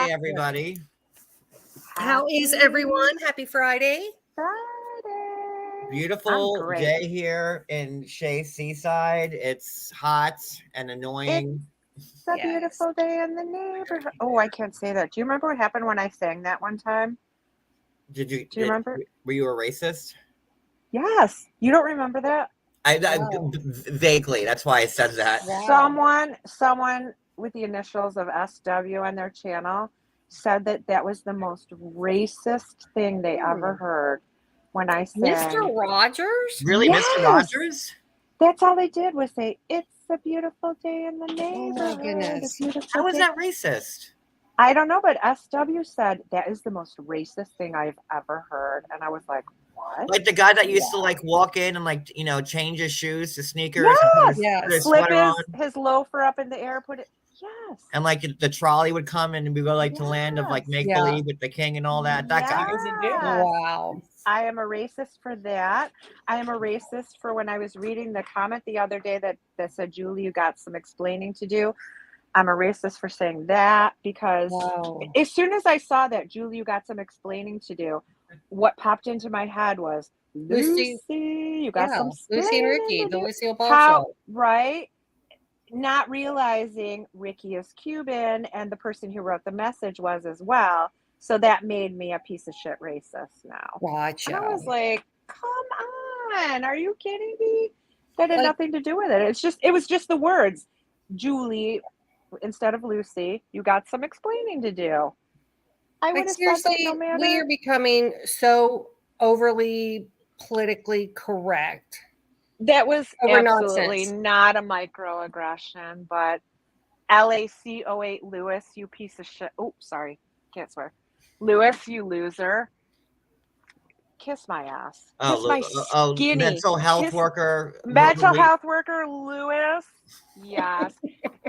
Hi, everybody. How is everyone? Happy Friday. Friday. Beautiful day here in Shea Seaside. It's hot and annoying. It's a beautiful day in the neighborhood. Oh, I can't say that. Do you remember what happened when I sang that one time? Do you remember? Were you a racist? Yes. You don't remember that? Vaguely. That's why I said that. Wow. Someone with the initials of SW on their channel said that was the most racist thing they ever heard when I sang. Mr. Rogers? Really, yes! Mr. Rogers? That's all they did was say, "It's a beautiful day in the neighborhood." Oh my goodness. How was that racist? I don't know, but SW said that is the most racist thing I've ever heard. And I was like, what? Like the guy that used to like walk in and like, change his shoes to sneakers. Yes. Put his Flip sweater on. his loafer up in the air, put it. Yes. And like the trolley would come and we go like to land of like make believe with the king and all that. That guy. Wow. I am a racist for that. I am a racist for when I was reading the comment the other day that said, Julie, you got some explaining to do. I'm a racist for saying that because as soon as I saw that, Julie, you got some explaining to do, what popped into my head was, Lucy, you got some Lucy and Ricky, the Lucille Ball show. Right? Not realizing Ricky is Cuban and the person who wrote the message was as well. So that made me a piece of shit racist now. Gotcha. And I was like, come on, are you kidding me? That had nothing to do with it. It was just the words, Julie, instead of Lucy, you got some explaining to do. I would have said that no matter. We are becoming so overly politically correct. That was absolutely not a microaggression, but LACO8 Lewis, you piece of shit. Oh, sorry. Can't swear. Lewis, you loser. Kiss my ass. Kiss my skinny. Mental health worker. Mental health worker, Lewis. Yes.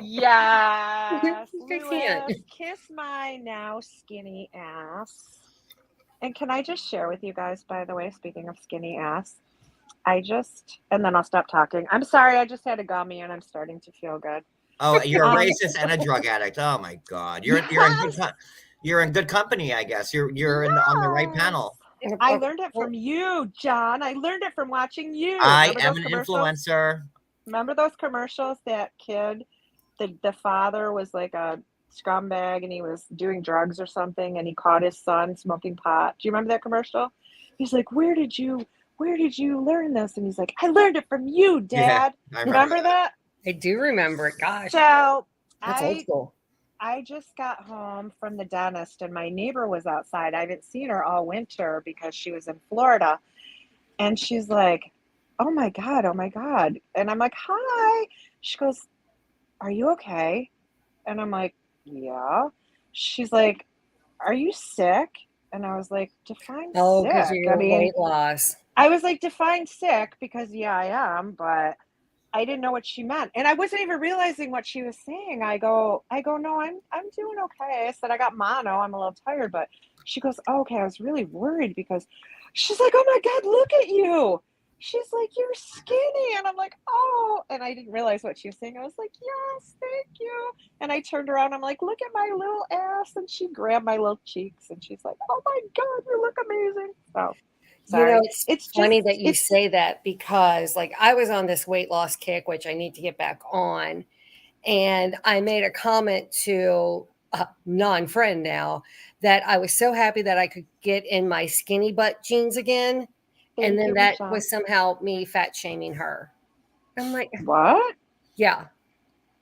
Yes. Lewis, kiss my now skinny ass. And can I just share with you guys, by the way, speaking of skinny ass, and then I'll stop talking. I'm sorry, I just had a gummy and I'm starting to feel good. Oh, you're a racist and a drug addict. Oh my God. You're in good company, I guess. You're on the right panel. I learned it from you, John. I learned it from watching you. I am an influencer. Remember those commercials? That kid, the father was like a scumbag and he was doing drugs or something and he caught his son smoking pot. Do you remember that commercial? He's like, where did you learn this? And he's like, I learned it from you, Dad. Yeah, remember that? I do remember it. Gosh. So that's old school. I just got home from the dentist and my neighbor was outside. I haven't seen her all winter because she was in Florida. And she's like, oh my God. And I'm like, hi. She goes, are you okay? And I'm like, yeah. She's like, are you sick? And I was like, define sick. Oh, because you're weight loss. I was like, define sick because yeah, I am, but I didn't know what she meant. And I wasn't even realizing what she was saying. I go, no, I'm doing okay. I said, I got mono. I'm a little tired, but she goes, oh, okay. I was really worried because she's like, oh my God, look at you. She's like, you're skinny. And I'm like, oh, and I didn't realize what she was saying. I was like, yes, thank you. And I turned around. I'm like, look at my little ass. And she grabbed my little cheeks and she's like, oh my God, you look amazing. So. Sorry. It's funny that you say that because like I was on this weight loss kick, which I need to get back on. And I made a comment to a non-friend now that I was so happy that I could get in my skinny butt jeans again. And then that was somehow me fat shaming her. I'm like, what? Yeah.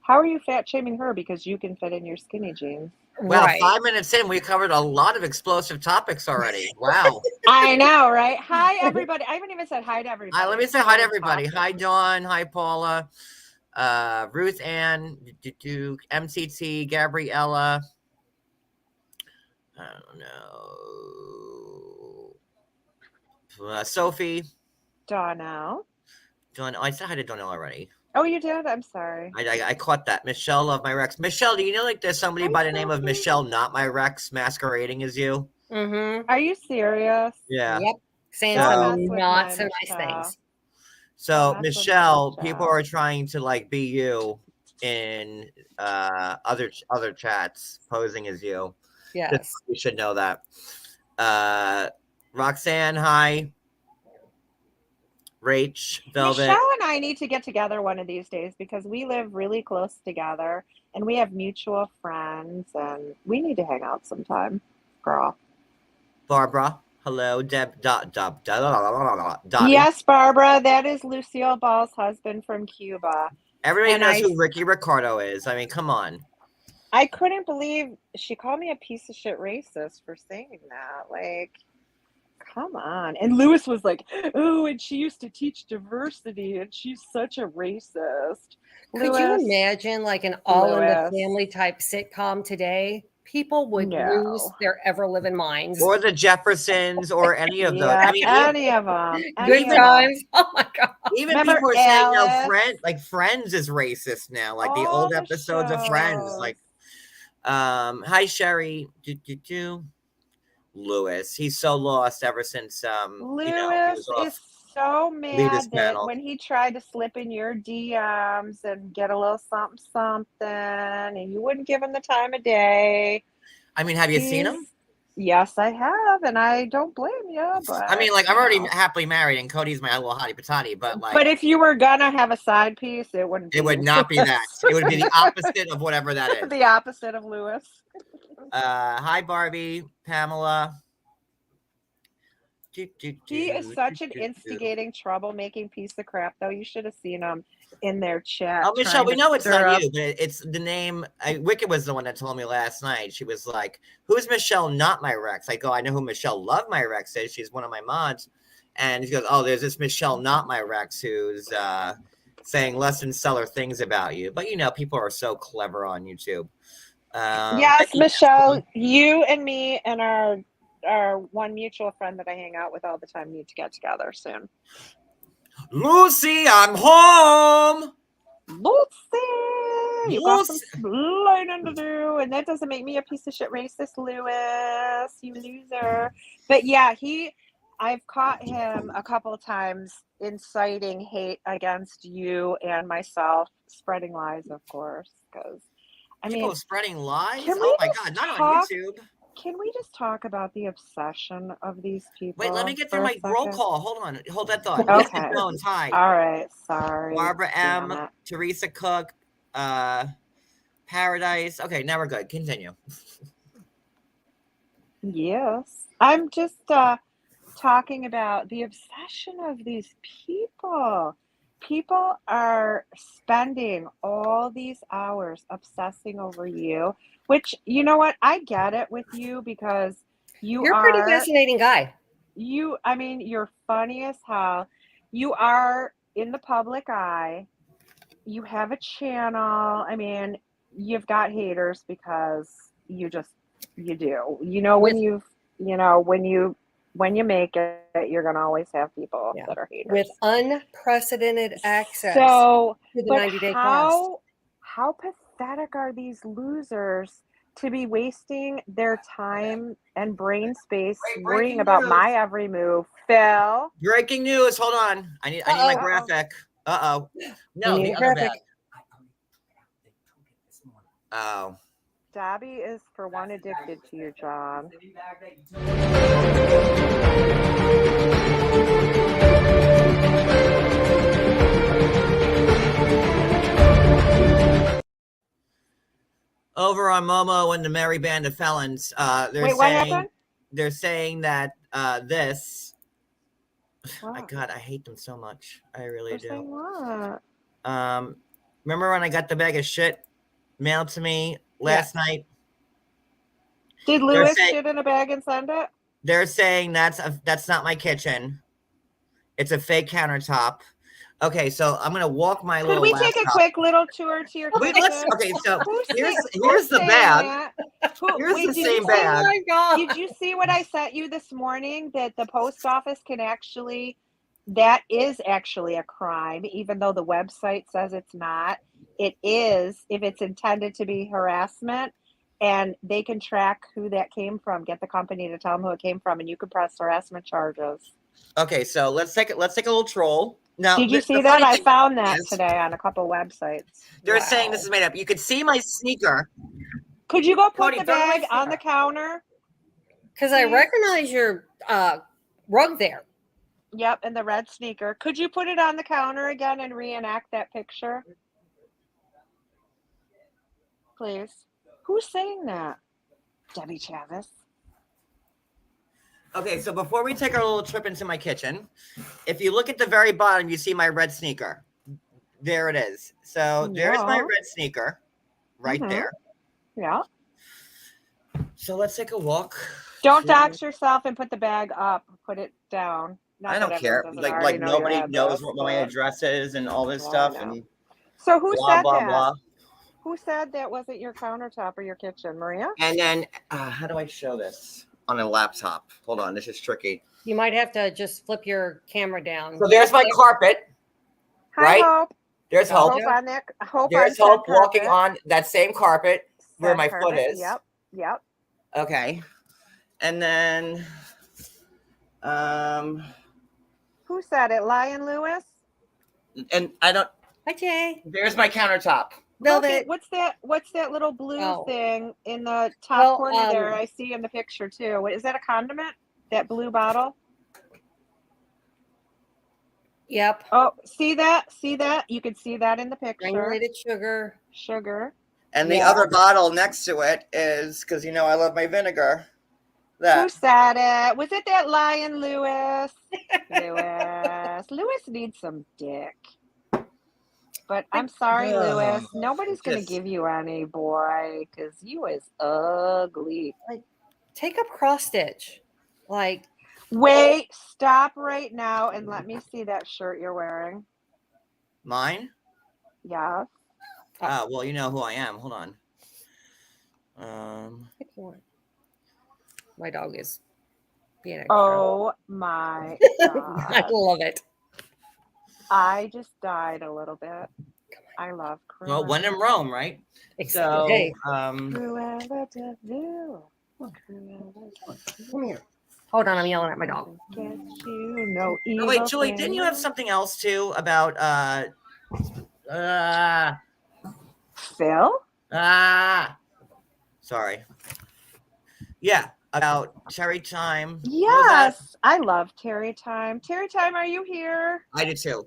How are you fat shaming her? Because you can fit in your skinny jeans. Well, 5 minutes in, we covered a lot of explosive topics already. Wow. I know, right? Hi, everybody. I haven't even said hi to everybody. Let me say hi to everybody. Hi, Dawn. Hi, Paula. Ruth Ann, MCT, Gabriella. I don't know. Sophie. Donnell. I said hi to Donnell already. Oh, you did? I'm sorry. I caught that. Michelle, love my Rex. Michelle, do you know like there's somebody by the name of Michelle, not my Rex, masquerading as you? Mm-hmm. Are you serious? Yeah. Yep. Saying some not so nice things. So Michelle, people are trying to like be you in other chats, posing as you. Yes. You should know that. Roxanne, hi. Rach, Velvet. Michelle and I need to get together one of these days because we live really close together and we have mutual friends and we need to hang out sometime, girl. Barbara, hello. Dottie. Yes, Barbara, that is Lucille Ball's husband from Cuba. Everybody And knows who Ricky Ricardo is. I mean, come on. I couldn't believe she called me a piece of shit racist for saying that. Like, come on. And Lewis was like, oh, and she used to teach diversity and she's such a racist. Could you imagine like an All in the Family type sitcom today? People would lose their ever living minds. Or the Jeffersons or any of those. I mean, any of them. Good times. Oh my God. Even people are saying, no, Friends is racist now. Like the old episodes of Friends. Like, hi, Sherry. Lewis. He's so lost ever since Lewis is so mad that when he tried to slip in your DMs and get a little something, and you wouldn't give him the time of day. I mean, have you seen him? Yes, I have, and I don't blame you. But I mean, like, I'm already happily married, and Cody's my little hottie patati. But like, but if you were gonna have a side piece, it wouldn't. It would not be that. It would be the opposite of whatever that is. The opposite of Lewis. Hi, Barbie, Pamela. He is such an instigating, troublemaking piece of crap, though. You should have seen him in their chat. Oh, Michelle, we know it's not you, but it's the name. Wicked was the one that told me last night. She was like, who's Michelle, not my Rex? I go, I know who Michelle Love My Rex is. She's one of my mods. And he goes, oh, there's this Michelle, not my Rex, who's saying less than stellar things about you. But, people are so clever on YouTube. Yes, Michelle, you and me and our one mutual friend that I hang out with all the time need to get together soon. Lucy, I'm home. Lucy, you got some explaining to do, and that doesn't make me a piece of shit racist, Lewis, you loser. But yeah, I've caught him a couple of times inciting hate against you and myself, spreading lies, of course, because people spreading lies. Oh my God, not on YouTube. Can we just talk about the obsession of these people? Wait, let me get through my roll call. Hold on. Hold that thought. Okay. Jones, hi. All right. Sorry. Barbara M. Teresa Cook. Paradise. Okay, now we're good. Continue. Yes. I'm just talking about the obsession of these people. People are spending all these hours obsessing over you, which, you know what? I get it with you because you're a pretty fascinating guy. You're funny as hell. You are in the public eye. You have a channel. I mean, you've got haters because you do. When you make it, you're going to always have people that are haters. With unprecedented access to the 90-day class. How pathetic are these losers to be wasting their time and brain space worrying about my every move? Phil? Breaking news. Hold on. I need my graphic. Uh-oh. No, the other bag. Oh. Dobby is, for one, addicted to you, John. Over on Momo and the Merry Band of Felons, they're saying that this. Oh my God, I hate them so much. I really do. What? Remember when I got the bag of shit mailed to me last night? Did Lewis shit in a bag and send it? They're saying that's not my kitchen. It's a fake countertop. Okay, so I'm gonna walk my little. Could we take a quick little tour to your kitchen? Okay, so here's the bag. Here's the same bag. Oh my God. Did you see what I sent you this morning? That the post office can actually, that is actually a crime, even though the website says it's not. It is if it's intended to be harassment, and they can track who that came from. Get the company to tell them who it came from, and you can press harassment charges. Okay, so let's take a little troll. Now, did you see that? I found that today on a couple websites. They're saying this is made up. You could see my sneaker. Could you go put Cody, the throw away bag on the sneaker. counter? Because I Please. recognize your rug there. Yep, and the red sneaker. Could you put it on the counter again and reenact that picture? Please. Who's saying that? Debbie Chavis. Okay, so before we take our little trip into my kitchen, if you look at the very bottom, you see my red sneaker. There it is. So there's my Yeah. red sneaker right Mhm. there. Yeah. So let's take a walk. Don't dox yourself and put the bag up. Put it down. Not I that don't everyone care. doesn't Like already know your nobody knows address, what my but- address is and all this Well, stuff I know. and So who blah said blah that? blah. Who said that wasn't your countertop or your kitchen, Maria? And then how do I show this on a laptop? Hold on, this is tricky. You might have to just flip your camera down. So there's my carpet. Hi, Right? Hope. There's Hope. Hope on that. Hope There's on Hope said walking carpet. on that same carpet where Said my foot carpet. is. Yep. Yep. Okay. And then Who said it? Lion Lewis? and I don't Hi, Jay. there's my countertop. Look, Velvet. what's that little blue Oh. thing in the top Well, corner there? I see in the picture too. Is that a condiment? That blue bottle? Yep. Oh, see that? See that? You can see that in the picture. Granulated sugar. Sugar. And the Yeah. other bottle next to it is because you know I love my vinegar. Who That said it? Was it that Lion Lewis? Lewis needs some dick. But I'm sorry, Oh, Lewis. Nobody's going to just- give you any, boy, because you is ugly. Take up cross stitch. Like, Wait, stop right now and let me see that shirt you're wearing. mine? Yeah. Well, you know who I am. Hold on. pick one. My dog is being extra. Oh my I God. love it. I just died a little bit. I love Cruella. Well, when in Rome, right? So Hey, Cruella de Vil. come here. Hold on, I'm yelling at my dog. Get you no evil. oh wait, Julie, didn't you have thing. something else too about Phil? sorry. Yeah, about Cherry Time. What was that? Yes, I love Terry Time. Terry Time, are you here? I do too.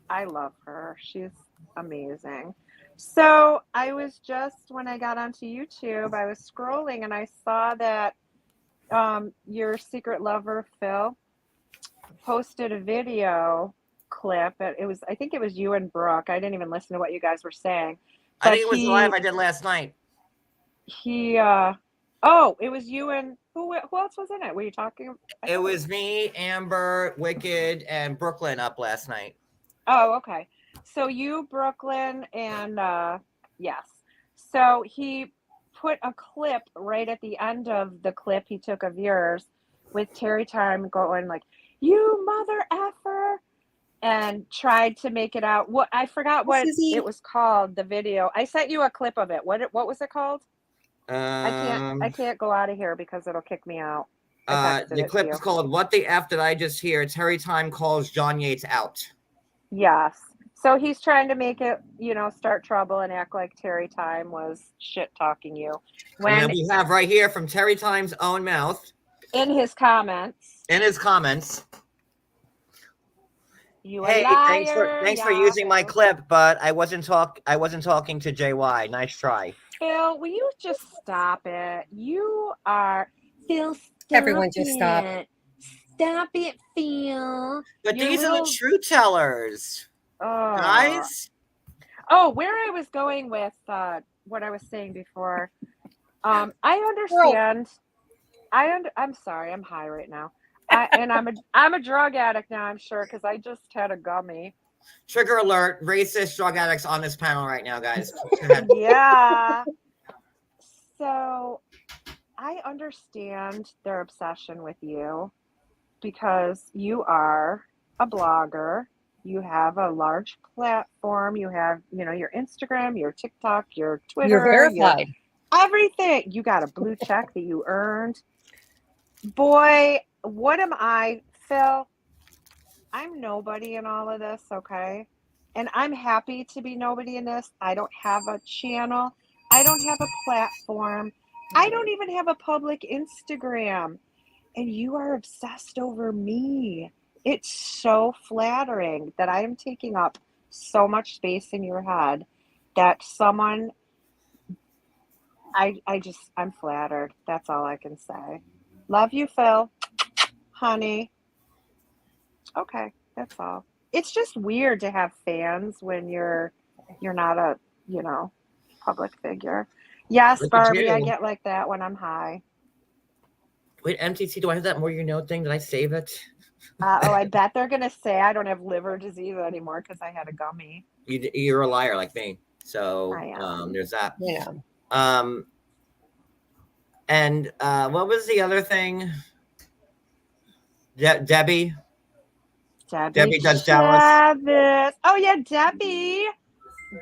I love her. She's amazing. So I was just, when I got onto YouTube, I was scrolling and I saw that your secret lover, Phil, posted a video clip. I think it was you and Brooke. I didn't even listen to what you guys were saying. I think it was the live I did last night. It was you and who else was in it? Were you talking? It was me, Amber, Wicked, and Brooklyn up last night. Oh, okay. So you, Brooklyn, and yes. So he put a clip right at the end of the clip he took of yours with Terry Time going like, "You mother effer," and tried to make it out. What I forgot what it was called. The video. I sent you a clip of it. What was it called? I can't go out of here because it'll kick me out. The clip is called "What the F Did I Just Hear?" Terry Time calls John Yates out. Yes. So he's trying to make it, start trouble and act like Terry Time was shit talking you. And we have right here from Terry Time's own mouth. In his comments. You hey, liar, thanks for using my clip, but I wasn't talking to JY. Nice try. Phil, will you just stop it? You are Phil. Everyone just stop. Stop it, Phil. But these are the truth tellers, guys. Oh, where I was going with what I was saying before. I understand. I'm sorry. I'm high right now. I'm a drug addict now. I'm sure because I just had a gummy. Trigger alert! Racist drug addicts on this panel right now, guys. Yeah. So I understand their obsession with you because you are a blogger. You have a large platform. You have, your Instagram, your TikTok, your Twitter. You're verified. Everything. You got a blue check that you earned. Boy, what am I, Phil? I'm nobody in all of this, okay? And I'm happy to be nobody in this. I don't have a channel. I don't have a platform. I don't even have a public Instagram. And you are obsessed over me. It's so flattering that I am taking up so much space in your head that someone, I'm flattered. That's all I can say. Love you, Phil. Honey. Okay, that's all. It's just weird to have fans when you're not a, public figure. Yes, Look at Barbie, I you. get like that when I'm high. Wait, MTC, do I have that more you know thing? Did I save it? I bet they're gonna say I don't have liver disease anymore because I had a gummy. You're a liar like me. So I am. there's that. Yeah. And what was the other thing? Debbie does Dallas. Travis. Oh yeah,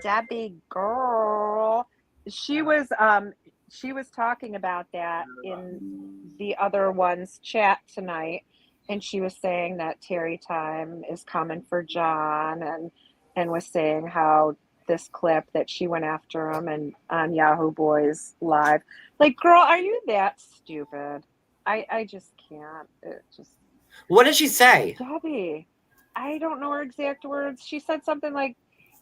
Debbie girl. She was talking about that in the other one's chat tonight, and she was saying that Terry Time is coming for John, and was saying how this clip that she went after him and on Yahoo Boys Live. Like, girl, are you that stupid? I just can't. What did she say? Debbie, I don't know her exact words. She said something like,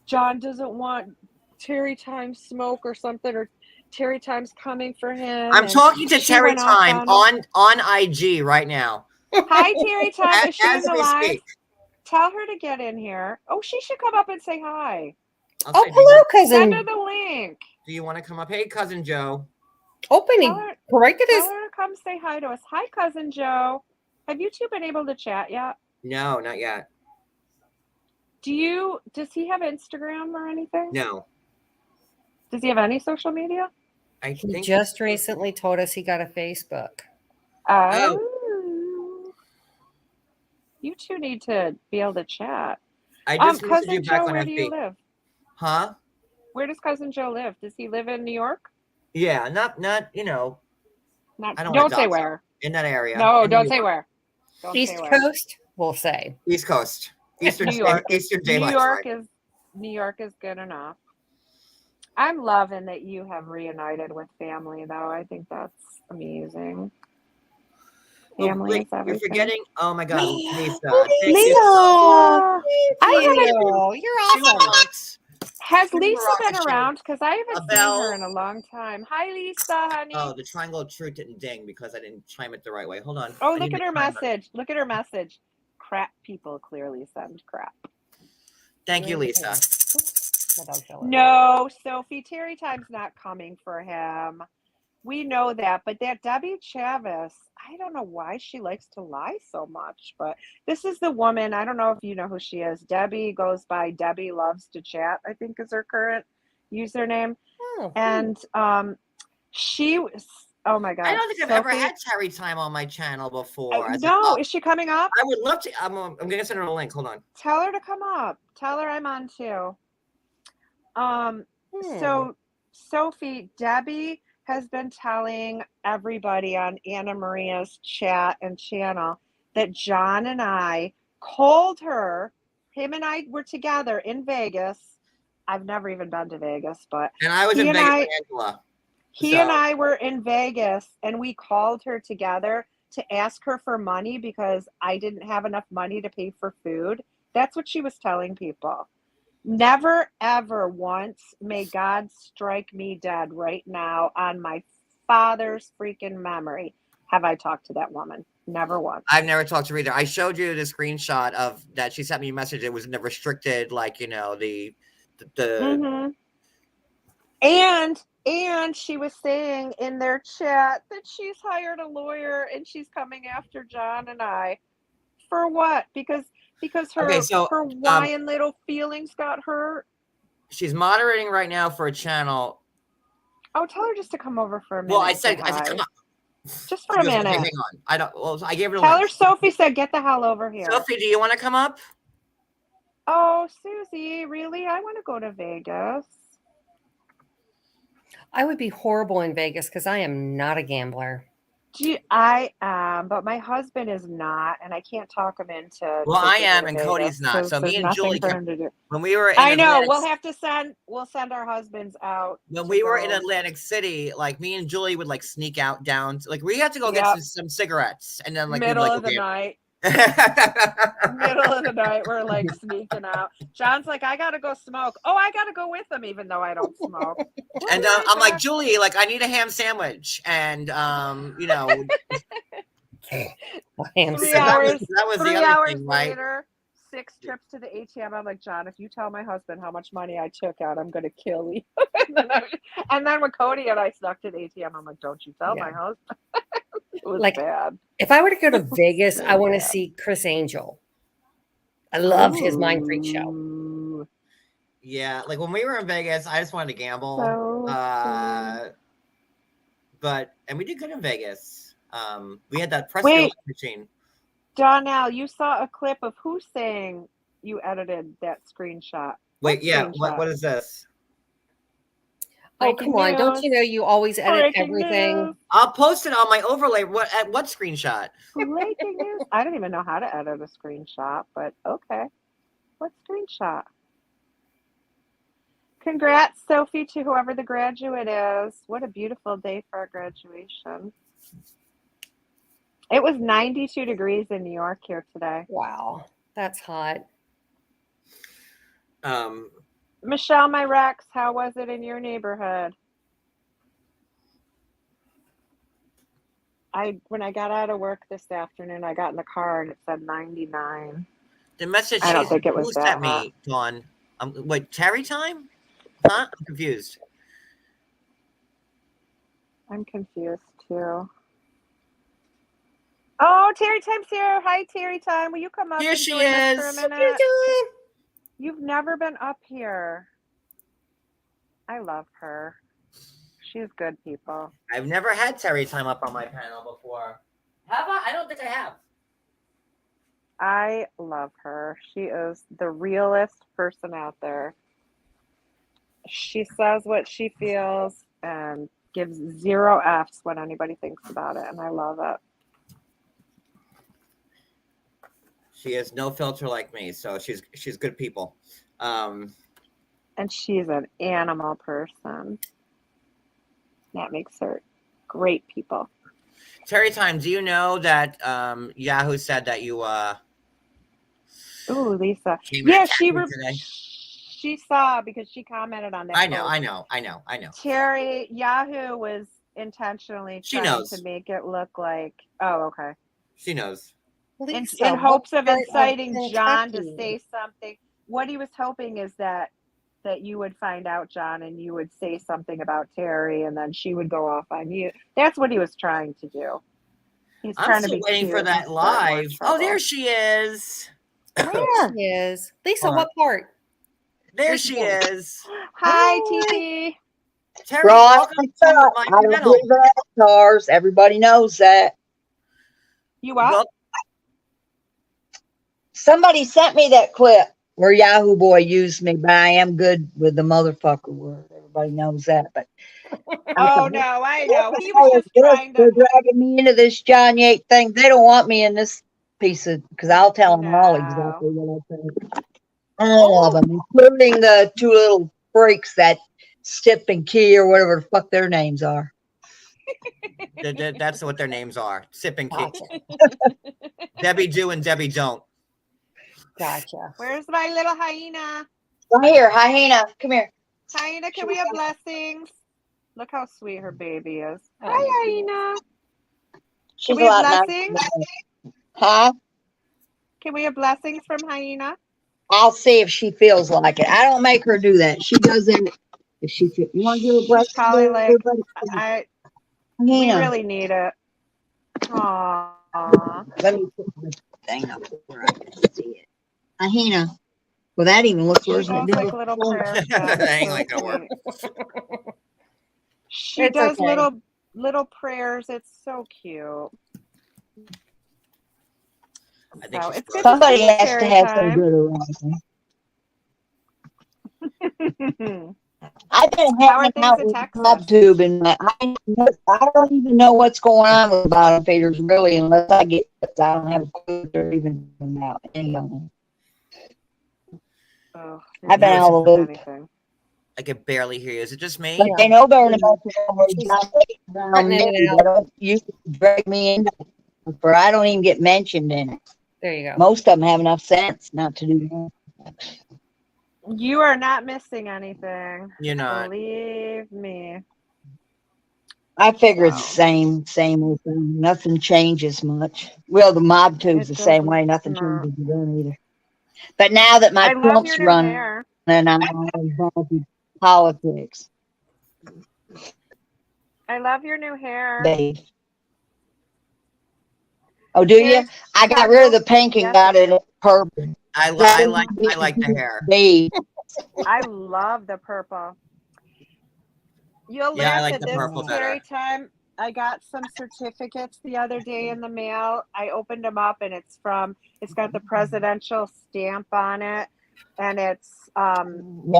John doesn't want Terry Time smoke or something, or Terry Time's coming for him. I'm talking to Terry Time on IG right now. Hi, Terry Time. Is she in As the we live? speak. Tell her to get in here. Oh, she should come up and say hi. Oh, hello, Send her cousin. the link. Do you want to come up? Hey, cousin Joe. Opening. Correct it is. Tell her to come say hi to us. Hi, cousin Joe. Have you two been able to chat yet? No, not yet. Does he have Instagram or anything? No. Does he have any social media? He just recently told us he got a Facebook. Oh. You two need to be able to chat. I just cousin Joe, where do you live? Huh? Where does cousin Joe live? Does he live in New York? Yeah, not Don't say where. In that area. No, don't say where. East Coast, we'll say. East Coast. Eastern New York. Eastern Daylight. New York is good enough. I'm loving that you have reunited with family, though. I think that's amazing. Family is everything. You're forgetting. Oh my God, Lisa. Lisa. You're awesome. Has Lisa been around? Because I haven't seen her in a long time. Hi, Lisa, honey. Oh, the triangle of truth didn't ding because I didn't chime it the right way. Hold on. Oh, look at her message. Look at her message. Crap people clearly send crap. Thank you, Lisa. No, Sophie, Terry Time's not coming for him. We know that, but that Debbie Chavis, I don't know why she likes to lie so much, but this is the woman, I don't know if you know who she is. Debbie goes by Debbie Loves to Chat, I think is her current username. And she was, oh my God. I don't think I've ever had Terry Time on my channel before. No, is she coming up? I would love to. I'm going to send her a link. Hold on. Tell her to come up. Tell her I'm on too. So Sophie, Debbie has been telling everybody on Anna Maria's chat and channel that John and I called her. Him and I were together in Vegas. I've never even been to Vegas, but and I was in Vegas with Angela. He and I were in Vegas, and we called her together to ask her for money because I didn't have enough money to pay for food. That's what she was telling people. Never, ever once, may God strike me dead right now on my father's freaking memory, have I talked to that woman. Never once. I've never talked to her either. I showed you the screenshot of that. She sent me a message. It was in the restricted, like, the And she was saying in their chat that she's hired a lawyer and she's coming after John and I. For what? Because her Hawaiian little feelings got hurt. She's moderating right now for a channel. Oh, tell her just to come over for a minute. Well, I said come on. Just for a minute. Okay, hang on. I gave her Tell her Sophie said, get the hell over here. Sophie, do you want to come up? Oh, Susie, really? I want to go to Vegas. I would be horrible in Vegas because I am not a gambler. I am, but my husband is not, and I can't talk him into. Well, I taking me am, to and Vegas Cody's not. 'cause So me there's and nothing Julie for kept him to do. when we were in I know. Atlantic. We'll send our husbands out. When to we were in go. Atlantic City, like me and Julie would like sneak out down. Like we had to go get Yep. some cigarettes, and then like we'd be Middle like, of the okay. night. Middle of the night, we're like sneaking out. John's like, I gotta go smoke. Oh, I gotta go with him, even though I don't smoke. We'll And be right I'm like, back. Julie, like I need a ham sandwich, and you know, Ham Three sandwich. hours. that was the 3 other hours thing, right? later, 6 trips to the ATM. I'm like, John, if you tell my husband how much money I took out, I'm gonna kill you. and then when Cody and I snuck to the ATM, I'm like, don't you tell my husband. It was Like, bad. if I were to go to Vegas, I want to bad. see Chris Angel. I loved his Mind Freak show. Ooh. Yeah, like when we were in Vegas, I just wanted to gamble. So But we did good in Vegas. We had that press Wait. machine. Donnell, you saw a clip of who saying you edited that screenshot. Wait, yeah. Screenshot? What is this? Oh, Breaking come on. Don't news. you know you always edit Breaking everything? news. I'll post it on my overlay. What screenshot? Breaking news. I don't even know how to edit a screenshot, but okay. What screenshot? Congrats, Sophie, to whoever the graduate is. What a beautiful day for our graduation. It was 92 degrees in New York here today. Wow. That's hot. Michelle, my Rex, how was it in your neighborhood? When I got out of work this afternoon, I got in the car and it said 99. The message I don't think it was who that sent hot. me, Dawn. Wait, Terry time? Huh? I'm confused. I'm confused too. Oh, Terry Time's here. Hi, Terry Time. Will you come up Here and she join us for a is. minute? You've never been up here. I love her. She's good people. I've never had Terry time up on my panel before. Have I? I don't think I have. I love her. She is the realest person out there. She says what she feels and gives 0 F's when anybody thinks about it, and I love it. She has no filter like me, so she's good people. And she's an animal person. That makes her great people. Terry time, do you know that Yahoo said that you Ooh, Lisa. came Yeah, in today? she saw because she commented on that. I know. Terry, Yahoo was intentionally She trying knows. to make it look like, oh, okay. She knows. Lisa, In hopes of what part inciting John to Kentucky? say something. What he was hoping is that you would find out, John, and you would say something about Terry, and then she would go off on you. That's what he was trying to do. He's I'm trying still to be waiting cute for that and start more live. Oh, trouble. there she is. Where? She is. Lisa, Hold on. what part? There she is. Hi, Hi. TT. Terry, Right, welcome to I my don't panel. believe in avatars. Everybody knows that. You up? Well, Somebody sent me that clip where Yahoo Boy used me, but I am good with the motherfucker word. Everybody knows that. But Oh, no, I know. He was just trying they're to. dragging me into this John Yates thing. They don't want me in this piece of, because I'll tell them all exactly what I think. All of them, including the 2 little freaks that Stip and Key or whatever the fuck their names are. that's what their names are. Sip and Kick. Gotcha. Debbie do and Debbie don't. Gotcha. Where's my little hyena? Right here, hyena, come here. Hyena, can we have blessings? Look how sweet her baby is. Oh, Hi, hyena. She's we a have lot blessings? nicer. Huh? Can we have blessings from hyena? I'll see if she feels like it. I don't make her do that. She does it if she feels. You want to do a breast? She's probably like, everybody? we Hyena. really need it. Aww. Let me put my thing up where I can see it. Hyena. Well, that even looks worse than it It's did like little before. prayer That stuff. ain't So like gonna work. sweet. She It's does okay. little prayers. It's so cute. I think So she's it's good Somebody to see you, has to Terry have some Time. good around me. I've been How are hanging things out in with the Texas? pop tube, and I don't even know what's going on with the bottom feeders, really, unless I get. I don't have a clue if they're even coming out. Any of them. Oh, I've been Yes. out of the loop. anything. I could barely hear you. Is it just me? But they know better than around me. Cutting in and out. They don't used to drag me in, for I don't even get mentioned in it. There you go. Most of them have enough sense not to do that. You are not missing anything. You're not. Believe me. I figure it's So. the same old thing. Nothing changes much. Well, the mob tube's It the same way. doesn't, Nothing no. changes with them either. But now that my I love Trump's your new running, hair. and I'm involved in politics, I love your new hair. babe. Oh, do you? It's I got rid of the pink and yes, got you it purple. I like the hair. Babe. I love the purple. You'll Yeah, I laugh like at the this purple better. Terry time. I got some certificates the other day in the mail. I opened them up and it's got the presidential stamp on it. And it's,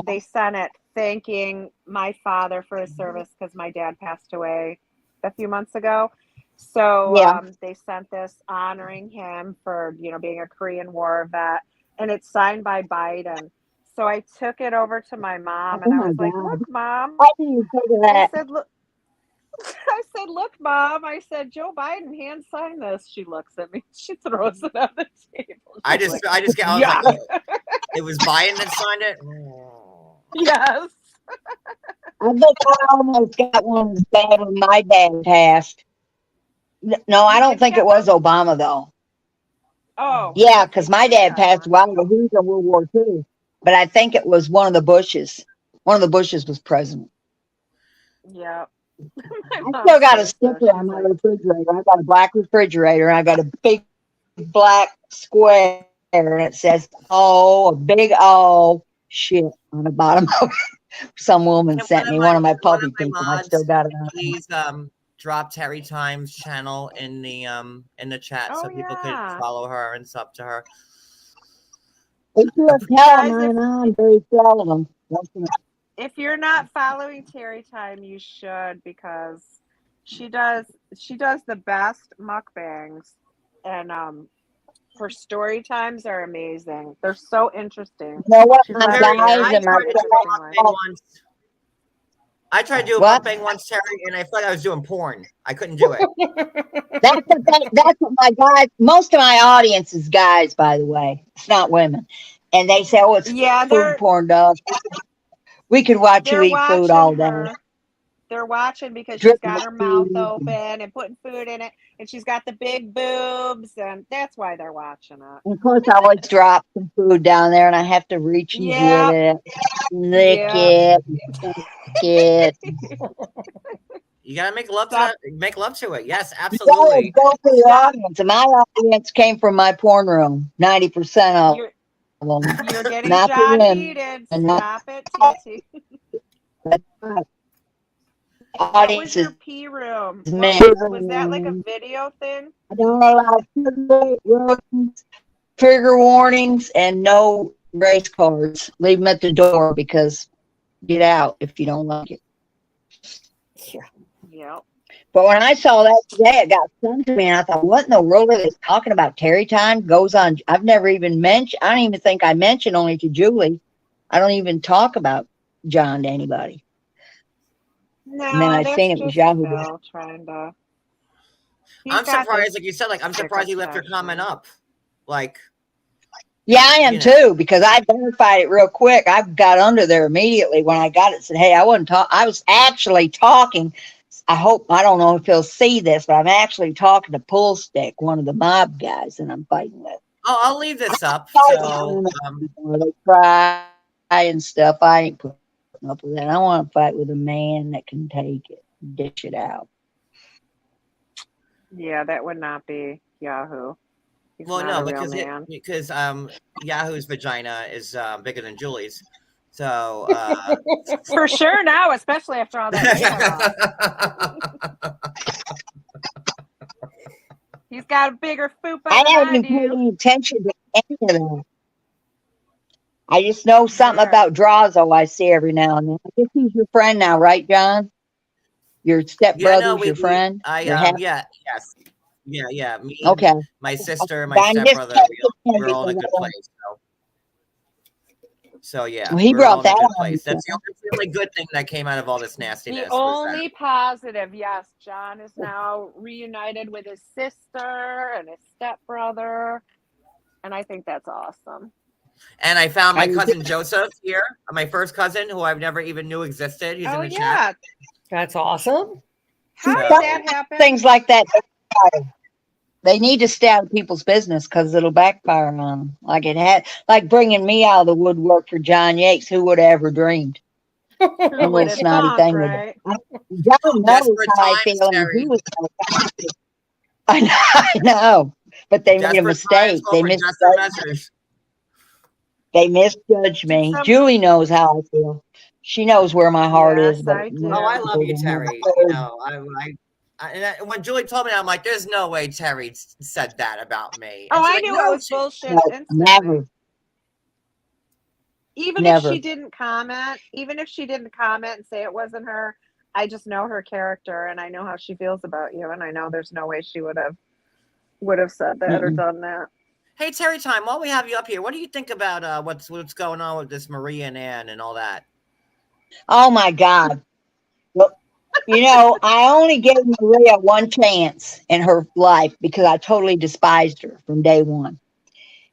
they sent it thanking my father for his service because my dad passed away a few months ago. So they sent this honoring him for, being a Korean War vet. And it's signed by Biden. So I took it over to my mom and I was like, look, Mom. Why do you think of that? I said, look, Mom. I said, Joe Biden hand signed this. She looks at me. She throws it on the table. I was like, it was Biden that signed it. Yes. I think I almost got one as bad when my dad passed. No, I don't think it was Obama, though. Oh. Yeah, because my dad passed a while ago. He was in World War II. But I think it was one of the Bushes. One of the Bushes was president. Yeah. I still got a sticker on my refrigerator. I got a black refrigerator. And I got a big black square. And it says, a big shit on the bottom of it. Some woman sent me, one of my puppy people. I still got it on. Please drop Terry Time's channel in the chat so people could follow her and sub to her. I'm very seldom. If you're not following Terry Time, you should, because she does the best mukbangs, and her story times are amazing. They're so interesting. You know what? I tried to do a mukbang once, Terry, and I thought I was doing porn. I couldn't do it. That's what my guys. Most of my audience is guys, by the way. It's not women, and they say, "Oh, it's food porn, dog." We could watch you eat food all day. They're watching because she's got her mouth open and putting food in it, and she's got the big boobs, and that's why they're watching it. And of course, I always drop some food down there, and I have to reach and get it, lick it. You gotta make love to it. Yes, absolutely. Go for your audience. And my audience came from my porn room. 90% of them. You're getting John heated. Stop it, Titi. That's right. What was your pee room? Was that like a video thing? I don't allow trigger warnings and no race cards. Leave them at the door because get out if you don't like it. Yeah. But when I saw that today, it got sent to me, and I thought, what in the world are they talking about? Terry Time goes on. I've never even mentioned, I don't even think I mentioned, only to Julie. I don't even talk about John to anybody. No, and then I seen it was Yahoo. Trying to. I'm surprised, like you said, I'm surprised he left your comment up. Like, yeah, I am too, because I verified it real quick. I got under there immediately when I got it. Said, hey, I was actually talking. I don't know if he'll see this, but I'm actually talking to Pull Stick, one of the mob guys, and I'm fighting with. Oh, I'll leave this up. So, they cry and stuff. I ain't putting up with that. I want to fight with a man that can take it, dish it out. Yeah, that would not be Yahoo. He's because Yahoo's vagina is bigger than Julie's. So for sure now, especially after all that. He's got a bigger poop. I haven't been paying any attention to any of that. I just know something Weird. about Drazo I see every now and then. I guess he's your friend now, right, John? Your Yeah, stepbrother's no, your friend? Your half? yeah, yes. Yeah. Me, Okay. my sister, my I'm just stepbrother, we're because all in a I good don't- place. So yeah, Well, he we're all brought in a that good on place. That's himself. the only good thing that came out of all this The nastiness was that. only positive, yes, John is now reunited with his sister and his stepbrother, and I think that's awesome. And I found my I cousin Joseph here, my first cousin, who I've never even knew existed. He's in Oh the chat. yeah, That's awesome. how did So- that happen? Things like that. They need to stay out of people's business because it'll backfire on them. Like it had, like bringing me out of the woodwork for John Yates. Who would have ever dreamed? Who A little would have snotty thunk, thing. right? John knows Desperate how I times, feel, and Terry. he was. I know, but they made a Desperate mistake. times They call for desperate measures. They misjudged Did me. some- Julie knows how I feel. She knows where my heart is. Yes, But I do. Oh, I love you, Terry. You know, when Julie told me that, I'm like, there's no way Terry said that about me. And Oh, she's I like, knew no, it was she- bullshit No, instantly. never. Even Never. if she didn't comment, and say it wasn't her, I just know her character and I know how she feels about you, and I know there's no way she would have said that or Mm-mm. done that. Hey, Terry time, while we have you up here, what do you think about what's going on with this Maria and Ann and all that? Oh my God. Well, I only gave Maria one chance in her life because I totally despised her from day one.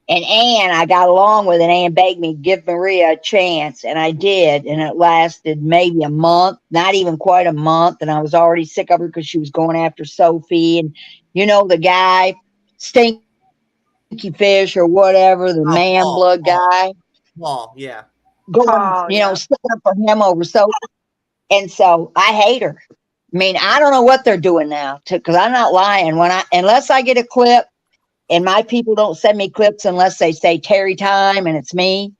And Ann, I got along with, and Ann begged me to give Maria a chance, and I did. And it lasted maybe a month, not even quite a month. And I was already sick of her because she was going after Sophie. And the guy, Stinky Fish or whatever, the man Paul, blood guy, Paul, yeah. going, Paul, yeah. stick up for him over Sophie. And so I hate her. I mean, I don't know what they're doing now, because I'm not lying. Unless I get a clip, and my people don't send me clips unless they say Terry time and it's me,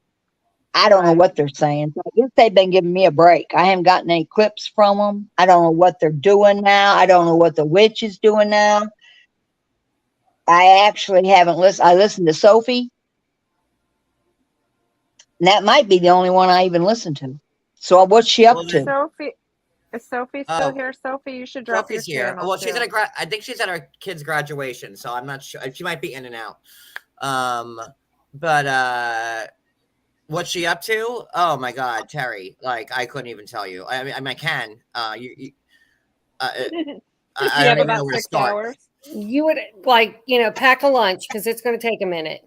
I don't know Right. what they're saying. So I guess they've been giving me a break. I haven't gotten any clips from them. I don't know what they're doing now. I don't know what the witch is doing now. I actually haven't listened. I listened to Sophie. And that might be the only one I even listened to. So what's she up to? Sophie, is Sophie still Oh. here? Sophie, you should drop Sophie's your here. channel Well, she's too. at I think she's at her kid's graduation, so I'm not sure. She might be in and out. But what's she up to? Oh my God, Terry! Like I couldn't even tell you. I mean, I can. You I have don't even know about where to 6 start. hours. You would pack a lunch because it's going to take a minute.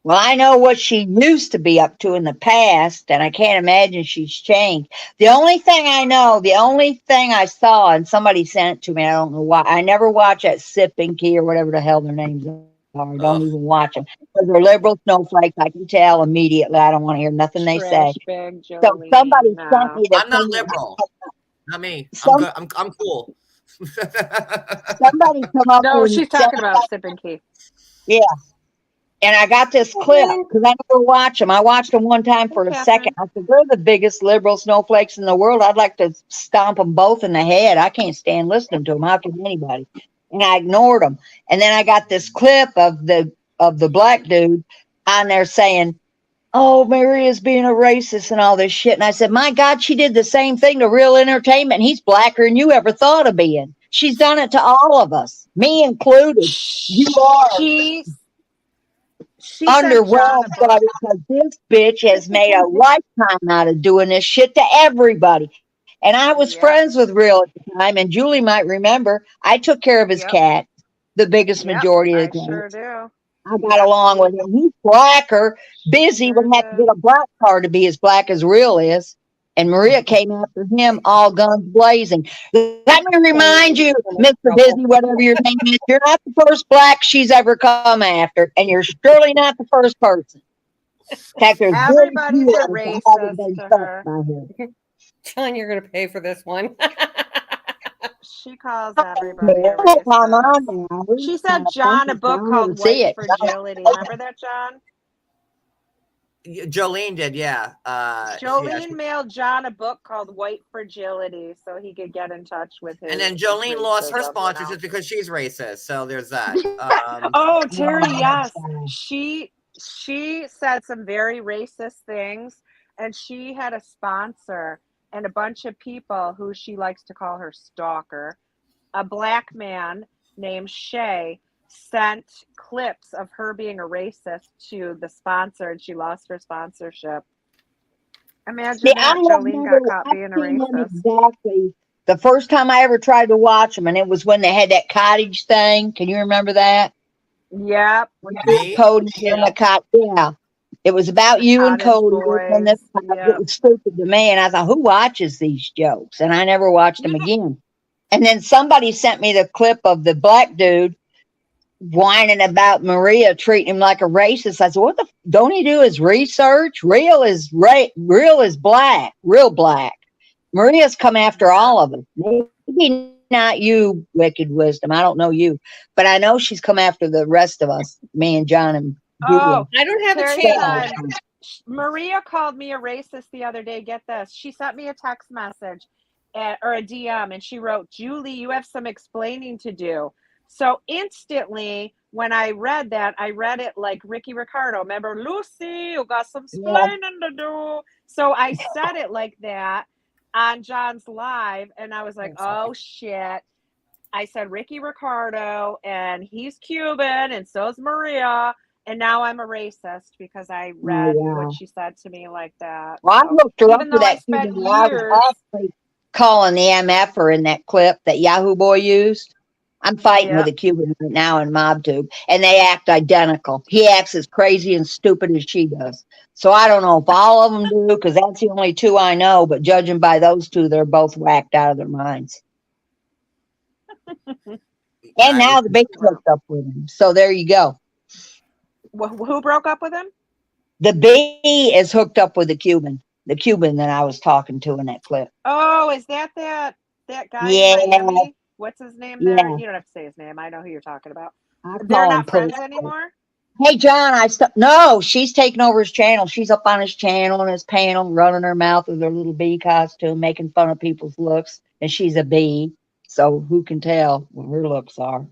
Well, I know what she used to be up to in the past, and I can't imagine she's changed. The only thing I know, the only thing I saw, and somebody sent it to me, I don't know why. I never watch that Sip and Key or whatever the hell their names are. I don't Ugh. even watch them because they're liberal snowflakes. I can tell immediately. I don't want to hear nothing they say. Trash bag So Jolene, somebody no. sent me the I'm not thing. liberal. Not me. I'm Some- good. I'm cool. Somebody come up No, and she's said, talking about Sip and Key. and I got this clip because I never watch them. I watched them one time for a Catherine. second. I said, they're the biggest liberal snowflakes in the world. I'd like to stomp them both in the head. I can't stand listening to them. How can anybody? And I ignored them. And then I got this clip of the black dude on there saying, oh, Maria's being a racist and all this shit. And I said, my God, she did the same thing to Real Entertainment. He's blacker than you ever thought of being. She's done it to all of us, me included. You are She underwhelmed by it because this bitch has made a lifetime out of doing this shit to everybody. And I was Yep. friends with Real at the time, and Julie might remember. I took care of his Yep. cat, the biggest majority I of the time. sure do. I got along with him. He's blacker. Busy Sure would have to did. get a black card to be as black as Real is. And Maria came after him, all guns blazing. Let me remind you, Mr. Busy, whatever your name is, you're not the first black she's ever come after, and you're surely not the first person. In fact, there's very Everybody's few a of us that haven't racist been to touched her. by her. John, you're going to pay for this one. She calls everybody a Oh, come racist. on now. She said John a book called See White it. Fragility. Remember that, John? Jolene did, yeah. Jolene mailed John a book called White Fragility so he could get in touch with his. And then Jolene lost her racism, sponsorship because she's racist. So there's that. Oh, Terry, yes. She she said some very racist things, and she had a sponsor and a bunch of people who she likes to call her stalker. A black man named Shay sent clips of her being a racist to the sponsor, and she lost her sponsorship. Imagine that Jolene got caught being a racist. Exactly. The first time I ever tried to watch them, and it was when they had that cottage thing. Can you remember that? Yep. Cody in the cottage. Yeah. It was about The you and Cottage Cody. And this, Boys. it was stupid to me. And I thought, who watches these jokes? And I never watched them again. And then somebody sent me the clip of the black dude whining about Maria treating him like a racist. I said, what the don't he do his research? Real is black, real black. Maria's come after all of us. Maybe not you, Wicked Wisdom. I don't know you, but I know she's come after the rest of us, me and John and Julia. I don't have a channel. Maria called me a racist the other day. Get this. She sent me a text message or a DM, and she wrote, Julie, you have some explaining to do. So instantly, when I read that, I read it like Ricky Ricardo. Remember, Lucy, you got some explaining to do. So I said it like that on John's live, and I was like, oh shit. I said Ricky Ricardo, and he's Cuban, and so's Maria, and now I'm a racist because I read what she said to me like that. Well, I looked her up for that Cuban. I was actually calling the MFer in that clip that Yahoo Boy used. I'm fighting with a Cuban right now in MobTube, and they act identical. He acts as crazy and stupid as she does. So I don't know if all of them do, because that's the only two I know, but judging by those two, they're both whacked out of their minds. And now the bee hooked up with him. So there you go. Who broke up with him? The bee is hooked up with the Cuban that I was talking to in that clip. Oh, is that guy in Miami? What's his name there? Yeah. You don't have to say his name. I know who you're talking about. I They're not friends anymore? Hey, John, no, she's taking over his channel. She's up on his channel and his panel, running her mouth with her little bee costume, making fun of people's looks. And she's a bee. So who can tell what her looks are?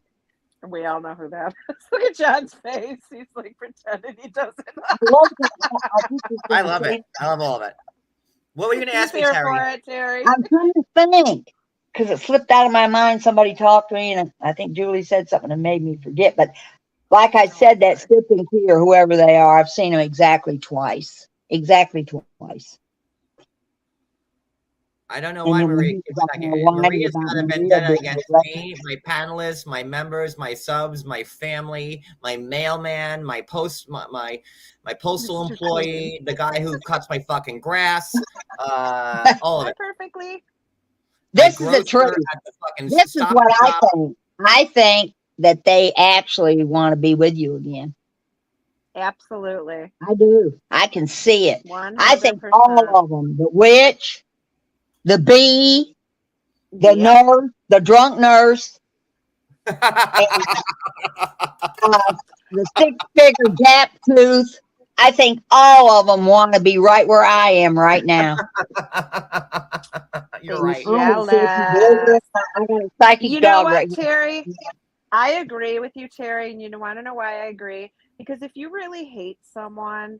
We all know who that is. Look at John's face. He's like pretending he doesn't. I love it. I love all of it. What were you going to ask me, Terry? I'm trying to think because it slipped out of my mind. Somebody talked to me, and I think Julie said something that made me forget. But like I said, that Skip and Key or whoever they are, I've seen them exactly twice. I don't know why Maria's got a vendetta against me, my panelists, my members, my subs, my family, my mailman, my postal employee, the guy who cuts my fucking grass, all of it. Perfectly. This is the truth. This is what I think. I think that they actually want to be with you again. Absolutely. I do. I can see it. 100%. I think all of them. The witch, the bee, the nurse, the drunk nurse, and, the six-figure gap tooth. I think all of them want to be right where I am right now. You're right. I got a psychic dog right here. Terry? I agree with you, Terry, and you want to know why I agree? Because if you really hate someone,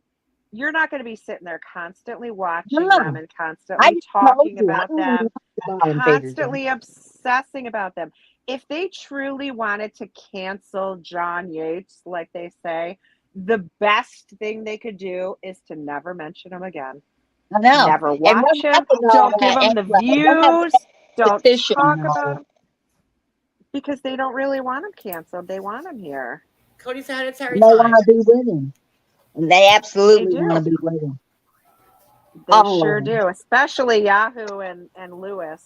you're not going to be sitting there constantly watching them and constantly talking about them, constantly obsessing about them. If they truly wanted to cancel John Yates, like they say, the best thing they could do is to never mention him again. I know. Never watch him. Don't give him the views. Don't talk about him. Because they don't really want him canceled. They want him here. Cody's had it. They want to be with him. And they absolutely want to be with him. They sure do. Especially Yahoo and Lewis.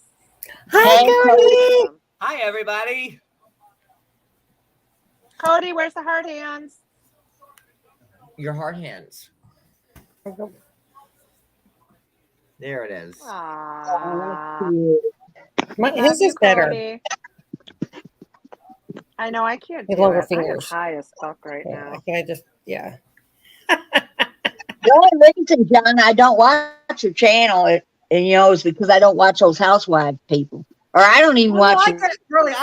Hi, Cody. Hi, everybody. Cody, where's the hard hands? Your hard hands. There it is. His is better. Cody. I know I can't do longer it. fingers. I'm high as fuck right now. The only reason, John, I don't watch your channel, is because I don't watch those housewife people, or I don't even watch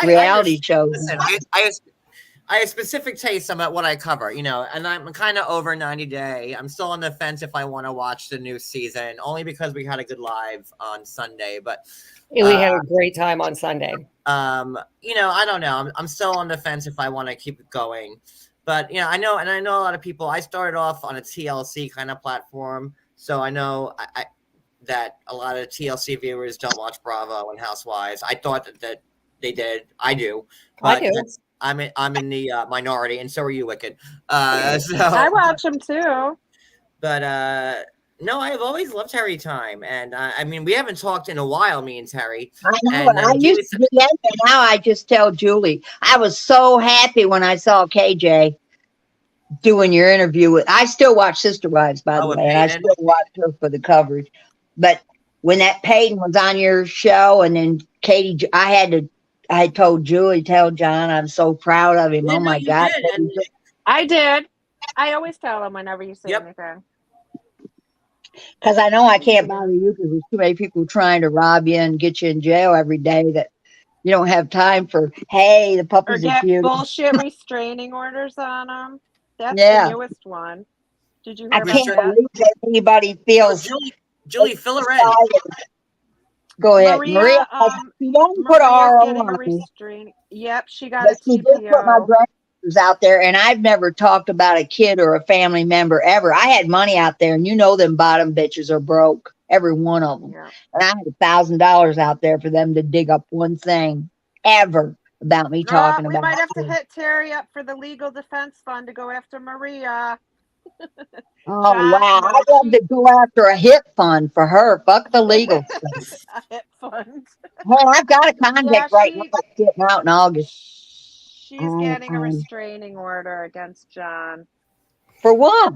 reality shows. Listen, I have specific tastes about what I cover, you know, and I'm kind of over 90 Day. I'm still on the fence if I want to watch the new season, only because we had a good live on Sunday. But We had a great time on Sunday. you know, I don't know. I'm still on the fence if I want to keep it going. But you know, I know a lot of people. I started off on a TLC kind of platform, so I know that a lot of TLC viewers don't watch Bravo and Housewives. I thought that they did. I do, but I do. I'm in the minority, and so are you, Wicked. So I watch them too. But no, I've always loved Terry Time, and I mean, we haven't talked in a while, me and Terry. I know. And, I used to be that, and now I just tell Julie. I was so happy when I saw KJ doing your interview with. I still watch Sister Wives, by the way, and I still watch her for the coverage. But when that Peyton was on your show, and then Katie, I told Julie, tell John, I'm so proud of him. Yeah, oh my God! I did. I always tell him whenever you say anything. Because I know I can't bother you because there's too many people trying to rob you and get you in jail every day that you don't have time for. Hey, the puppies are cute. Bullshit restraining orders on them. That's the newest one. Did you hear about that? I can't believe that anybody feels. Julie, fill her in. Go ahead, Maria. She doesn't put our on me. Yep, she got a TPO. Put my grandmother's out there, and I've never talked about a kid or a family member ever. I had money out there, and you know them bottom bitches are broke, every one of them. Yeah. And I had $1,000 out there for them to dig up one thing ever about me talking about. We might have to hit Terry up for the legal defense fund to go after Maria. Oh, wow. I'd love to go after a hit fund for her. Fuck the legal stuff. A hit fund. Well, I've got a convict right now that's getting out in August. She's getting a restraining order against John. For what?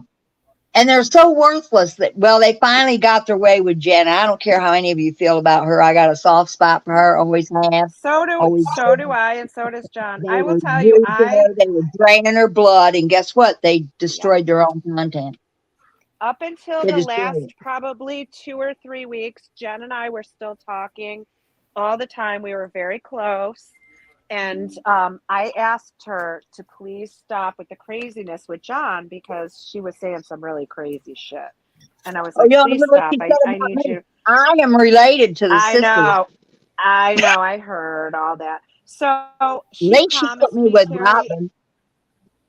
And they're so worthless that, well, they finally got their way with Jen. I don't care how any of you feel about her. I got a soft spot for her. Always have. So do I, and so does John. I will tell you, they were draining her blood, and guess what? They destroyed their own content. Up until the last probably 2 or 3 weeks, Jen and I were still talking all the time. We were very close. And I asked her to please stop with the craziness with John because she was saying some really crazy shit. And I was like, please stop. I need you. I am related to the sister. I know. I heard all that. So she put me with Robin.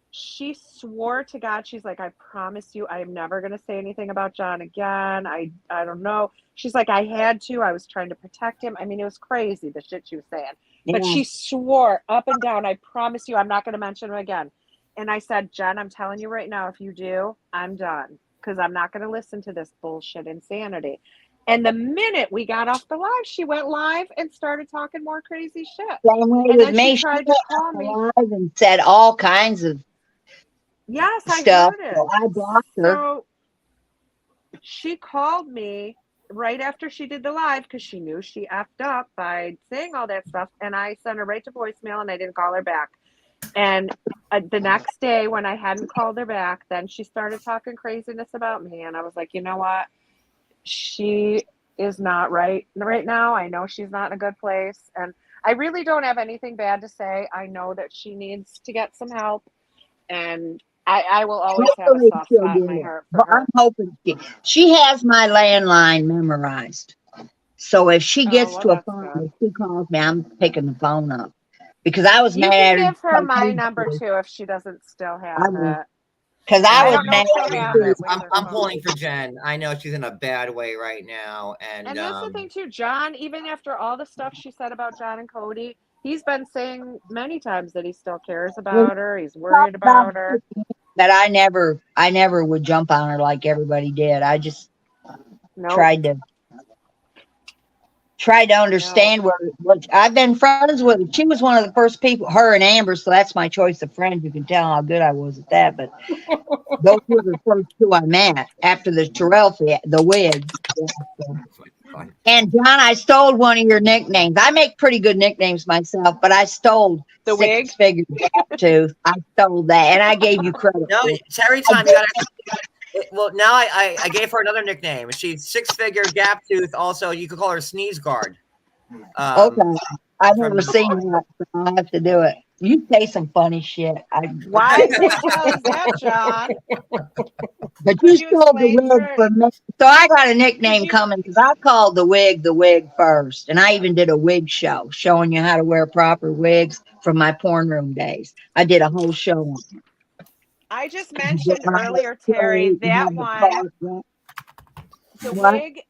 She swore to God, she's like, I promise you, I am never going to say anything about John again. I don't know. She's like, I had to. I was trying to protect him. I mean, it was crazy, the shit she was saying. But she swore up and down, I promise you, I'm not going to mention him again. And I said, Jen, I'm telling you right now, if you do, I'm done. Because I'm not going to listen to this bullshit insanity. And the minute we got off the live, she went live and started talking more crazy shit. Same way with me. She tried to call me live and said all kinds of stuff. I heard it. So I blocked her. So she called me right after she did the live because she knew she effed up by saying all that stuff. And I sent her right to voicemail and I didn't call her back. And the next day when I hadn't called her back, then she started talking craziness about me. And I was like, you know what? She is not right now. I know she's not in a good place. And I really don't have anything bad to say. I know that she needs to get some help. And I will always have a soft spot in my heart for her. I'm hoping she has my landline memorized. So if she gets to a phone, if she calls me, I'm picking the phone up. Because I was mad at her. You can give her my number too if she doesn't still have it. Because I was mad. I'm pulling for Jen. I know she's in a bad way right now. And that's the thing too, John, even after all the stuff she said about John and Cody, he's been saying many times that he still cares about her. He's worried about her. But I never would jump on her like everybody did. I just tried to understand what I've been friends with. She was one of the first people, her and Amber, so that's my choice of friends. You can tell how good I was at that. But those were the first two I met after the Terrell, the wig. And John, I stole one of your nicknames. I make pretty good nicknames myself, but I stole the wig. Figure tooth. I stole that, and I gave you credit. No, Terry time. You gotta. Well, now I gave her another nickname. She's 6-figure gap tooth. Also, you could call her Sneeze Guard. Okay. I've never seen that, so I'll have to do it. You say some funny shit. Why the hell is that, John? But Could you you stole the explain wig for- from me. So I got a nickname you- coming because I called the wig first. And I even did a wig show showing you how to wear proper wigs from my porn room days. I did a whole show on it. I just mentioned earlier, Terry, that one, the What? wig.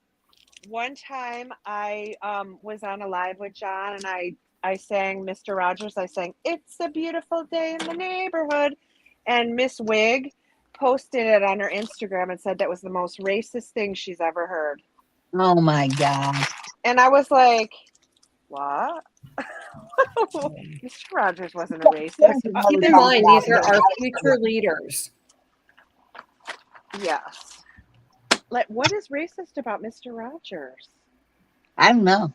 One time I was on a live with John and I sang Mr. Rogers. I sang "It's a Beautiful Day in the Neighborhood," and Miss Wig posted it on her Instagram and said that was the most racist thing she's ever heard. Oh my God. And I was like, what? Mr. Rogers wasn't a racist. Keep in mind, these are our future leaders. Yes. Like, what is racist about Mr. Rogers? I don't know.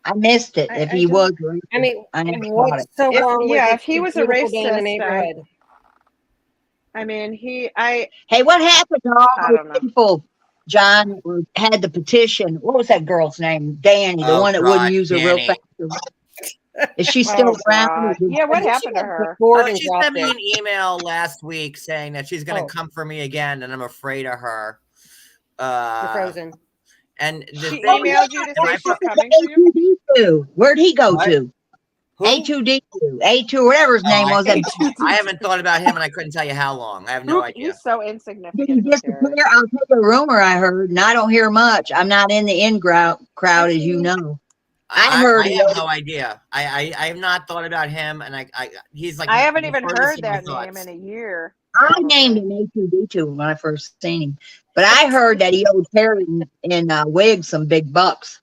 I missed it. If I he don't- was racist, I mean, I never caught what's it. so wrong with yeah, it? if he It's was a beautiful day in the racist, neighborhood? I mean, Hey, what happened to all I those don't know. people, John, who had the petition? What was that girl's name? Danny, the Oh, one that wouldn't God, use her real Danny. fast. Is she still around? God. Yeah, what happened to her? Gordon She dropped sent me it. an email last week saying that she's going to Oh. come for me again, and I'm afraid of her. You're frozen. And the She thing emailed you to am say I she's fro- coming for you? A2D2. Where'd he go What? to? Who? A2D2, A2, whatever his name was. I haven't thought about him, and I couldn't tell you how long. I have no idea. He's so Did he insignificant. Who disappear? cares? I'll tell you a rumor I heard, and I don't hear much. I'm not in the crowd, as you know. I heard I he have was- no idea. I have not thought about him, and he's like I haven't the even furthest heard of my that thoughts. name in a year. I probably. named him A2D2 when I first seen him, but I heard that he owed Terry in Wig some big bucks.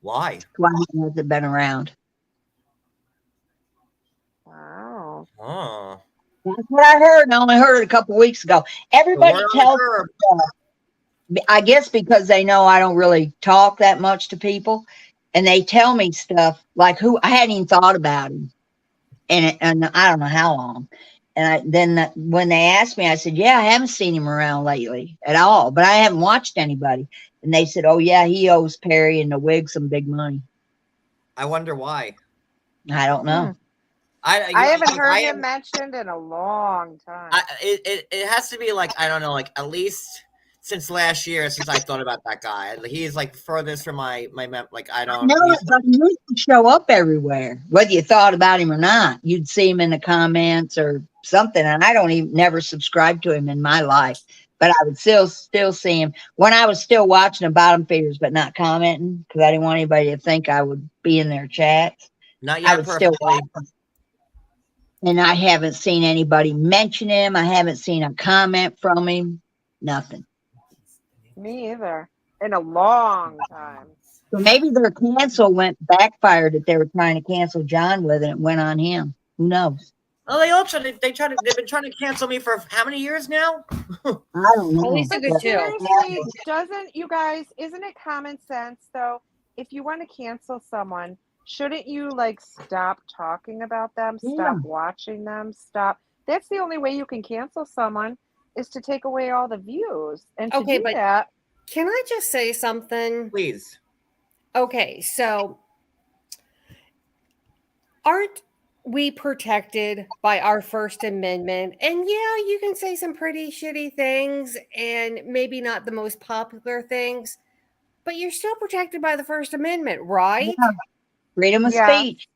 Why? That's why he hasn't been around. Wow. Oh, That's what I heard, and I only heard it a couple weeks ago. Everybody Word on the tells curb. I guess because they know I don't really talk that much to people, and they tell me stuff like who I hadn't even thought about him, and I don't know how long. And then when they asked me, I said, "Yeah, I haven't seen him around lately at all, but I haven't watched anybody." And they said, "Oh yeah, he owes Perry and the Wig some big money." I wonder why. I don't know. I haven't heard him mentioned in a long time. It has to be like, I don't know, like at least since last year, since I thought about that guy. He's like furthest from my like I don't No, he's- but he used to show up everywhere, whether you thought about him or not. You'd see him in the comments or something, and I don't even never subscribe to him in my life, but I would still see him when I was still watching the bottom feeders, but not commenting because I didn't want anybody to think I would be in their chats. not I yet would still perfectly. watch him. And I haven't seen anybody mention him. I haven't seen a comment from him. Nothing. Me either. In a long time. So maybe their cancel backfired that they were trying to cancel John with, and it went on him. Who knows? Oh, they've been trying to cancel me for how many years now? I don't know. At least a good But two. seriously, isn't it common sense though? If you want to cancel someone, shouldn't you like stop talking about them, stop watching them, stop? That's the only way you can cancel someone is to take away all the views. And to do that, Can I just say something? Please. Okay, so aren't we protected by our First Amendment? And yeah, you can say some pretty shitty things and maybe not the most popular things, but you're still protected by the First Amendment, right? Yeah. Freedom of Yeah. speech.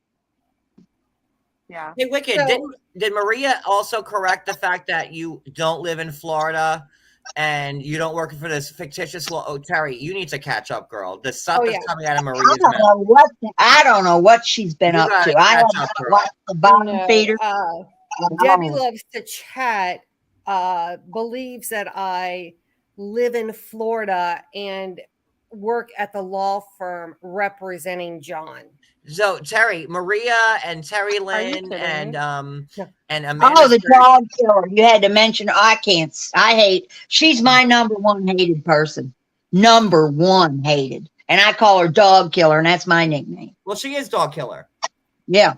yeah. Hey, Wicked, So- did Maria also correct the fact that you don't live in Florida and you don't work for this fictitious law? Oh, Terry, you need to catch up, girl. The stuff Oh, that's yeah. coming out of I Maria's don't mouth. know what she's been You up gotta to. I catch haven't up, girl. watched the bottom No, feeder. Debbie loves to chat, believes that I live in Florida and work at the law firm representing John. So Terry, Maria and Terry Lynn kidding and me? and Amanda. Oh, the dog killer. You had to mention. She's my number one hated person. Number one hated. And I call her dog killer, and that's my nickname. Well, she is dog killer. Yeah.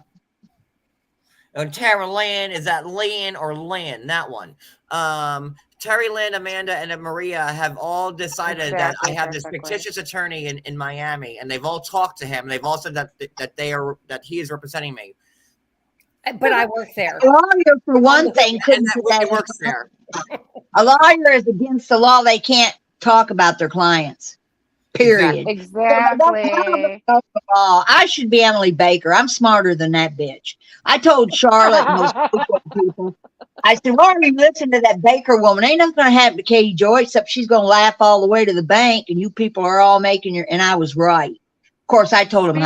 And Tara Lynn, is that Lynn or Lynn? That one. Terry Lynn, Amanda, and Maria have all decided that I have this fictitious attorney in Miami, and they've all talked to him. And they've all said that he is representing me. But I work there. A lawyer, for one thing, couldn't and that works there. A lawyer is against the law. They can't talk about their clients. Period. Exactly. I should be Emily Baker. I'm smarter than that bitch. I told Charlotte and those people, I said, why are you listening to that Baker woman? Ain't nothing going to happen to Katie Joy except she's going to laugh all the way to the bank, and you people are all making your, and I was right. Of course, I told him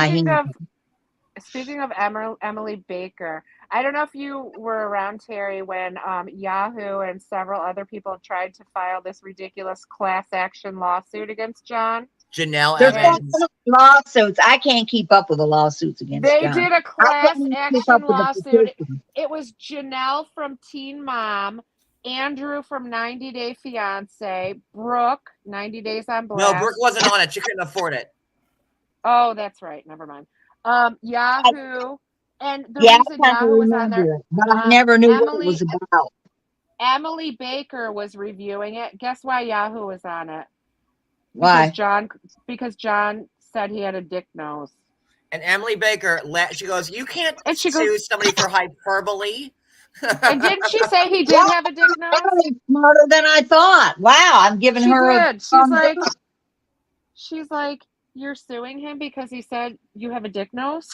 Speaking of Emily Baker, I don't know if you were around, Terry, when Yahoo and several other people tried to file this ridiculous class action lawsuit against John. Janelle There's Evans. lawsuits. I can't keep up with the lawsuits against John. They did a class action lawsuit. It was Janelle from Teen Mom, Andrew from 90 Day Fiance, Brooke, 90 Days on Blast. No, Brooke wasn't on it. She couldn't afford it. Oh, that's right. Never mind. Yahoo. And the reason Yahoo was on there. But I never knew what it was about. Emily Baker was reviewing it. Guess why Yahoo was on it? Why? Because John said he had a dick nose. And Emily Baker, she goes, you can't sue somebody for hyperbole. And didn't she say he did have a dick nose? Emily's smarter than I thought. Wow, I'm giving her She's like, you're suing him because he said you have a dick nose?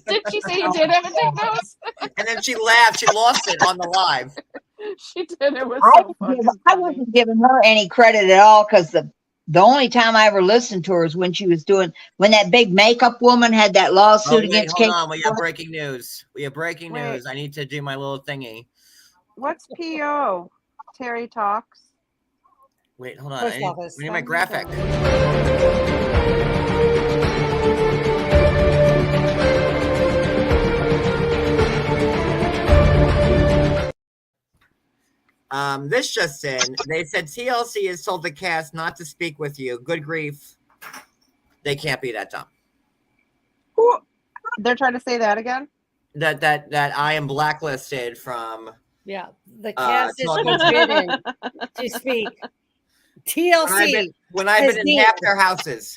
Did she say he did have a dick nose? And then she laughed. She lost it on the live. She did. It was I wasn't giving her any credit at all, because the only time I ever listened to her is when she was when that big makeup woman had that lawsuit against Kate. Hold on, we have breaking news. News. I need to do my little thingy. What's PO? Terry Talks. Wait, hold on. I need my graphic. This just in. They said TLC has told the cast not to speak with you. Good grief. They can't be that dumb. They're trying to say that again? That I am blacklisted from. Yeah, the cast is forbidden to speak. TLC. When I've been in half their houses.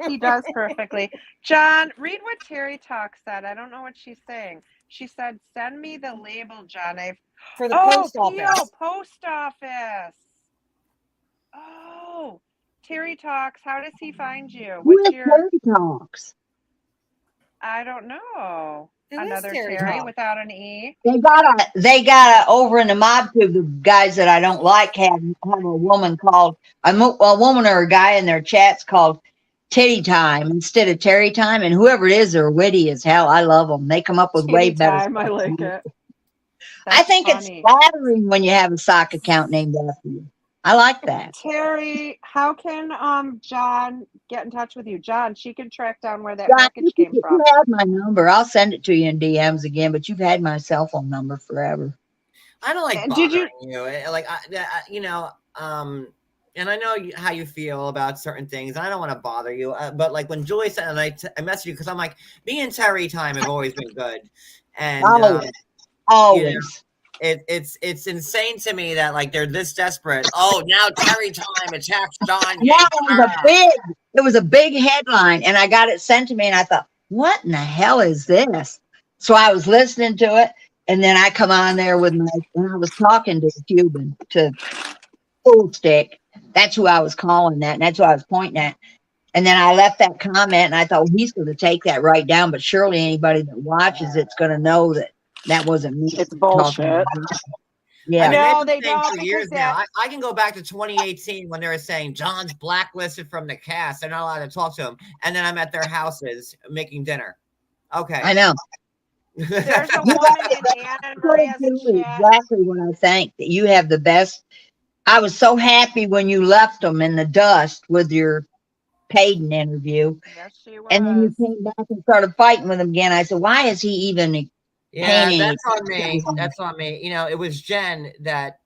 He does perfectly. John, read what Terry Talk said. I don't know what she's saying. She said, send me the label, John. For the post office. Post office. Oh, Terry Talks. How does he find you? What's your Terry Talks? I don't know. Another Terry without an E. They got over in the mob tube. The guys that I don't like have a woman called a woman or a guy in their chats called Titty Time instead of Terry Time, and whoever it is, they're witty as hell. I love them. They come up with way better stuff. I like it. I think it's flattering when you have a sock account named after you. I like that. Terry, how can John get in touch with you? John, she can track down where that package came from. You have my number. I'll send it to you in DMs again, but you've had my cell phone number forever. I don't like bothering you. And I know how you feel about certain things. I don't want to bother you. But like when Julie said, and I messaged you because I'm like, me and Terry Time have always been good. And always. You know, it's insane to me that like they're this desperate. Oh, now Terry Time attacks John. Yeah, it was a big headline, and I got it sent to me, and I thought, what in the hell is this? So I was listening to it, and then I come on there and I was talking to the Cuban, to Full Stick. That's who I was calling that, and that's who I was pointing at. And then I left that comment, and I thought, well, he's going to take that right down, but surely anybody that watches it's going to know that wasn't me. It's bullshit. Yeah. No, they don't. For years now. I can go back to 2018 when they were saying John's blacklisted from the cast. They're not allowed to talk to him. And then I'm at their houses making dinner. Okay. I know. There's a woman in Anna Maria's exactly what I think. That you have the best. I was so happy when you left them in the dust with your Payton interview. Yes, she was. And then you came back and started fighting with him again. I said, why is he even that's on me. That's on me. You know, it was Jen that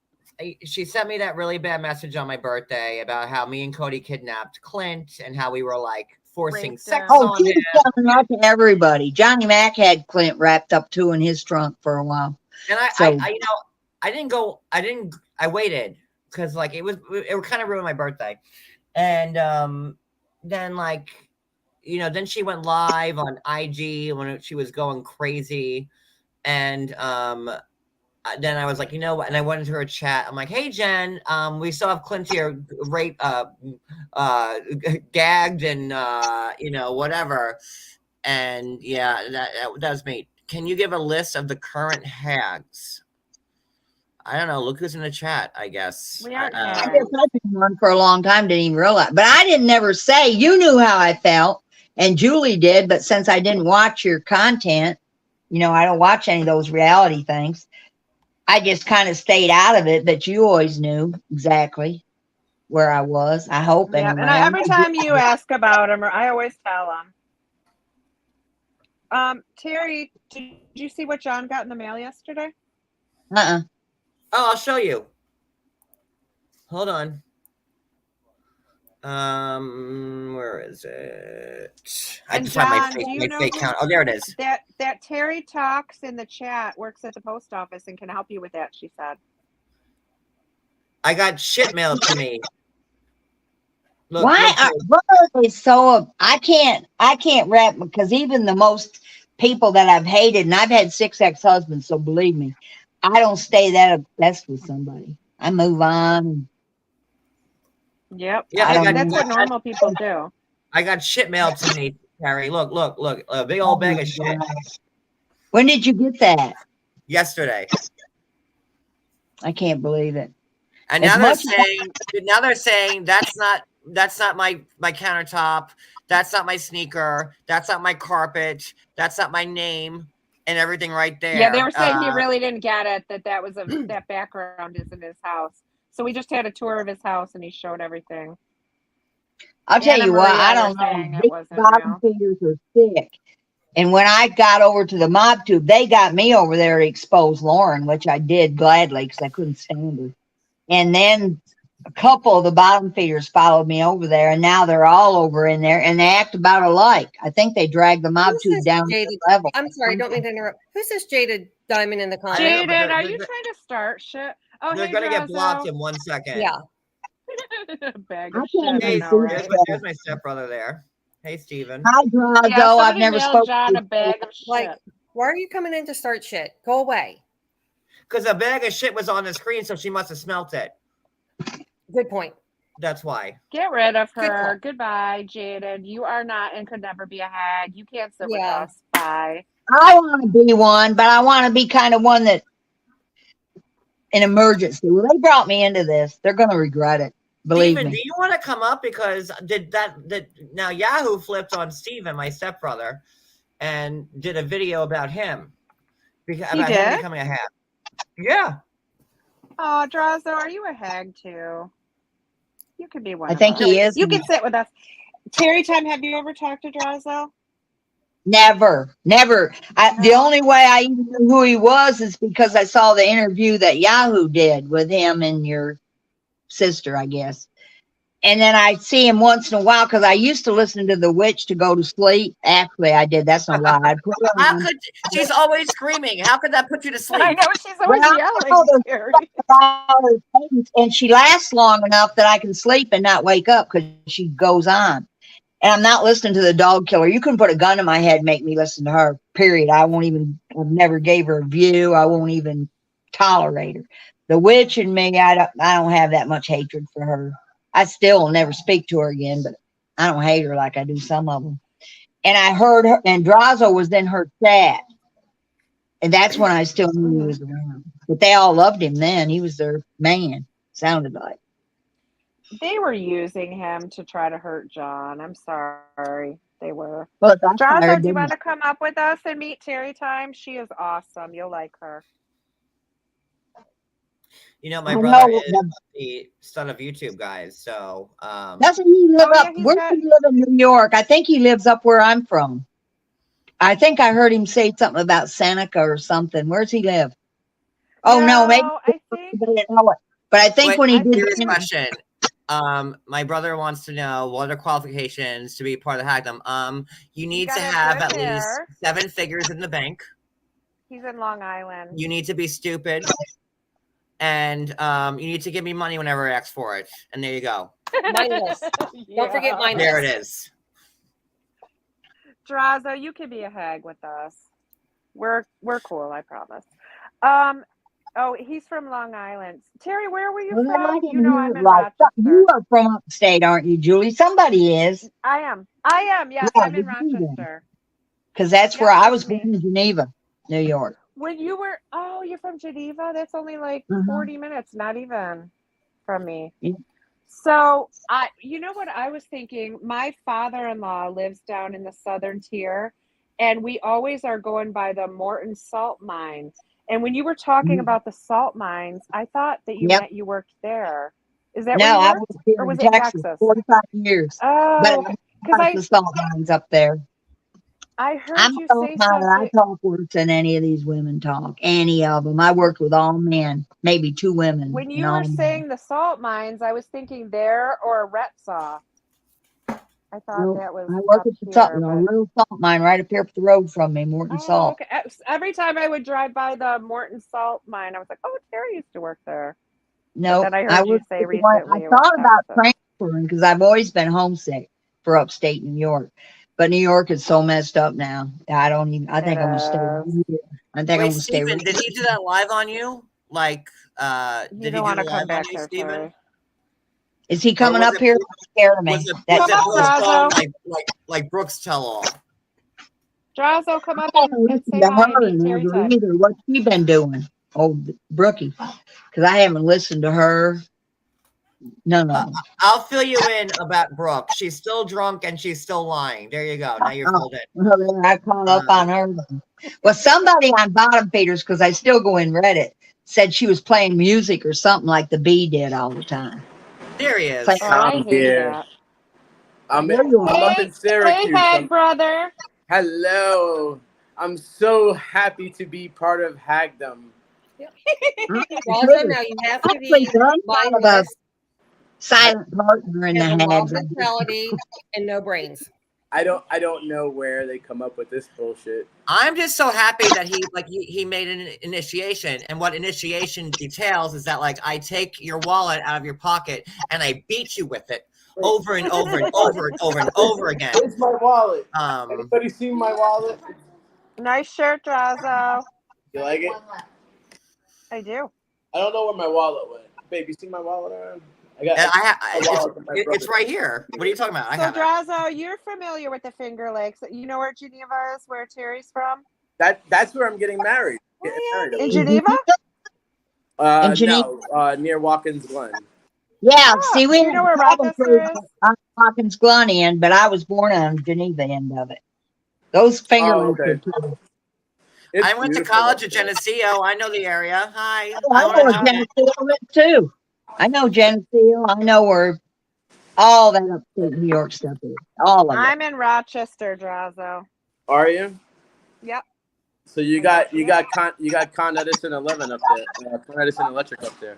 she sent me that really bad message on my birthday about how me and Cody kidnapped Clint and how we were like forcing sex on him. Telling that to everybody. Johnny Mac had Clint wrapped up too in his trunk for a while. And I didn't I waited because like it kind of ruined my birthday. And then like, you know, then she went live on IG when she was going crazy. And then I was like, you know what? And I went into her chat. I'm like, hey Jen, we still have Clint here rape gagged and you know, whatever. And yeah, that was me. Can you give a list of the current hags? I don't know. Look who's in the chat, I guess. We aren't I hags. guess I've been on for a long time, didn't even realize. But I didn't never say. You knew how I felt, and Julie did. But since I didn't watch your content, you know, I don't watch any of those reality things. I just kind of stayed out of it. But you always knew exactly where I was. I hope. Yeah, Anyway. and every time you ask about them, I always tell them. Terry, did you see what John got in the mail yesterday? Uh-uh. Oh, I'll show you. Hold on. Where is it? I And just find John, my do you fake, know fake who- count. Oh, there it is. That Terry Talks in the chat works at the post office and can help you with that, she said. I got shit mailed to me. Look, Why are they so? I can't wrap, because even the most people that I've hated, and I've had 6 ex-husbands, so believe me, I don't stay that obsessed with somebody. I move on. Yep. Yeah, That's what normal people do. I got shit mailed to me, Carrie. Look, a big old bag of shit. When did you get that? Yesterday. I can't believe it. And As now they're saying that's not my countertop, that's not my sneaker, that's not my carpet, that's not my name, and everything right there. Yeah, they were saying he really didn't get it, that was that background isn't his house. So we just had a tour of his house and he showed everything. I'll tell you what, I don't know. These bottom feeders are thick. And when I got over to the mob tube, they got me over there to expose Lauren, which I did gladly because I couldn't stand her. And then a couple of the bottom feeders followed me over there, and now they're all over in there, and they act about alike. I think they dragged the mob tube down to the level. I'm sorry, don't mean to interrupt. Who's this jaded diamond in the comments? Jaded, are you trying to start shit? Oh, they're hey, gonna get Drazo. blocked in 1 second. Yeah. Bag of shit. Hey, I know, right? there's my stepbrother there. Hey, Steven. Hi, Drazo. Yeah, I've never spoken John to a bag of shit. Like, why are you coming in to start shit? Go away. Because a bag of shit was on the screen, so she must have smelt it. Good point. That's why. Get rid of her. Goodbye, Jaded. You are not and could never be a hag. You can't sit with us. Bye. I want to be one, but I want to be kind of one that an emergency. Well, they brought me into this. They're going to regret it. Believe Steven, me. do you want to come up? Because now Yahoo flipped on Steven, my stepbrother, and did a video about him. About him becoming a hag. Yeah. Oh, Drazo, are you a hag too? You could be one. I think he is. You can sit with us. Terry Time, have you ever talked to Drazo? Never. The only way I even knew who he was is because I saw the interview that Yahoo did with him and your sister, I guess. And then I see him once in a while because I used to listen to The Witch to go to sleep. Actually, I did. That's no lie. She's always screaming. How could that put you to sleep? I know, she's always yelling. And she lasts long enough that I can sleep and not wake up because she goes on. And I'm not listening to the dog killer. You can put a gun in my head and make me listen to her, period. I've never gave her a view. I won't even tolerate her. The Witch and me, I don't have that much hatred for her. I still will never speak to her again, but I don't hate her like I do some of them. And I heard her, and Drazo was in her chat. And that's when I still knew he was around. But they all loved him then. He was their man, sounded like. They were using him to try to hurt John. I'm sorry. They were. Well, Drazo, do you want to come up with us and meet Terry Time? She is awesome. You'll like her. You know, my brother is the son of YouTube guys, so doesn't he live up? Where does he live in New York? I think he lives up where I'm from. I think I heard him say something about Seneca or something. Where's he live? Oh no, maybe I think. But I think when he did serious question. My brother wants to know what are qualifications to be part of the Hagdom. You need to have at least 7 figures in the bank. He's in Long Island. You need to be stupid. and you need to give me money whenever I ask for it. And there you go. Mindless. Don't forget mindless. There it is. Drazo, you can be a hag with us. We're cool, I promise. Oh, he's from Long Island. Terry, where were you Well, I from? didn't You know hear I'm it in right. Rochester. You are from upstate, aren't you, Julie? Somebody is. I am. Yes, Yeah, I'm in you do then. Rochester. Because that's Yep, where I that's was born me. in Geneva, New York. When you were, oh, you're from Geneva? That's only like 40 minutes, not even from me. Yeah. So, you know what I was thinking? My father-in-law lives down in the southern tier, and we always are going by the Morton salt mine. And when you were talking about the salt mines, I thought that you Yep. meant you worked there. Is that No, where you I worked? was here Or was in it Texas, Texas? 45 years. Oh, But because I the salt mines up there. I heard I'm you a salt say miner. I something. talk worse than any of these women talk. Any of them. I worked with all men, maybe 2 women. When and you all were men. saying the salt mines, I was thinking there or a Retsaw. I thought Nope. that was I work up at the here, a but real salt mine right up here up the road from me, Morton oh, Salt. okay. Every time I would drive by the Morton salt mine, I was like, "Oh, Terry used to work there." But No, then I I heard you worked say with the one. I recently it was thought about Texas. transferring because I've always been homesick for upstate New York. But New York is so messed up now. I don't even. I think I'm gonna stay It is. here. I think I'm Wait, gonna stay Steven, right did he do that live on you? Like, You did he don't do want the to come live on back you, there, Steven? Terry. Is he Or coming up here? Scared of me. was Come it up, postponed Drazo. like Brooks tell all? Drazo, come up I and haven't say listened to hi. her Me and in Terry ever talk. either. What's she been doing? Oh, Brookie, because I haven't listened to her. None of them. I'll fill you in about Brooke. She's still drunk and she's still lying. There you go. Now you're Oh, filled in. well, then I caught up on her. Well, somebody on Bottom Feeders, because I still go in Reddit, said she was playing music or something like the bee did all the time. There he It's like, is. Oh, I I'm hate here. that. I'm there you are. up Hey, in Syracuse. Hag brother. Hello. I'm so happy to be part of Hagdom. Also, now you have to be Kind of a mindless, silent partner in the has a mob hags. mentality, and no brains. I don't know where they come up with this bullshit. I'm just so happy that he made an initiation, and what initiation details is that like I take your wallet out of your pocket and I beat you with it over and over and over and over and over again. Where's my wallet? Um, Anybody seen my wallet? Nice shirt, Drazo. You like it? I do. I don't know where my wallet went. Babe, you see my wallet around? it's right here. What are you talking about? I So, have it. Drazo, you're familiar with the Finger Lakes. You know where Geneva is, where Terry's from? That's where I'm getting married. In Geneva? No, near Watkins Glen. Yeah, Oh, see, we do you know where Rochester is? on Hawkins Glen end, but I was born on Geneva end of it. Those finger Oh, lakes okay. are cool. It's I went to beautiful college up at there. Geneseo. I know the area. Hi. Oh, I know where Geneseo is too. I know Geneseo. I know where all that upstate New York stuff is. All of it. I'm in Rochester, Drazo. Are you? Yep. So you got Con Edison 11 up there. Con Edison Electric up there.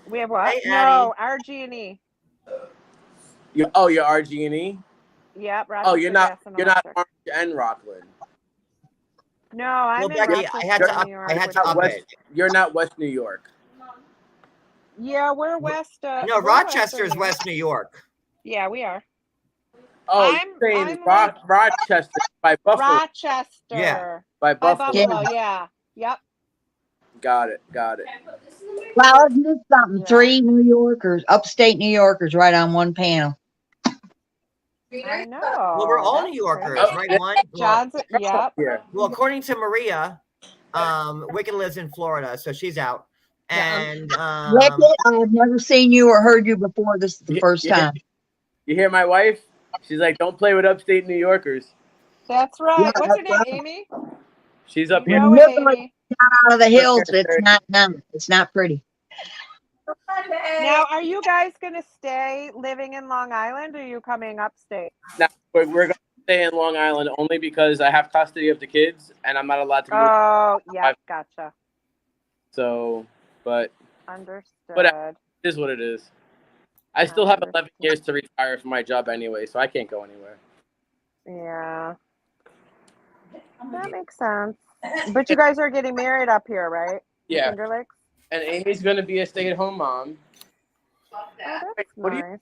We have what? Hey, No, RG&E. You're RG&E. Yep. Rochester Oh, you're Gas not and Orange Electric. and Rockland. No, I'm Well, in Becky, Rochester, I had to New up, York. I had which to is- up it. You're not West New York. Yeah, we're west. No, we're Rochester is Western West New York. Yeah, we are. Oh, I'm you're saying like Rochester by Buffalo. Rochester. Yeah. By By Buffalo. Buffalo, yeah. Yep. Got it. Well, isn't this something? Yeah. 3 New Yorkers, upstate New Yorkers, right on one panel. I know. Well, we're all That's New Yorkers, crazy. right? Well, John's, yep. Yeah. well, according to Maria, Wicked lives in Florida, so she's out. And Wicked, I have never seen you or heard you before. This is the first time. You hear my wife? She's like, don't play with upstate New Yorkers. That's right. Yeah, What's her that's name, right. Amy? She's up You here. know When it, you're Amy. out of the hills, it's not nice. It's not pretty. Now, are you guys going to stay living in Long Island or are you coming upstate? Now, we're going to stay in Long Island only because I have custody of the kids and I'm not allowed to move. Oh, yeah, gotcha. So, but Understood. it is what it is. I still have 11 years to retire from my job anyway, so I can't go anywhere. Yeah. That makes sense. But you guys are getting married up here, right? Yeah. Finger Lakes? And Amy's gonna be a stay-at-home mom. Oh, that's What do you- nice.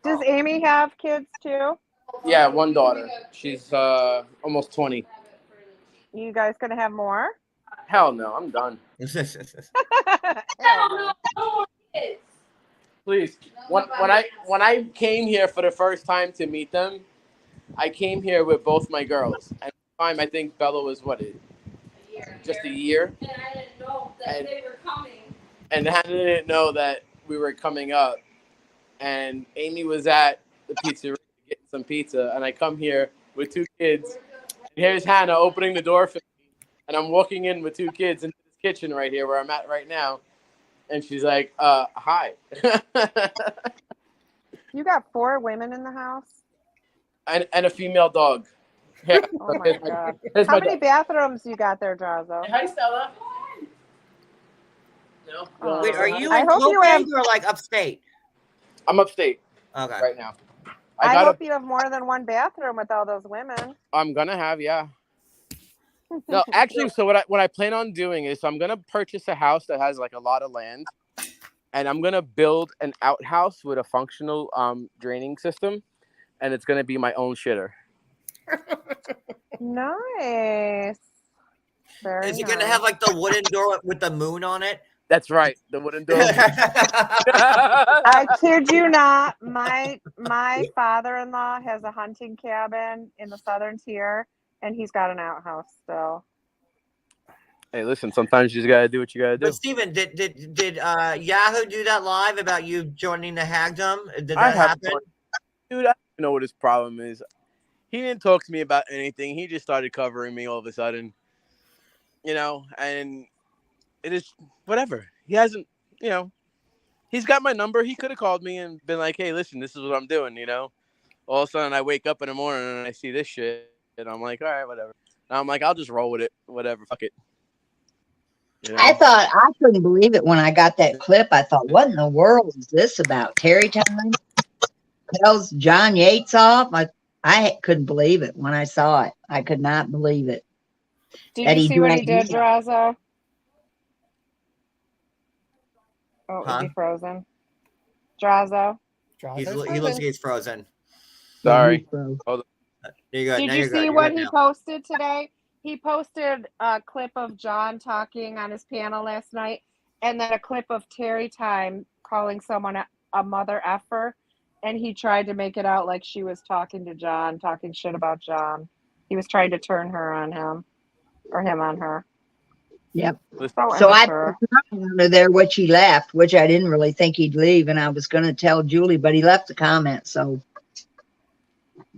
Does Amy have kids too? Yeah, one daughter. She's almost 20. You guys gonna have more? Hell no, I'm done. Hell no. Please. When I came here for the first time to meet them, I came here with both my girls. And at the time, I think Bella was just a year. And I didn't know that they were coming. And Hannah didn't know that we were coming up. And Amy was at the pizzeria getting some pizza, and I come here with 2 kids. And here's Hannah opening the door for me, and I'm walking in with 2 kids into this kitchen right here where I'm at right now. And she's like, hi. You got 4 women in the house? and a female dog. Here, Oh my god. here's How my many dog. bathrooms you got there, Drazo? Hi, Stella. No. Oh. Wait, are you I in hope you have- Copenhagen or like upstate? I'm upstate Okay. right now. I hope you have more than one bathroom with all those women. I'm gonna have, yeah. No, actually, so what I plan on doing is I'm gonna purchase a house that has like a lot of land, and I'm gonna build an outhouse with a functional draining system, and it's gonna be my own shitter. Nice. Very Is it gonna nice. have like the wooden door with the moon on it? That's right, the wooden door. I kid you not. My father-in-law has a hunting cabin in the southern tier, and he's got an outhouse still. Hey, listen, sometimes you just gotta do what you gotta do. But Steven, did Yahoo do that live about you joining the Hagdom? Did that I have happen? fun. Dude, I don't know what his problem is. He didn't talk to me about anything. He just started covering me all of a sudden. You know, and it is whatever. He hasn't, you know, he's got my number. He could have called me and been like, hey, listen, this is what I'm doing, you know. All of a sudden I wake up in the morning and I see this shit and I'm like, all right, whatever. And I'm like, I'll just roll with it. Whatever, fuck it. You know? I couldn't believe it when I got that clip. I thought, what in the world is this about? Terry time tells John Yates off. I couldn't believe it when I saw it. I could not believe it. Did That you he see what he dragged did, me. Drazo? Oh, Huh? is he frozen? Drazo? He looks like he's frozen. Sorry. Bro. There you go. Did Now you you're good. see You're what good he now. posted today? He posted a clip of John talking on his panel last night, and then a clip of Terry time calling someone a mother effer, and he tried to make it out like she was talking to John, talking shit about John. He was trying to turn her on him, or him on her. Yep. So I immature. put under there which he left, which I didn't really think he'd leave, and I was going to tell Julie, but he left the comment. So,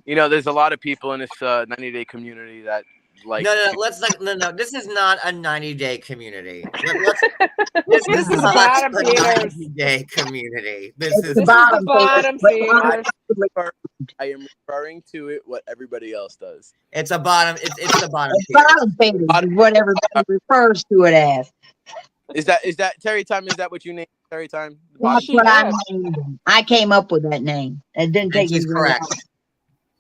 You know, there's a lot of people in this 90-day community that like. No. This is not a 90-day community. This is bottom a feeders. 90-day community. This is the bottom feeders. I am referring to it what everybody else does. It's a bottom. It's the bottom. it's bottom feeders is what everybody refers to it as. Is that Terry time? Is that what you named Terry time? That's She what I did. named him. I came up with that name. It didn't And take me she's very correct. long.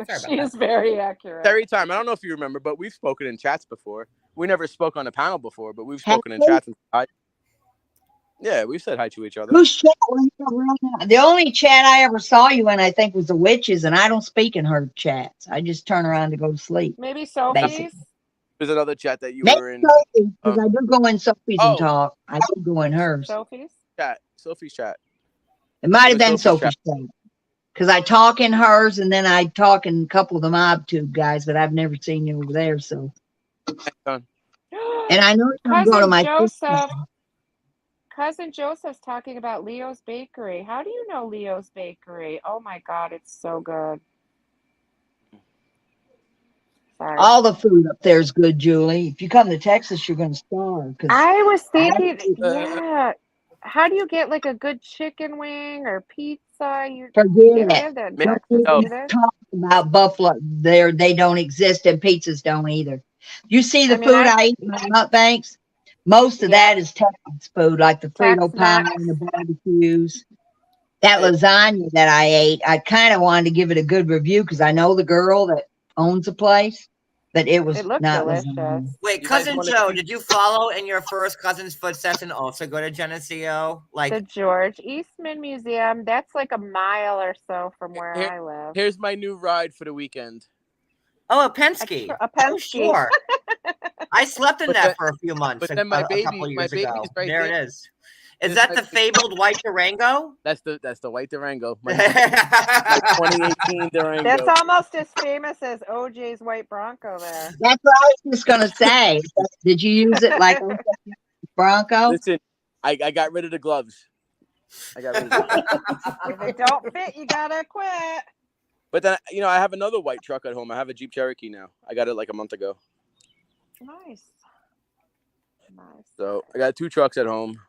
Sorry about She is very accurate. Terry time. I don't know if you remember, but we've spoken in chats before. We never spoke on a panel before, but we've spoken in Have we? chats. And hi. Yeah, we've said hi to each other. Whose chat were you in? The only chat I ever saw you in, I think, was the witches, and I don't speak in her chats. I just turn around to go to sleep. Maybe Sophie's. There's another chat that you Maybe were in. Sophie's, because I do go in Sophie's Oh. and talk. I do go in hers. Sophie's. Chat. Sophie's chat. It might have It been was Sophie's Sophie's chat. Because I talk in hers, and then I talk in a couple of the Mob Tube guys, but I've never seen you over there. So, and I know you don't go to Cousin my Joseph. Cousin Joseph's talking about Leo's Bakery. How do you know Leo's Bakery? Oh my God, it's so good. Sorry. all the food up there is good, Julie. If you come to Texas, you're going to starve. 'cause I was thinking, Uh, yeah. How do you get like a good chicken wing or pizza? You forget can't it. have that in Maybe- Texas, no. do they? Talking about buffalo, they don't exist, and pizzas don't either. You see the I mean, food I eat in my mukbangs? Most of Yeah. that is Texas food, like the Frito pie Tex-Mex. and the barbecues. That lasagna that I ate, I kind of wanted to give it a good review because I know the girl that owns the place. but it was It looked not delicious. Wait, You guys Cousin wanna Joe, see- did you follow in your first cousin's footsteps and also go to Geneseo? Like, The George Eastman Museum. That's like a mile or so from where Here- I live. Here's my new ride for the weekend. oh, a Penske. A Oh, Penske. sure. I slept in But that then- for a few months, but then my a couple baby- years my ago. baby's right there it there. is. Is There's that my the baby. fabled white Durango? That's the white Durango. My 2018 Durango. That's almost as famous as OJ's white Bronco there. That's what I was just gonna say. Did you use it like a Bronco? Listen, I got rid of the gloves. I got rid of the If it don't fit, you gotta quit. But then, I have another white truck at home. I have a Jeep Cherokee now. I got it like a month ago. Nice. Nice. So I got 2 trucks at home.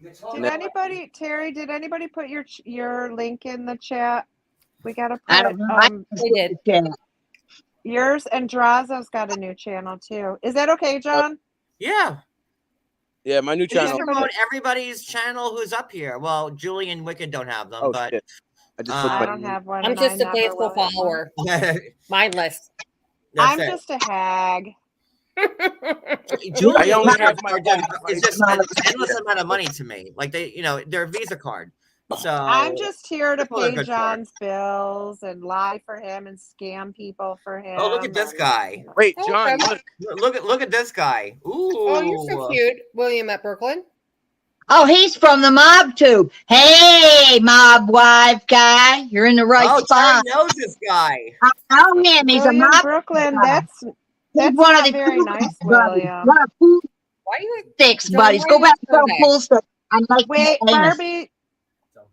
Did anybody, Terry? Did anybody put your link in the chat? We gotta put I don't know. I We did. yours, and Drazo's got a new channel too. Is that okay, John? Yeah. Yeah, my new You just channel. promote everybody's channel who's up here. Well, Julie and Wicked don't have them, Oh, but shit. I just I I put don't have one. I'm and just I a never faithful will have one. follower. that's Mindless. I'm it. just a hag. Julie I only and have Wicked my are just, phone. it's just an endless amount of money to me. Like their Visa card. So I'm just here to people are pay good for it. John's bills and lie for him and scam people for him. Oh, look at this and- guy. Wait, Oh, John, okay. look. Look at this guy. Ooh. Oh, you're so cute. William at Brooklyn. Oh, he's from the mob tube. Hey, mob wife guy, you're in the right Oh, spot. Terry knows this guy. I know him. He's a William mob. Brooklyn. guy. That's He's one not of the very cool nice, buddies. William. One of pool Why are you? sticks, John, buddies. why Go are you back to so some bad? pool sticks. I like Wait, famous.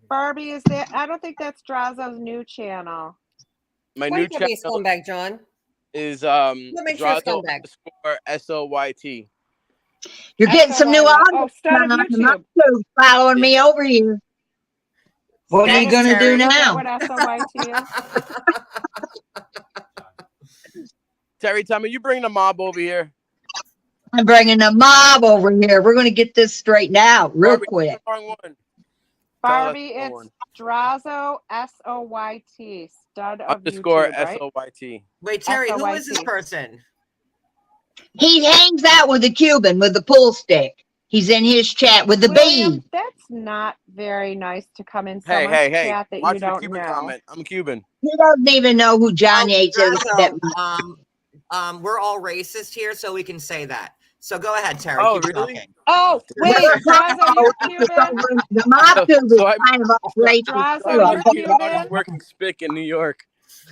Barbie, is that? I don't think that's Drazo's new channel. My Why new you gotta be a channel scumbag, John? is make sure it's Drazo scumbag. _SOYT. You're getting some new SOY. audience Oh, start on of the mob YouTube. tube following me over here. What are you Thanks, gonna do Terry. Is that now? what SOYT is? Terry, tell me, you bring the mob over here. I'm bringing the mob over here. We're gonna get this straightened out real Barbie, quick. wrong one. Barbie, Tell us the it's one. Drazo SOYT. Stud of Underscore YouTube, right? SOYT. Wait, Terry, who is this SOYT. person? He hangs out with the Cuban with the pool stick. He's in his chat with the William, bee. that's not very nice to come in Hey, someone's hey, hey. chat that Watch you the don't Cuban know. comment. I'm Cuban. He doesn't even know who John Yates is. Drazo, we're all racist here, so we can say that. So go ahead, Terry. Oh, keep really? talking. Oh, wait, Drazo, you're Cuban. The mob tube is So I'm- kind of outrageous. Drazo, So you're I'm the Cuban. hardest working spick in New York.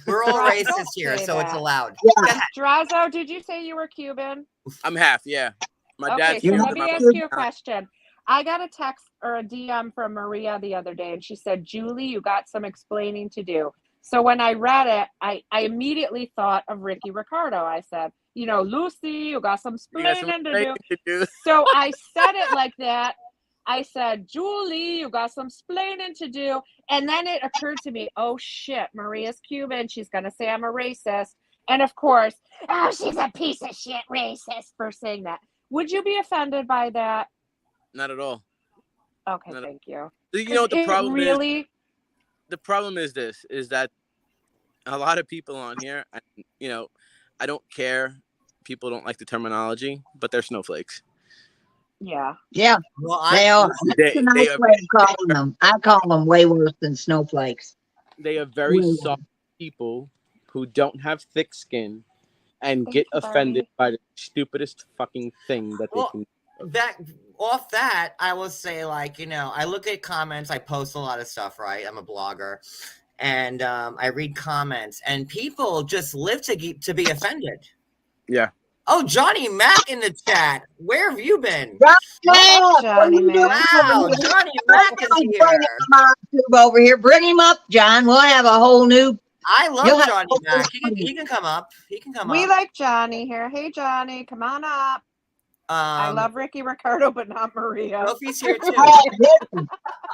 We're all Don't racist here, say so it's that. allowed. Yeah. Go ahead. Drazo, did you say you were Cuban? I'm half, yeah. My Okay, dad's so Cuban, let me my ask mother's you a not. question. I got a text or a DM from Maria the other day, and she said, Julie, you got some explaining to do. So when I read it, I immediately thought of Ricky Ricardo. I said, Lucy, you got some You got some explaining to do. explaining to do. So I said it like that. I said, Julie, you got some explaining to do. And then it occurred to me, oh shit, Maria's Cuban. She's going to say I'm a racist. And of course, oh, she's a piece of shit racist for saying that. Would you be offended by that? Not at all. Okay, No, no. thank you. You know what the It problem is? really, The problem is this, is that a lot of people on here, I don't care. People don't like the terminology, but they're snowflakes. yeah. Yeah, Well, they are. They That's a nice are- way of calling them. I call them way worse than snowflakes. They are very Way soft people who don't have thick skin and Thank get you, offended by the stupidest fucking thing that they Well, can. off that, I will say, I look at comments. I post a lot of stuff, right? I'm a blogger, and I read comments, and people just live to be offended. Yeah. Oh, Johnny Mac in the chat. Where have you been? Johnny Mac. Wow, Johnny Mac is Bring here. the mob tube over here. Bring him up, John. We'll have a whole new. I love You'll have Johnny to- Mac. He can come up. He can come We up. like Johnny here. Hey, Johnny, come on up. I love Ricky Ricardo, but not Maria. Sophie's here too.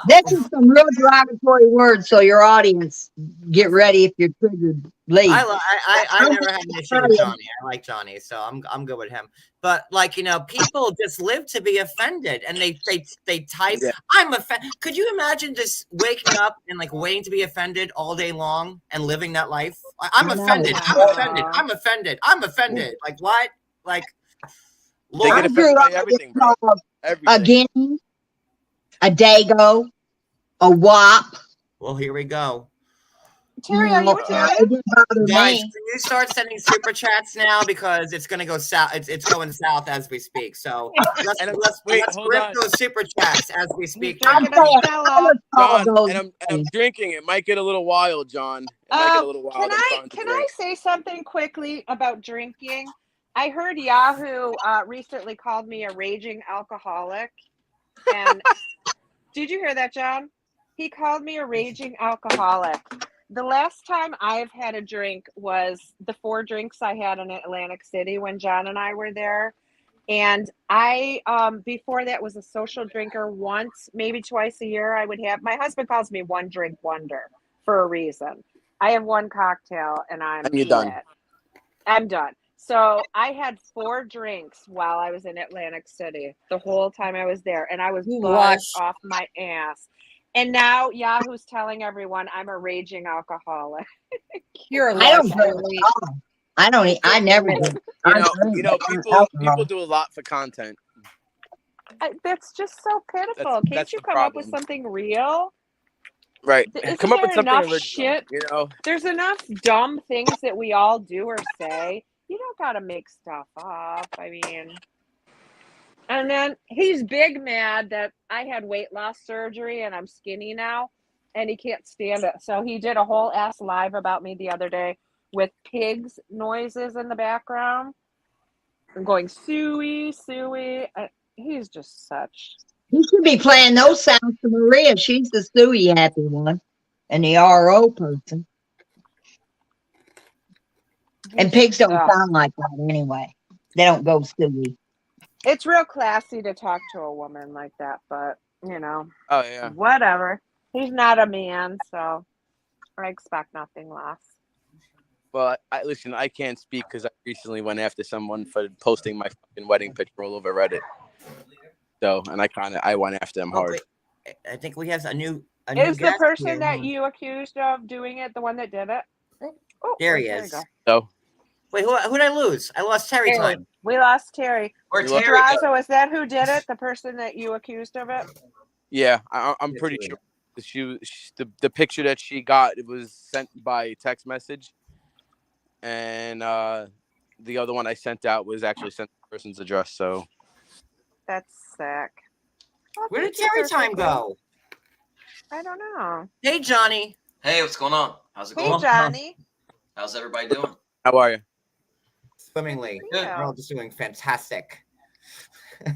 This is some real derogatory words, so your audience get ready if you're triggered. Late. I never had an issue with Johnny. I like Johnny, so I'm good with him. But like, you know, people just live to be offended, and they type, Yeah. I'm offended. Could you imagine just waking up and like waiting to be offended all day long and living that life? I'm No. offended. I'm offended. I'm offended. I'm offended. Like what? Like, They Lord, get offended by everything, bro. A Everything. guinea, a dago, a wop. well, here we go. Terry, are you Italian? It didn't bother Guys, me. can you start sending super chats now, because it's gonna go south. It's going south as we speak. So let's Hold rip on. those super chats as we speak. I'm Drinking a saying, Stella. I would call John, those and I'm drinking. It might get a little wild, John. It might get a little wild. Can I'm I trying to can I drink. say something quickly about drinking? I heard Yahoo recently called me a raging alcoholic, and did you hear that, John? He called me a raging alcoholic. The last time I've had a drink was the 4 drinks I had in Atlantic City when John and I were there. And I, before that, was a social drinker. Once, maybe twice a year, I would have. My husband calls me one drink wonder for a reason. I have one cocktail and I'm And you're done. lit. I'm done. So I had 4 drinks while I was in Atlantic City the whole time I was there, and I was buzzed off my ass. And now Yahoo's telling everyone I'm a raging alcoholic. You're a I don't lush, drink Ellie. at all. I don't. I never drink. You know, people do a lot for content. That's just so pitiful. Can't That's you the come up with problem. something real? Right. Isn't Come up with there something enough original. shit? You know. There's enough dumb things that we all do or say. You don't got to make stuff up. I mean, and then he's big mad that I had weight loss surgery and I'm skinny now, and he can't stand it. So he did a whole ass live about me the other day with pigs noises in the background and going suey, suey. He's just such. He should be playing those sounds to Maria. She's the suey happy one, and the RO person. And pigs don't sound like that anyway. They don't go suey. It's real classy to talk to a woman like that, but you know. Oh yeah. Whatever. He's not a man, so I expect nothing less. Well, listen. I can't speak because I recently went after someone for posting my fucking wedding picture all over Reddit. So, and I went after them hard. Wait, I think we have a new Is the guest person here. that you accused of doing it the one that did it? Oh, There he where'd is. Terry So, Wait, who did I lose? I lost Terry time. We lost Terry. Or You Terry. Drazo, is that who did it? The person that you accused of it? yeah, I'm pretty sure the picture that she got, it was sent by text message, and the other one I sent out was actually sent to the person's address. So That's sick. Well, Where did thank you, Terry time perfectly. go? I don't know. Hey, Johnny. Hey, what's going on? How's it Hey, going? Johnny. How's everybody doing? how are you? Swimmingly. Good. We're all just doing fantastic.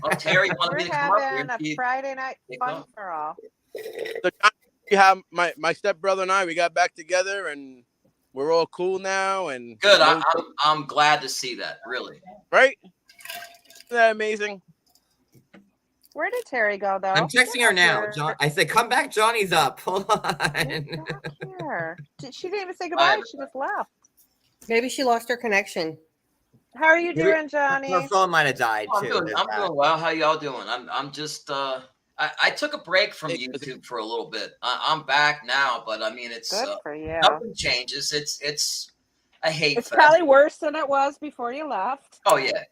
Well, Terry wanted We're me to come up having here. a Friday night Pick fun up. for all. So you have my stepbrother and I. We got back together, and we're all cool now. And Good. I'm glad to see that. Really. right? Isn't that amazing? Where did Terry go, though? I'm texting her now. John, I said, "Come back, Johnny's up." Hold on. Get back here. She didn't even say goodbye. She just left. Maybe she lost her connection. How are you doing, Her Johnny? phone might have died I'm too. doing. There's I'm that. doing well. How y'all doing? I'm just. I took a break from YouTube for a little bit. I'm back now, but I mean, it's Good for you. nothing changes. It's a hate It's fest. probably worse than it was before you left. Oh yeah.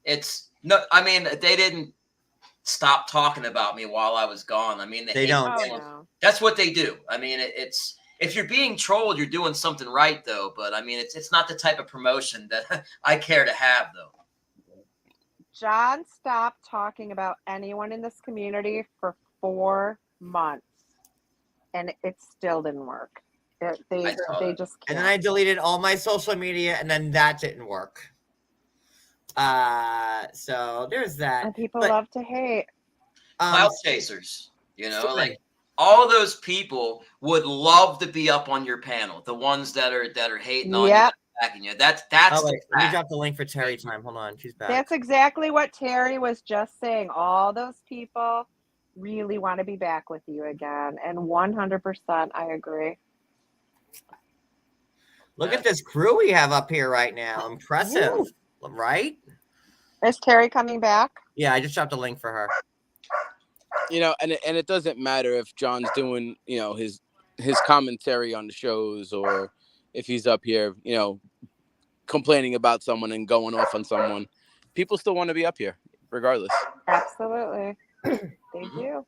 It's no. I mean, they didn't stop talking about me while I was gone. I mean, They don't. Oh, no. That's what they do. I mean, it's if you're being trolled, you're doing something right, though. But I mean, it's not the type of promotion that I care to have, though. John stopped talking about anyone in this community for 4 months, and it still didn't work. They just can't. And then I deleted all my social media, and then that didn't work. So there's that. And people But, love to hate. Cloud chasers, you know, Sorry. like all those people would love to be up on your panel. The ones that are hating on Yep. you, attacking you. That's Oh, wait, the let me fact. drop the link for Terry time. Hold on, she's back. That's exactly what Terry was just saying. All those people really want to be back with you again. And 100% I agree. Look at this crew we have up here right now. Impressive, right? Is Terry coming back? Yeah, I just dropped a link for her. You know, and it doesn't matter if John's doing, you know, his commentary on the shows, or if he's up here, you know, complaining about someone and going off on someone. People still want to be up here, regardless. Absolutely. They do.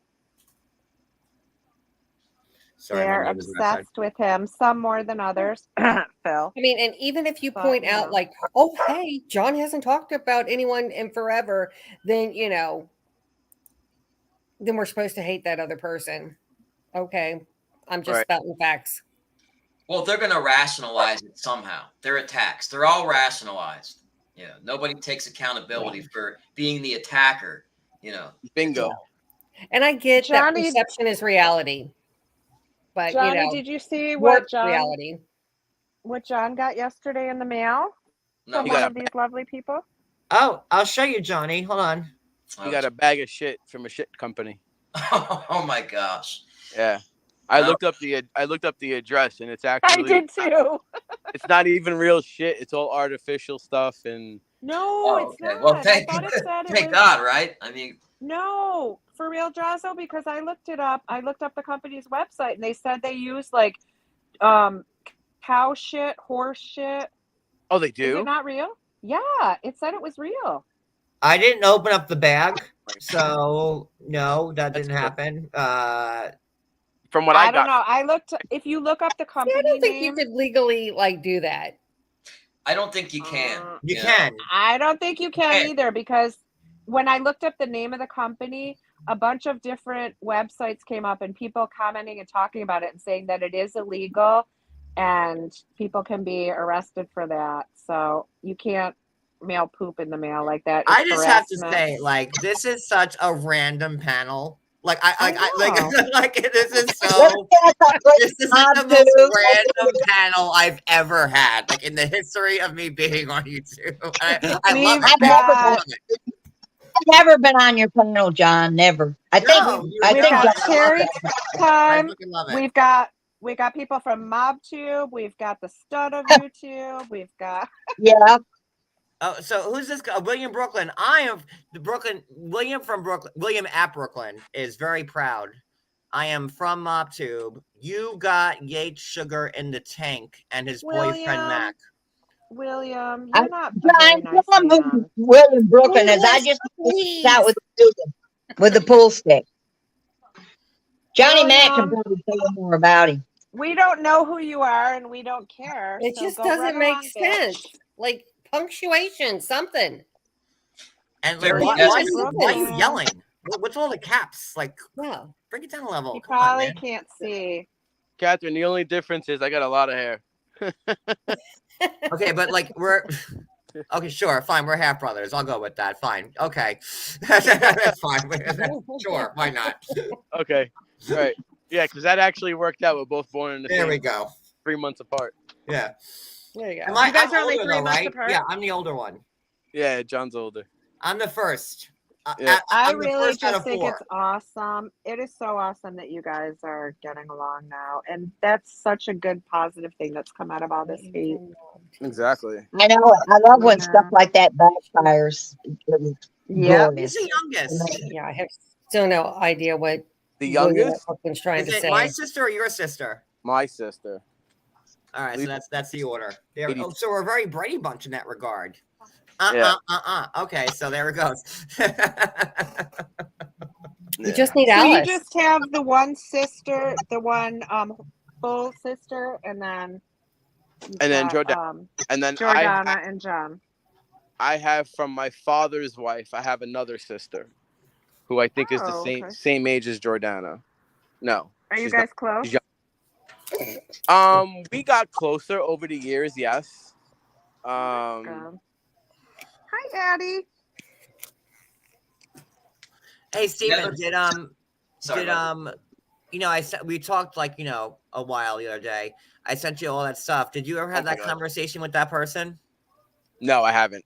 Sorry, my They're neighbor's outside. obsessed with him, some more than others. Phil. I mean, and even if you But, point you out know. like, oh, hey, John hasn't talked about anyone in forever, then, you know, then we're supposed to hate that other person. Okay. I'm just Right. spouting facts. Well, they're going to rationalize it somehow. Their attacks, they're all rationalized. You know, nobody takes accountability for being the attacker. You know, Bingo. And I get that Johnny- perception is reality. But, Johnny, you know, did you see warped what reality. John got yesterday in the mail no. from He one got of these lovely people? Oh, I'll show you, Johnny. Hold on. You got a bag of shit from a shit company. Oh my gosh. Yeah. I No. looked up the address, and it's I actually did too. it's not even real shit. It's all artificial stuff, and No, Oh, it's okay. not. Well, I thank thought it said it thank was God, right? I mean, no, for real, Drazo, because I looked it up. I looked up the company's website, and they said they use like cow shit, horse shit. oh, they Is do. it not real? Yeah, it said it was real. I didn't open up the bag, so no, that That's didn't cool. happen. From what I I don't got, know. I looked. If you look up the See, company I don't think name, you could legally like do that. I don't think you can. You know. can. I don't think you can Okay. either, because when I looked up the name of the company, a bunch of different websites came up and people commenting and talking about it and saying that it is illegal and people can be arrested for that. So you can't mail poop in the mail like that. I It's just have to harassment. say, like, this is such a random panel. Like, I this is so. Let's get This is Bob the most too. random panel I've ever had, like in the history of me being on YouTube. I love We've it. got- I've never been on your panel, John. Never. I think No, I we've think got I love Terry it. I time. fucking love it. We got people from MobTube. We've got the stud of YouTube. We've got yeah. Oh, so who's this guy? William Brooklyn. I am the Brooklyn. William from Brooklyn. William at Brooklyn is very proud. I am from MobTube. You got Yates Sugar in the tank and his boyfriend Mac. William, I'm you're not a very John. nice Tell 'em who man. William Brooklyn is. I just Please. out with the pool stick. Johnny Mac can William, probably tell you more about him. we don't know who you are and we don't care. It so just go right doesn't make along, bitch. sense. Like punctuation, something. And Very like, good. why are you Brooklyn. yelling? What's all the caps? Like, No. bring it down a level. He Come on, probably man. can't see. Catherine, the only difference is I got a lot of hair. Okay, but like we're okay, sure, fine. We're half brothers. I'll go with that. Fine. Okay. That's fine. Sure, why not? Okay, right. Yeah, because that actually worked out. We're both born in the There we same go. 3 months apart. Yeah. There you Am go. I, You guys I'm are only older 3 though, months right? apart? Yeah, I'm the older one. Yeah, John's older. I'm the first. Yeah. I I'm the really first out just of think 4. it's awesome. It is so awesome that you guys are getting along now. And that's such a good positive thing that's come out of all this hate. Exactly. I know. I love when Yeah. stuff like that backfires. Yeah. He's the youngest. Yeah, I have still no idea what The William youngest? Brooklyn's trying Is to it say. my sister or your sister? My sister. All right, so that's the order. There. 80. Oh, so we're a very Brady bunch in that regard. Yeah. Okay, so there it goes. You just need So you Alice. just have the one sister, the one full sister, and then you've And then got, And then Jordana and John. I have from my father's wife, I have another sister who I think is the Oh, okay. same age as Jordana. No. Are you she's guys close? she's we got closer over the years, yes. Hi, Addie. Hey, Steven, Sorry, you know, we talked like, you know, a while the other day. I sent you all that stuff. Did you ever have that conversation with that person? No, I haven't.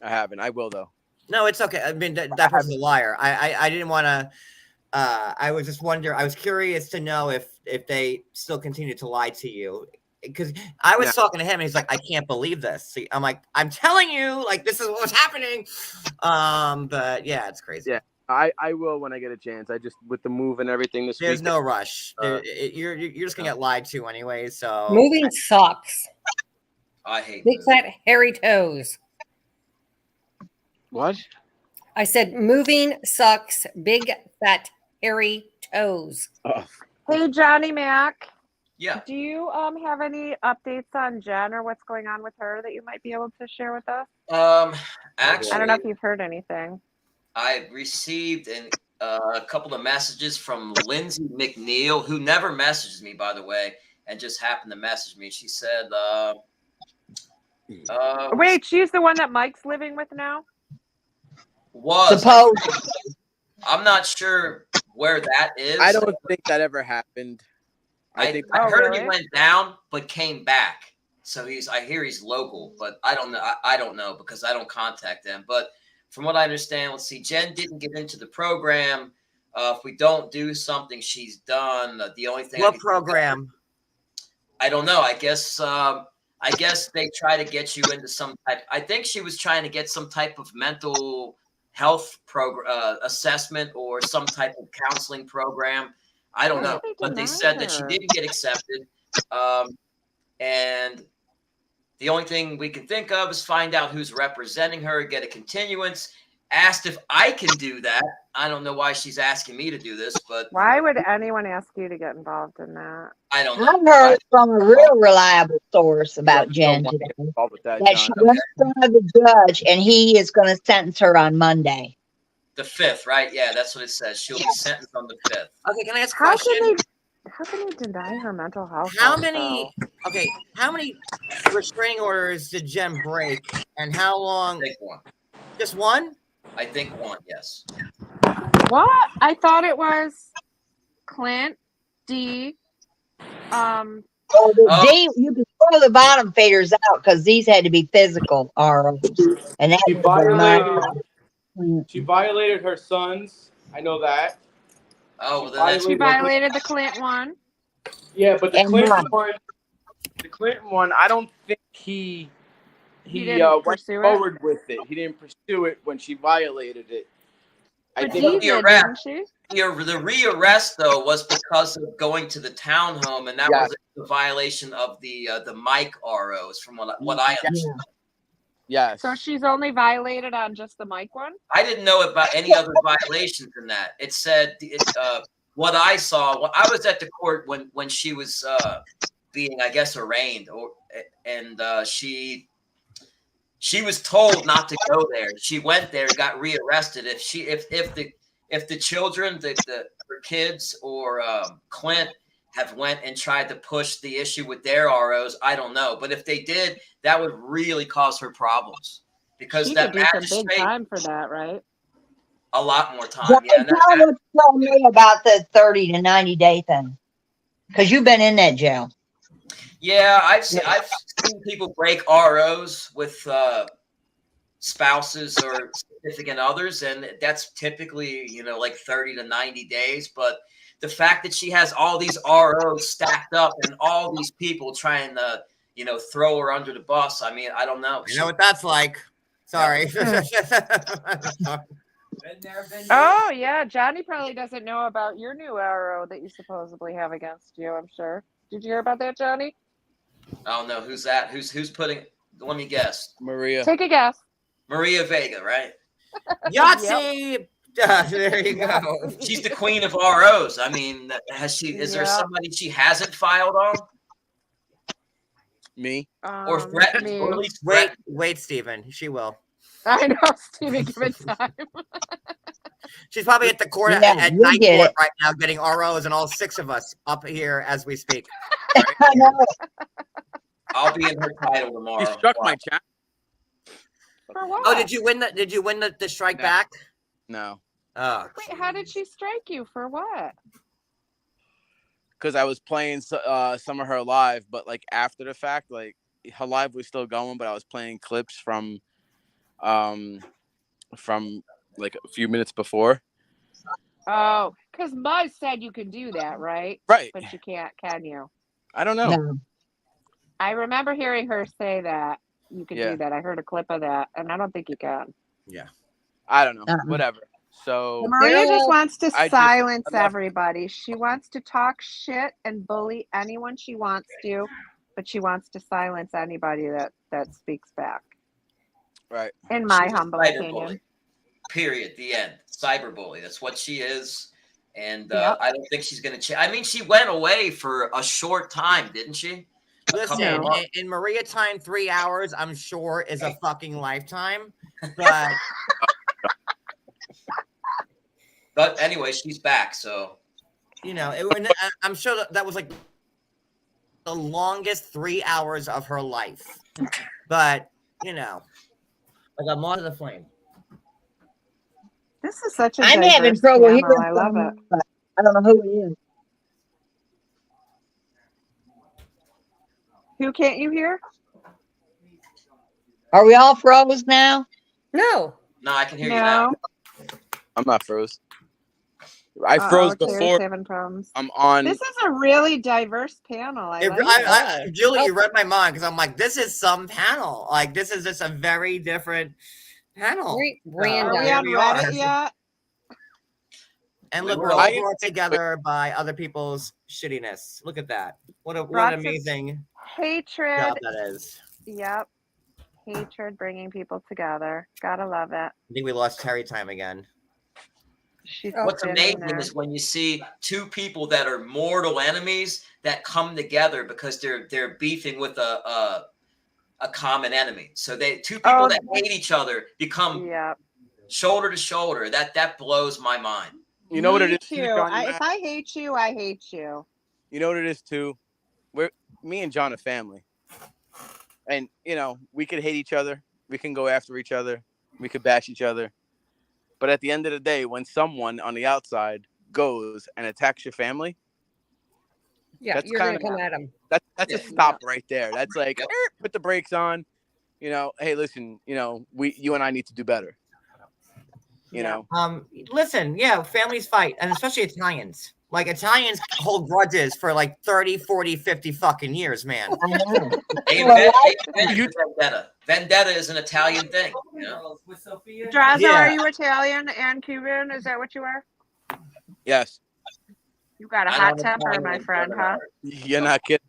I will though. No, it's okay. I mean, that person's a liar. I didn't want to. I was just wondering. I was curious to know if they still continue to lie to you, because I was talking to him and he's like, I can't believe this. See, I'm like, I'm telling you, like, this is what was happening. But yeah, it's crazy. Yeah, I will when I get a chance. I just, with the move and everything this There's week. no rush. You're just gonna get lied to anyway. So Moving sucks. I hate Big moving. fat hairy toes. What? I said moving sucks. Big fat hairy toes. Oh. Hey, Johnny Mac. Yeah. Do you have any updates on Jen or what's going on with her that you might be able to share with us? Actually, I don't know if you've heard anything. I received a couple of messages from Lindsay McNeil, who never messages me, by the way, and just happened to message me. She said, Wait, she's the one that Mike's living with now? Suppose. I'm not sure where that is. I don't think that ever happened. I heard he went down, but came back. So I hear he's local, but I don't know. I don't know because I don't contact them. But from what I understand, let's see, Jen didn't get into the program. If we don't do something, she's done. The only thing. What program? I don't know. I guess they try to get you into some type. I think she was trying to get some type of mental health program assessment or some type of counseling program. I don't know, but they said that she didn't get accepted. And the only thing we can think of is find out who's representing her, get a continuance. Asked if I can do that. I don't know why she's asking me to do this, but why would anyone ask you to get involved in that? I don't know. I heard from a real reliable source about Jen today that she went in front of the judge and he is going to sentence her on Monday. The 5th, right? Yeah, that's what it says. She'll be sentenced on the 5th. Okay, can I ask a question? How can you deny her mental health? How many restraining orders did Jen break, and how long? I think one. Just one? I think one, yes. What? I thought it was Clint, D. D, you can throw the bottom faders out because these had to be physical ROs. And that she violated her sons. I know that. Oh, well, then she violated the Clint one. Yeah, but the Clinton one, I don't think he went forward with it. He didn't pursue it when she violated it. I think the arrest. The rearrest though was because of going to the townhome, and that was the violation of the Mike ROs, from what I understand. Yes. So she's only violated on just the Mike one? I didn't know about any other violations than that. It said what I saw. I was at the court when she was being, I guess, arraigned, and she was told not to go there. She went there, got rearrested. If the children, her kids, or Clint have went and tried to push the issue with their ROs, I don't know. But if they did, that would really cause her problems, because she that could do some big time for that, right? A lot more time. Yeah. Tell me about the 30 to 90 day thing, because you've been in that jail. Yeah, I've seen people break ROs with spouses or significant others, and that's typically, like 30 to 90 days. But the fact that she has all these ROs stacked up and all these people trying to, throw her under the bus, I mean, I don't know. You know what that's like. Sorry. Oh, yeah. Johnny probably doesn't know about your new RO that you supposedly have against you, I'm sure. Did you hear about that, Johnny? I don't know. Who's that? Who's putting? Let me guess. Maria. Take a guess. Maria Vega, right? Yahtzee. There you go. She's the queen of ROs. I mean, is there somebody she hasn't filed on? Me? Or threatened? Me. Or at least Wait, Stephen. She will. I know, Stephen, give it time. She's probably at the court at night court right now, getting ROs, and all 6 of us up here as we speak. I know. I'll be in her title tomorrow. You struck my chat. For what? Oh, did you win the strike back? No. Oh. Wait, how did she strike you? For what? because I was playing some of her live, but like after the fact, like her live was still going, but I was playing clips from like a few minutes before. Oh, because Muzz said you can do that, right? Right. But you can't, can you? I don't know. No. I remember hearing her say that you could Yeah. do that. I heard a clip of that, and I don't think you can. Yeah. I don't know. Uh-uh. Whatever. So Maria just wants to I just- silence I love- everybody. She wants to talk shit and bully anyone she wants to, but she wants to silence anybody that speaks back. right. In my She's a humble cyberbully. opinion. Period. The end. Cyberbully. That's what she is. And Yep. I don't think she's going to change. I mean, she went away for a short time, didn't she? Listen, in Maria time, 3 hours, I'm sure is a fucking lifetime. But But anyway, she's back. So, you know, I'm sure that was like the longest 3 hours of her life. But you know, like I'm on to the flame. This is such a I'm having diverse trouble panel. hearing I love it. someone, but I don't know who it is. Who can't you hear? Are we all froze now? No. no, I can hear you now. No. I'm not froze. I froze Terry's before. having problems. I'm on. This is a really diverse panel. I like it. Julie, you read my mind because I'm like, this is some panel. Like, this is just a very different panel. Random. Are we Here on we Reddit are. yet? And look, We we're were. all brought together by other people's shittiness. Look at that. What an amazing Hatred. job that is. Yep. Hatred bringing people together. Gotta love it. I think we lost Terry time again. She's What's sitting amazing there. is when you see two people that are mortal enemies that come together because they're beefing with a common enemy. So two people that hate each other become shoulder to shoulder. That blows my mind. You know what it Me is too. too, John? If I hate you, I hate you. You know what it is too? Me and John are family. And, you know, we could hate each other. We can go after each other. We could bash each other. But at the end of the day, when someone on the outside goes and attacks your family, Yeah, you're going to come at them. That's a stop right there. That's like, put the brakes on. You know, hey, listen, you know, you and I need to do better. You know? Listen, yeah, families fight, and especially Italians. Like, Italians hold grudges for like 30, 40, 50 fucking years, man. Vendetta. Vendetta is an Italian thing. You know? Drazo, are you Italian and Cuban? Is that what you are? Yes. You got a hot temper, my friend, huh? You're not kidding.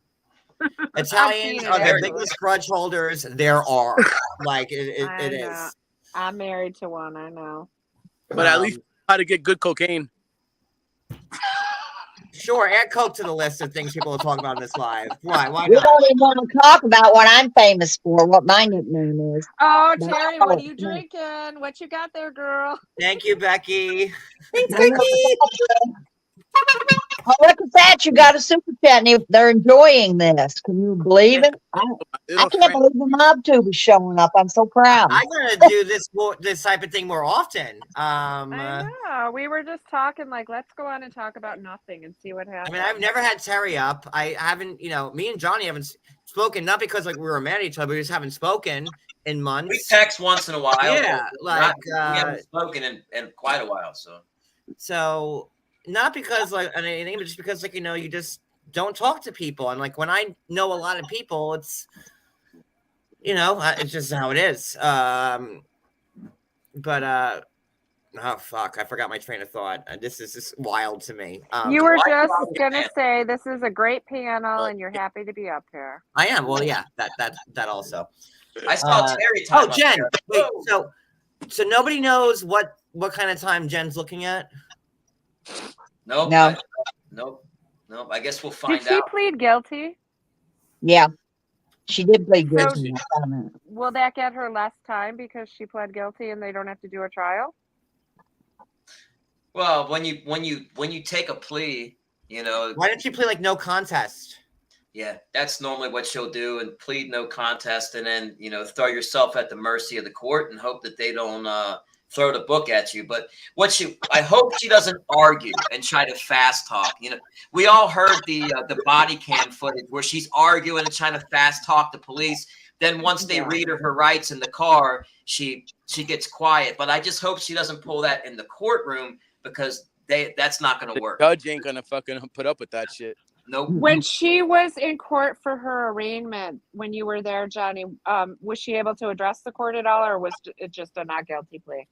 Italians are the biggest grudge holders there are. Like, it is. I'm married to one, I know. But at least how to get good cocaine. Sure, add coke to the list of things people will talk about in this live. Why We not? don't even want to talk about what I'm famous for, what my nickname is. Oh, Terry, what are you drinking? What you got there, girl? Thank you, Becky. Thanks, Becky. Oh, look at that. You got a super chat and they're enjoying this. Can you believe it? I can't believe the mob tube is showing up. I'm so proud. I'm going to do this type of thing more often. I know. We were just talking like, let's go on and talk about nothing and see what happens. I mean, I've never had Terry up. I haven't, me and Johnny haven't spoken, not because like we were mad at each other, we just haven't spoken in months. We text once in a while. Yeah, like we haven't spoken in quite a while. So not because like anything, but just because like you just don't talk to people, and like when I know a lot of people, it's it's just how it is. But oh fuck, I forgot my train of thought. This is just wild to me. You were just gonna say this is a great panel, and you're happy to be up here. I am. Well, yeah, that also. I saw Terry. Oh, Jen. Wait. So nobody knows what kind of time Jen's looking at. Nope. Nope. I guess we'll find out. Did she plead guilty? Yeah, she did plead guilty. Will that get her less time because she pled guilty and they don't have to do a trial? Well, when you take a plea, why didn't she plead like no contest? Yeah, that's normally what she'll do, and plead no contest, and then throw yourself at the mercy of the court and hope that they don't throw the book at you. But I hope she doesn't argue and try to fast talk. You know, we all heard the body cam footage where she's arguing and trying to fast talk the police. Then once they read her rights in the car, she gets quiet. But I just hope she doesn't pull that in the courtroom, because that's not going to work. The judge ain't gonna fucking put up with that shit. Nope. When she was in court for her arraignment, when you were there, Johnny, was she able to address the court at all, or was it just a not guilty plea?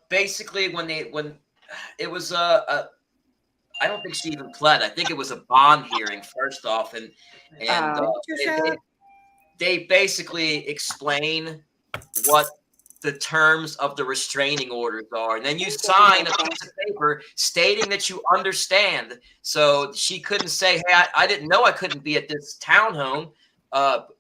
Basically, when it was I don't think she even pled. I think it was a bond hearing first off, and they basically explain what the terms of the restraining orders are, and then you sign a piece of paper stating that you understand. So she couldn't say, "Hey, I didn't know I couldn't be at this townhome."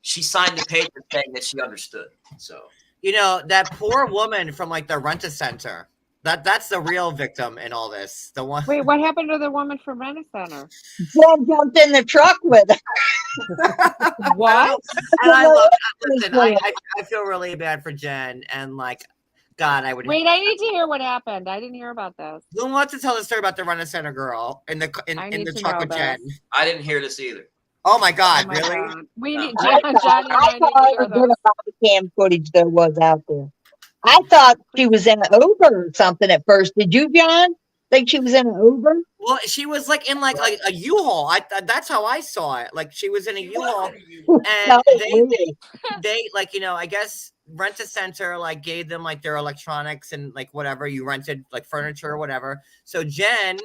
She signed the paper saying that she understood. So, you know, that poor woman from like the Rent-A-Center. That's the real victim in all this. The one. Wait, what happened to the woman from Rent-A-Center? Jen jumped in the truck with her. What? And listen, I feel really bad for Jen, and like, God, I would. Wait, I need to hear what happened. I didn't hear about this. Who wants to tell the story about the Rent-A-Center girl in the truck with Jen? I didn't hear this either. Oh my God, Oh my really? God. We need I Johnny. thought it was good body cam footage there was out there. I thought she was in an Uber or something at first. Did you, John? Think she was in an Uber? Well, she was like in like a U-Haul. That's how I saw it. Like she was in a U-Haul, and they like, you know, I guess Rent-A-Center like gave them like their electronics and like whatever you rented, like furniture or whatever. So Jen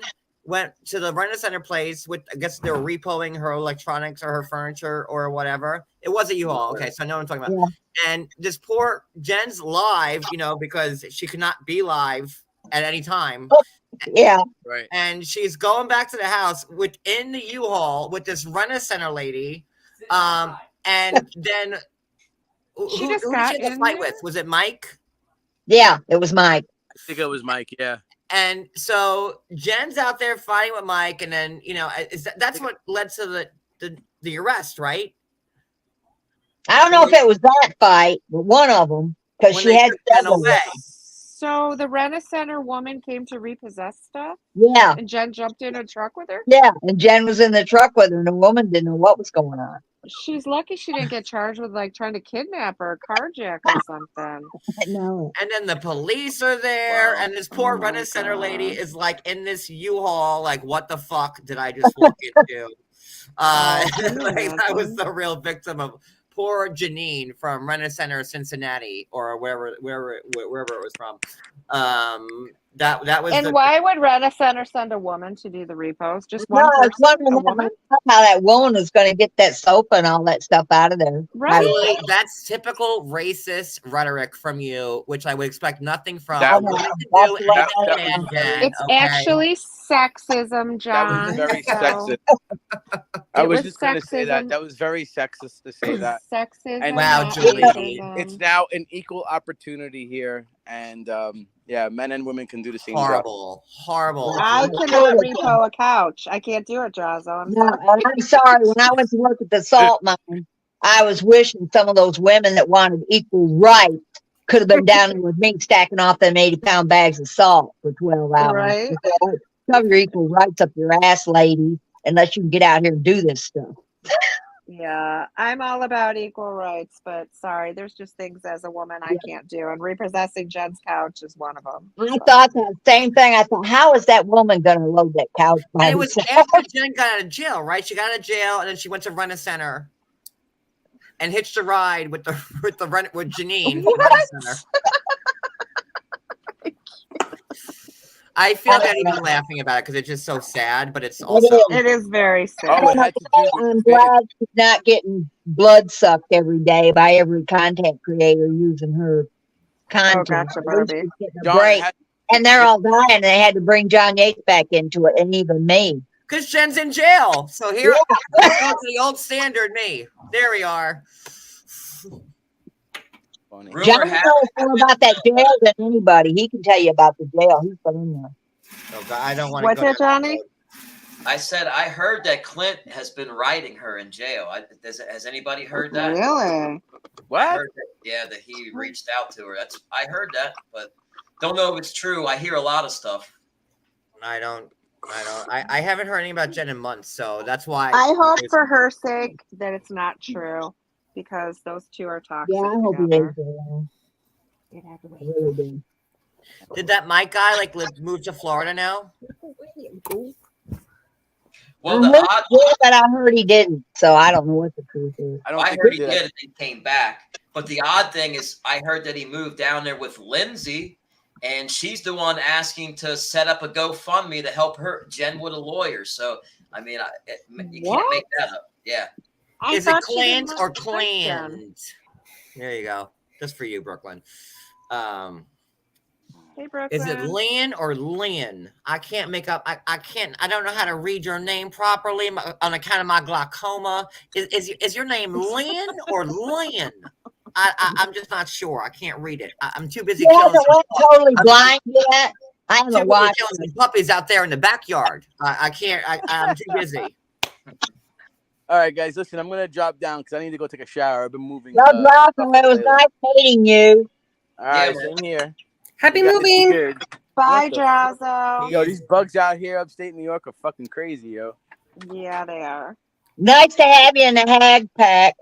went to the Rent-A-Center place with, I guess they were repoing her electronics or her furniture or whatever. It was a U-Haul. Okay, so I know what I'm talking about. Yeah. And this poor Jen's live, you know, because she could not be live at any time. Yeah. Right. And she's going back to the house within the U-Haul with this Rent-A-Center lady. And then who did she have to fight with? Was it Mike? Yeah, it was Mike. I think it was Mike, yeah. And so Jen's out there fighting with Mike, and then, you know, that's what led to the arrest, right? I don't know if it was that fight, but one of them, because she had run away. So the Rent-A-Center woman came to repossess stuff? Yeah. And Jen jumped in a truck with her? Yeah, and Jen was in the truck with her, and the woman didn't know what was going on. She's lucky she didn't get charged with like trying to kidnap her, carjack or something. No. And then the police are there, and this poor Rent-A-Center lady is like in this U-Haul, like, what the fuck did I just walk into? Like, that was the real victim of poor Janine from Rent-A-Center Cincinnati, or wherever it was from. That was. And why would Rent-A-Center send a woman to do the repos? Just one woman? How that woman is going to get that soap and all that stuff out of there. Right. That's typical racist rhetoric from you, which I would expect nothing from. It's actually sexism, John. That was very sexist. I was just going to say that. That was very sexist to say that. Sexism. And wow, Julie. It's now an equal opportunity here, and yeah, men and women can do the same. Horrible. I cannot repo a couch. I can't do it, Drazo. I'm sorry. When I went to work at the salt mine, I was wishing some of those women that wanted equal rights could have been down there with me stacking off them 80-pound bags of salt for 12 hours. Right. Shove your equal rights up your ass, lady, unless you can get out here and do this stuff. Yeah, I'm all about equal rights, but sorry, there's just things as a woman I can't do, and repossessing Jen's couch is one of them. I thought the same thing. I thought, how is that woman going to load that couch? And it was after Jen got out of jail, right? She got out of jail, and then she went to Rent-A-Center and hitched a ride with Janine. What? I feel bad even laughing about it because it's just so sad, but it's also it is very sad. I'm glad she's not getting blood sucked every day by every content creator using her content. Oh, gotcha, and they're all dying, and they had to bring John Yates back into it, and even me. Because Jen's in jail. So here, let's go to the old standard me. There we are. John knows more about that jail than anybody. He can tell you about the jail. He's been in there. Oh God, I don't want to. What's it, Johnny? I said I heard that Clint has been writing her in jail. Has anybody heard that? Really? What? I heard that he reached out to her. I heard that, but don't know if it's true. I hear a lot of stuff. I haven't heard anything about Jen in months, so that's why. I hope for her sake that it's not true, because those two are toxic. Yeah, I hope together. it is. I really do. Did that Mike guy move to Florida now? Well, but I heard he didn't, so I don't know what the truth is. I heard he did, and he came back. But the odd thing is, I heard that he moved down there with Lindsay, and she's the one asking to set up a GoFundMe to help her. Jen with a lawyer. So, I mean, you can't make that up. Yeah. Is it Clint or Clint? There you go. Just for you, Brooklyn. Hey, Brooklyn. Is it Lynn or Lynn? I can't make up. I can't. I don't know how to read your name properly on account of my glaucoma. Is your name Lynn or Lynn? I'm just not sure. I can't read it. I'm too busy. You haven't went totally blind yet. I haven't watched some puppies out there in the backyard. I can't. I'm too busy. All right, guys, listen. I'm gonna drop down because I need to go take a shower. I've been moving. No, Drazo, it was nice meeting you. All right, same here. Happy moving. Bye, Drazo. Yo, these bugs out here upstate New York are fucking crazy, yo. Yeah, they are. Nice to have you in the Hag pack.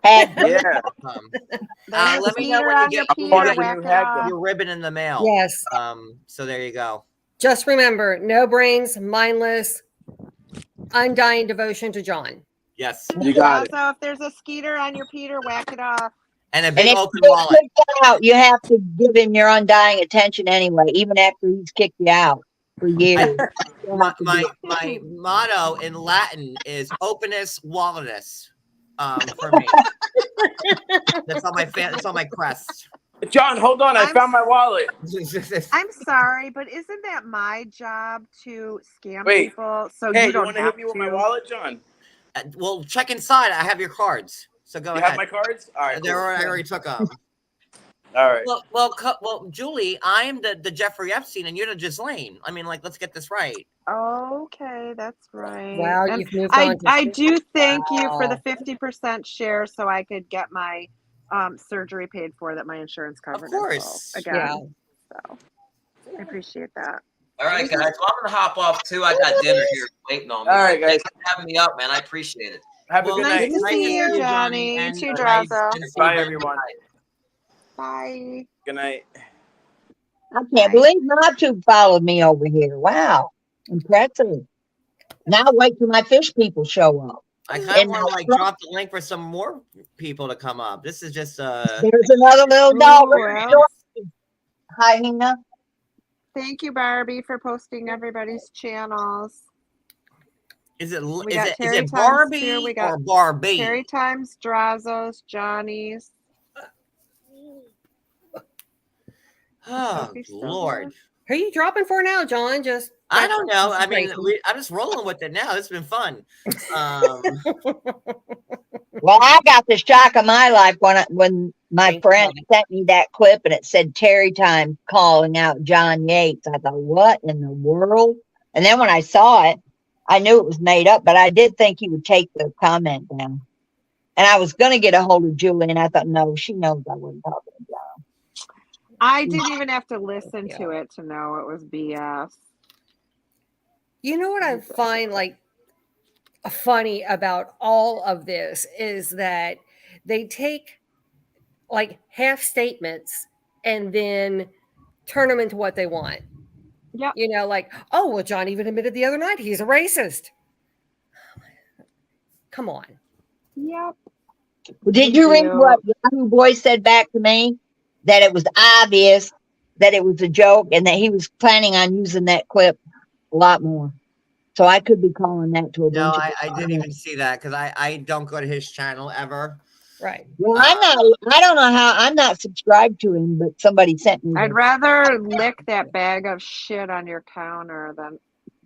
Yeah. Let me know when you get your ribbon in the mail. Yes. So there you go. Just remember, no brains, mindless, undying devotion to John. Yes. You got it. So if there's a skeeter on your Peter, whack it off. And a big if open you wallet. Out, you have to give him your undying attention anyway, even after he's kicked you out for years. my motto in Latin is openness walletus. For me. That's on my crest. John, hold on. I found my wallet. I'm sorry, but isn't that my job to scam Wait. people? So Hey, you don't want to have hit me with my wallet, John? Well, check inside. I have your cards. So go ahead. You have my cards? All right. Cool. I already took them. All right. Well, Julie, I'm the Jeffrey Epstein, and you're the Ghislaine. I mean, let's get this right. Okay, that's right. Wow, and you've moved on. I do thank you for the 50% share, so I could get my surgery paid for that my insurance covered. Of course. Again, Yeah. So I appreciate that. All right, guys. Well, I'm gonna hop off too. I got dinner here waiting on me. All right, guys. Thanks for having me up, man. I appreciate it. Have a good Nice night. to see you, Johnny. You too, Drazo. Bye, everyone. Bye. Good night. I can't believe MobTube followed me over here. Wow. Impressive. Now wait till my fish people show up. I kind of want to drop the link for some more people to come up. This is just There's another little dog. Hi, Hina. Thank you, Barbie, for posting everybody's channels. Is it Terry Barbie we got or Barbie? Terry Times, Drazo's, Johnny's. Oh, Lord. Who are you dropping for now, John? I don't know. I mean, I'm just rolling with it now. It's been fun. Well, I got the shock of my life when my friend sent me that clip and it said Terry Time calling out John Yates. I thought, what in the world? And then when I saw it, I knew it was made up, but I did think he would take the comment down. And I was going to get a hold of Julie, and I thought, no, she knows I wasn't talking to John. I didn't even have to listen to it to know it was BS. You know what I find funny about all of this is that they take half statements and then turn them into what they want. Yeah. You know, oh, well, John even admitted the other night he's a racist. Come on. Yep. Did you read what Yahoo Boy said back to me? That it was obvious that it was a joke and that he was planning on using that clip a lot more. So I could be calling that to a bunch of I didn't even see that because I don't go to his channel ever. Right. Well, I don't know how. I'm not subscribed to him, but somebody sent me. I'd rather lick that bag of shit on your counter than,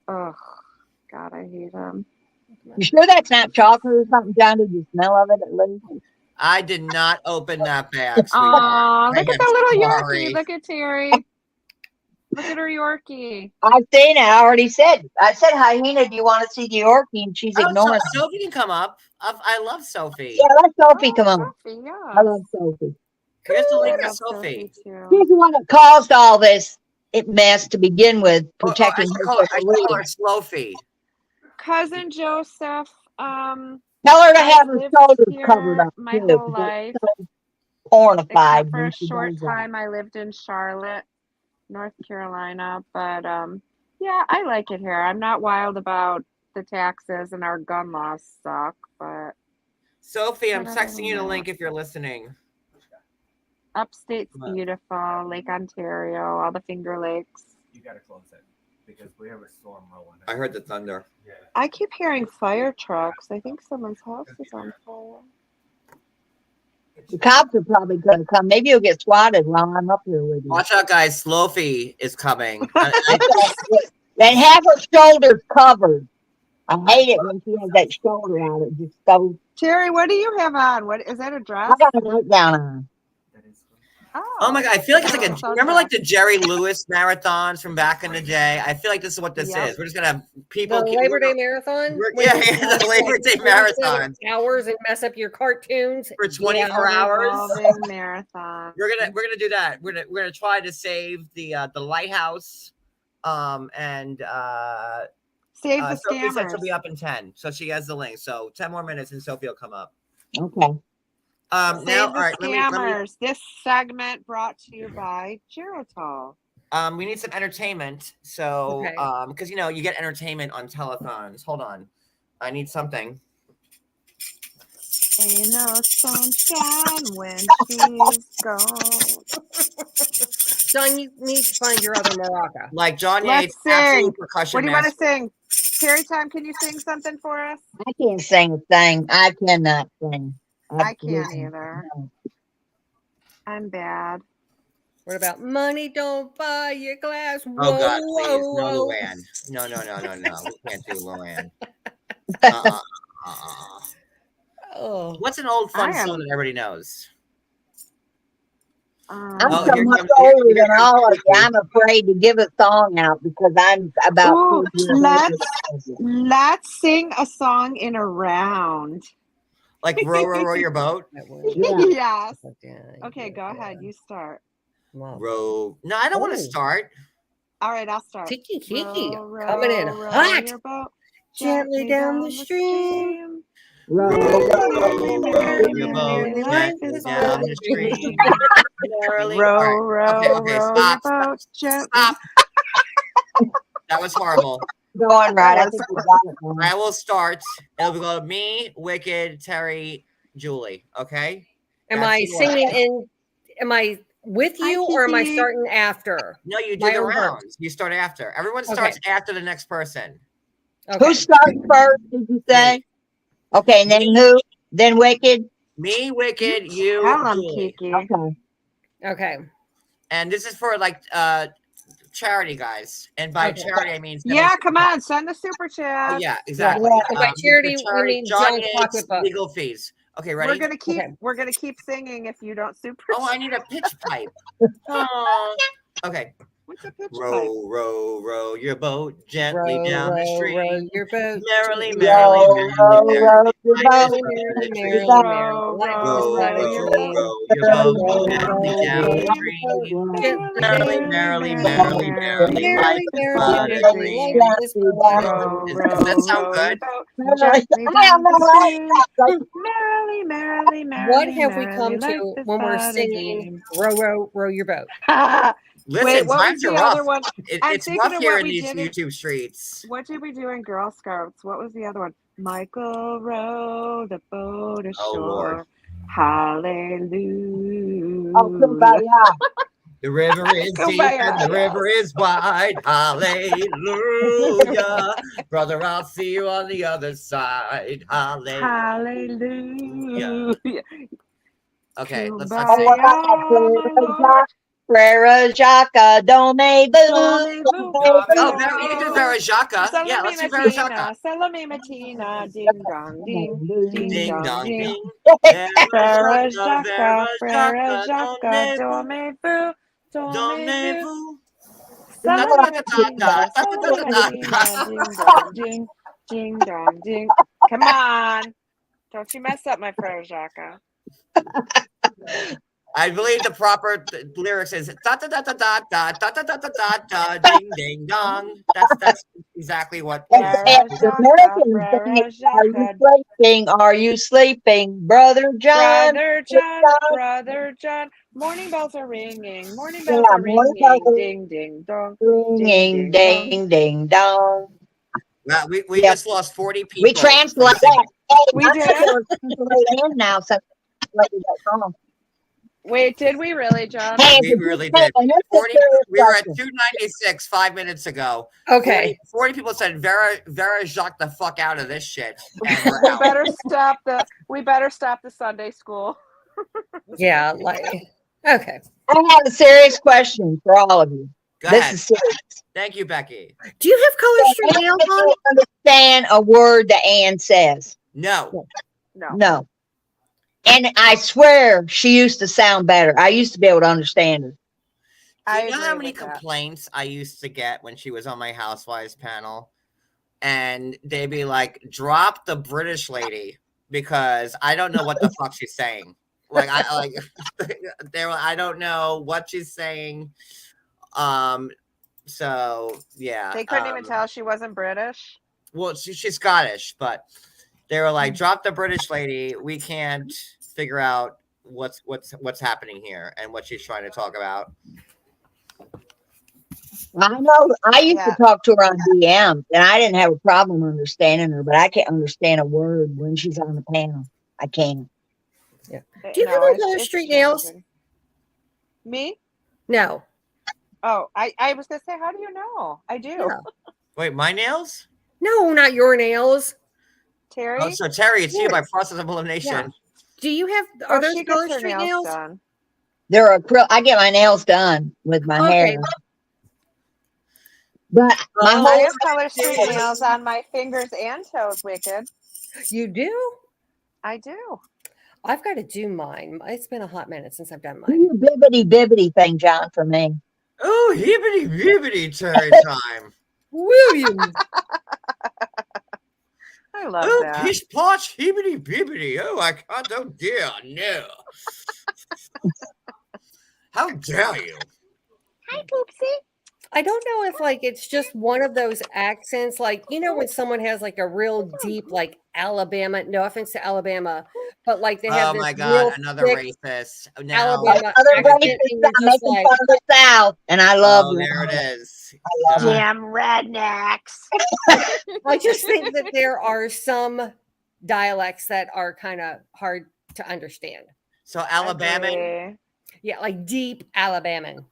oh, God, I hate him. You sure that's not chocolate or something, John? Did you smell of it at least? I did not open that bag. Oh, look at that little sorry. Yorkie. Look at Terry. Look at her Yorkie. I've seen it. I already said. I said, Hyena, do you want to see the Yorkie? And she's ignoring me. Sophie can come up. I love Sophie. Yeah, let Sophie come on. Sophie, yeah. I love Sophie. Here's the link I to love Sophie. Sophie too. She's the one that caused all this mess to begin with, protecting I her. call her Slophie. Cousin Joseph. Tell her to have her shoulders covered up my too. whole life. Pornified. Except for when a she short does that. time, I lived in Charlotte, North Carolina. But yeah, I like it here. I'm not wild about the taxes, and our gun laws suck. But Sophie, I'm Whatever texting you the that. link if you're listening. upstate's What? beautiful. Lake Ontario, all the Finger Lakes. You gotta close it because we have a storm rolling. I heard the thunder. Yeah. I keep hearing fire trucks. I think someone's house is on fire. The cops are probably going to come. Maybe you'll get swatted while I'm up here with you. Watch out, guys. Slophie is coming. Then have her shoulders covered. I hate it when she has that shoulder out. It just goes. Terry, what do you have on? What is that a dress? I got a nightgown on. Oh my god, I feel like it's like Oh, so remember like tough. the Jerry Lewis marathons from back in the day? I feel like this is what this Yep. is. We're just gonna have people The Labor Day Marathon? Yeah, the Labor Day Marathon. Hours and mess up your cartoons. For 24 hours. Revolving marathon. We're gonna do that. We're gonna try to save the lighthouse. And Save the Sophie said she'll scammers. be up in 10. So she has the link. So 10 more minutes and Sophie will come up. Okay. Save Now, the all right, let me scammers. This segment brought to you by Geritol. we need some entertainment. So Okay. because you know you get entertainment on telethons. Hold on. I need something. Ain't no sunshine when she's gone. John, you need to find your other maraca. Like John Let's Yates, sing. absolute percussion What do you want to master. sing? Terry time, can you sing something for us? I can't sing a thing. I cannot sing. I can't Absolutely either. not. I'm bad. What about money don't buy your glass? Whoa, Oh God, please, whoa, no whoa. Luann. No. We can't do Luann. Oh, What's an old fun I am- song that everybody knows? I'm Oh, so here much comes- older here than comes all of you. Kiki. I'm afraid to give a song out because I'm about Ooh, 2 years older. let's sing a song in a round. Like row your boat. that one. Yeah. Yes. Okay, go ahead. You start. Wow. Row. No, I don't want to Oh. start. All right, I'll start. Tiki Kiki Row, row, coming in row hot. your boat Gently down the stream. Row, Row, row, row, row your Merrily, boat life gently is down the but a stream. dream. Merrily. Row, All right. row, Okay, row stop, your boat gently. stop. That was horrible. Going right. I think we got it now. I will start. It'll go me, Wicked, Terry, Julie. Okay. Am That's I the order. singing in? Am I with Hi, you or am I Kiki. starting after? No, you do My the own verse. rounds. You start after. Everyone starts after the next person. Okay. Who starts first, did you say? Okay, and then who? Then Wicked? Me, Wicked, you, Tell 'em, Julie. Kiki. Okay. Okay. And this is for like charity, guys. And by Okay. charity, I mean Yeah, come on, send the super chat. Oh, yeah, exactly. Yeah. And by for charity, we mean John John's Yates, pocketbook. legal fees. Okay, ready? We're gonna keep singing if you don't super Oh, I chat. need a pitch pipe. Oh. Okay. What's a pitch pipe? Row, row, row your boat gently Row, down the row, stream. row your boat. Merrily, gently merrily, Row, merrily, row, merrily. row your Life is boat. but a Merrily, dream. merrily, Row, merrily. Life row, is Row, but a row row, your dream. boat. row your boat Row, gently row, down row the your stream. boat. Merrily, Gently, Merrily, merrily, merrily, merrily, merrily, life merrily, is merrily, but a merrily. dream. Life is but a row, dream. Does that sound row good? your boat gently down the stream. Merrily, merrily, merrily, What have we merrily, come life to is when we're but a singing dream. row, row, row your boat? Listen, Wait, what was times are the rough. other one? I'm It's thinking rough of here what in we these did in- YouTube streets. What did we do in Girl Scouts? What was the other one? Michael rowed the boat ashore. Oh, Lord. Hallelujah. Oh, kumbaya. The river is deep Kumbaya, and the river is wide. Hallelujah. Brother, I'll see you on the other side. Hallelujah. Hallelujah. Okay, let's Oh, sing. what about Frere Jacques, Dome Boo. Oh, you can do Vera Jacques. Yeah, let's do Vera Jacques. Salome Matina, ding dong, ding, ding Ding dong, dong ding. ding. Frere Jacques, Jacques, Frere Jacques, Jacques, donnez-vous, dormez-vous, dormez-vous. donnez-vous. Saladina, Saladina, ding dong, ding, ding dong, ding. Come on. Don't you mess up my Frajaka. I believe the proper lyrics is da da da da da da da da da da da ding ding dong. That's exactly what. And the American thing is, are you sleeping? Are you sleeping, Brother John? Brother John. Morning bells are ringing. Morning bells are ringing. Ding ding dong. Ding ding ding dong. Well, we just lost 40 people. We translate that. Hey, We I'm did? gonna translate in now. So Wait, did we really, John? hey, We really did. 40, we were at 296 5 minutes ago. Okay. 40 people said Vera Jacques the fuck out of this shit. And we're We out. better stop the Sunday school. Yeah, like okay. I have a serious question for all of you. Go This ahead. is serious. Thank you, Becky. Do you have color street nails I on? don't understand a word that Ann says. No. No. And I swear she used to sound better. I used to be able to understand her. Do you know how many complaints I used to get when she was on my Housewives panel? And they'd be like, drop the British lady because I don't know what the fuck she's saying. Like I don't know what she's saying. So yeah. They couldn't even tell she wasn't British. Well, she's Scottish, but they were like, drop the British lady. We can't figure out what's happening here and what she's trying to talk about. I know. I used to talk to her on DM, and I didn't have a problem understanding her, but I can't understand a word when she's on the panel. I can't. Yeah. Do you have on color street nails? Me? No. Oh, I was gonna say, how do you know? I do. Yeah. Wait, my nails? No, not your nails. Terry? Oh, so Terry, it's you Yes. by process of elimination. Yeah. Do you have? Are those she color gets her street nails nails? done. They're acrylic. I get my nails done with my hair. But my I whole have color street nails on my fingers and toes, Wicked. You do? I do. I've got to do mine. It's been a hot minute since I've done do mine. your bibbity thing, John, for me. Oh, hibbity bibbity Terry time. Will you? I love Oh, that. pish posh hibbity bibbity. Oh, I can't. Oh dear, no. How dare you? Hi, Poopsie. I don't know if like it's just one of those accents, like you know when someone has like a real deep like Alabama. No offense to Alabama, but like they have Oh this my real God, another thick racist. Now, Alabama Other accent, races and you're are just making like, fun of the South, and I love them. there it is. I love them. Damn rednecks. I just think that there are some dialects that are kind of hard to understand. So Alabama, Agree. Yeah, like deep Alabamian.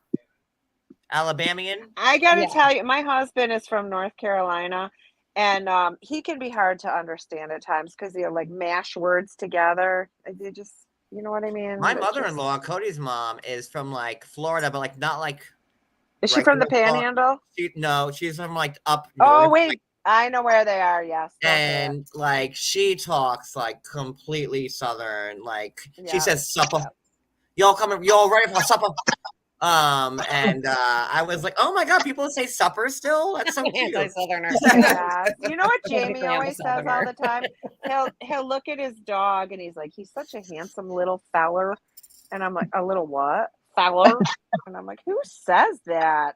Alabamian. I gotta Yeah. tell you, my husband is from North Carolina, and he can be hard to understand at times because he'll like mash words together. They just, you know what I mean? My It's mother-in-law, Cody's mom, is from like Florida, but like not like. Is she from the Panhandle? No, she's from like up Oh north. wait, like, I know where they are. Yes. Okay. and like she talks like completely Southern. Like she Yeah. says supper. Y'all coming? Y'all ready for supper? And I was like, oh my God, people say supper still? That's so cute. Anti-Southerner. Yeah. You know what Jamie Technically, I'm a always says all Southerner. the time? He'll look at his dog and he's like, he's such a handsome little feller. And I'm like, a little what? Feller? And I'm like, who says that?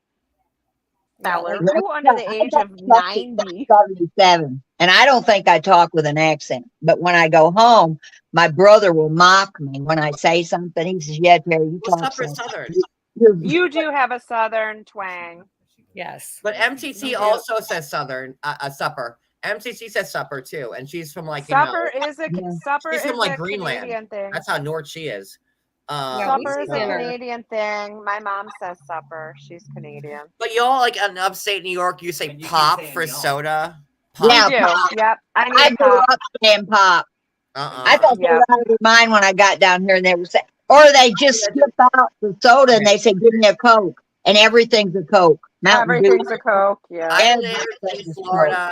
Feller? like, Who under the age of 90? 77, and I don't think I talk with an accent. But when I go home, my brother will mock me when I say something. He says, "Yeah, Terry, you Well, talk supper's Southern." Southern. You do have a Southern twang. Yes. But MTC also says Southern, supper. MTC says supper too, and she's from like Supper is a Yeah. supper she's is from like a Greenland. Canadian thing. That's how north she is. Supper is a dinner. Canadian thing. My mom says supper. She's Canadian. But y'all like in upstate New York, you say But you keep pop saying for y'all. soda. We Yeah, do. pop. Yep. I I need grew pop. up saying pop. I thought they Yeah. were out of their mind when I got down here, and they were saying, or they just skip out the soda and they say, "Give me a Coke," and everything's a Coke. Mountain Dew. Everything's a Coke. Yeah. I And lived in everything's a Florida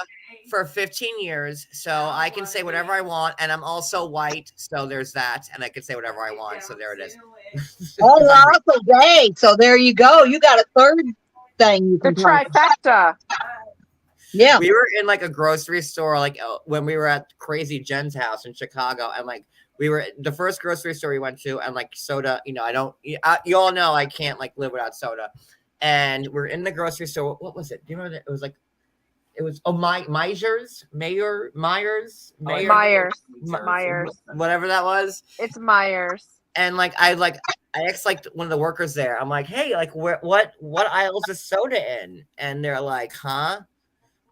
for 15 years, so I can say whatever I want, and I'm also white, so there's that, and I can say whatever I want, so there it is. Oh, also gay. So there you go. You got a third thing you The can talk about. trifecta. Yeah. We were in like a grocery store, like when we were at Crazy Jen's house in Chicago, and like we were the first grocery store we went to, and like soda, you know, you all know I can't like live without soda. And we're in the grocery store. What was it? Do you remember? It was like, it was Myers, whatever that was. It's Myers. And like I asked like one of the workers there. I'm like, hey, like what aisles is soda in? And they're like, huh?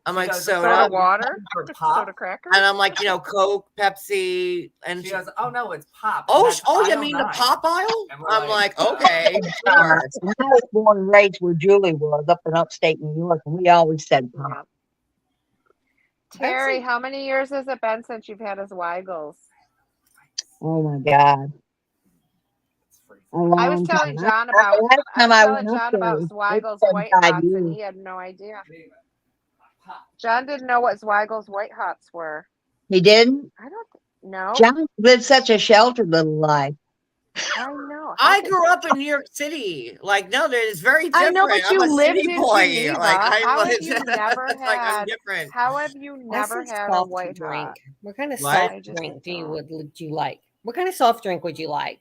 I'm like, soda water, soda crackers, and I'm like, you know, Coke, Pepsi, and she goes, oh no, it's pop. Oh, That's you mean the pop aisle? I'm like, okay, I sure. was born and raised where Julie was, up in upstate New York, and we always said pop. Terry, how many years has it been since you've had a Zweigels? Oh my God. I was telling John about Zweigels White Hots, and he had no idea. John didn't know what Zweigels White Hots were. He didn't? I don't know. John lived such a sheltered little life. I know. I grew up in New York City. Like, no, it's very different. I know, but you lived in Geneva. Like, how have you never had? Like, I'm different. How have you never had a white drink? hot? What kind of soft drink would you like? What kind of soft drink would you like?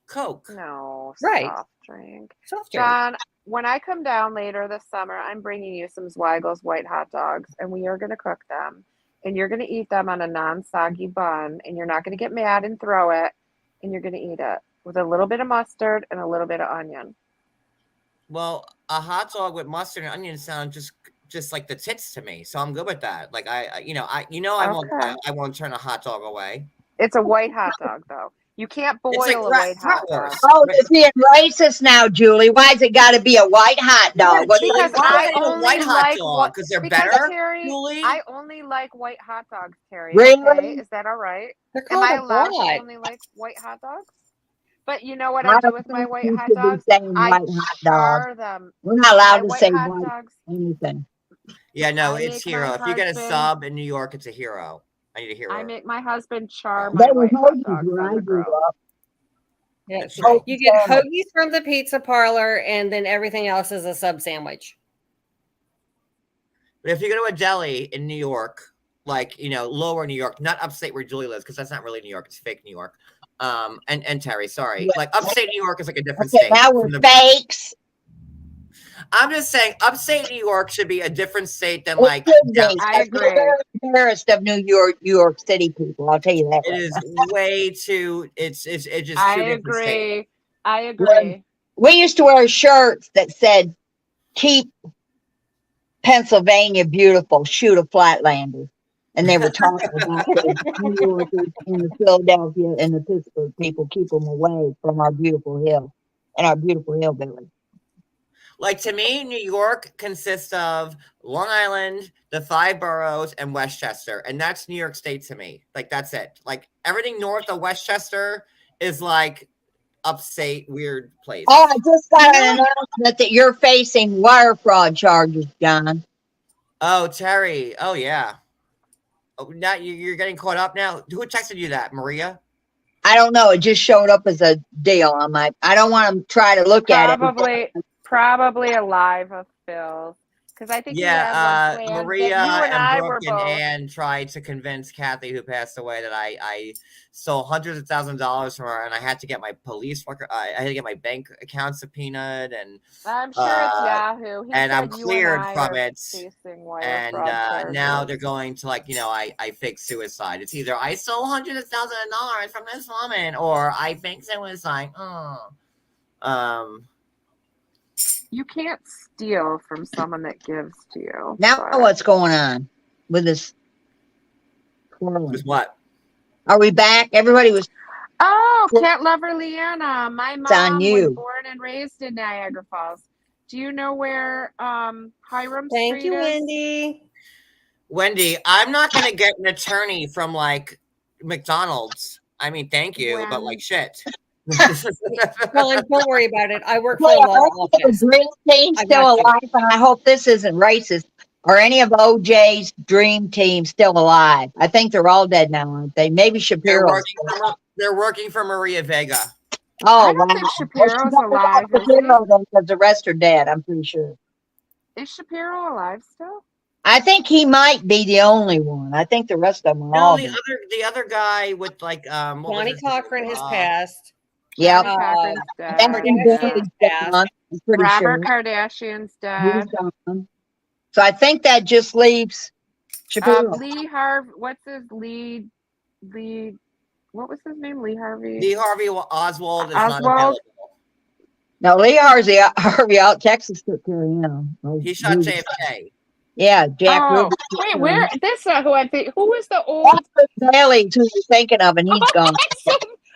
Coke. No, right. Soft drink. Soft drink. John, when I come down later this summer, I'm bringing you some Zweigels white hot dogs, and we are going to cook them, and you're going to eat them on a non-soggy bun, and you're not going to get mad and throw it, and you're going to eat it with a little bit of mustard and a little bit of onion. Well, a hot dog with mustard and onion sound just like the tits to me, so I'm good with that. Like I won't turn a hot dog away. It's a white hot dog though. You can't boil like a white hot dog. Oh, you're being racist now, Julie. Why's it got to be a white hot dog? Because I only white hot like dog because they're better. Terry, Julie? I only like white hot dogs, Terry. Really? Okay? Is that all right? Am I allowed to only like white hot dogs? But you know what I do with my white hot dogs? I char them. We're not allowed to say hot white dogs. anything. Yeah, no, I it's make hero. my If you get a husband- sub in New York, it's a hero. I need a hero. I make my husband char They my were white hot hoagies dogs when on I the grew grill. up. Yeah, That's right. you get hoagies from the pizza parlor, and then everything else is a sub sandwich. But if you go to a deli in New York, like, you know, lower New York, not upstate where Julie lives, because that's not really New York, it's fake New York. And Terry, sorry. Yeah. Like upstate New York is like a different Okay, state. now we're fakes. I'm just saying upstate New York should be a different state than It like should be. I agree. We're embarrassed of New York City people. I'll tell you that. it is way too it's just two I different states. agree. I agree. We used to wear shirts that said, "Keep Pennsylvania beautiful, shoot a Flatlander." And they were talking about the New Yorkers and the Philadelphia and the Pittsburgh people, keep them away from our beautiful hill and our beautiful hillbilly. Like to me, New York consists of Long Island, the 5 boroughs, and Westchester. And that's New York State to me. Like that's it. Like everything north of Westchester is like upstate weird place. Oh, I just got an announcement that you're facing wire fraud charges, John. Oh, Terry. Oh, yeah. Oh, now you're getting caught up now. Who texted you that, Maria? I don't know. It just showed up as a deal on my. I don't want to try to look at it. Probably a live of Phil's. Because I think Maria and I and were Brooke and both. Ann tried to convince Kathy, who passed away, that I stole hundreds of thousands of dollars from her, and I had to get my police record. I had to get my bank account subpoenaed, and I'm sure it's Yahoo. He and I'm said you cleared and I from are it. facing wire And fraud charges. now they're going to I fake suicide. It's either I stole hundreds of thousands of dollars from this woman, or I fake suicide. You can't steal from someone that gives to you. Now what's going on with this? With what? Are we back? Everybody was. Oh, cat lover Leanna. My It's on mom you. was born and raised in Niagara Falls. Do you know where Hiram Thank Street you, is? Wendy. Wendy, I'm not going to get an attorney from like McDonald's. I mean, thank you, but like shit. Colin, don't worry about it. I work for a law office. The dream team I still got you. alive, and I hope this isn't racist. Are any of OJ's dream team still alive? I think they're all dead now, aren't they? Maybe Shapiro. They're working for Maria Vega. Oh, I don't think Shapiro's alive. Is he? Shapiro, then, because the rest are dead. I'm pretty sure. Is Shapiro alive still? I think he might be the only one. I think the rest of them are No, all the dead. other guy with like what was Johnny his name? Cochran has passed. Yep. Johnny Cochran's dead. Kardashian's passed. I'm pretty Robert sure. Kardashian's He's dead. gone. So I think that just leaves Shapiro. Lee Harvey. What's his Lee? What was his name? Lee Harvey. Lee Harvey Oswald is not Oswald? available. No, Lee Harvey out Texas took care of him. He shot JFK. Yeah, Jack Oh, Ruby. wait, where? That's not who I think. Who was the old? Bailey, who you're thinking of, and he's gone.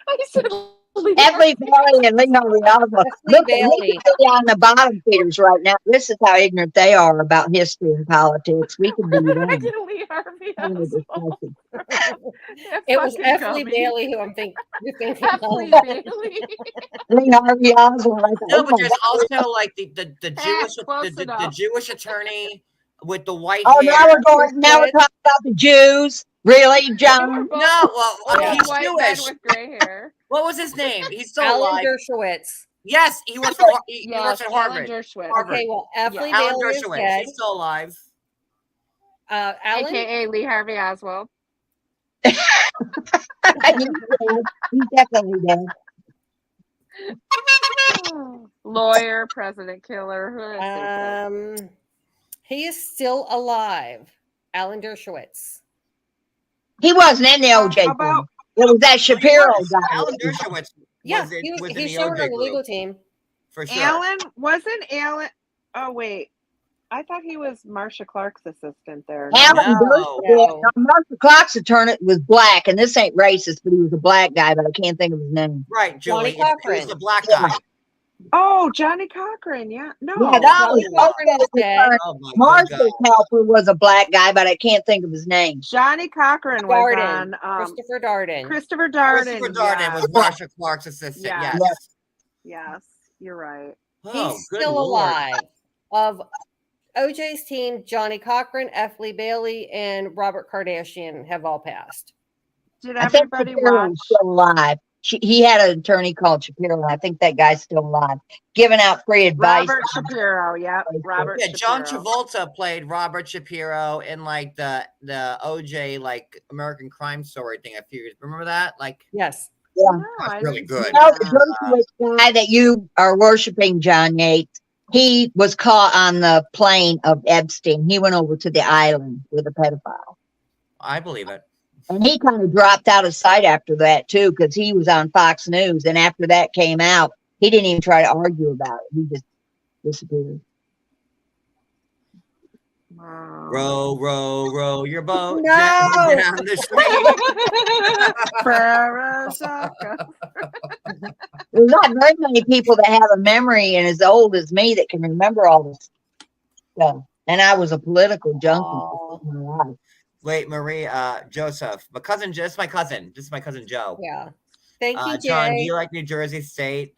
I said Lee Effie Bailey and Lee Harvey Oswald. Look, we Bailey. could be on the bottom feeders right now. This is how ignorant they are about history and politics. We could be them. Lee Harvey Oswald. It was fucking F. Gummy. Lee Bailey who I'm thinking. F. Lee Bailey. Lee Harvey Oswald. Right No, there. but there's also like the close the enough. Jewish attorney with the white Oh, hair. now we're talking about the Jews. Really, John? No, well, Yeah. he's white men Jewish. with gray hair. What was his name? He's still Alan alive. Dershowitz. Yes, he works he works at Alan Harvard. Dershowitz. Harvard. Okay, well, F. Yeah. Lee Alan Bailey is Dershowitz. dead. He's still alive. Alan. AKA Lee Harvey Oswald. He's definitely dead. Lawyer, president killer. Who is he? He is still alive. Alan Dershowitz. He wasn't in the OJ How about- thing. It was that Shapiro guy. Alan Dershowitz Yeah, was in, he was was. in He the showed OJ on the legal group, team. for sure. Alan wasn't Alan. Oh wait, I thought he was Marsha Clark's assistant there. Alan No. Dershowitz. Martha Clark's attorney was black, and this ain't racist, but he was a black guy, but I can't think of his name. Right, Julie. Johnny He was Cochran. the black guy. Oh, Johnny Cochran. Yeah, no. Yeah, that Johnny was Cochran is dead. Oh my Marshall's God. helper was a black guy, but I can't think of his name. Johnny Cochran was Darden. on Christopher Darden. Christopher Darden. Christopher Darden yes. was Marsha Clark's assistant. Yeah. Yes. Yes, you're right. Oh, He's good still Lord. alive. Of OJ's team, Johnny Cochran, F. Lee Bailey, and Robert Kardashian have all passed. Did I think everybody Shapiro's watch? still alive. He had an attorney called Shapiro. I think that guy's still alive, giving out free advice. Robert Shapiro. Yep, Robert. Yeah, John Shapiro. Travolta played Robert Shapiro in like the OJ like American Crime Story thing a few years. Remember that? Like, Yes. Yeah. No, I really didn't good. see You know, that. the Dershowitz guy that you are worshiping, John Yates, he was caught on the plane of Epstein. He went over to the island with a pedophile. I believe it. And he kind of dropped out of sight after that, too, because he was on Fox News. And after that came out, he didn't even try to argue about it. He just disappeared. Wow. Row, row, row your boat No. down the stream. There's not very many people that have a memory and as old as me that can remember all this stuff. And I was a political junkie for my life. Wait, Marie, Joseph, my cousin. This is my cousin. This is my cousin Joe. Yeah. Thank you, John, do Jay. you like New Jersey State?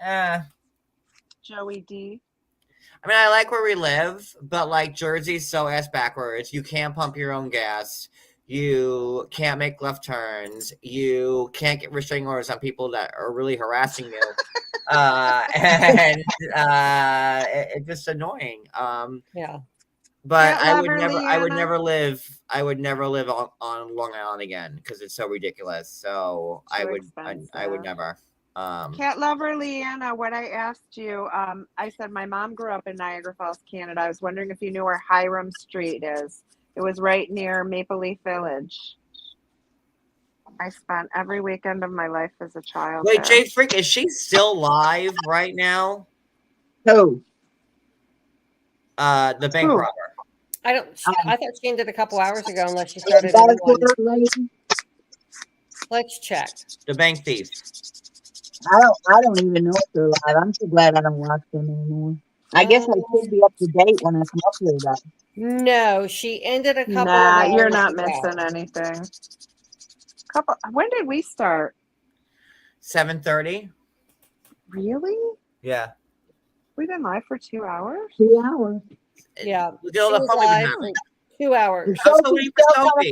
Joey D. I mean, I like where we live, but like Jersey's so ass backwards. You can't pump your own gas. You can't make left turns. You can't get restraining orders on people that are really harassing you. And it's just annoying. Yeah. But Can't I love would her, never Leanna. I would never live on Long Island again because it's so ridiculous. So I Too would expensive. never. Cat lover Leanna, what I asked you, I said my mom grew up in Niagara Falls, Canada. I was wondering if you knew where Hiram Street is. It was right near Maple Leaf Village. I spent every weekend of my life as a child. Wait, there. Jay Freak, is she still live right now? Who? The bank Who? robber. I don't. I thought she ended a couple hours ago, unless she started a That new one. was her lady? Let's check. The bank thief. I don't even know if they're live. I'm so glad I don't watch them anymore. I guess I should be up to date when I come up here, though. No, she ended a couple. Nah, of you're hours not ago. missing anything. When did we start? 7:30. Really? Yeah. We've been live for 2 hours? 2 hours. Yeah, Look at all she the was fun we've been live having. for 2 hours. I'm still waiting for Sophie.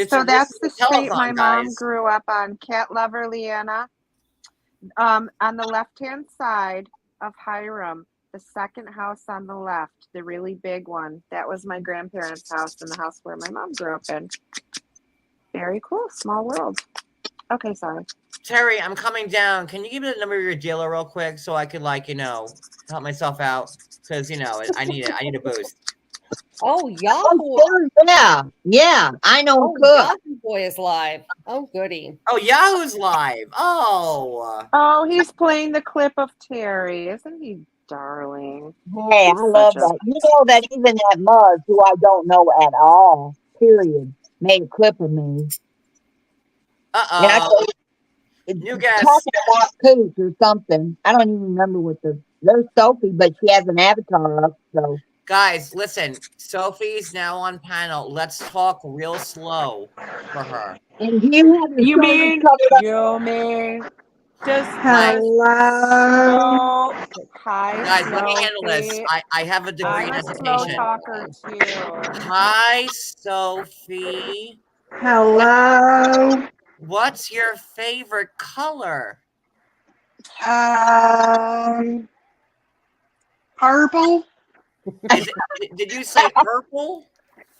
So that's the a street telethon, my mom guys. grew up on. Cat lover Leanna. On the left-hand side, of Hiram, the second house on the left, the really big one. That was my grandparents' house and the house where my mom grew up in. Very cool. Small world. Okay, sorry. Terry, I'm coming down. Can you give me the number of your dealer real quick so I could, like, help myself out? Because, I need it. I need a boost. Oh, Yahoo. Oh, yeah. I know. Yahoo Boy is live. Oh, goody. Oh, Yahoo's live. Oh. Oh, he's playing the clip of Terry. Isn't he darling? Hey, I love that. You know that even that Muzz, who I don't know at all, period, made a clip of me. Uh-oh. New guest. Talking about Coos or something. I don't even remember what there's Sophie, but she has an avatar up, so. Guys, listen. Sophie's now on panel. Let's talk real slow for her. And you mean just hello? Hi, guys, let me handle this. I have a degree in education. I'm a slow talker too. Hi, Sophie. Hello. What's your favorite color? Purple. Did you say purple?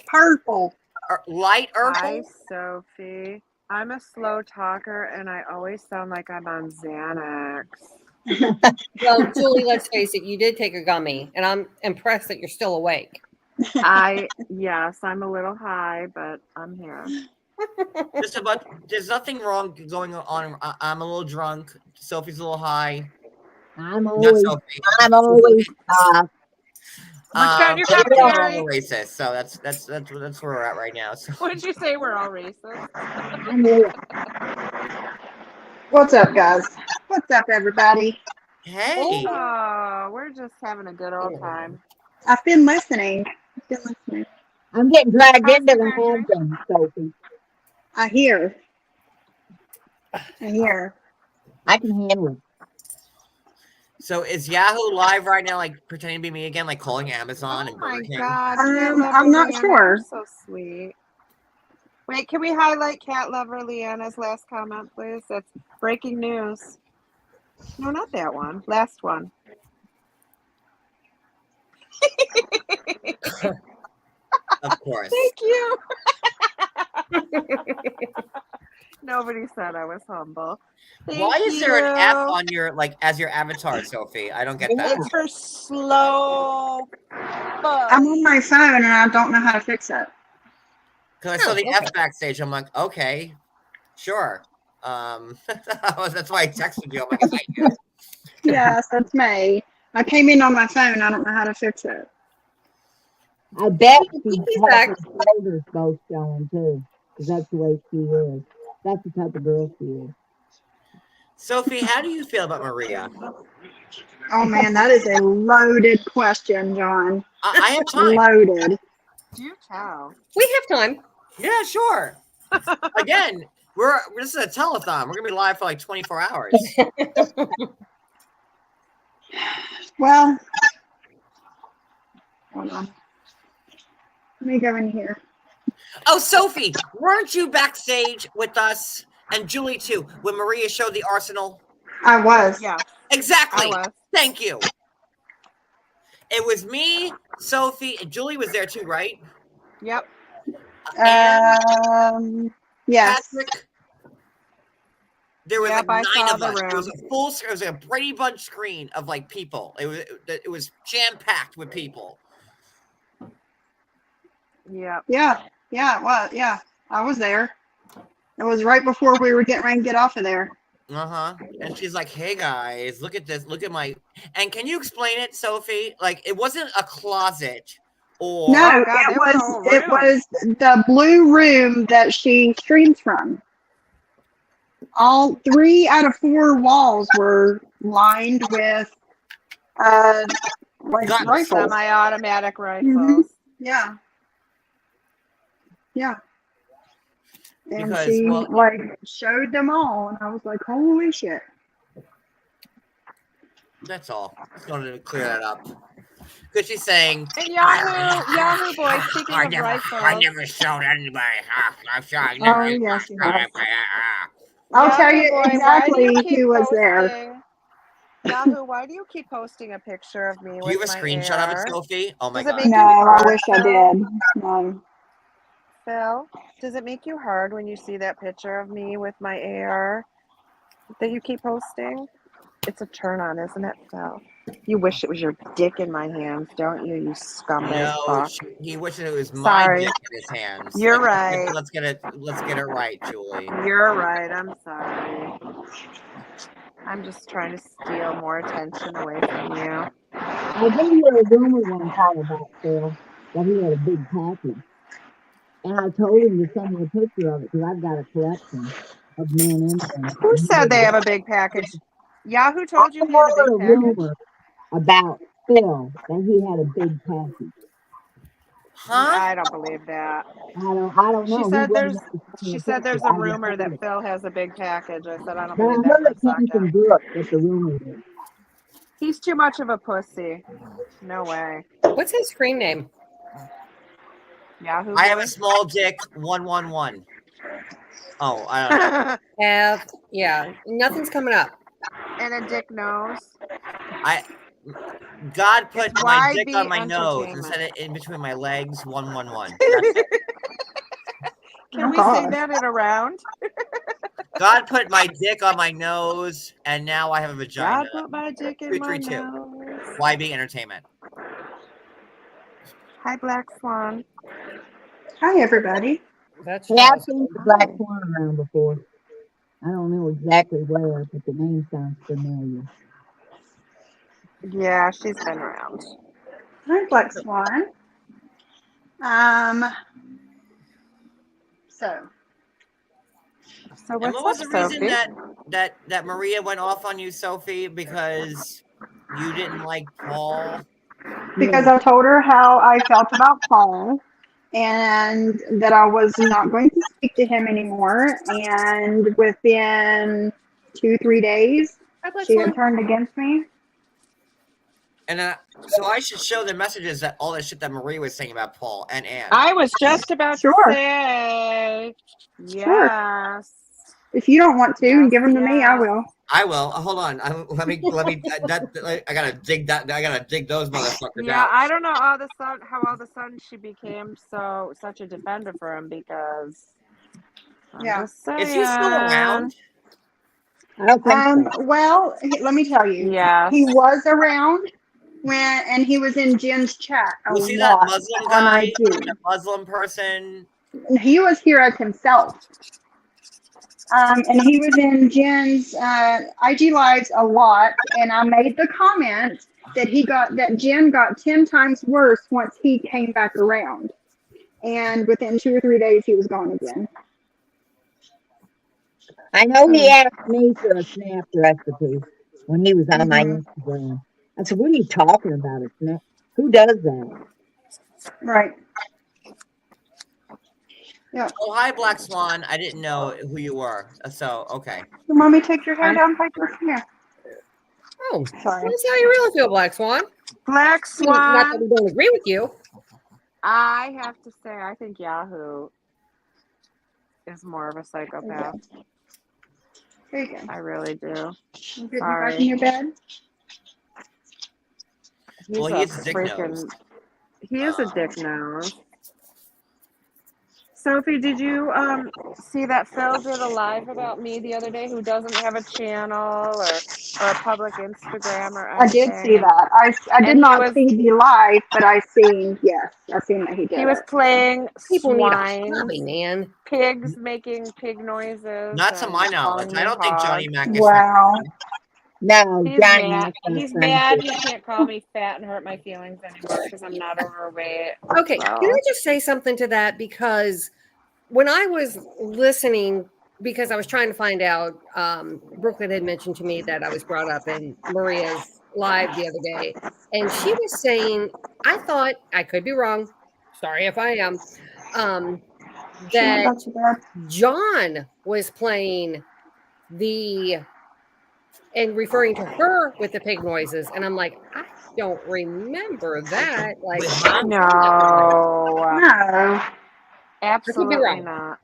Purple. Or light purple? Hi, Sophie. I'm a slow talker, and I always sound like I'm on Xanax. Well, Julie, let's face it, you did take a gummy, and I'm impressed that you're still awake. Yes, I'm a little high, but I'm here. There's nothing wrong going on. I'm a little drunk. Sophie's a little high. I'm always I'm racist, so that's where we're at right now. So. What did you say? We're all racist. What's up, guys? What's up, everybody? Hey. Oh, we're just having a good old time. I've been listening. I'm getting dragged into the whole thing, Sophie. I hear. I can handle it. So is Yahoo live right now, like pretending to be me again, like calling Amazon and Burger King? God, I'm not sure. So sweet. Wait, can we highlight cat lover Leanna's last comment, please? That's breaking news. No, not that one. Last one. Of course. Thank you. Nobody said I was humble. Why is there an F on your, as your avatar, Sophie? I don't get that. It's for slow. I'm on my phone and I don't know how to fix it. Because I saw the F backstage. I'm like, okay, sure. That's why I texted you. I'm like, is that you? Yes, that's me. I came in on my phone. I don't know how to fix it. I bet she's her shoulders both showing too, because that's the way she is. That's the type of girl she is. Sophie, how do you feel about Maria? Oh man, that is a loaded question, John. I have time. Loaded. Do tell. We have time. Yeah, sure. Again, this is a telethon. We're gonna be live for like 24 hours. Well, hold on. Let me go in here. Oh, Sophie, weren't you backstage with us and Julie too when Maria showed the arsenal? I was. Yeah. Exactly. I was. Thank you. It was me, Sophie, and Julie was there too, right? Yep. Yes. Patrick. There was Yep, like 9 of the us. room. It was a full screen. It was like a Brady Bunch screen of like people. It was jam packed with people. Yeah. Yeah. Yeah. Well, yeah. I was there. It was right before we were getting ready to get off of there. And she's like, "Hey guys, look at this. Look at my." And can you explain it, Sophie? Like, it wasn't a closet, or No, God, it was the blue room that she streams from. All 3 out of 4 walls were lined with rifles. Semi-automatic rifles. Mm-hmm. Yeah. Yeah. And Because, she showed them all, and I was like, "Holy shit!" That's all. Just wanted to clear that up. Because she's saying, And Yahoo boy, speaking of rifles. I never showed anybody. I'm sorry. Oh, yes, you have. I'll tell you exactly who was there. Yahoo, why do you keep posting a picture of me Do you with have a my screenshot of it, hair? Sophie? Oh my Does it god. make No, you I hard, wish I Phil? did. No. Phil, does it make you hard when you see that picture of me with my hair that you keep posting? It's a turn on, isn't it, Phil? You wish it was your dick in my hands, don't you, you scumbag No, fuck? he wishes it was my Sorry. dick in his hands. You're right. Let's get it right, Julie. You're right. I'm sorry. I'm just trying to steal more attention away from you. I think you had a rumor one time about Phil that he had a big package. And I told him to send me a picture of it because I've got a collection of men implants. Who said they have a big package? Yahoo told you I he had a heard a big package? rumor about Phil that he had a big package. Huh? I don't believe that. I don't know. She said there's a rumor that Phil has a big package. I said I don't But I believe that heard for a it came from second. Brooke that the rumor is. He's too much of a pussy. No way. What's his screen name? Yahoo. I have a small dick 111. Oh, I don't know. Yeah, nothing's coming up. And a dick nose. God put It's my dick YB on my nose Entertainment. and set it in between my legs. 111. That's it. Can we say that in a round? God put my dick on my nose, and now I have a vagina. God put my dick in my 332. nose. YB Entertainment. Hi, Black Swan. Hi, everybody. That's Yeah, I've seen the Black Swan around before. I don't know exactly where, but the name sounds familiar. Yeah, she's been around. Hi, Black Swan. So And what's what was up, the reason Sophie? that Maria went off on you, Sophie? Because you didn't like Paul? Because I told her how I felt about Paul and that I was not going to speak to him anymore. And within 2-3 days, she had turned against me. And so I should show the messages that all that shit that Maria was saying about Paul and Anne. I was just about to Sure. say, Sure. yes. If you don't want to Yes, give them to me, I will. I will. Hold on. Let me. I gotta dig that. I gotta dig those motherfuckers Yeah, out. I don't know how all of a sudden she became such a defender for him because. Is he still around? I don't think so. Well, let me tell you. Yes. He was around and he was in Jen's chat a Was he lot that Muslim on guy? IG. That Muslim person? He was here as himself. And he was in Jen's IG lives a lot, and I made the comment that Jen got 10 times worse once he came back around. And within 2 or 3 days, he was gone again. I know he asked me for a snap recipe when he was on my Instagram. I said, "What are you talking about? A snap? Who does that?" Right. Yeah. Oh, hi, Black Swan. I didn't know who you were. So, okay. You want me to take your hair down, Piper? Yeah. Oh, sorry. That's how you really feel, Black Swan. Black Swan. Not that we don't agree with you. I have to say, I think Yahoo is more of a psychopath. There you go. I really do. You get back in your bed? Well, he's a dick nose. He is a dick nose. Sophie, did you see that Phil did a live about me the other day who doesn't have a channel or a public Instagram or anything? I did see that. I did not see the live, but I seen that he did. He was playing People swine, need a hobby, man. pigs making pig noises. Not to my knowledge. I don't think Johnny Mac is. Wow. No, He's Johnny mad. Mac's not He's trying mad. to- He can't call me fat and hurt my feelings anymore because I'm not overweight. Okay, can I just say something to that? Because when I was listening, because I was trying to find out, Brooklyn had mentioned to me that I was brought up in Maria's live the other day, and she was saying, I thought, I could be wrong, sorry if I am, that John was playing and referring to her with the pig noises, and I'm like, I don't remember that. Like, No. Absolutely wrong. not.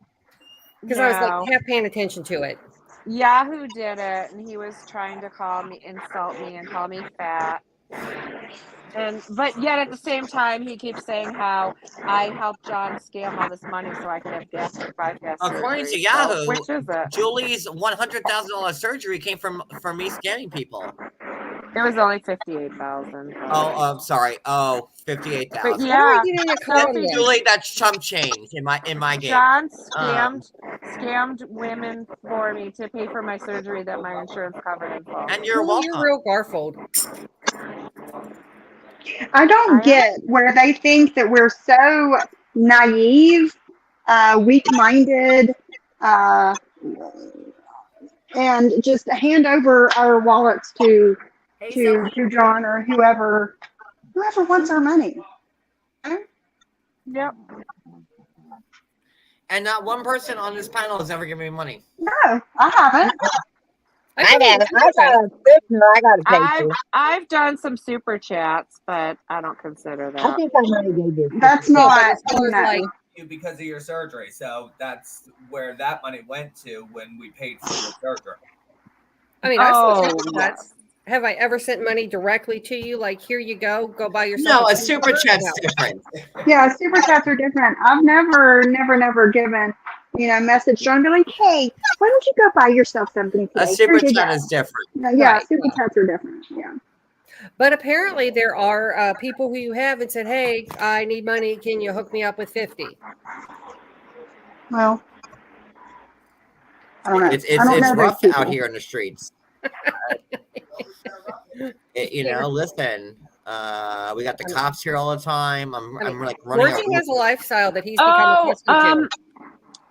Because I was like half paying attention to it. Yahoo did it, and he was trying to insult me, and call me fat. But yet at the same time, he keeps saying how I helped John scam all this money so I could have gastric bypass According surgery. to Yahoo, So, which is it? Julie's $100,000 surgery came from me scamming people. It was only 58,000. Oh, I'm sorry. Oh, 58,000. But yeah, Julie, that's chump change in my game. John scammed women for me to pay for my surgery that my insurance covered in full. And you're welcome. You're real Garfield. I don't get where they think that we're so naive, weak-minded, and just hand over our wallets to John or whoever wants our money. Yep. And not one person on this panel has ever given me money. No, I haven't. I got to pay for. I've done some super chats, but I don't consider that. I think I might have gave it. That's not like you because of your surgery. So that's where that money went to when we paid for your surgery. I mean, have I ever sent money directly to you? Like, here you go buy yourself. No, a super chat's different. Yeah, super chats are different. I've never given, message John and be like, hey, why don't you go buy yourself something today? A super chat is different. Yeah, Right. super chats are different. Yeah. But apparently there are people who you have and said, hey, I need money. Can you hook me up with 50? Well, I don't know. It's rough out here in the streets. Listen, we got the cops here all the time. I'm like running. Working has a lifestyle that he's become accustomed to.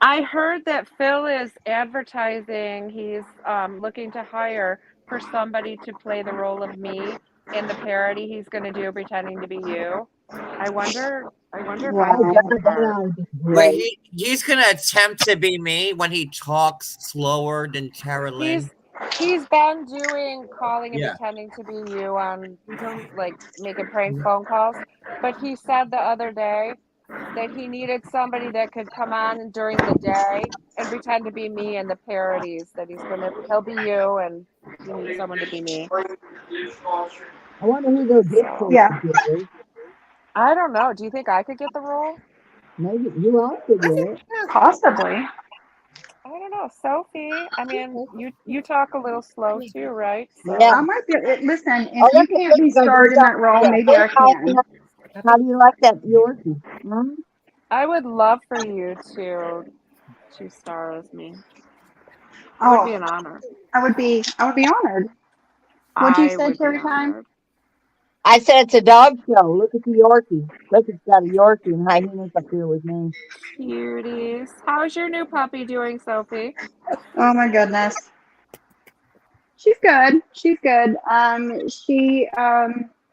I heard that Phil is advertising. He's looking to hire for somebody to play the role of me in the parody he's going to do, pretending to be you. I wonder if Wait, he's going to attempt to be me when he talks slower than Tara Lynn. He's been calling and pretending to be you on, like, making prank phone calls. But he said the other day that he needed somebody that could come on during the day and pretend to be me in the parodies. That he'll be you, and he needs someone to be me. I wonder who those difficult is. I don't know. Do you think I could get the role? Maybe you all could get it. Possibly. I don't know, Sophie. I mean, you talk a little slow too, right? So. Yeah. I might be. Listen, if you can't be starred in that role, maybe I can. How do you like that Yorkie? Hmm? I would love for you to star as me. It would be an honor. I would be honored. What'd you say every time? I said it's a dog show. Look at the Yorkie. Look, it's got a Yorkie and hyenas up here with me. Cuties. How's your new puppy doing, Sophie? Oh my goodness. She's good. She's good.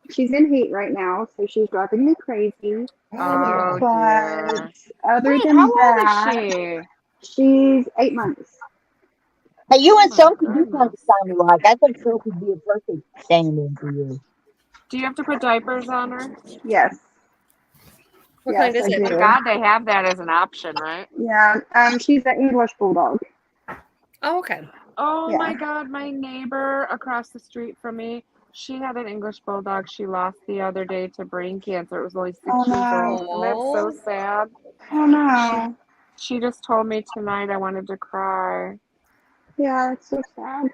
She's in heat right now, so she's driving me crazy. Oh, but dear. other than how that, old is she's 8 months. Hey, you and Sophie do kind of sound alike. I think Sophie would be a perfect stand-in for you. Do you have to put diapers on her? Yes. What kind is it? Thank God they have that as an option, right? Yeah. She's an English bulldog. Oh, okay. Oh my God, my neighbor across the street from me, she had an English bulldog she lost the other day to brain cancer. It was only 6 years old. And that's so sad. Oh no. She just told me tonight. I wanted to cry. Yeah, it's so sad.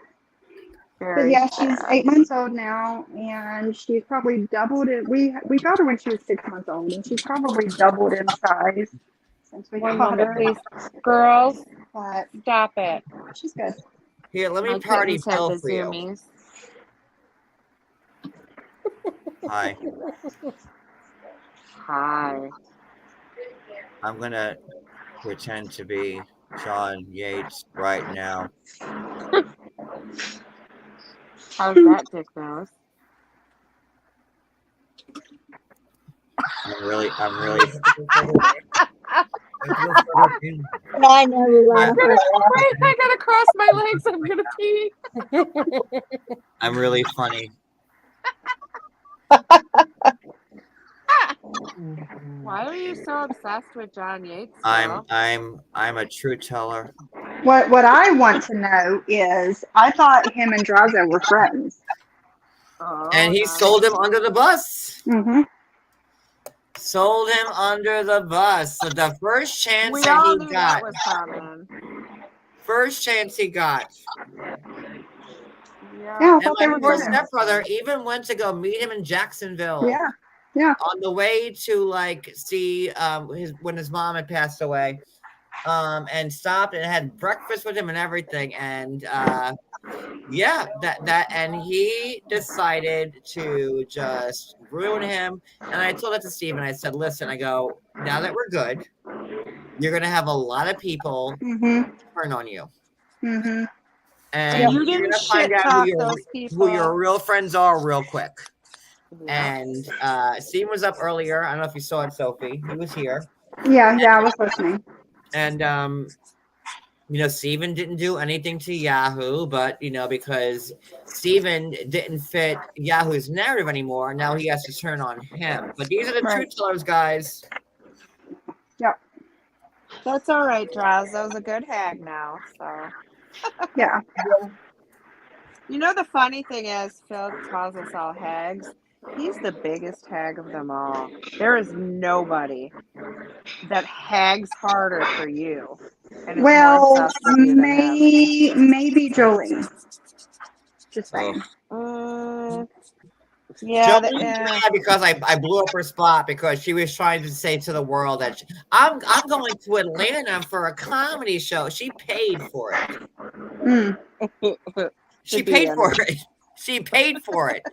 Very but yeah, sad. she's 8 months old now, and she's probably doubled it. We got her when she was 6 months old, and she's probably doubled in size since we One got moment, her. please. Girls, But stop it. she's good. Here, let me My party kittens have Phil the for you. zoomies. Hi. Hi. I'm going to pretend to be John Yates right now. How's that, dick nose? I'm really. I never laughed. Wait, I gotta cross my legs. I'm gonna pee. I'm really funny. Why are you so obsessed with John Yates? I'm a true teller. What I want to know is, I thought him and Drazo were friends. Oh, And he no. sold him under the bus. Mm-hmm. Sold him under the bus. So the first chance We that all he knew got, that was coming. first chance he got. Yeah, I And thought my they were poor friends. stepbrother even went to go meet him in Jacksonville. Yeah, yeah. On the way to like see when his mom had passed away. And stopped and had breakfast with him and everything. And yeah, and he decided to just ruin him. And I told that to Steve, and I said, listen, I go, now that we're good, you're gonna have a lot of people turn on you. Mm-hmm. And you you're didn't gonna find shit out talk those people. who your real friends are real quick. Yeah. And Steve was up earlier. I don't know if you saw it, Sophie. He was here. Yeah, I was listening. And you know, Steven didn't do anything to Yahoo, but you know, because Steven didn't fit Yahoo's narrative anymore, now he has to turn on him. But these are the truth tellers, guys. Yep. That's all right, Drazo's a good hag now, so. Yeah. You know, the funny thing is, Phil calls us all hags. He's the biggest hag of them all. There is nobody that hags harder for you. And is more obsessed with you than him. Maybe Jolene. Just saying. Yeah, because I blew up her spot because she was trying to say to the world that I'm going to Atlanta for a comedy show. She paid for it. She paid for it. She paid for it.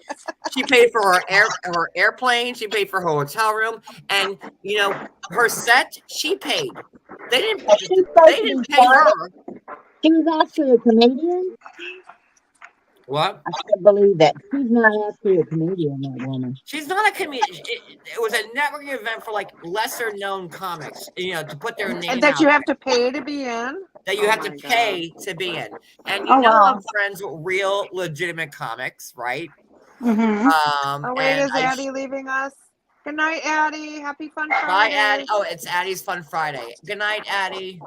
She paid for her airplane. She paid for her hotel room, and you know her set. She paid. They didn't pay her. She was actually a comedian. What? I can't believe that. She's not actually a comedian, that woman. She's not a comedian. It was a networking event for like lesser known comics, you know, to put their name and that out. You have to pay to be in? That you have to pay to be in. And you I'm friends with real legitimate comics, right? Oh, wait, is Addie leaving us? Good night, Addie. Happy Fun Friday. Bye, Addie. Oh, it's Addie's Fun Friday. Good night, Addie.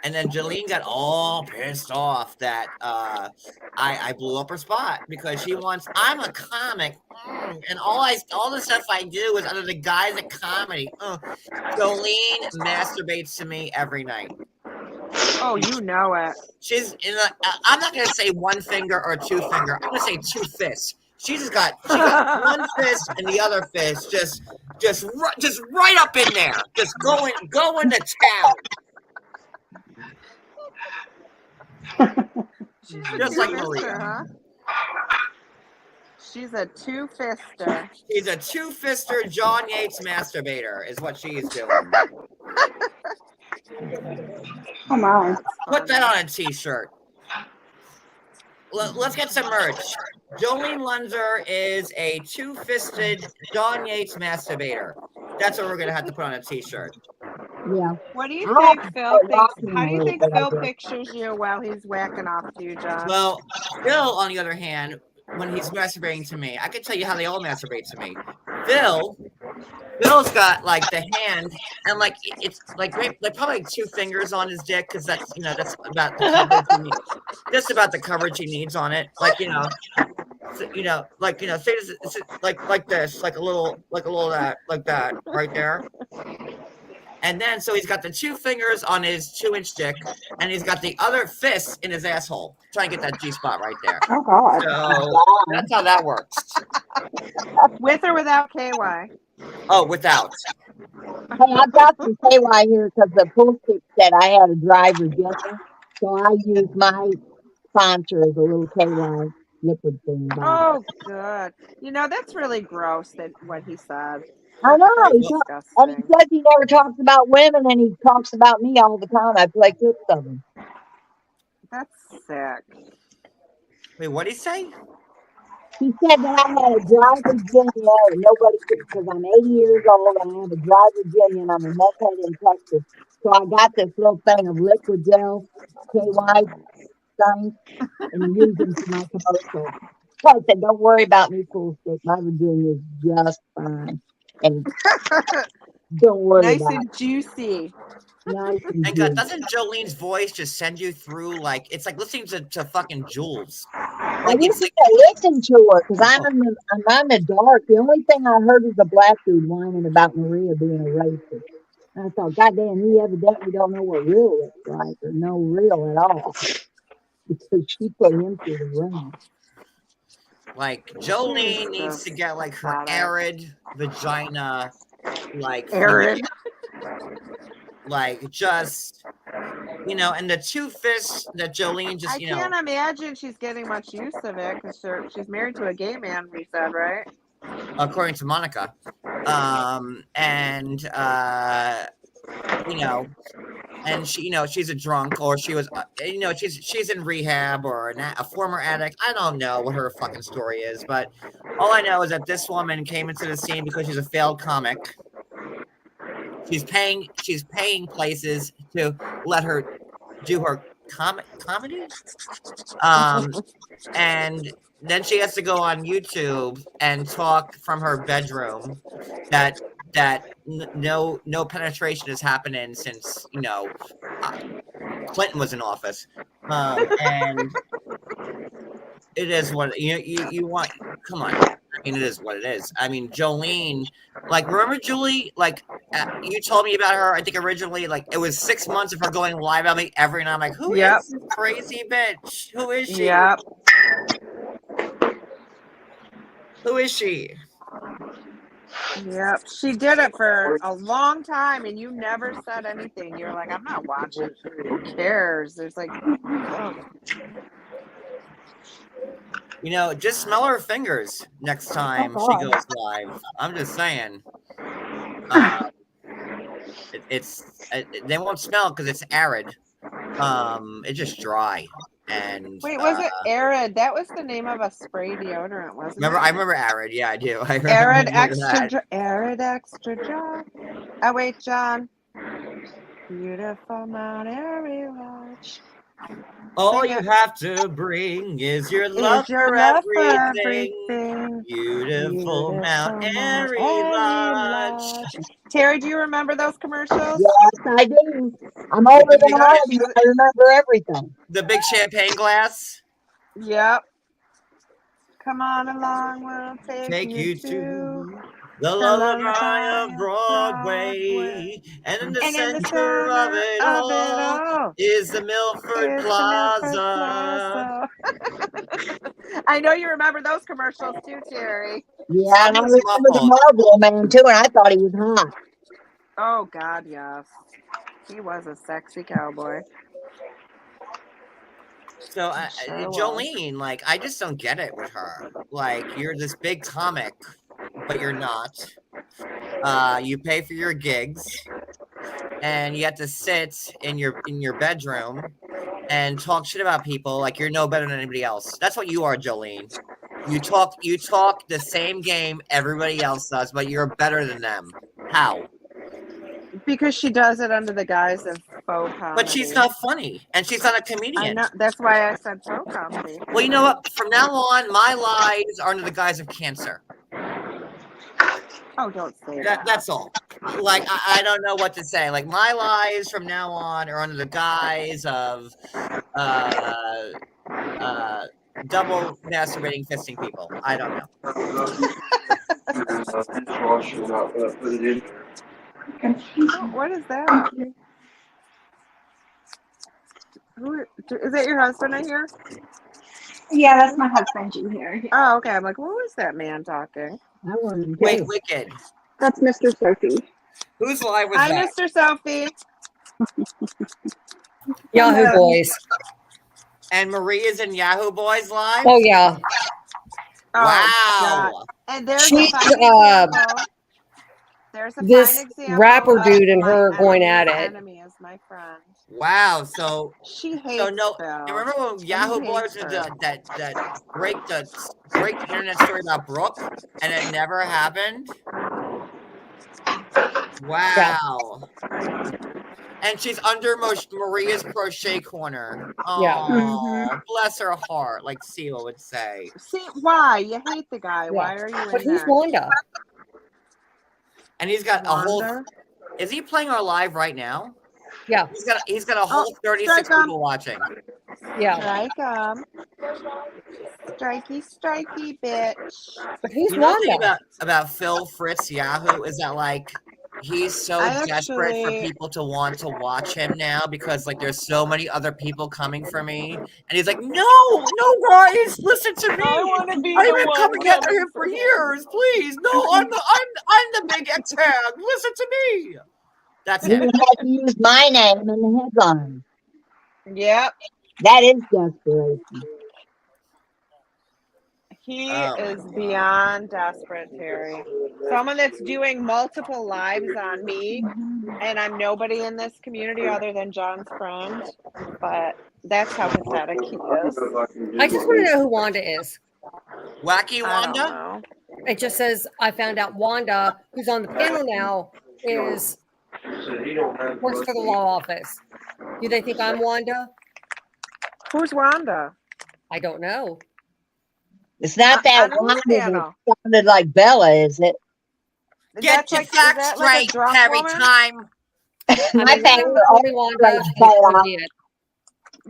And then Jolene got all pissed off that I blew up her spot because she wants. I'm a comic, and all the stuff I do is under the guise of comedy. Jolene masturbates to me every night. Oh, you know it. She's in. I'm not gonna say one finger or two finger. I'm gonna say two fists. She got one fist and the other fist just right up in there, just going to town. Just like Maria. Huh? She's a two-fister. She's a two-fister John Yates masturbator is what she's doing. Oh my. Put that on a t-shirt. Let's get some merch. Jolene Lunzer is a two-fisted John Yates masturbator. That's what we're going to have to put on a t-shirt. Yeah. What do you think Phil thinks? How do you think Phil pictures you while he's whacking off to you, John? Well, Phil, on the other hand, when he's masturbating to me, I can tell you how they all masturbate to me. Phil's got like the hand, and like it's like probably like two fingers on his dick because that's about the coverage he needs. Just about the coverage he needs on it. Like say this, like this, like a little that, like that right there. And then, so he's got the two fingers on his 2-inch dick, and he's got the other fist in his asshole, trying to get that G-spot right there. Oh, God. So that's how that works. With or without KY? Oh, without. Hey, I got some KY here because the pool stick said I had a dry Virginia, so I used my sponsor as a little KY liquid thing. Oh, good. That's really gross, what he said. I know. And he says he never talks about women, and he talks about me all the time. I play clips of him. That's sick. Wait, what did he say? He said that I had a dry Virginia, and nobody could, because I'm 80 years old, and I have a dry Virginia, and I'm a meth head in Texas. So I got this little thing of liquid gel, KY things, and use them for my commercial. So I said, don't worry about me, pool stick. My Virginia is just fine. And don't worry nice about and juicy. Nice and And God, good. doesn't Jolene's voice just send you through like it's like listening to fucking Jules? I Like used it's like to listen to her because I'm in the dark. The only thing I heard was a black dude whining about Maria being a racist. And I thought, goddamn, he evidently don't know what real looks like or no real at all because she put him through the ring. like Jolene needs to just get like her pathetic. arid vagina, like Arid. like just and the two fists that Jolene just I can't imagine she's getting much use of it because she's married to a gay man. We said, right? according to Monica, and and she she's a drunk or she was she's in rehab or a former addict. I don't know what her fucking story is, but all I know is that this woman came into the scene because she's a failed comic. She's paying places to let her do her comedy, and then she has to go on YouTube and talk from her bedroom that no penetration is happening since Clinton was in office, and it is what you want. Come on, I mean it is what it is. I mean Jolene, like remember Julie, like you told me about her. I think originally like it was 6 months of her going live on me every night. I'm like, who is this crazy bitch? Who is she? Yep. Who is she? Yep. She did it for a long time and you never said anything. You're like, I'm not watching. Who cares? There's like, oh. Just smell her fingers next time she goes live. I'm just saying. They won't smell because it's arid. It's just dry. And Wait, was it Arid? That was the name of a spray deodorant, wasn't it? I remember Arid. Yeah, I do. Arid extra Arid extra dry. Oh wait, John. Beautiful Mount Airy Lodge. All you have to bring is your love for everything. Beautiful Mount Airy Lodge. Terry, do you remember those commercials? Yes, I do. I'm older than all of you. I remember everything. The big champagne glass. Yep. Come on along, we'll take you to the lullaby of Broadway. And in the center of it all is the Milford Plaza. I know you remember those commercials too, Terry. Yeah, and I remember the Marlboro Man too, and I thought he was hot. Oh God, yes. He was a sexy cowboy. So, Jolene, like, I just don't get it with her. Like, you're this big comic, but you're not. You pay for your gigs, and you have to sit in your bedroom and talk shit about people like you're no better than anybody else. That's what you are, Jolene. You talk the same game everybody else does, but you're better than them. How? Because she does it under the guise of faux comedy. But she's not funny, and she's not a comedian. I know. That's why I said faux comedy. Well, you know what? From now on, my lies are under the guise of cancer. Oh, don't say that. That's all. Like, I don't know what to say. Like, my lies from now on are under the guise of double masturbating, fisting people. I don't know. What is that? Is that your husband I hear? Yeah, that's my husband you hear. Oh, okay. I'm like, who is that man talking? Wait, Wicked. That's Mr. Sophie. Whose live was Hi, that? Mr. Sophie. Yahoo Boys. And Maria's in Yahoo Boys live? Oh, yeah. Oh, wow. God. And there's She's, this rapper dude and her going at it. Enemy is my friend. Wow. So she hates Phil. Remember when Yahoo Boys did that break the internet story about Brooke, and it never happened? Wow. Yeah. And she's under Maria's crochet corner. Oh, yeah. Bless her heart, like Seal would say. See, why? You hate the guy. Yeah. Why are you But in who's there? Wanda? And he's got a whole... Is he playing our live right now? Yeah. He's got a whole 36 people watching. Yeah. Strike 'em. Strikey, bitch. But who's You know the thing Wanda? about Phil Fritz Yahoo is that like he's so desperate for people to want to watch him now because like there's so many other people coming for me, and he's like, no, guys, listen to me. I want to be I've the been one coming after coming him for him. years. Please, no, I'm the big X tag. Listen to me. That's You it. have to use my name in the headline. Yep. That is desperation. He Oh my is God. beyond desperate, Terry. Someone that's doing multiple lives on me, and I'm nobody in this community other than John's friend. But that's how pathetic he is. I just want to know who Wanda is. Wacky I don't Wanda? know. It just says I found out Wanda, who's on the panel now, is works for the law office. Do they think I'm Wanda? Who's Wanda? I don't know. It's not that On whose Wanda that panel? sounded like Bella, is it? Get your Is facts that like a straight, drunk Terry woman? time. My I mean, facts someone are called all me Wanda, and straight, it Bella. could be it.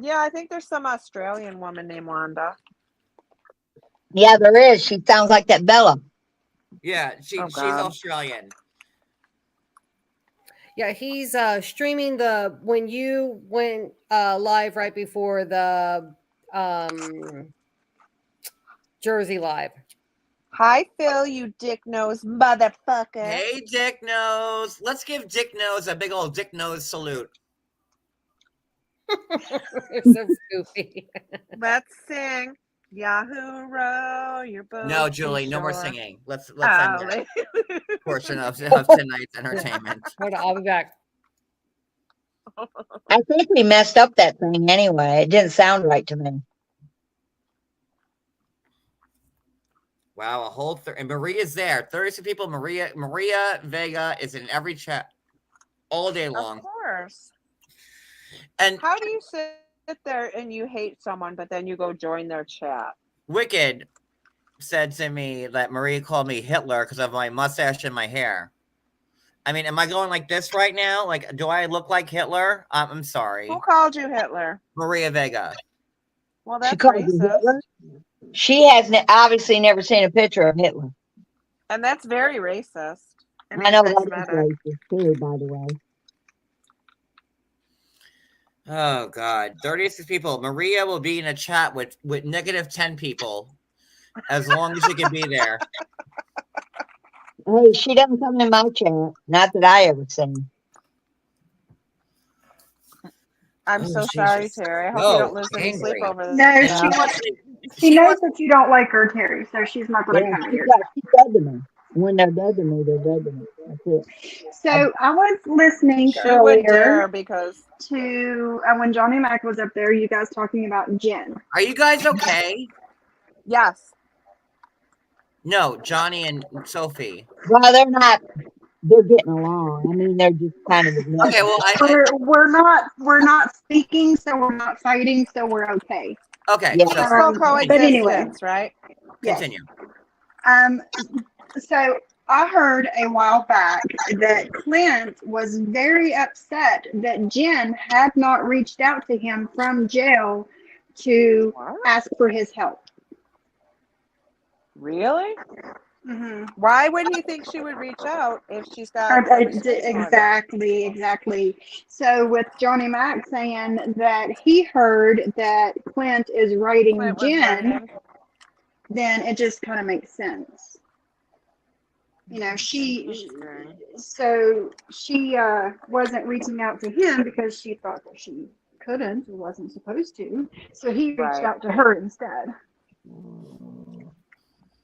Yeah, I think there's some Australian woman named Wanda. Yeah, there is. She sounds like that Bella. Yeah, she's Australian. Yeah, he's streaming when you went live right before the Jersey live. Hi, Phil, you dick nose motherfucker. Hey, Dick Nose. Let's give Dick Nose a big old Dick Nose salute. So goofy. Let's sing. Yahoo row your boat. No, Julie, to no more shore. singing. Let's end Oh, that portion of tonight's entertainment. Hold on, I'll be back. I think we messed up that thing anyway. It didn't sound right to me. Wow, a whole and Maria's there. 36 people. Maria Vega is in every chat all day long. Of course. And how do you sit there and you hate someone, but then you go join their chat? Wicked said to me that Maria called me Hitler because of my mustache and my hair. I mean, am I going like this right now? Like, do I look like Hitler? I'm sorry. Who called you Hitler? Maria Vega. Well, that's racist. She has obviously never seen a picture of Hitler. And that's very racist. I know that is racist too, by the way. Oh God, 36 people. Maria will be in a chat with negative 10 people, as long as she can be there. Hey, she doesn't come in my chat. Not that I ever seen. I'm so sorry, Terry. I hope you don't lose any sleep over this. No, she knows that you don't like her, Terry, so she's not going to come here. She's dead to me. When they're dead to me, they're dead to me. That's it. So I was listening earlier to when Johnny Mac was up there, you guys talking about Jen. Are you guys okay? Yes. No, Johnny and Sophie. Well, they're not. They're getting along. I mean, they're just kind of. Okay, well, we're not speaking, so we're not fighting, so we're okay. Okay, yeah. so but anyway, right? Continue. So I heard a while back that Clint was very upset that Jen had not reached out to him from jail to ask for his help. Really? Mm-hmm. Why would he think she would reach out if she's got exactly? So with Johnny Mac saying that he heard that Clint is writing Jen, then it just kind of makes sense. You know, she wasn't reaching out to him because she thought that she couldn't or wasn't supposed to. So he reached out to her instead.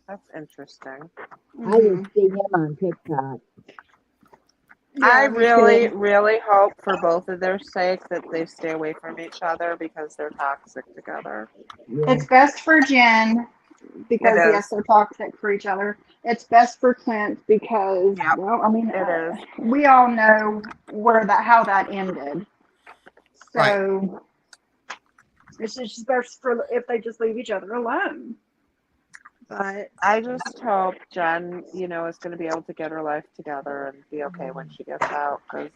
That's interesting. I just see him on TikTok. I really hope for both of their sake that they stay away from each other because they're toxic together. Yeah. It's best for Jen because yes, they're toxic for each other. It's best for Clint because well, I mean, we all know how that ended. So it's just best for if they just leave each other alone. But I just hope Jen, is going to be able to get her life together and be okay when she gets out. Because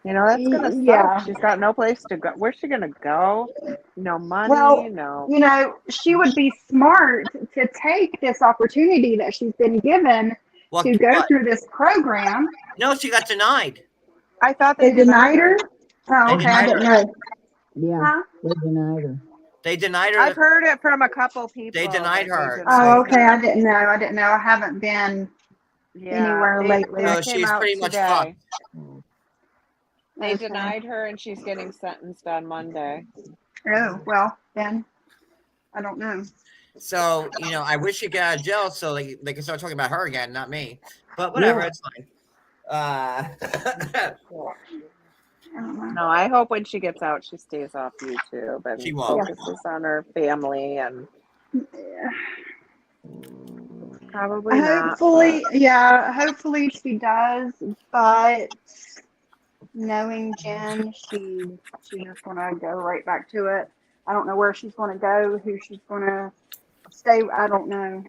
You know, that's gonna suck. Yeah. She's got no place to go. Where's she gonna go? No money. Well, no. you know, she would be smart to take this opportunity that she's been given to go through this program. No, she got denied. I thought They denied her. Oh, They okay, I denied didn't her. know. Yeah, Huh? they denied her. They denied her. I've heard it from a couple people. They denied her. Oh, okay, I didn't know. I didn't know. I haven't been anywhere lately. So she's pretty much fucked. They denied her, and she's getting sentenced on Monday. Oh, well, then I don't know. So, you know, I wish she got out of jail so they can start talking about her again, not me. But whatever, Yeah. it's fine. No, I hope when she gets out, she stays off YouTube and She won't. focuses on her family and probably not. Hopefully, yeah, hopefully she does. But knowing Jen, she's just gonna go right back to it. I don't know where she's gonna go, who she's gonna stay. I don't know.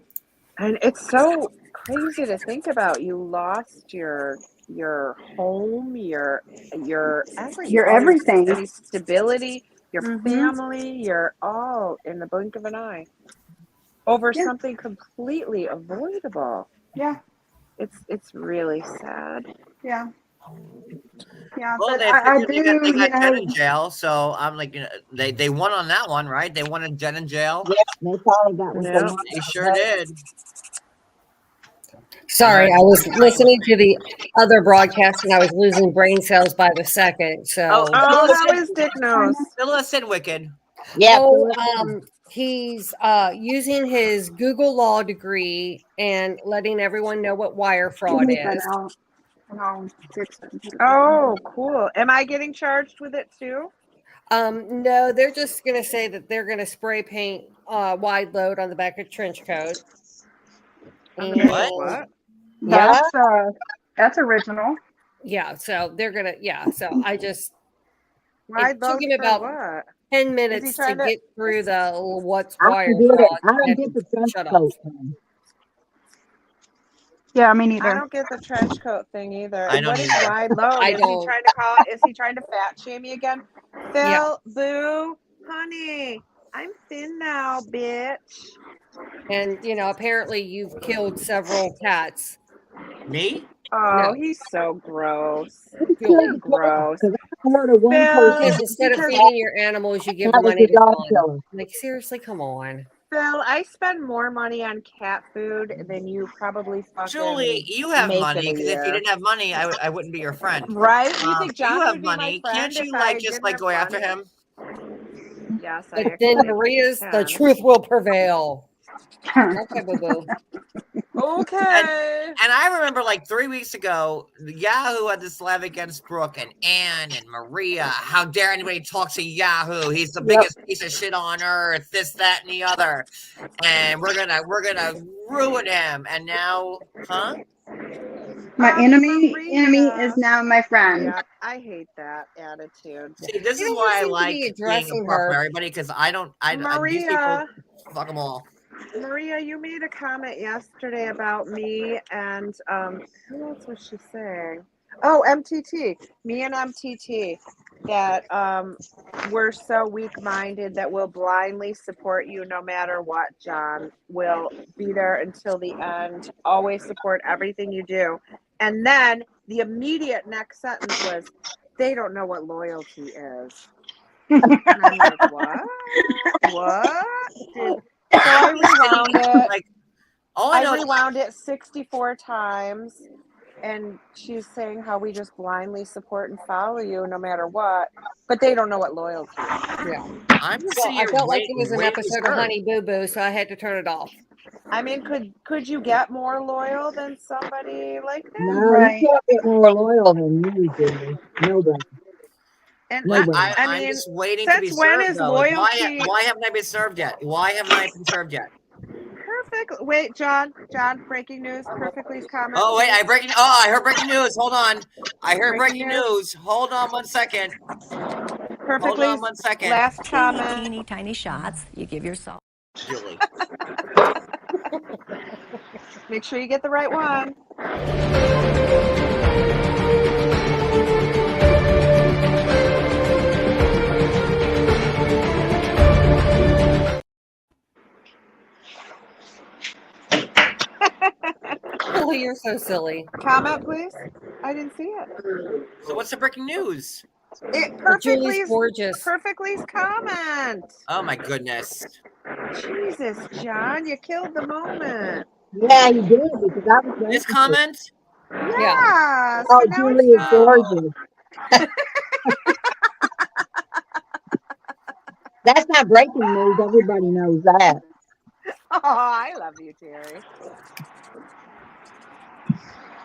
And it's so crazy to think about. You lost your home, your everything, Your everything. your stability, your Mhm. family, your all in the blink of an eye over something completely avoidable. Yeah. It's really sad. Yeah. Yeah, Well, but they I got do, Jen in jail, so I'm like, you know, they won on that one, right? They wanted Jen in jail. Yeah, they probably got what they wanted. They sure did. Sorry, I was listening to the other broadcast and I was losing brain cells by the second. So, how is Dick Nose? Fill us in, Wicked. Yeah. He's using his Google Law degree and letting everyone know what wire fraud is. Oh, cool. Am I getting charged with it too? No, they're just going to say that they're going to spray paint wide load on the back of trench coat. And, What? That's original. Yeah, so they're going to, so I just, Wide it took load him for about what? 10 minutes to trying to- get through the what's I wire don't get it. fraud. I don't and get the trench shut up. coat thing. Yeah, me neither. I don't get the trench coat thing either. I don't What is either. wide load? I Is don't. he trying to call? Is he trying to fat shame me again? Phil, Yeah. boo, honey, I'm thin now, bitch. And, you know, apparently you've killed several cats. Me? Oh, No. he's so gross. Julie. Gross. Because I heard of one Phil, Because person instead of because- feeding your animals, you give that them was money the to dog fund. killer. Like, seriously, come on. Phil, I spend more money on cat food than you probably fucking Julie, you have make money, in a because if you year. didn't have money, I wouldn't be your friend. Right? You think John you have would be my money. friend Can't you if I just didn't like have go after money? him? Yes, I But actually then Maria's, the can. truth will prevail. Okay, boo-boo. Okay. And I remember like 3 weeks ago, Yahoo had this live against Brooke and Ann and Maria. How dare anybody talk to Yahoo? He's the biggest piece of shit on earth. This, that, and the other. And we're gonna ruin him. And now, huh? My enemy Maria. is now my friend. Yeah, I hate that attitude. See, this You is don't why I seem to like be being addressing apart her. from everybody, because I these people, Maria, fuck them all. Maria, you made a comment yesterday about me and who else was she saying? Oh, MTT. Me and MTT. That we're so weak-minded that we'll blindly support you no matter what, John. We'll be there until the end. Always support everything you do. And then the immediate next sentence was, they don't know what loyalty is. And I'm like, what? What? So I rewound it. Like, all I know I is rewound it 64 times. And she's saying how we just blindly support and follow you no matter what. But they don't know what loyalty is. Yeah. I'm just Well, sitting I here felt like waiting, it was an waiting to episode of start. Honey Boo Boo, so I had to turn it off. I mean, could you get more loyal than somebody like that? No, Right. you can't get more loyal than you, Julie. Nobody. And Nobody. I I'm mean, just waiting to be since when served. is Though. Like, loyalty why haven't I been served yet? Why haven't I been served yet? perfect? Wait, John, breaking news. Perfectly's comment. Oh wait, I heard breaking news. Hold on, I heard Breaking breaking news. Hold on 1 second. Perfectly. Hold on 1 second. Last comment. Teeny tiny shots you give yourself. Julie. Make sure you get the right one. Sophie, you're so silly. Comment, please. I didn't see it. So what's the breaking news? Julie's gorgeous. Perfectly's comment. Oh my goodness. Jesus, John, you killed the moment. Yeah, you did, because I was This comment? Yes. Oh, but now Julie it's is gorgeous. That's not breaking news. Everybody knows that. Oh, I love you, Terry.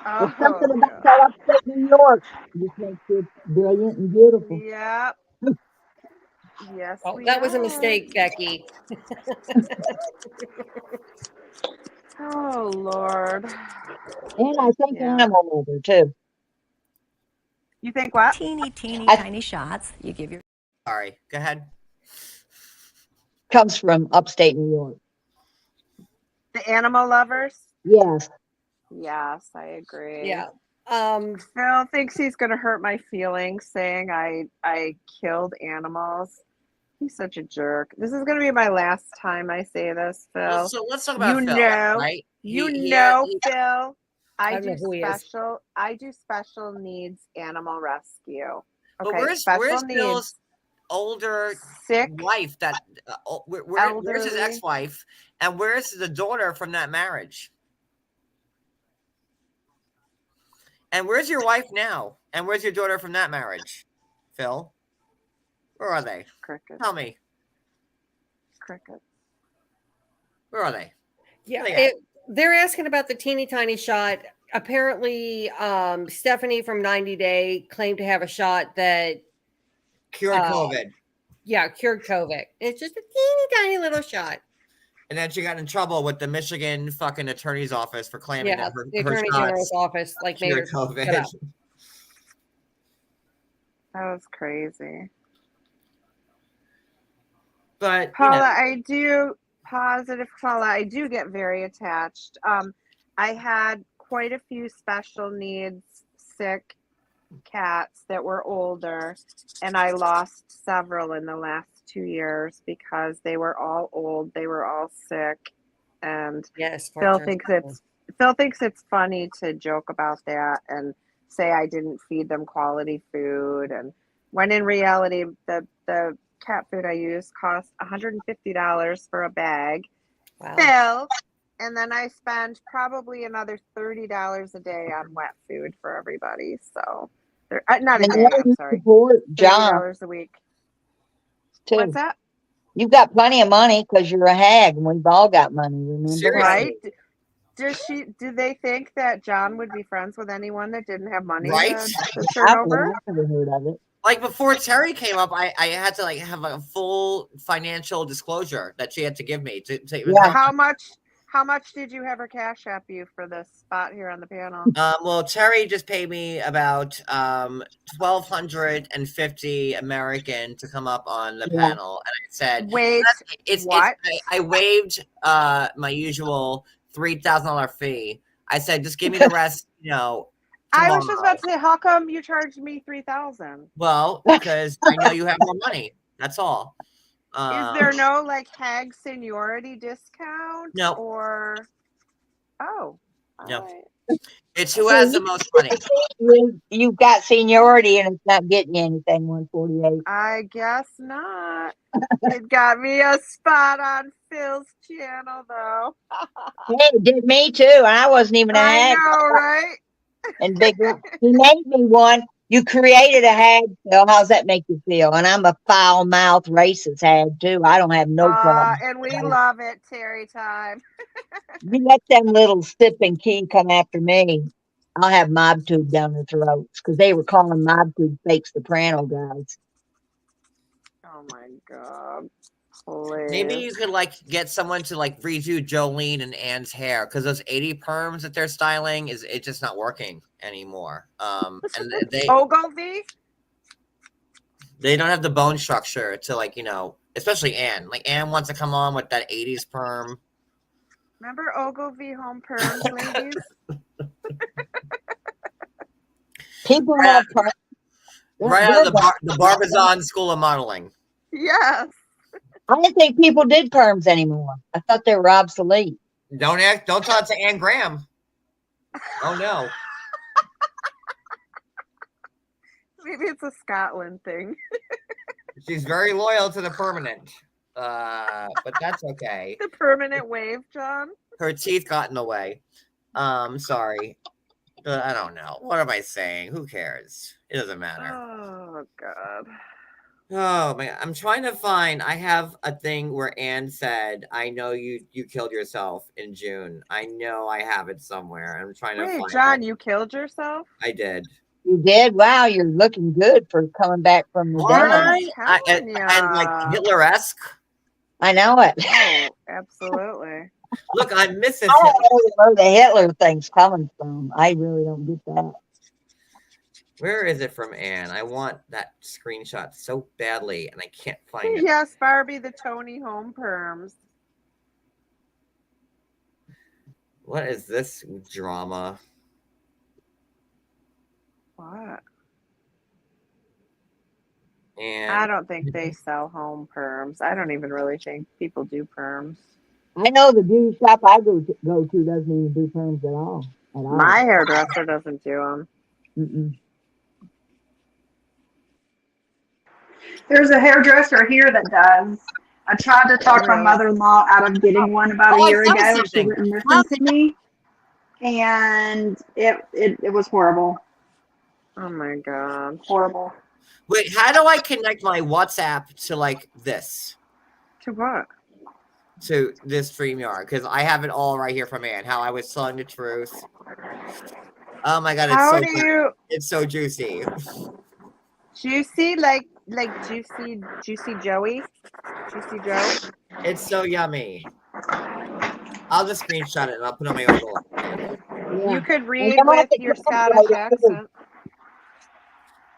There's something about that upstate New York. Just makes it brilliant and beautiful. Yep. Yes. Oh, that was a mistake, Becky. Oh, Lord. And I think animal lover, too. You think what? Teeny tiny shots. You give your. Sorry, go ahead. Comes from upstate New York. The animal lovers? Yes. Yes, I agree. Yeah. Phil thinks he's going to hurt my feelings saying I killed animals. He's such a jerk. This is going to be my last time I say this, Phil. So let's talk about Phil, right? Phil. I do special needs animal rescue. But Okay, where's Phil's older sick wife? Where's his elderly. ex-wife, and where's the daughter from that marriage? And where's your wife now? And where's your daughter from that marriage, Phil? Where are they? Cricket. Tell me. Cricket. Where are they? Yeah, they're asking about the teeny tiny shot. Apparently, Stephanie from 90 Day claimed to have a shot that cured COVID. Yeah, cured COVID. It's just a teeny tiny little shot. And then she got in trouble with the Michigan fucking attorney's office for claiming that her the attorney general's office made her cured shut COVID. up. That was crazy. But Paula, I do get very attached. I had quite a few special needs sick cats that were older, and I lost several in the last 2 years because they were all old, they were all sick, and Phil thinks it's funny to joke about that and say I didn't feed them quality food, and when in reality the cat food I use cost $150 for a bag. Wow. Phil, and then I spend probably another $30 a day on wet food for everybody. So, not a day. I'm sorry. $30 a week. Too. What's that? You've got plenty of money because you're a hag, and we've all got money. Remember? Right? Do they think that John would be friends with anyone that didn't have money to turn over? I've never heard of it. Like before Terry came up, I had to have a full financial disclosure that she had to give me. How much did you have her cash app you for this spot here on the panel? Well, Terry just paid me about $1,250 American to come up on the panel, and I said, "Wait, I waived my usual $3,000 fee. I said, just give me the rest, Tomorrow. I was just about to say, how come you charged me $3,000? Well, because I know you have more money. That's all. Is there no hag seniority discount? No. Or no. Right. It's who has the most money. You've got seniority, and it's not getting you anything. 148. I guess not. It got me a spot on Phil's channel, though. Hey, it did me too. I wasn't even a hag. I know, right? And he made me one. You created a hag, Phil. How's that make you feel? And I'm a foul-mouthed racist hag too. I don't have no problem. And we love it, Terry time. You let them little Sip and Key come after me, I'll have Mob Tube down their throats because they were calling Mob Tube fake soprano guys. Oh my God. Please. Maybe you could get someone to redo Jolene and Anne's hair because those 80 perms that they're styling it's just not working anymore. And Ogilvy? They don't have the bone structure to especially Anne. Anne wants to come on with that 80s perm. Remember Ogilvy home perms, ladies? People have perms. Right out of the Barbizon School of Modeling. Yes. I didn't think people did perms anymore. I thought they were obsolete. Don't talk to Anne Graham. Oh no. Maybe it's a Scotland thing. She's very loyal to the permanent. But that's okay. The permanent wave, John. Her teeth got in the way. Sorry. I don't know. What am I saying? Who cares? It doesn't matter. Oh God. Oh man, I'm trying to find. I have a thing where Anne said, "I know you killed yourself in June." I know I have it somewhere. I'm trying to Wait, find John, it. you killed yourself? I did. You did? Wow, you're looking good for coming back from the dead. And like Hitler-esque. I know it. Oh, absolutely. Look, I'm missing. I don't know where the Hitler thing's coming from. I really don't get that. Where is it from, Anne? I want that screenshot so badly, and I can't find it. Yes, Barbie, the Tony home perms. What is this drama? What? And I don't think they sell home perms. I don't even really think people do perms. I know the beauty shop I go to doesn't even do perms at all. My hairdresser doesn't do them. Mm-mm. There's a hairdresser here that does. I tried to talk my mother-in-law out of getting one about a year ago, and she wouldn't listen to me. And it was horrible. Oh my God. Horrible. Wait, how do I connect my WhatsApp to like this? To what? To this StreamYard, because I have it all right here from Anne. How I was telling the truth. Oh my God, it's so juicy. Juicy, like juicy Joey? Juicy Joe? It's so yummy. I'll just screenshot it and I'll put it on my own door. Yeah. You could read with your Scottish accent.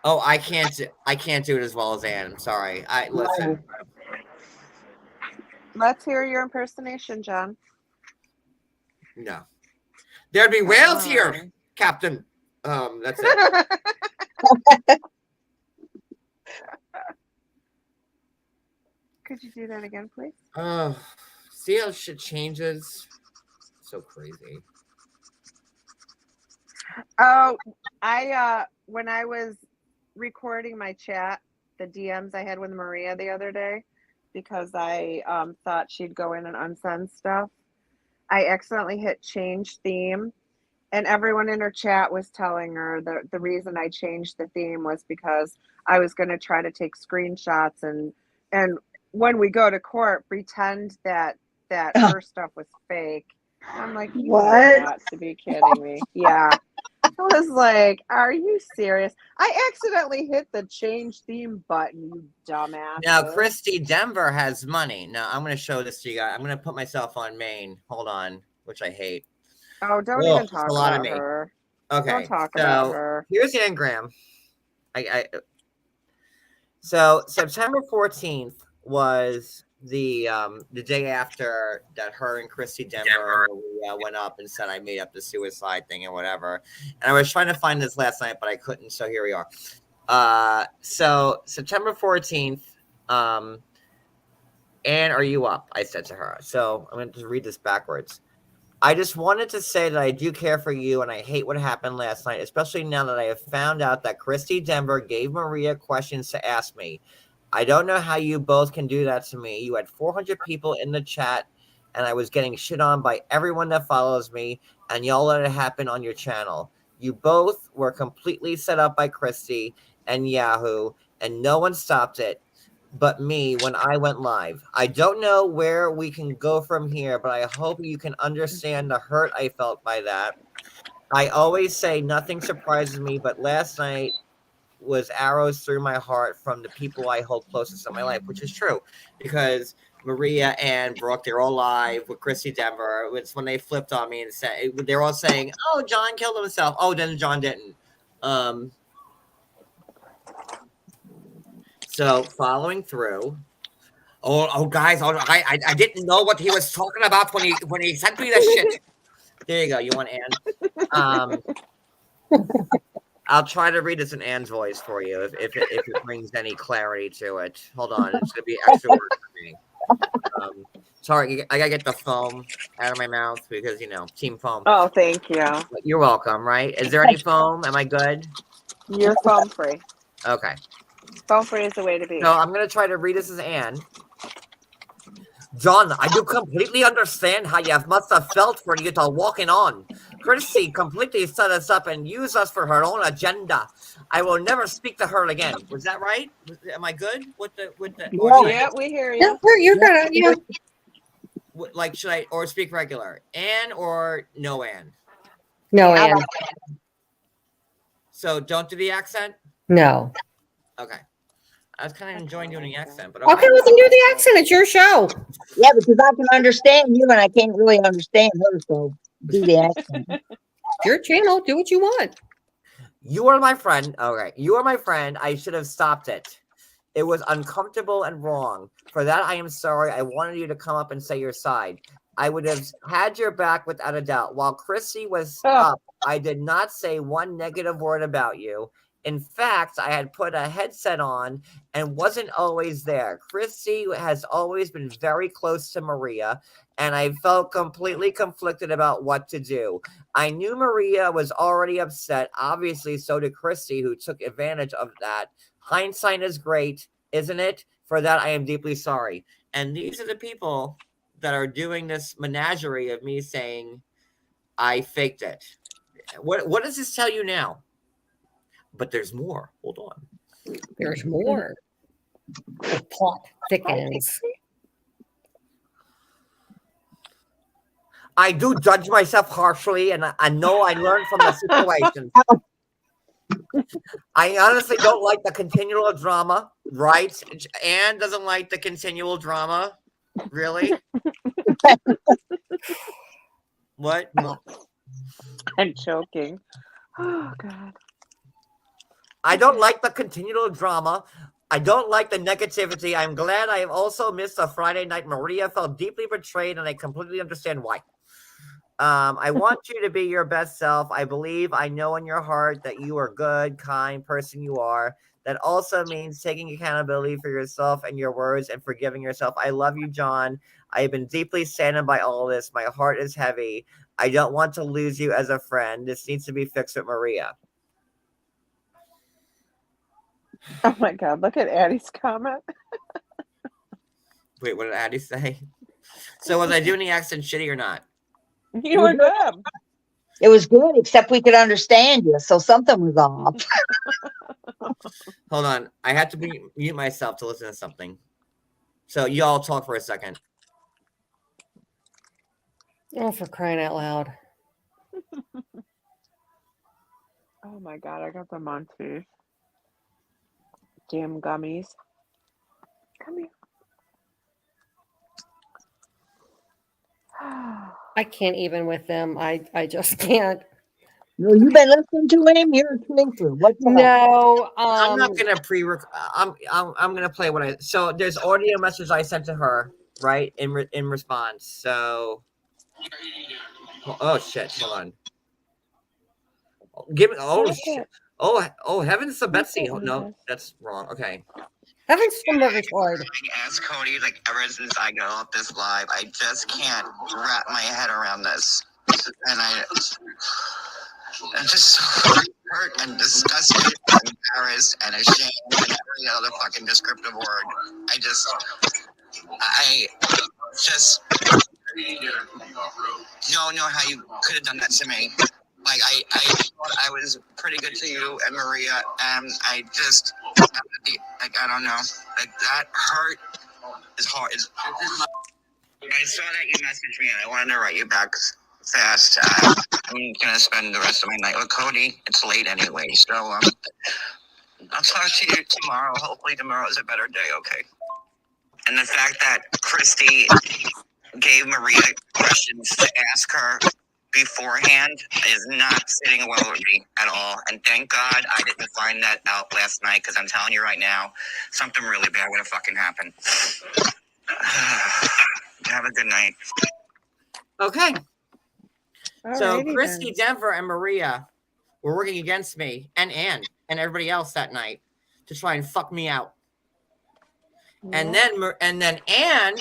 Oh, I can't do it as well as Anne. I'm sorry. Listen. Let's hear your impersonation, John. No. There'd be whales here, Captain. That's it. Could you do that again, please? See how shit changes? So crazy. Oh, when I was recording my chat, the DMs I had with Maria the other day, because I thought she'd go in and unsend stuff, I accidentally hit change theme, and everyone in her chat was telling her the reason I changed the theme was because I was going to try to take screenshots and when we go to court, pretend that her stuff was fake. I'm like, you got to be kidding me. Yeah. I was like, are you serious? I accidentally hit the change theme button, you dumbass. Now, Chrissy Denver has money. Now, I'm going to show this to you guys. I'm going to put myself on main. Hold on, which I hate. Oh, don't even talk about her. Okay. Don't talk about her. Here's the engram. So September 14th was the day after that her and Chrissy Denver went up and said I made up the suicide thing and whatever. And I was trying to find this last night, but I couldn't. So here we are. So September 14th, Anne, are you up? I said to her. So I'm going to read this backwards. I just wanted to say that I do care for you and I hate what happened last night, especially now that I have found out that Chrissy Denver gave Maria questions to ask me. I don't know how you both can do that to me. You had 400 people in the chat and I was getting shit on by everyone that follows me and y'all let it happen on your channel. You both were completely set up by Chrissy and Yahoo and no one stopped it but me when I went live. I don't know where we can go from here, but I hope you can understand the hurt I felt by that. I always say nothing surprises me, but last night was arrows through my heart from the people I hold closest in my life, which is true because Maria and Brooke, they're all live with Chrissy Denver. It's when they flipped on me and said, they're all saying, oh, John killed himself. Oh, then John didn't. So following through, guys, I didn't know what he was talking about when he sent me the shit. There you go. You want Anne? I'll try to read this in Anne's voice for you if it brings any clarity to it. Hold on, it's gonna be extra work for me. Sorry, I gotta get the foam out of my mouth because team foam. Oh, thank you. You're welcome. Right? Is there any foam? Am I good? You're foam free. Okay. Foam free is the way to be. So I'm gonna try to read this as Anne. John, I do completely understand how you must have felt when you to walking on. Chrissy completely set us up and used us for her own agenda. I will never speak to her again. Was that right? Am I good with the? Yeah, we hear you. You're gonna, Like, should I or speak regular? Anne or no Anne? No, Anne. So don't do the accent? No. Okay. I was kind of enjoying doing the accent, but Okay, we can do the accent. It's your show. Yeah, because I can understand you and I can't really understand her, so do the accent. Your channel. Do what you want. You are my friend. Okay. You are my friend. I should have stopped it. It was uncomfortable and wrong. For that, I am sorry. I wanted you to come up and say your side. I would have had your back without a doubt. While Chrissy was up, I did not say one negative word about you. In fact, I had put a headset on and wasn't always there. Chrissy has always been very close to Maria, and I felt completely conflicted about what to do. I knew Maria was already upset. Obviously, so did Chrissy, who took advantage of that. Hindsight is great, isn't it? For that, I am deeply sorry. And these are the people that are doing this menagerie of me saying I faked it. What does this tell you now? But there's more. Hold on. There's more. The plot thickens. I do judge myself harshly, and I know I learned from the situation. I honestly don't like the continual drama, right? Anne doesn't like the continual drama. Really? What? I'm joking. Oh, God. I don't like the continual drama. I don't like the negativity. I'm glad I have also missed a Friday night. Maria felt deeply betrayed, and I completely understand why. I want you to be your best self. I believe I know in your heart that you are a good, kind person you are. That also means taking accountability for yourself and your words and forgiving yourself. I love you, John. I have been deeply saddened by all this. My heart is heavy. I don't want to lose you as a friend. This needs to be fixed with Maria. Oh my God, look at Addie's comment. Wait, what did Addie say? So was I doing the accent shitty or not? You were good. It was good, except we could understand you, so something was off. Hold on. I had to mute myself to listen to something. So you all talk for a second. Oh, for crying out loud. Oh my God, I got them on too. Damn gummies. Come here. I can't even with them. I just can't. No, you've been listening to him. You're a sleeper. What's up? No, I'm not gonna I'm gonna play what I. So there's audio message I sent to her, right? In response. So. Oh shit! Hold on. Give me. Oh shit! Oh heavens to Betsy! Oh, no, that's wrong. Okay. Heavens to Murgatroyd. Ask Cody, like, ever since I got off this live, I just can't wrap my head around this. And I'm just so hurt and disgusted and embarrassed and ashamed and every other fucking descriptive word. I just don't know how you could have done that to me. Like, I thought I was pretty good to you and Maria, and I just, like, I don't know. Like, that hurt is hard. I saw that you messaged me, and I wanted to write you back fast. I'm going to spend the rest of my night with Cody. It's late anyway, so I'll talk to you tomorrow. Hopefully tomorrow is a better day, okay? And the fact that Christy gave Maria questions to ask her beforehand is not sitting well with me at all. And thank God I didn't find that out last night, because I'm telling you right now, something really bad would have fucking happened. Have a good night. Okay. So Alrighty Chrissy Denver and Maria were working against me and Anne and everybody else that night to try and fuck me out. And then Anne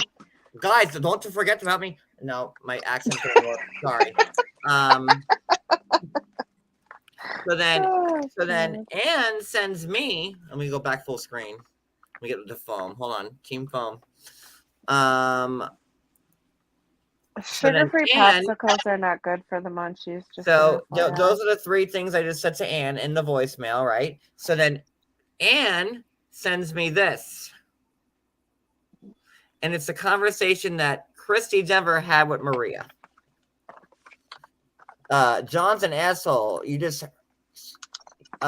guys, don't forget about me. No, my accent didn't work. Sorry. So then Anne sends me. Let me go back full screen. Let me get the foam. Hold on, team foam. Sugar-free popsicles are not good for the munchies. Just so those are the 3 things I just said to Anne in the voicemail, right? So then Anne sends me this. And it's a conversation that Chrissy Denver had with Maria. John's an asshole. You just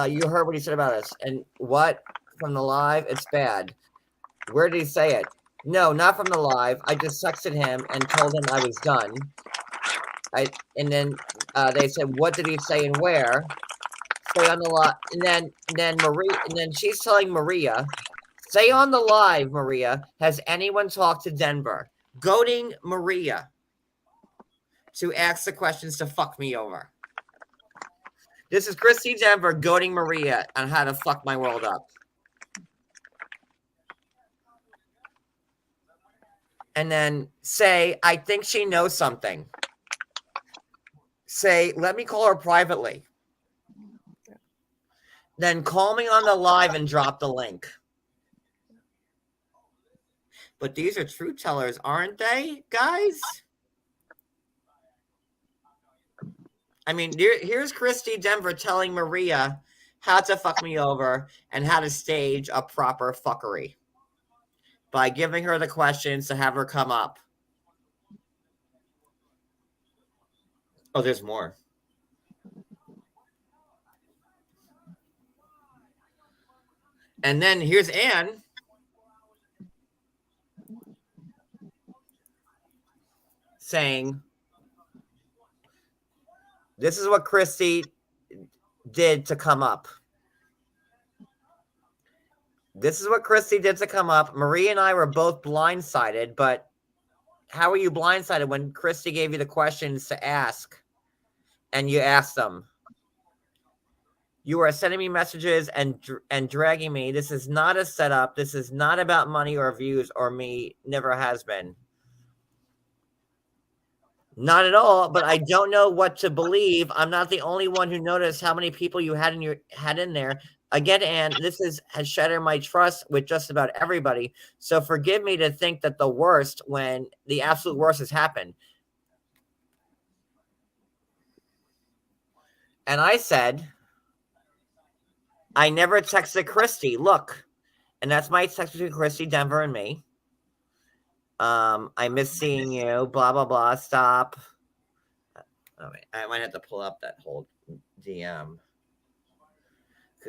you heard what he said about us. And what? From the live? It's bad. Where did he say it? No, not from the live. I just texted him and told him I was done. And then they said, what did he say and where? Say on the live. And then Maria, and then she's telling Maria, say on the live, Maria, has anyone talked to Denver? Goading Maria to ask the questions to fuck me over. This is Chrissy Denver goading Maria on how to fuck my world up. And then say, I think she knows something. Say, let me call her privately. Then call me on the live and drop the link. But these are truth tellers, aren't they, guys? I mean, here's Chrissy Denver telling Maria how to fuck me over and how to stage a proper fuckery by giving her the questions to have her come up. Oh, there's more. And then here's Anne saying, this is what Chrissy did to come up. This is what Chrissy did to come up. Marie and I were both blindsided, but how were you blindsided when Chrissy gave you the questions to ask and you asked them? You are sending me messages and dragging me. This is not a setup. This is not about money or views or me. Never has been. Not at all, but I don't know what to believe. I'm not the only one who noticed how many people you had in there. Again, Anne, this has shattered my trust with just about everybody. So forgive me to think that the worst when the absolute worst has happened. And I said, I never texted Christy. Look, and that's my text between Chrissy Denver and me. I miss seeing you. Blah blah blah. Stop. Oh, wait, I might have to pull up that whole DM.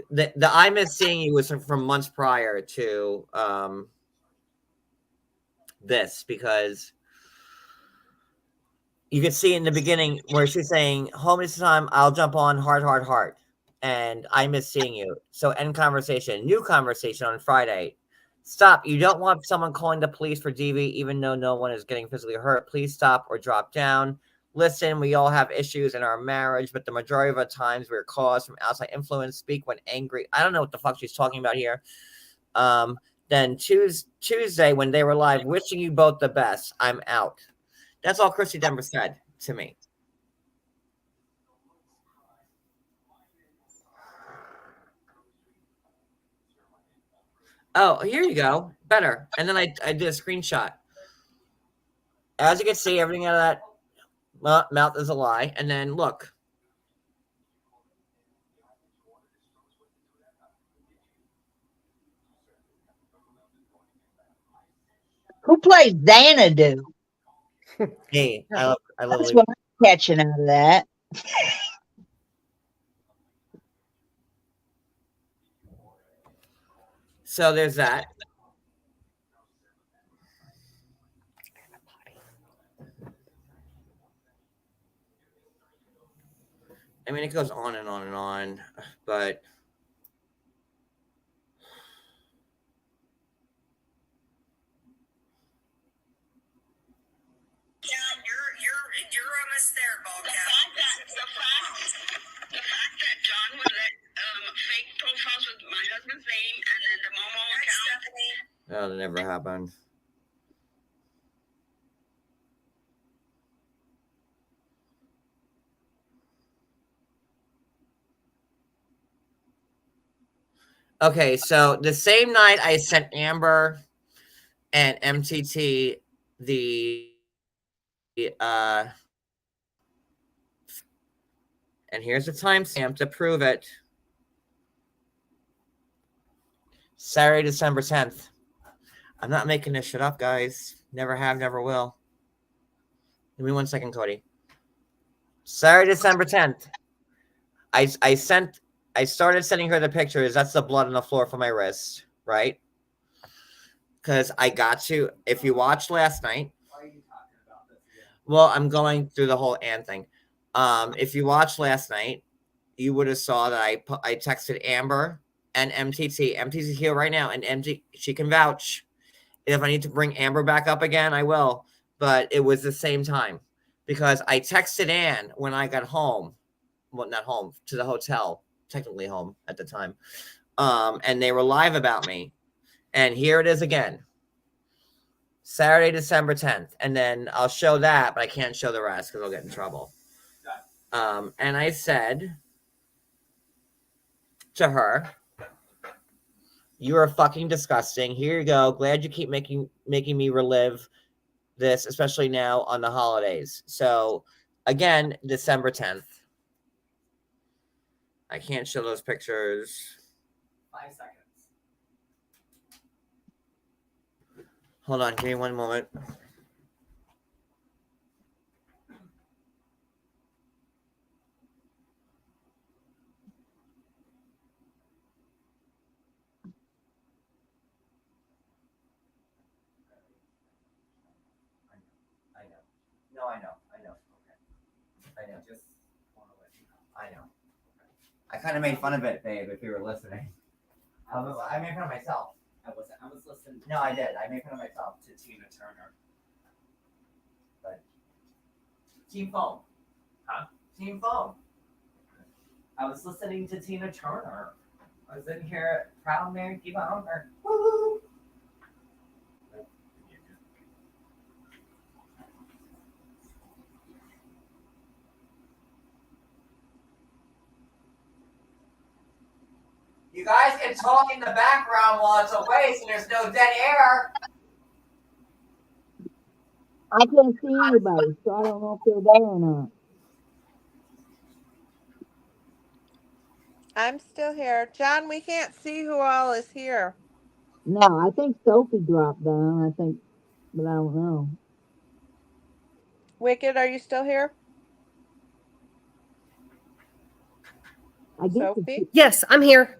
The I miss seeing you was from months prior to this, because you could see in the beginning where she's saying, home this time, I'll jump on heart. And I miss seeing you. So end conversation. New conversation on Friday. Stop. You don't want someone calling the police for DV, even though no one is getting physically hurt. Please stop or drop down. Listen, we all have issues in our marriage, but the majority of the times we're caused from outside influence. Speak when angry. I don't know what the fuck she's talking about here. Then Tuesday, when they were live, wishing you both the best. I'm out. That's all Chrissy Denver said to me. Oh, here you go. Better. And then I did a screenshot. As you can see, everything out of that mouth is a lie. And then look. Who plays Xanadu? Hey, I love That's what I'm catching out of that. So there's that. I mean, it goes on and on and on, but You're almost there, Ballcat. The fact that John would let fake profiles with my husband's name and then the Momo account. that'll never happen. Okay, so the same night I sent Amber and MTT the and here's the timestamp to prove it. Saturday, December 10th. I'm not making this shit up, guys. Never have, never will. Give me 1 second, Cody. Saturday, December 10th. I started sending her the pictures. That's the blood on the floor from my wrist, right? Because I got to, if you watched last night, Why are you talking about this again? well, I'm going through the whole Ann thing. If you watched last night, you would have saw that I texted Amber and MTT. MTT's here right now, and MT, she can vouch. If I need to bring Amber back up again, I will. But it was the same time because I texted Ann when I got home. Well, not home, to the hotel, technically home at the time. And they were live about me. And here it is again. Saturday, December 10th. And then I'll show that, but I can't show the rest because I'll get in trouble. And I said to her, "You are fucking disgusting. Here you go. Glad you keep making me relive this, especially now on the holidays." So again, December 10th. I can't show those pictures. 5 seconds. Hold on, give me 1 moment. I know. No, I know. Okay. I know. Just want to let you know. I know. I kind of made fun of it, babe, if you were listening. I made fun of myself. I was listening. No, I did. I made fun of myself. To Tina Turner. But Team Phone. Huh? Team Phone. I was listening to Tina Turner. I was in here, Proud Mary, keep on her. Woo! You guys can talk in the background while it's away so there's no dead air. I can't see anybody, so I don't know if they're there or not. I'm still here. John, we can't see who all is here. No, I think Sophie dropped down, but I don't know. Wicked, are you still here? I guess Sophie? Yes, I'm here.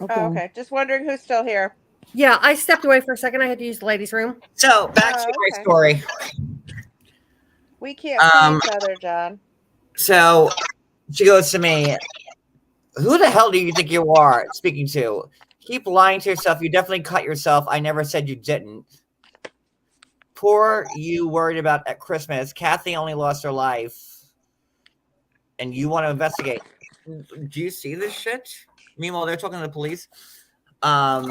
Okay. Oh, okay. Just wondering who's still here. Yeah, I stepped away for a second. I had to use the ladies' room. So back to my story. We can't see each other, John. So she goes to me, "Who the hell do you think you are speaking to? Keep lying to yourself. You definitely cut yourself. I never said you didn't. Poor you worried about at Christmas. Kathy only lost her life. And you want to investigate." Do you see this shit? Meanwhile, they're talking to the police. I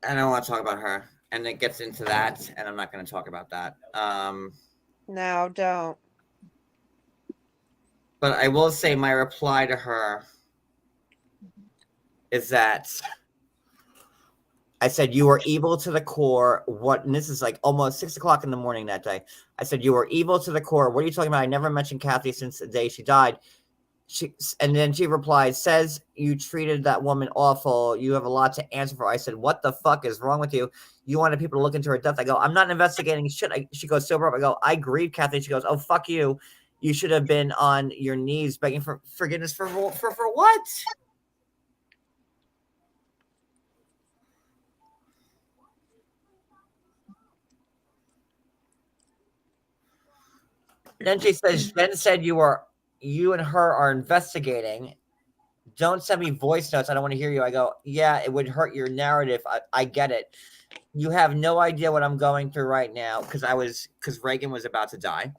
don't want to talk about her. And it gets into that, and I'm not going to talk about that. No, don't. But I will say my reply to her is that I said, "You were evil to the core." And this is like almost 6 o'clock in the morning that day. I said, "You were evil to the core. What are you talking about? I never mentioned Kathy since the day she died." And then she replied, "Says you treated that woman awful. You have a lot to answer for." I said, "What the fuck is wrong with you? You wanted people to look into her death." I go, "I'm not investigating shit." She goes, "Sober up." I go, "I grieved, Kathy." She goes, "Oh, fuck you. You should have been on your knees begging for forgiveness for what?" Then she says, "Jen said you and her are investigating. Don't send me voice notes. I don't want to hear you." I go, "Yeah, it would hurt your narrative. I get it. You have no idea what I'm going through right now," because Reagan was about to die.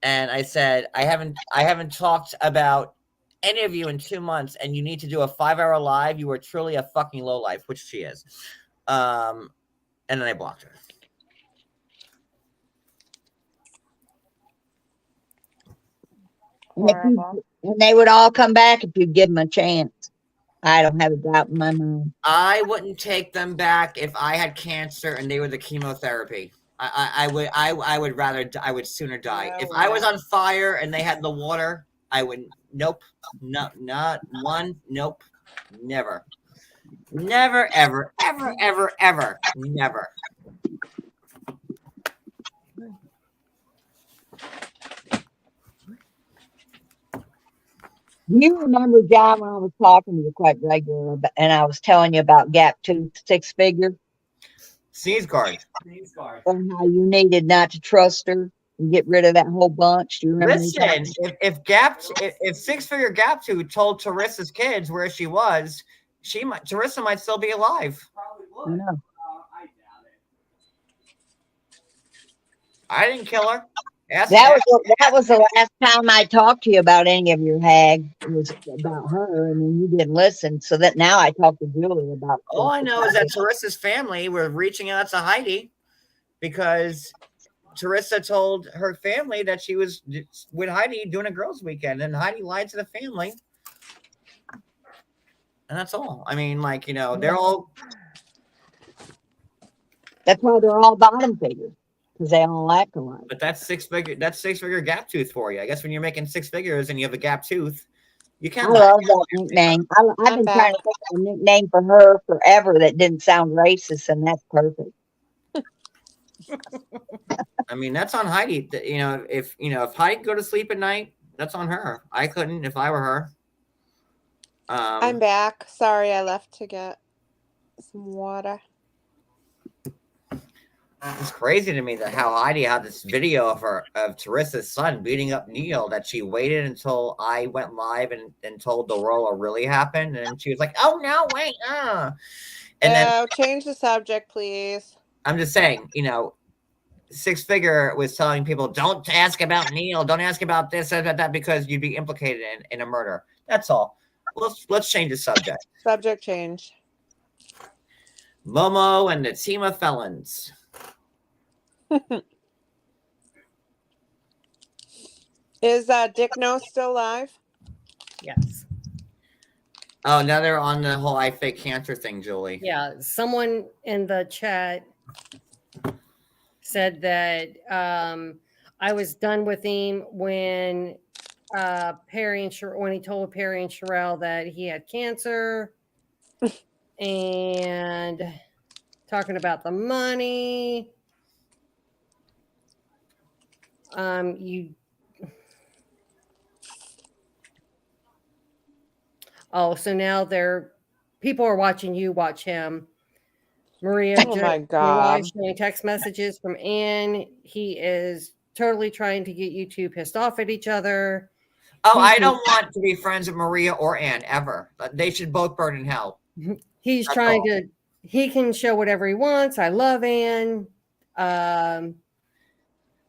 And I said, I haven't talked about any of you in 2 months, and you need to do a 5-hour live. You are truly a fucking lowlife, which she is. And then I blocked her. And they would all come back if you give them a chance. I don't have a doubt in my mind. I wouldn't take them back if I had cancer and they were the chemotherapy. I would sooner die. Yeah, If I was well. on fire and they had the water, I would, nope, no, not one, nope, never. Never, ever, ever, ever, ever, never. You remember, John, when I was talking to you quite regularly, and I was telling you about gap tooth 6-figure Sneeze guard. and how you needed not to trust her and get rid of that whole bunch. Do you remember? Listen, if 6-figure gap tooth told Teresa's kids where she was, Teresa might still be alive. I know. I didn't kill her. That was the last time I talked to you about any of your hag. It was about her, and then you didn't listen. So that now I talked to Julie about. All I know is that Teresa's family were reaching out to Heidi because Teresa told her family that she was with Heidi doing a girls' weekend, and Heidi lied to the family. And that's all. I mean, like, you know, they're all. That's why they're all bottom figures, because they all act alike. But that's 6-figure gap tooth for you. I guess when you're making 6 figures and you have a gap tooth, you can't. I love that nickname. I've been trying to think of a nickname for her forever that didn't sound racist, and that's perfect. I mean, that's on Heidi. You know, if Heidi could go to sleep at night, that's on her. I couldn't if I were her. I'm back. Sorry, I left to get some water. It's crazy to me that how Heidi had this video of Teresa's son beating up Neil, that she waited until I went live and told the roll what really happened, and she was like, "Oh no, wait, and then change the subject, please." I'm just saying, you know, 6-figure was telling people, "Don't ask about Neil, don't ask about this, about that, because you'd be implicated in a murder." That's all. Let's change the subject. Subject change. Momo and the team of felons. Is Dick No still alive? Yes. Oh, now they're on the whole I fake cancer thing, Julie. Yeah, someone in the chat said that I was done with him when when he told Perry and Sherelle that he had cancer, and talking about the money. So now people are watching you watch him. Maria, oh my God, showing text messages from Ann. He is totally trying to get you two pissed off at each other. Oh, I don't want to be friends with Maria or Ann ever. They should both burn in hell. He's trying to. He can show whatever he wants. I love Ann.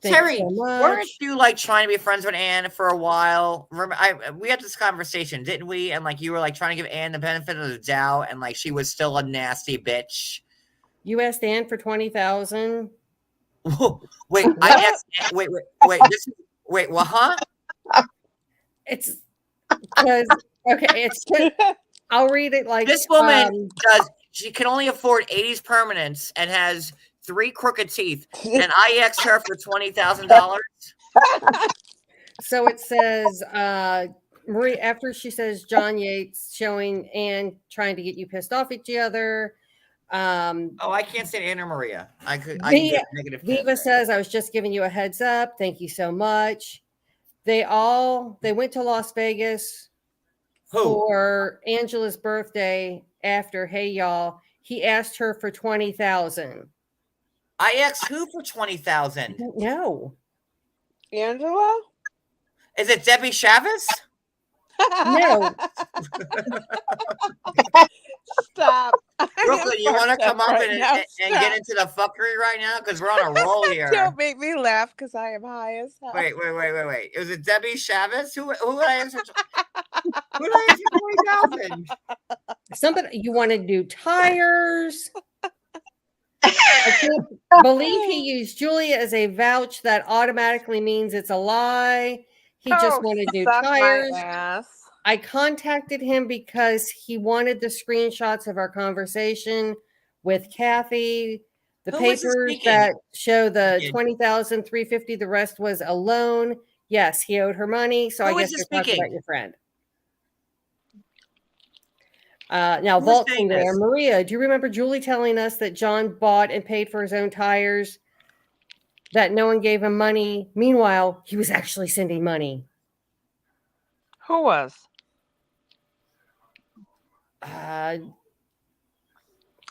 Terry, weren't you like trying to be friends with Ann for a while? Remember, we had this conversation, didn't we? And like you were like trying to give Ann the benefit of the doubt, and like she was still a nasty bitch. You asked Ann for $20,000. Wait, I asked. Wait. Wait. What? Huh? It's because okay. I'll read it like this woman does. She can only afford 80s permanents and has 3 crooked teeth, and I asked her for $20,000. So it says, Marie, after she says John Yates showing Ann trying to get you pissed off at each other. I can't say Anna Maria. I could. Viva says, I was just giving you a heads up. Thank you so much. They went to Las Vegas for Angela's birthday after Hey Y'all. He asked her for $20,000. I asked who for $20,000? No. Angela? Is it Debbie Chavez? No. Stop. Brooklyn, you want to come up and get into the fuckery right now? Because we're on a roll here. Don't make me laugh because I am high as hell. Wait. Was it Debbie Chavez? Who would I answer? Who did I answer 20,000? Somebody, you want to do tires? I can't believe he used Julia as a vouch. That automatically means it's a lie. He just wanted new suck my tires. ass. I contacted him because he wanted the screenshots of our conversation with Kathy, the Who was this papers speaking? that show the Yeah. 20,350. The rest was a loan. Yes, he owed her money. So Who I was guess this you're talking speaking? about your friend. Now, Who was Vault's saying in there. this? Maria, do you remember Julie telling us that John bought and paid for his own tires, that no one gave him money? Meanwhile, he was actually sending money. Who was?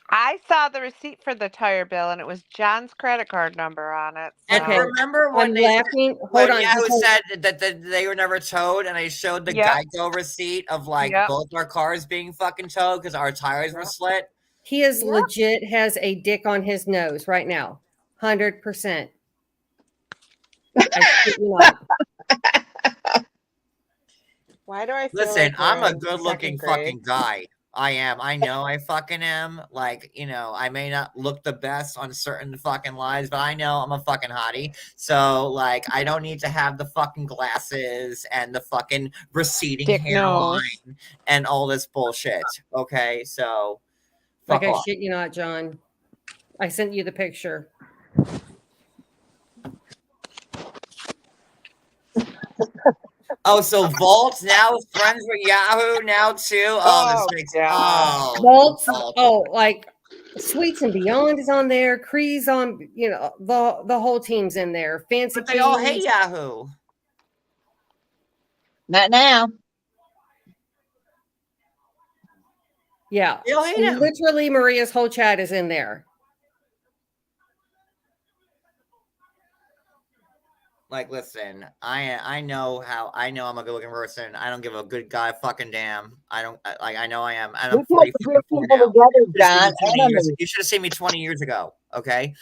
I saw the receipt for the tire bill, and it was John's credit card number on it. And Okay. remember when I'm they laughing. when Hold on. Yahoo because- said that they were never towed, and I showed the Yep. Geico receipt of like Yep. both our cars being fucking towed because our tires were slit. He is legit has a dick on his nose right now. 100%. I shit you not. Why do I feel Listen, like I'm we're a in good-looking second grade? fucking guy. I am. I know I fucking am. Like, you know, I may not look the best on certain fucking lives, but I know I'm a fucking hottie. So, like, I don't need to have the fucking glasses and the fucking receding Dick hairline nose. and all this bullshit. Okay, so Like fuck I off. shit you not, John. I sent you the picture. Oh, so Vault now is friends with Yahoo now too? Oh, this makes Vault's, like Sweets and Beyond is on there. Cree's on, you know, the whole team's in there. Fancy But they all hate Keys. Yahoo. Not now. Yeah. They all hate him. Literally, Maria's whole chat is in there. Like, listen, I know I'm a good looking person. I don't give a good guy fucking damn. I know I am. And I'm We put the good 44 people now. together, John. You should have seen me 20 years ago. Okay.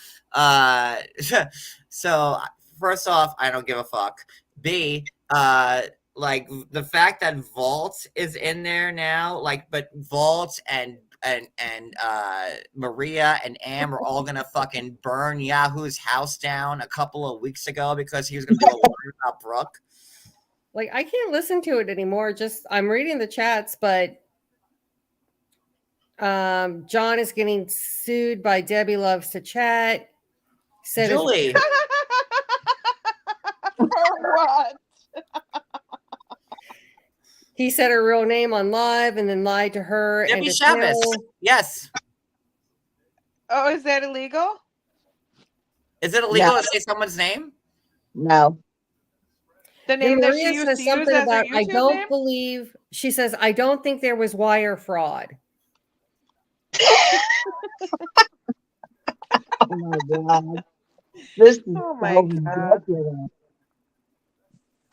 So first off, I don't give a fuck. B, like the fact that Vault is in there now, like, but Vault and Maria and Am are all gonna fucking burn Yahoo's house down a couple of weeks ago because he was gonna do a line about Brooke. Like, I can't listen to it anymore. Just I'm reading the chats, but John is getting sued by Debbie Loves to Chat. Said his- Julie. For what? He said her real name on live and then lied to her. Debbie and to Chavez. Carol. Yes. Oh, is that illegal? Is it illegal No. to say someone's name? No. The name that she Maria used says to use something as about her I YouTube don't name? believe. She says I don't think there was wire fraud. Oh my God. This is Oh my so God. ridiculous.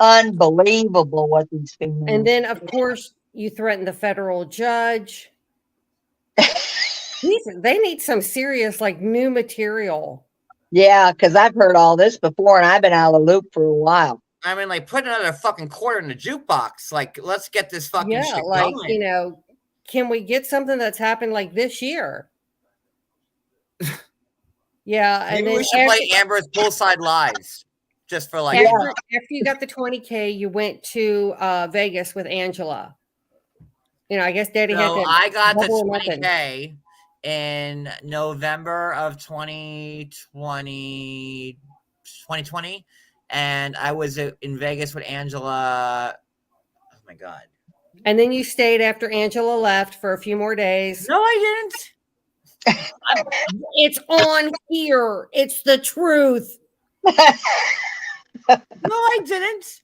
Unbelievable what these females. And then of course you threaten the federal judge. They need some serious like new material. Yeah, because I've heard all this before and I've been out of the loop for a while. I mean, like, put another fucking quarter in the jukebox. Like, let's get this fucking Yeah, shit like going. you know, can we get something that's happened like this year? Yeah, and Maybe then we should play Amber's Poolside Lives just for like. after you got the 20K, you went to Vegas with Angela. You know, I guess Daddy had So to. I got the double or nothing. 20K in November of 2020, and I was in Vegas with Angela. Oh my God. And then you stayed after Angela left for a few more days. No, I didn't. It's on here. It's the truth. No, I didn't.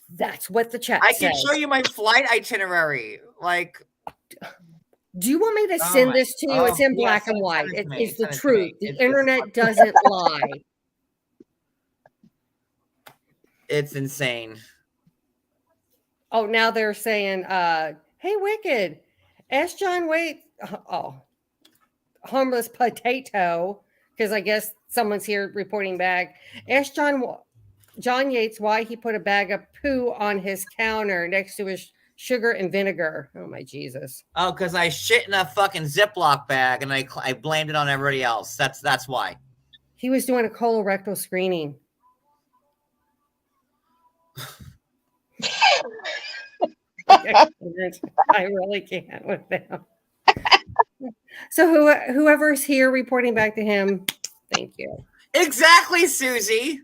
That's what the chat I says. can show you my flight itinerary. Like, do you want me to Oh send my- this to you? oh, it's in yeah, black send and it white. to It me, is the send it to truth. me. The It's internet doesn't lie. It's insane. Oh, now they're saying, hey, Wicked, ask John Wait. Oh, harmless potato, because I guess someone's here reporting back. Ask John Yates why he put a bag of poo on his counter next to his sugar and vinegar. Oh, my Jesus. Oh, because I shit in a fucking Ziploc bag and I blamed it on everybody else. That's why. He was doing a colorectal screening. I really can't with them. So whoever's here reporting back to him, thank you. Exactly, Susie.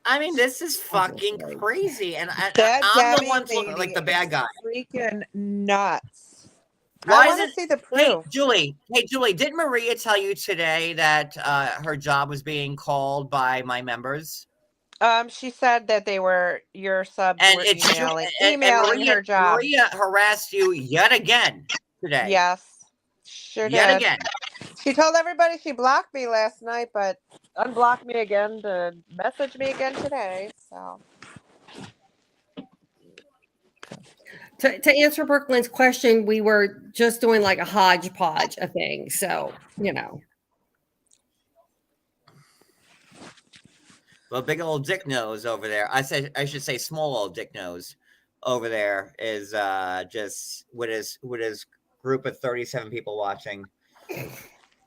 I mean, this is fucking crazy, and I'm the one looking like the bad guy. Freaking nuts! Why I want to see the proof. Hey, Julie, didn't Maria tell you today that her job was being called by my members? She said that they were your subs And were it's emailing her job. Maria harassed you yet again today. Yes, sure yet did. again. She told everybody she blocked me last night, but unblocked me again to message me again today. So to answer Brooklyn's question, we were just doing like a hodgepodge of things. So, you know. Well, big old dick nose over there. I should say small old dick nose over there is just with his group of 37 people watching.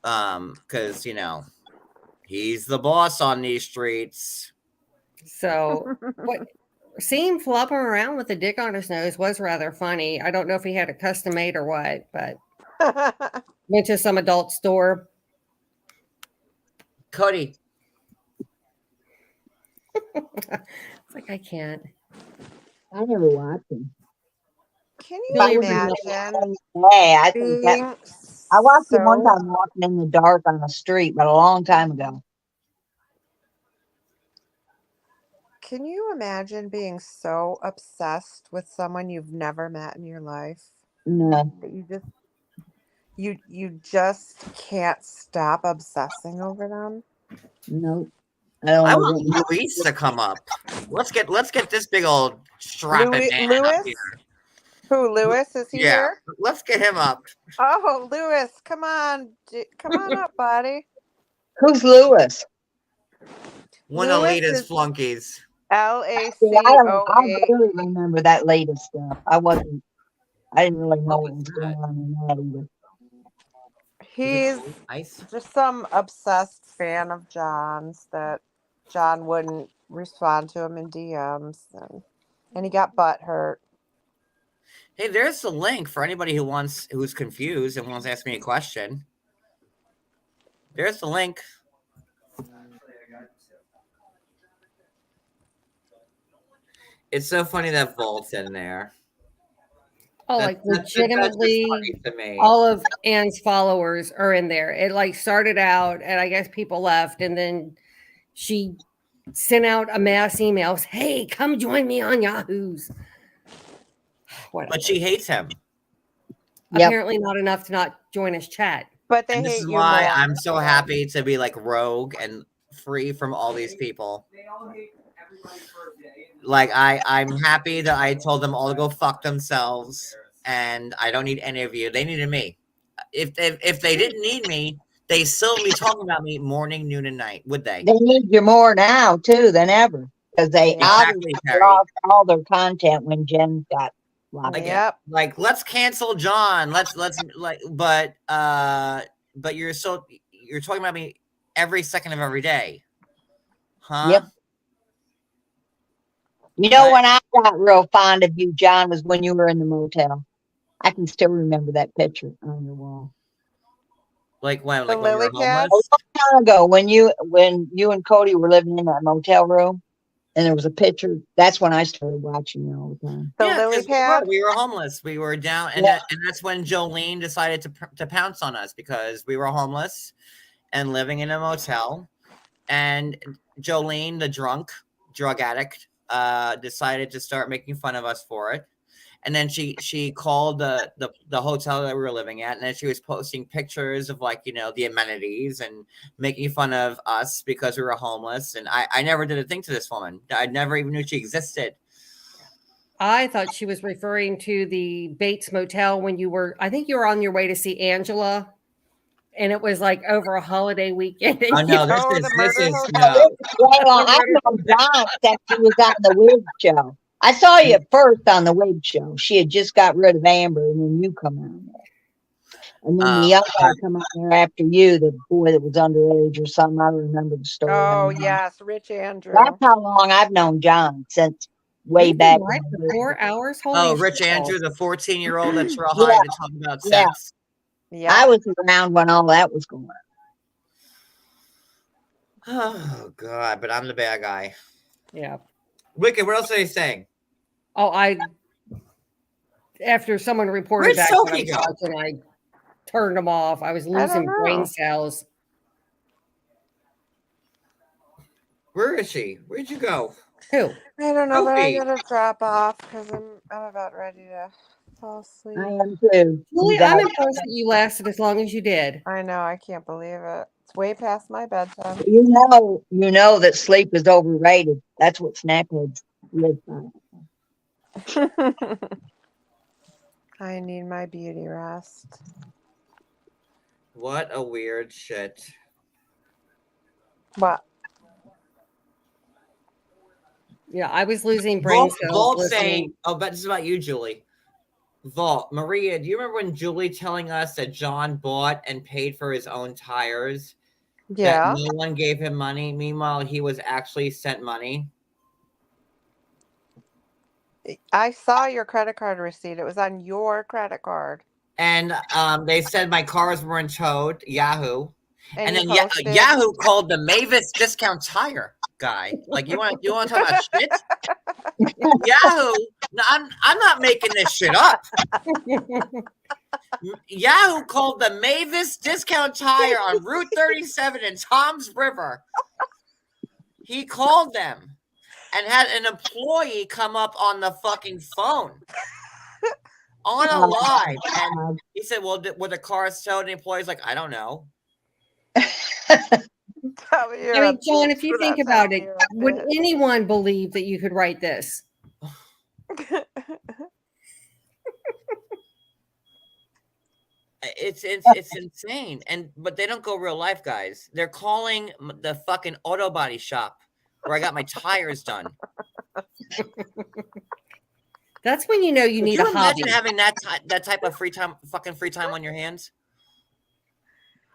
Because he's the boss on these streets. So what seeing flopping around with a dick on his nose was rather funny. I don't know if he had a custom made or what, but went to some adult store. Cody. It's like I can't. I never watched him. Can you imagine? Hey, I think that I watched him one time walking in the dark on the street, but a long time ago. Can you imagine being so obsessed with someone you've never met in your life? No. That you just can't stop obsessing over them? Nope. I want Luis to come up. Let's get this big old strapping man up here. Who, Lewis? Is he here? Let's get him up. Oh, Lewis, come on. Come on up, buddy. Who's Lewis? One of Lita's flunkies. LACOA. I really remember that latest stuff. I didn't really know what was going on in that either. He's just some obsessed fan of John's that John wouldn't respond to him in DMs, and he got butt hurt. Hey, there's the link for anybody who's confused and wants to ask me a question. There's the link. It's so funny that Vault's in there. Oh, like legitimately, all of Anne's followers are in there. It like started out, and I guess people left, and then she sent out a mass emails. Hey, come join me on Yahoo's. Whatever. But she hates him. Apparently, not enough to not join his chat. But they and this hate is you why more. I'm so happy to be like rogue and free from all these people. They all hate everybody for a day. Like I'm happy that I told them all to go fuck themselves, and I don't need any of you. They needed me. If they didn't need me, they still be talking about me morning, noon, and night, would they? They need you more now too than ever because they obviously lost all their content when Jen got locked. Like let's cancel John. Let's but you're talking about me every second of every day, huh? Yep. You know, when I got real fond of you, John, was when you were in the motel. I can still remember that picture on your wall. Like when? The like when we lily were homeless? pads? A long time ago, when you and Cody were living in that motel room, and there was a picture. That's when I started watching you all the time. The lily 'cause pad? we were homeless. We were down, and that's when Jolene decided to pounce on us because we were homeless and living in a motel. And Jolene, the drug addict, decided to start making fun of us for it. And then she called the hotel that we were living at, and then she was posting pictures of like, the amenities and making fun of us because we were homeless. And I never did a thing to this woman. I never even knew she existed. I thought she was referring to the Bates Motel when I think you were on your way to see Angela, and it was like over a holiday weekend. Oh no, this is Well, I know John that she was on the wig show. I saw you at first on the wig show. She had just got rid of Amber, and then you come on there. And then the young guy come up there after you, the boy that was underage or something. I remember the story. Oh yes, Rich Andrew. That's how long I've known John, since way We've back. been right for 4 hours. Holy Oh, Rich shit. Andrew, the 14-year-old that's real high to talk about sex. Yeah. I was around when all that was going on. Oh God, but I'm the bad guy. Yeah. Wicked, what else are they saying? Oh, after someone reported Where'd back Sophie what I was watching, I turned them off. I was losing brain cells. Where is she? Where'd you go? Who? I don't know, but I Sophie. gotta drop off because I'm about ready to fall asleep. I am too. Julie, I'm impressed that you lasted as long as you did. I know, I can't believe it. It's way past my bedtime. You know that sleep is overrated. That's what snackheads live by. I need my beauty rest. What a weird shit. What? Yeah, I was losing brain cells. Vault saying, oh, but this is about you, Julie. Vault, Maria, do you remember when Julie telling us that John bought and paid for his own tires? Yeah. That no one gave him money. Meanwhile, he was actually sent money. I saw your credit card receipt. It was on your credit card. And they said my cars weren't towed. Yahoo. And then posted- Yahoo called the Mavis discount tire guy. Like, you want to talk about shit? Yahoo. No, I'm not making this shit up. Yahoo called the Mavis discount tire on Route 37 in Toms River. He called them and had an employee come up on the fucking phone on a live. And he said, well, were the cars towed? And the employee's like, I don't know. I mean, John, if you think about it, would anyone believe that you could write this? It's insane. But they don't go real life, guys. They're calling the fucking auto body shop where I got my tires done. That's when you know you need a hobby. Imagine having that type of free time on your hands.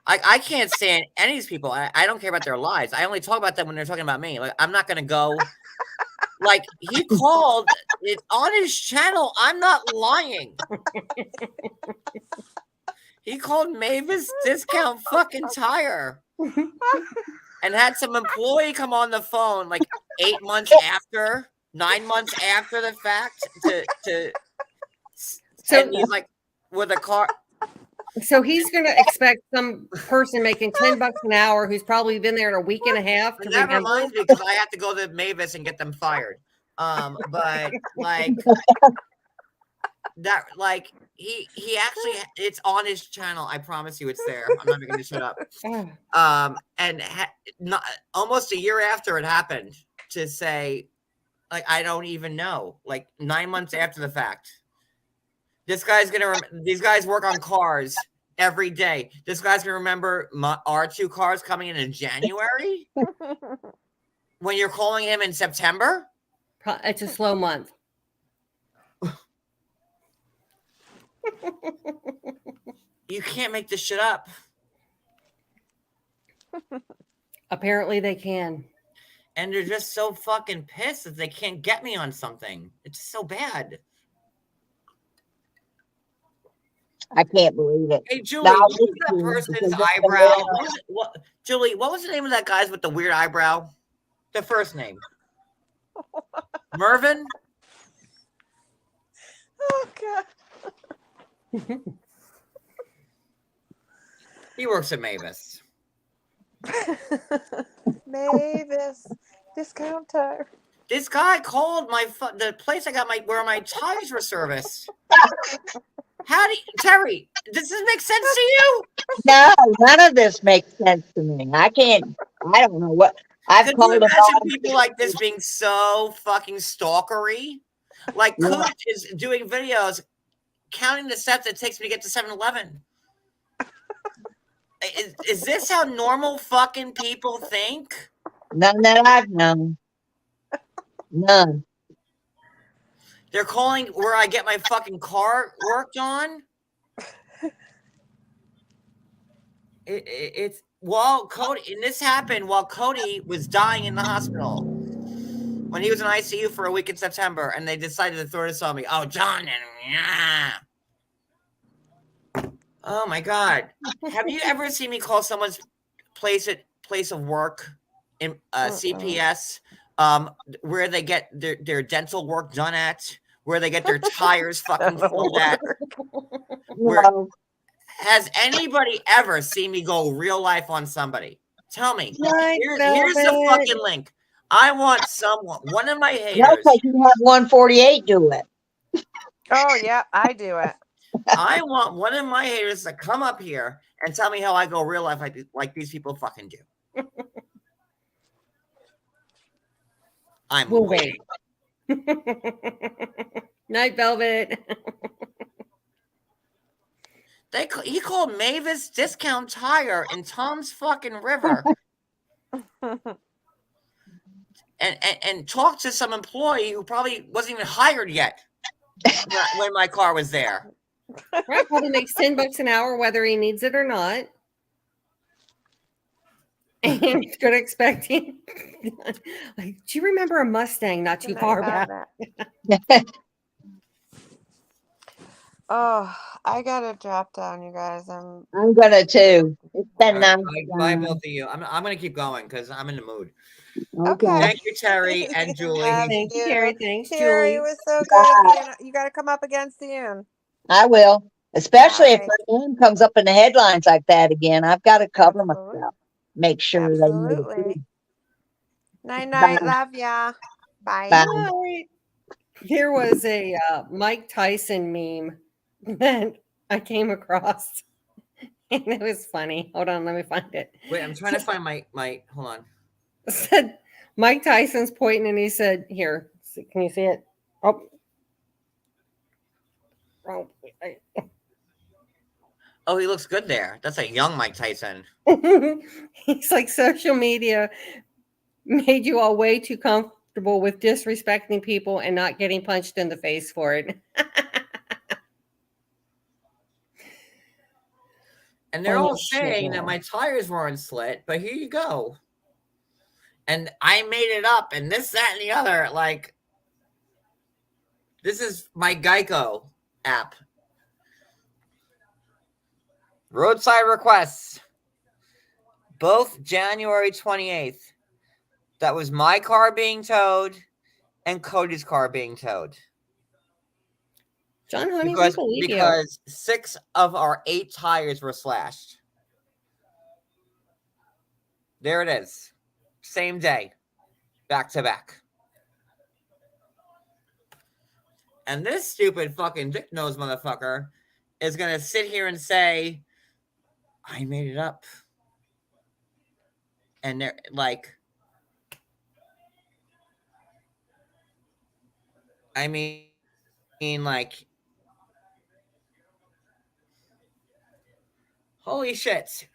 I can't stand any of these people. I don't care about their lives. I only talk about them when they're talking about me. Like, I'm not gonna go. Like, he called it on his channel. I'm not lying. He called Mavis discount fucking tire and had some employee come on the phone like 8 months after, 9 months after the fact and he's like, with a car. So he's going to expect some person making $10 an hour who's probably been there in a week and a half. To that reminds me, because I have to go to Mavis and get them fired. But like that, like he actually, it's on his channel. I promise you, it's there. I'm not going to shut up. And not almost a year after it happened, to say, like, I don't even know. Like 9 months after the fact. This guy's these guys work on cars every day. This guy's gonna remember our 2 cars coming in January when you're calling him in September. It's a slow month. You can't make this shit up. Apparently they can. And they're just so fucking pissed that they can't get me on something. It's so bad. I can't believe it. Hey, Julie, what was that person's eyebrow? Julie, what was the name of that guy's with the weird eyebrow? The first name. Mervin? Oh, God. He works at Mavis. Mavis discount tire. This guy called the place I got where my tires were serviced. How do you, Terry, does this make sense to you? No, none of this makes sense to me. I don't know what I've Could called you them. imagine people like this being so fucking stalkery? Like, Coot is doing videos counting the steps it takes me to get to 7-Eleven. Is this how normal fucking people think? None that I've known. None. They're calling where I get my fucking car worked on. It's while Cody, and this happened while Cody was dying in the hospital when he was in ICU for a week in September, and they decided to throw this on me. Oh, John, yeah. Oh my God! Have you ever seen me call someone's place of work in CPS, where they get their dental work done at, where they get their tires fucking filled at? Has anybody ever seen me go real life on somebody? Tell me. Here's the fucking link. I want one of my haters. No, you have 148 do it. Oh yeah, I do it. I want one of my haters to come up here and tell me how I go real life like these people fucking do. I'm waiting. Night, Velvet. He called Mavis Discount Tire in Tom's fucking River. and talked to some employee who probably wasn't even hired yet when my car was there. Right, probably makes $10 an hour whether he needs it or not. And he's gonna expect him. Like, do you remember a Mustang not too far back? Oh, I gotta drop down, you guys. I'm gonna too. It's been nice. Bye, both of you. I'm gonna keep going because I'm in the mood. Okay. Thank you, Terry and Julie. Thank you, Terry. Thanks, Terry, Julie. it was so good. You got to come up against Ian. I will, especially if my name comes up in the headlines like that again. I've got to cover myself. Make sure they know the truth. Night, Bye. love ya. Bye. Bye. There was a Mike Tyson meme that I came across, and it was funny. Hold on, let me find it. Wait, I'm trying to find my hold on. Said Mike Tyson's pointing, and he said, "Here, can you see it?" Oh, he looks good there. That's a young Mike Tyson. He's like, social media made you all way too comfortable with disrespecting people and not getting punched in the face for it. And they're all saying that my tires weren't slit, but here you go. And I made it up, and this, that, and the other. Like, this is my Geico app. Roadside requests. Both January 28th. That was my car being towed and Cody's car being towed. John, honey, we believe you. Because 6 of our 8 tires were slashed. There it is. Same day. Back to back. And this stupid fucking dick nose motherfucker is going to sit here and say, I made it up. And they're like, I mean, like, holy shit.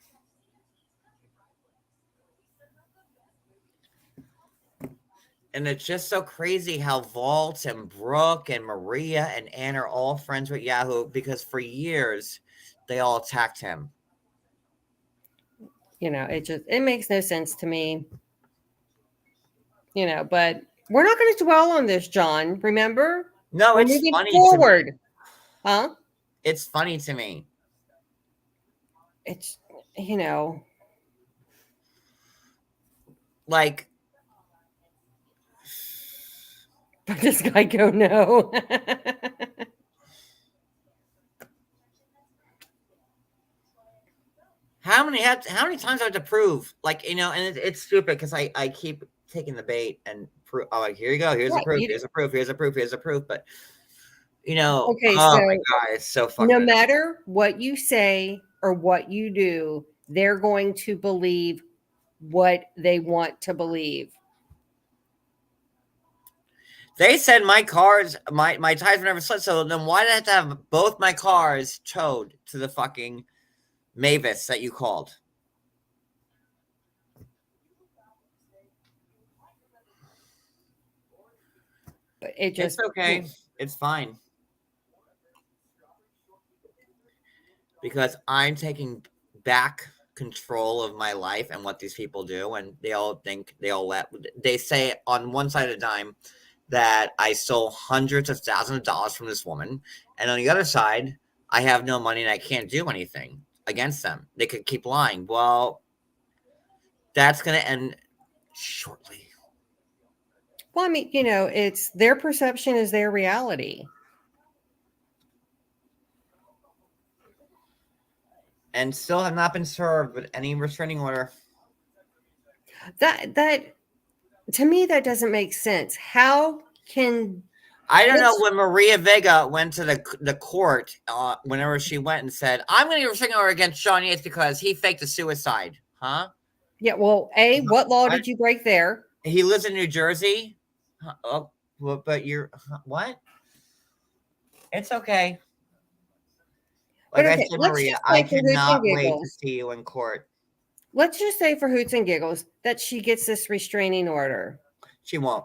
And it's just so crazy how Vault and Brooke and Maria and Ann are all friends with Yahoo, because for years they all attacked him. You know, it makes no sense to me. You know, but we're not going to dwell on this, John. Remember? No, we're it's moving funny forward. to me. Huh? It's funny to me. It's, you know, like, but this guy go no. How many times I have to prove? Like, you know, and it's stupid because I keep taking the bait and prove. Oh, like, here you go. Here's a proof. Here's a proof. Here's a proof. Here's a proof. But, you know, okay, oh so my God, it's so fucking. No matter what you say or what you do, they're going to believe what they want to believe. They said my cars, my tires were never slit. So then why did I have to have both my cars towed to the fucking Mavis that you called? But it just, it's okay. It's fine. Because I'm taking back control of my life and what these people do, and they say on one side of the dime that I stole hundreds of thousands of dollars from this woman, and on the other side, I have no money and I can't do anything against them. They could keep lying. Well, that's going to end shortly. Well, I mean, it's their perception is their reality. And still have not been served with any restraining order. That to me, that doesn't make sense. How can I don't know when Maria Vega went to the court, whenever she went and said, I'm going to get a restraining order against Sean Yates because he faked a suicide. Huh? Yeah, well, what law did you break there? He lives in New Jersey. Oh, but you're what? It's okay. Like I said, Maria, I cannot wait to see you in court. Let's just say for hoots and giggles that she gets this restraining order. She won't.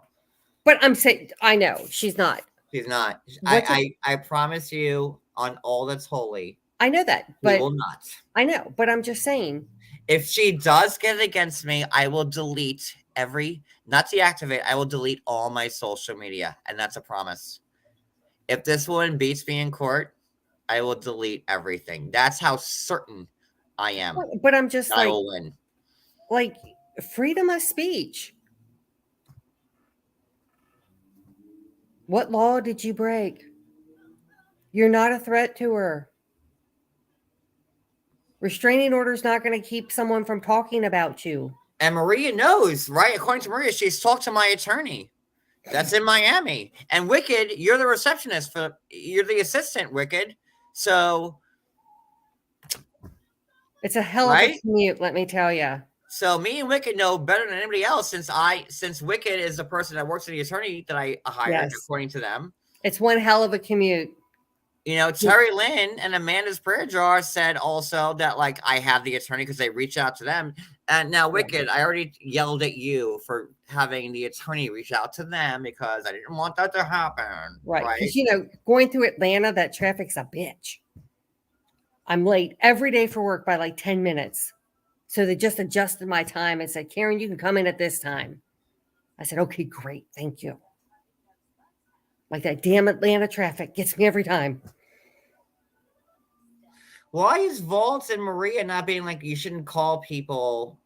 But I'm saying, I know she's not. She's not. I promise you on all that's holy. I know that, but will not. I know, but I'm just saying. If she does get it against me, I will delete not deactivate. I will delete all my social media, and that's a promise. If this woman beats me in court, I will delete everything. That's how certain I am. But I'm just I will win. Like freedom of speech. What law did you break? You're not a threat to her. Restraining order is not going to keep someone from talking about you. And Maria knows, right? According to Maria, she's talked to my attorney. That's in Miami. And Wicked, you're the receptionist you're the assistant, Wicked. So it's a hell of a commute, let me tell you. So me and Wicked know better than anybody else since Wicked is the person that works for the attorney that I hired, according to them. It's one hell of a commute. Terry Lynn and Amanda's Prayer Jar said also that I have the attorney because they reach out to them. And now Wicked, I already yelled at you for having the attorney reach out to them because I didn't want that to happen. Right. Because, going through Atlanta, that traffic's a bitch. I'm late every day for work by 10 minutes. So they just adjusted my time and said, Karen, you can come in at this time. I said, okay, great. Thank you. That damn Atlanta traffic gets me every time. Why is Vault and Maria not being you shouldn't call people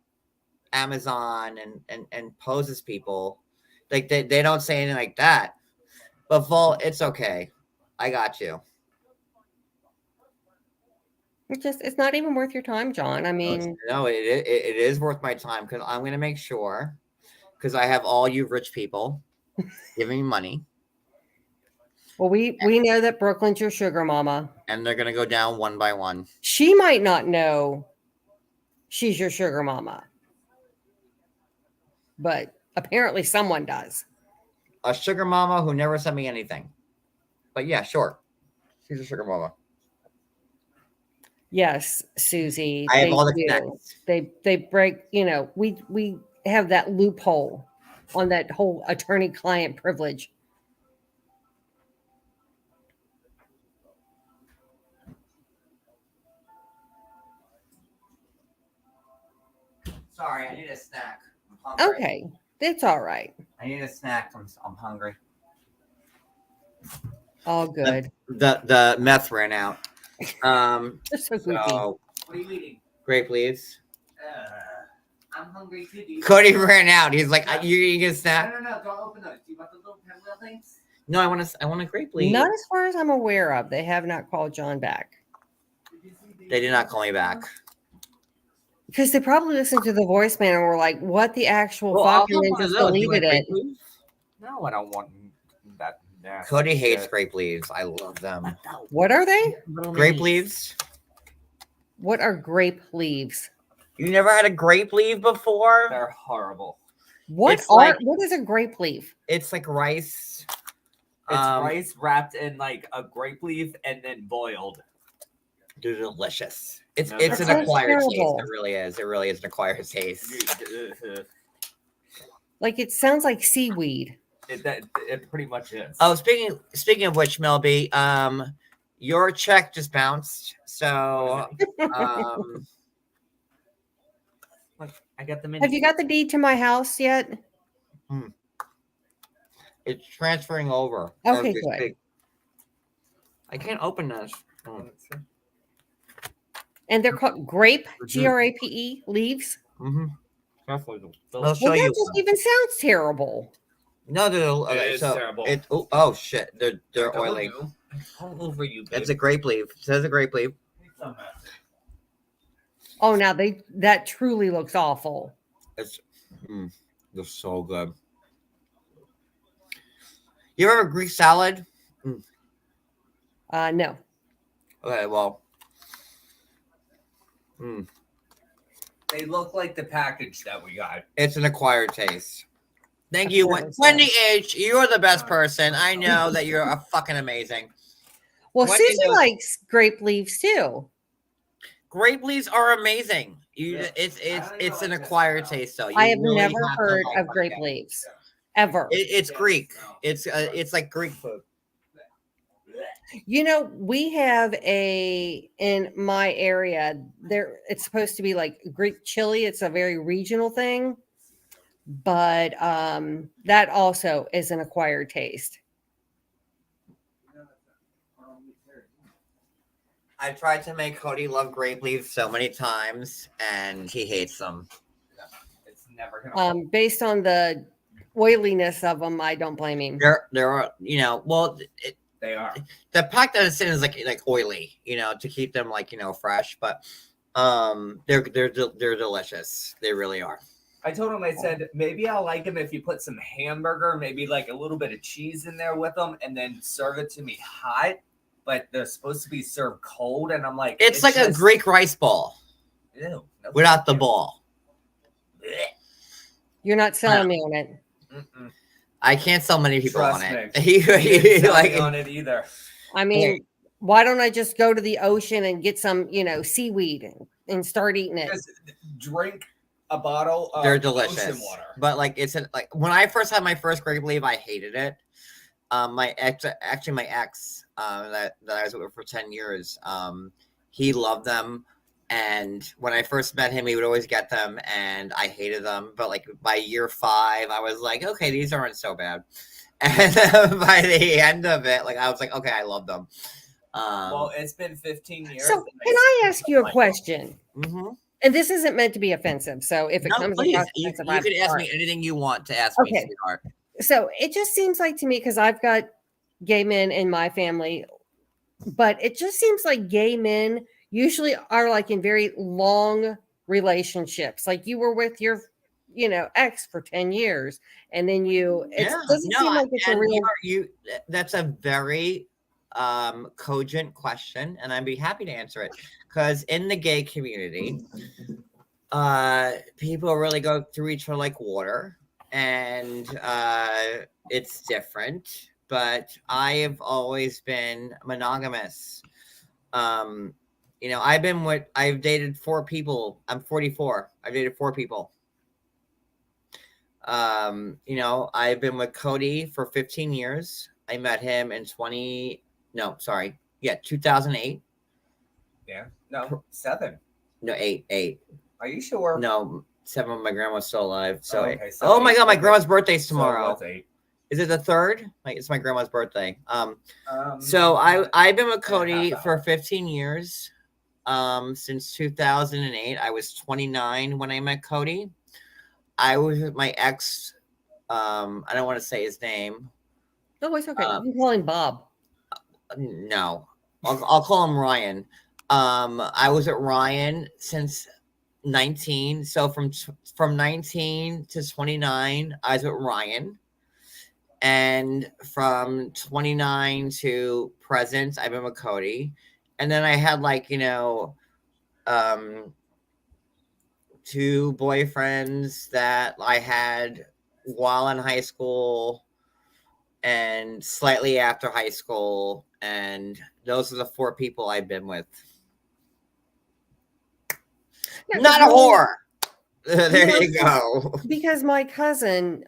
Amazon and pose as people? They don't say anything like that. But Vault, it's okay. I got you. It's not even worth your time, John. I mean, no, it is worth my time because I'm going to make sure because I have all you rich people giving me money. Well, we know that Brooklyn's your sugar mama. And they're going to go down one by one. She might not know she's your sugar mama. But apparently someone does. A sugar mama who never sent me anything. But yeah, sure. She's a sugar mama. Yes, Susie. I have all the connects. They break, we have that loophole on that whole attorney-client privilege. Sorry, I need a snack. I'm hungry. Okay, it's all right. I need a snack. I'm hungry. All good. The meth ran out. So what are you eating? Grape leaves. I'm hungry too. Cody ran out. He's like, "You eating a snack?" No. Don't open those. Do you want the little pinwheel things? No, I want a grape leaf. Not as far as I'm aware of. They have not called John back. They did not call me back. Because they probably listened to the voicemail and were like, what the actual fuck? And then just deleted it. No, I don't want that. Cody hates grape leaves. I love them. What are they? Grape leaves. What are grape leaves? You never had a grape leaf before? They're horrible. What is a grape leaf? It's like rice. It's rice wrapped in a grape leaf and then boiled. They're delicious. It's an acquired taste. It really is. It really is an acquired taste. It sounds like seaweed. It pretty much is. Oh, speaking of which, Melby, your check just bounced. So I got the mini. Have you got the deed to my house yet? It's transferring over. Okay, good. I can't open this. And they're called grape, Grape leaves. Mm-hmm. I'll Well, show that you. just even sounds terrible. No, they're okay. is So terrible. oh shit, they're oily. All over you, babe. It's a grape leaf. It says a grape leaf. Oh, now that truly looks awful. They're so good. You ever have a Greek salad? No. Okay, well. They look like the package that we got. It's an acquired taste. Thank you, Wendy H. You're the best person. I know that you're a fucking amazing. Well, Wendy Susie knows- likes grape leaves too. Grape leaves are amazing. It's an acquired taste though. I have really never to heard like of it. grape leaves ever. It's Greek. It's like Greek food. You know, we have in my area there. It's supposed to be like Greek chili. It's a very regional thing, but that also is an acquired taste. I tried to make Cody love grape leaves so many times, and he hates them. It's never gonna. Based on the oiliness of them, I don't blame him. There are, well, They are. the pack that it's in is like oily, to keep them fresh. But they're delicious. They really are. I told him, I said, maybe I'll like them if you put some hamburger, maybe like a little bit of cheese in there with them, and then serve it to me hot. But they're supposed to be served cold, and I'm like, it's like a Greek rice ball. Ew, no without the ball. You're not selling me on it. Mm-mm. I can't sell many people Trust on me. it. You didn't sell me on it either. I mean, why don't I just go to the ocean and get some, seaweed and start eating it? Just drink a bottle of They're delicious. ocean water. But when I first had my first grape leaf, I hated it. My ex that I was with for 10 years, he loved them. And when I first met him, he would always get them, and I hated them. But by year 5, I was like, okay, these aren't so bad. And by the end of it, I was like, okay, I love them. Well, it's been 15 years. So, can I ask you a question? Mm-hmm. And this isn't meant to be offensive. So, if it comes please, across you offensive, can ask me anything you want to ask me, sweetheart. So, it just seems like to me, because I've got gay men in my family, but it just seems like gay men usually are in very long relationships. Like you were with your, ex for 10 years, and then doesn't seem like it's a real. That's a very cogent question, and I'd be happy to answer it, because in the gay community, people really go through each other like water, and it's different. But I have always been monogamous. I've dated 4 people. I'm 44. I've dated 4 people. I've been with Cody for 15 years. I met him in 2008. Yeah. No, 7. No, 8. Are you sure? No, 7 when my grandma's still alive. So, okay, oh my God, my grandma's birthday's tomorrow. So 8. Is it the 3rd? It's my grandma's birthday. So I've been with Cody for 15 years. Since 2008. I was 29 when I met Cody. I was with my ex. I don't want to say his name. No, it's okay. You can call him Bob. No, I'll call him Ryan. I was at Ryan since 19. So from 19 to 29, I was with Ryan. And from 29 to present, I've been with Cody. And then I had 2 boyfriends that I had while in high school and slightly after high school. And those are the 4 people I've been with. Yeah, not a whore. There you go. Because my cousin,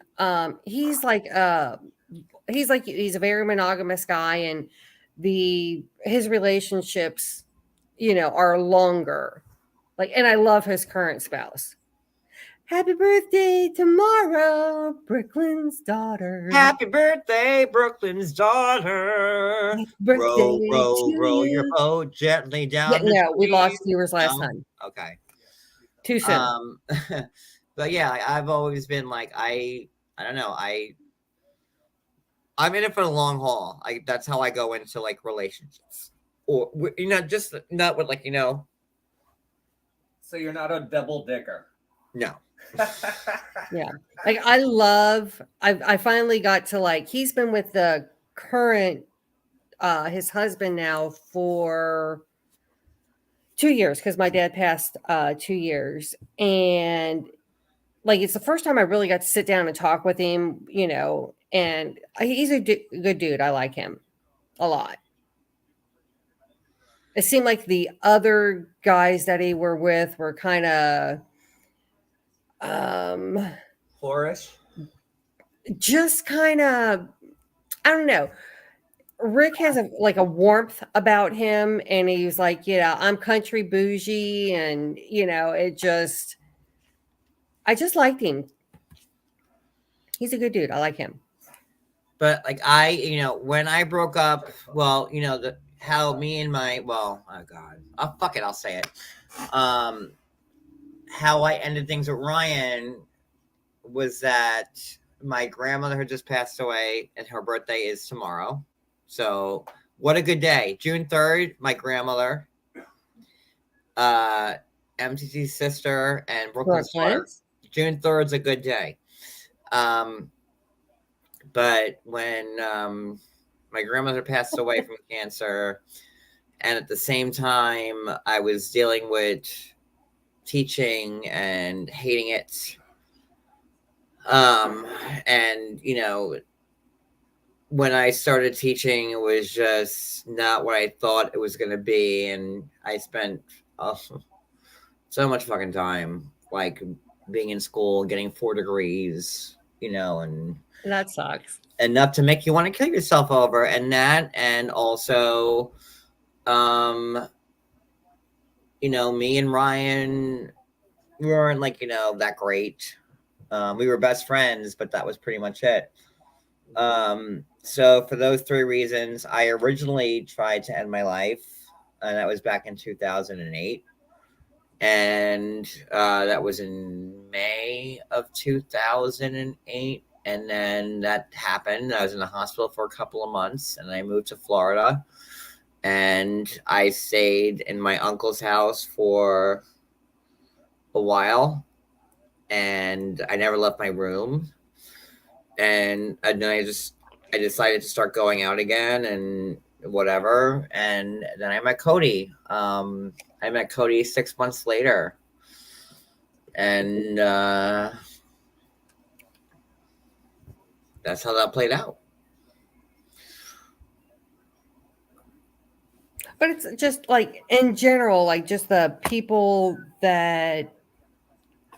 he's a very monogamous guy, and his relationships, are longer. And I love his current spouse. Happy birthday tomorrow, Brooklyn's daughter. Happy birthday, Brooklyn's daughter. Happy birthday row to your you. boat gently down Yeah, the no, we stream. lost viewers last No? time. Okay. Too soon. But yeah, I've always been like, I don't know, I'm in it for the long haul. That's how I go into like relationships, or just not with like So you're not a double dicker. No. Yeah, like I finally got to like, he's been with the current his husband now for 2 years because my dad passed 2 years, and like it's the first time I really got to sit down and talk with him, and he's a good dude. I like him a lot. It seemed like the other guys that he were with were kind of whorish, just kind of, I don't know. Rick has a warmth about him, and he's like, I'm country bougie, and I just liked him. He's a good dude. I like him. But like when I broke up, well, how me and my, well, oh God, oh fuck it, I'll say it. How I ended things with Ryan was that my grandmother had just passed away, and her birthday is tomorrow. So what a good day. June 3rd, my grandmother, MTC's sister, and Brooklyn's daughter. June 3rd is a good day. But when my grandmother passed away from cancer, and at the same time I was dealing with teaching and hating it, and when I started teaching, it was just not what I thought it was going to be, and I spent so much fucking time like being in school, getting 4 degrees, and that sucks. Enough to make you want to kill yourself over, and also, me and Ryan, we weren't like that great. We were best friends, but that was pretty much it. So for those 3 reasons, I originally tried to end my life, and that was back in 2008. And that was in May of 2008. And then that happened. I was in the hospital for a couple of months, and I moved to Florida. And I stayed in my uncle's house for a while, and I never left my room. And then I decided to start going out again and whatever. And then I met Cody. I met Cody 6 months later. And that's how that played out. But it's just like in general, like just the people that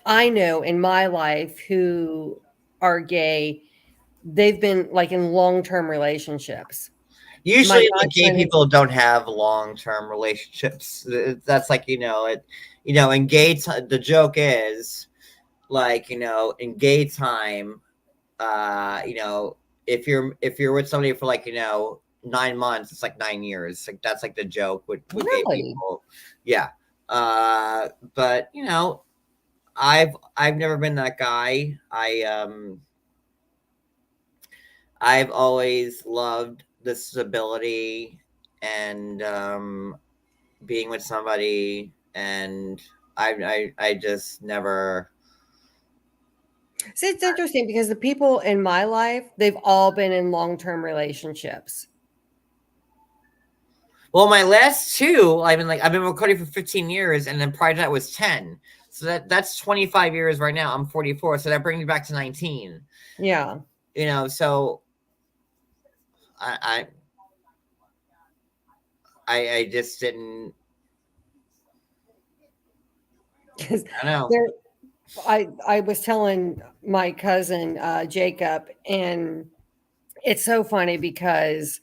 I know in my life who are gay, they've been like in long-term relationships. Usually, like, gay people don't have long-term relationships. That's like, in gay the joke is like, in gay time, if you're with somebody for like, 9 months, it's like 9 years. Like that's like the joke with gay people. Yeah. But I've never been that guy. I've always loved the stability and being with somebody, and I just never. See, it's interesting because the people in my life, they've all been in long-term relationships. Well, my last 2, I've been recording for 15 years, and then prior to that was 10. So that's 25 years right now. I'm 44, so that brings me back to 19. Yeah. So I just didn't. I know. I was telling my cousin Jacob, and it's so funny because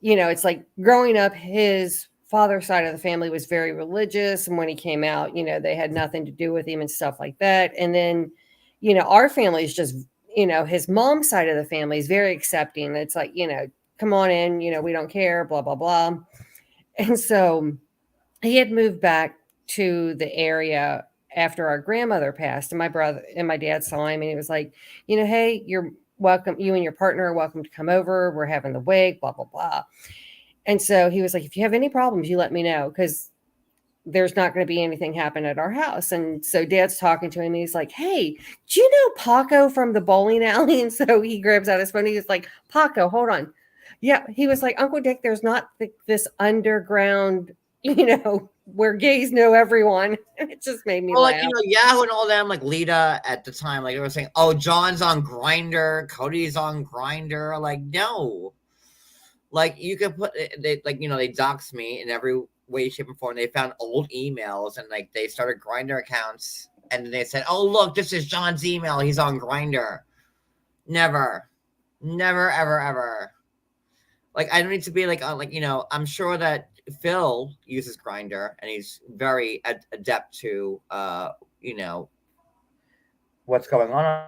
it's like growing up, his father's side of the family was very religious, and when he came out, they had nothing to do with him and stuff like that. And then our family is just, his mom's side of the family is very accepting. It's like, come on in, we don't care, blah, blah, blah. And so he had moved back to the area after our grandmother passed, and my brother and my dad saw him, and he was like, hey, you're welcome. You and your partner are welcome to come over. We're having the wake, blah, blah, blah. And so he was like, if you have any problems, you let me know, because there's not going to be anything happen at our house. And so Dad's talking to him, and he's like, hey, do you know Paco from the bowling alley? And so he grabs out his phone. He's like, Paco, hold on. Yeah. He was like, Uncle Dick, there's not this underground, where gays know everyone. And it just made me laugh. Like, Yahoo and all them, like Lita at the time, like they were saying, oh, John's on Grindr, Cody's on Grindr. Like, no. Like, you could put, they doxed me in every way, shape, and form. They found old emails, and like they started Grindr accounts, and they said, oh, look, this is John's email. He's on Grindr. Never, ever, ever. Like, I don't need to be like, I'm sure that Phil uses Grindr, and he's very adept to, what's going on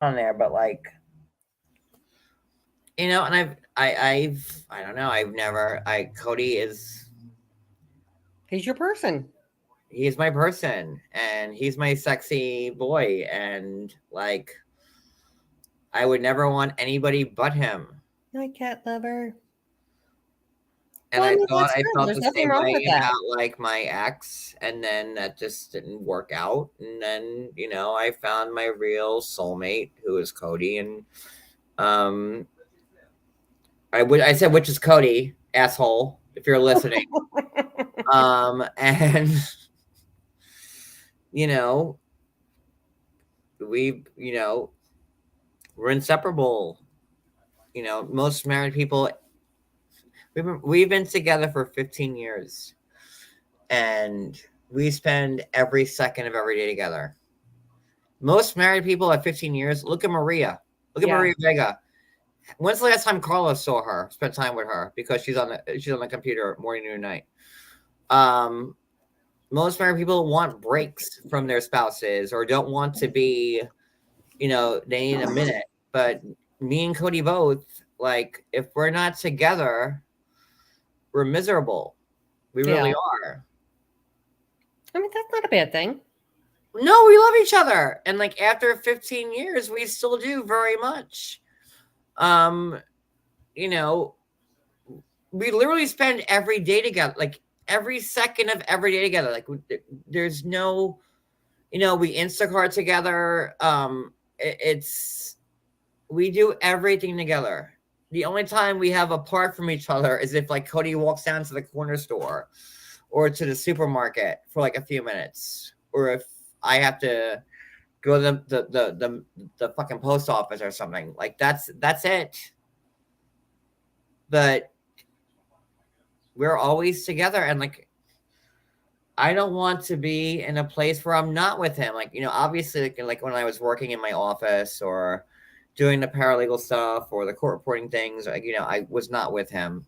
there. But like, and I don't know. Cody is. He's your person. He's my person, and he's my sexy boy, and like, I would never want anybody but him. My cat lover. And I felt the same way about like my ex, and then that just didn't work out. And then, I found my real soulmate, who is Cody, and I said, which is Cody, asshole, if you're listening. And we're inseparable. Most married people, we've been together for 15 years, and we spend every second of every day together. Most married people at 15 years, look at Maria. Look at Maria Vega. When's the last time Carla saw her, spent time with her? Because she's on the computer morning and night. Most married people want breaks from their spouses, or don't want to be, they need a minute. But me and Cody both, like, if we're not together, we're miserable. We really are. I mean, that's not a bad thing. No, we love each other. And like, after 15 years, we still do very much. We literally spend every day together, like every second of every day together. Like, there's no, we Instacart together. We do everything together. The only time we have apart from each other is if like Cody walks down to the corner store or to the supermarket for like a few minutes, or if I have to go to the fucking post office or something. Like, that's it. But we're always together, and like, I don't want to be in a place where I'm not with him. Like, obviously, like when I was working in my office or doing the paralegal stuff or the court reporting things, like, I was not with him.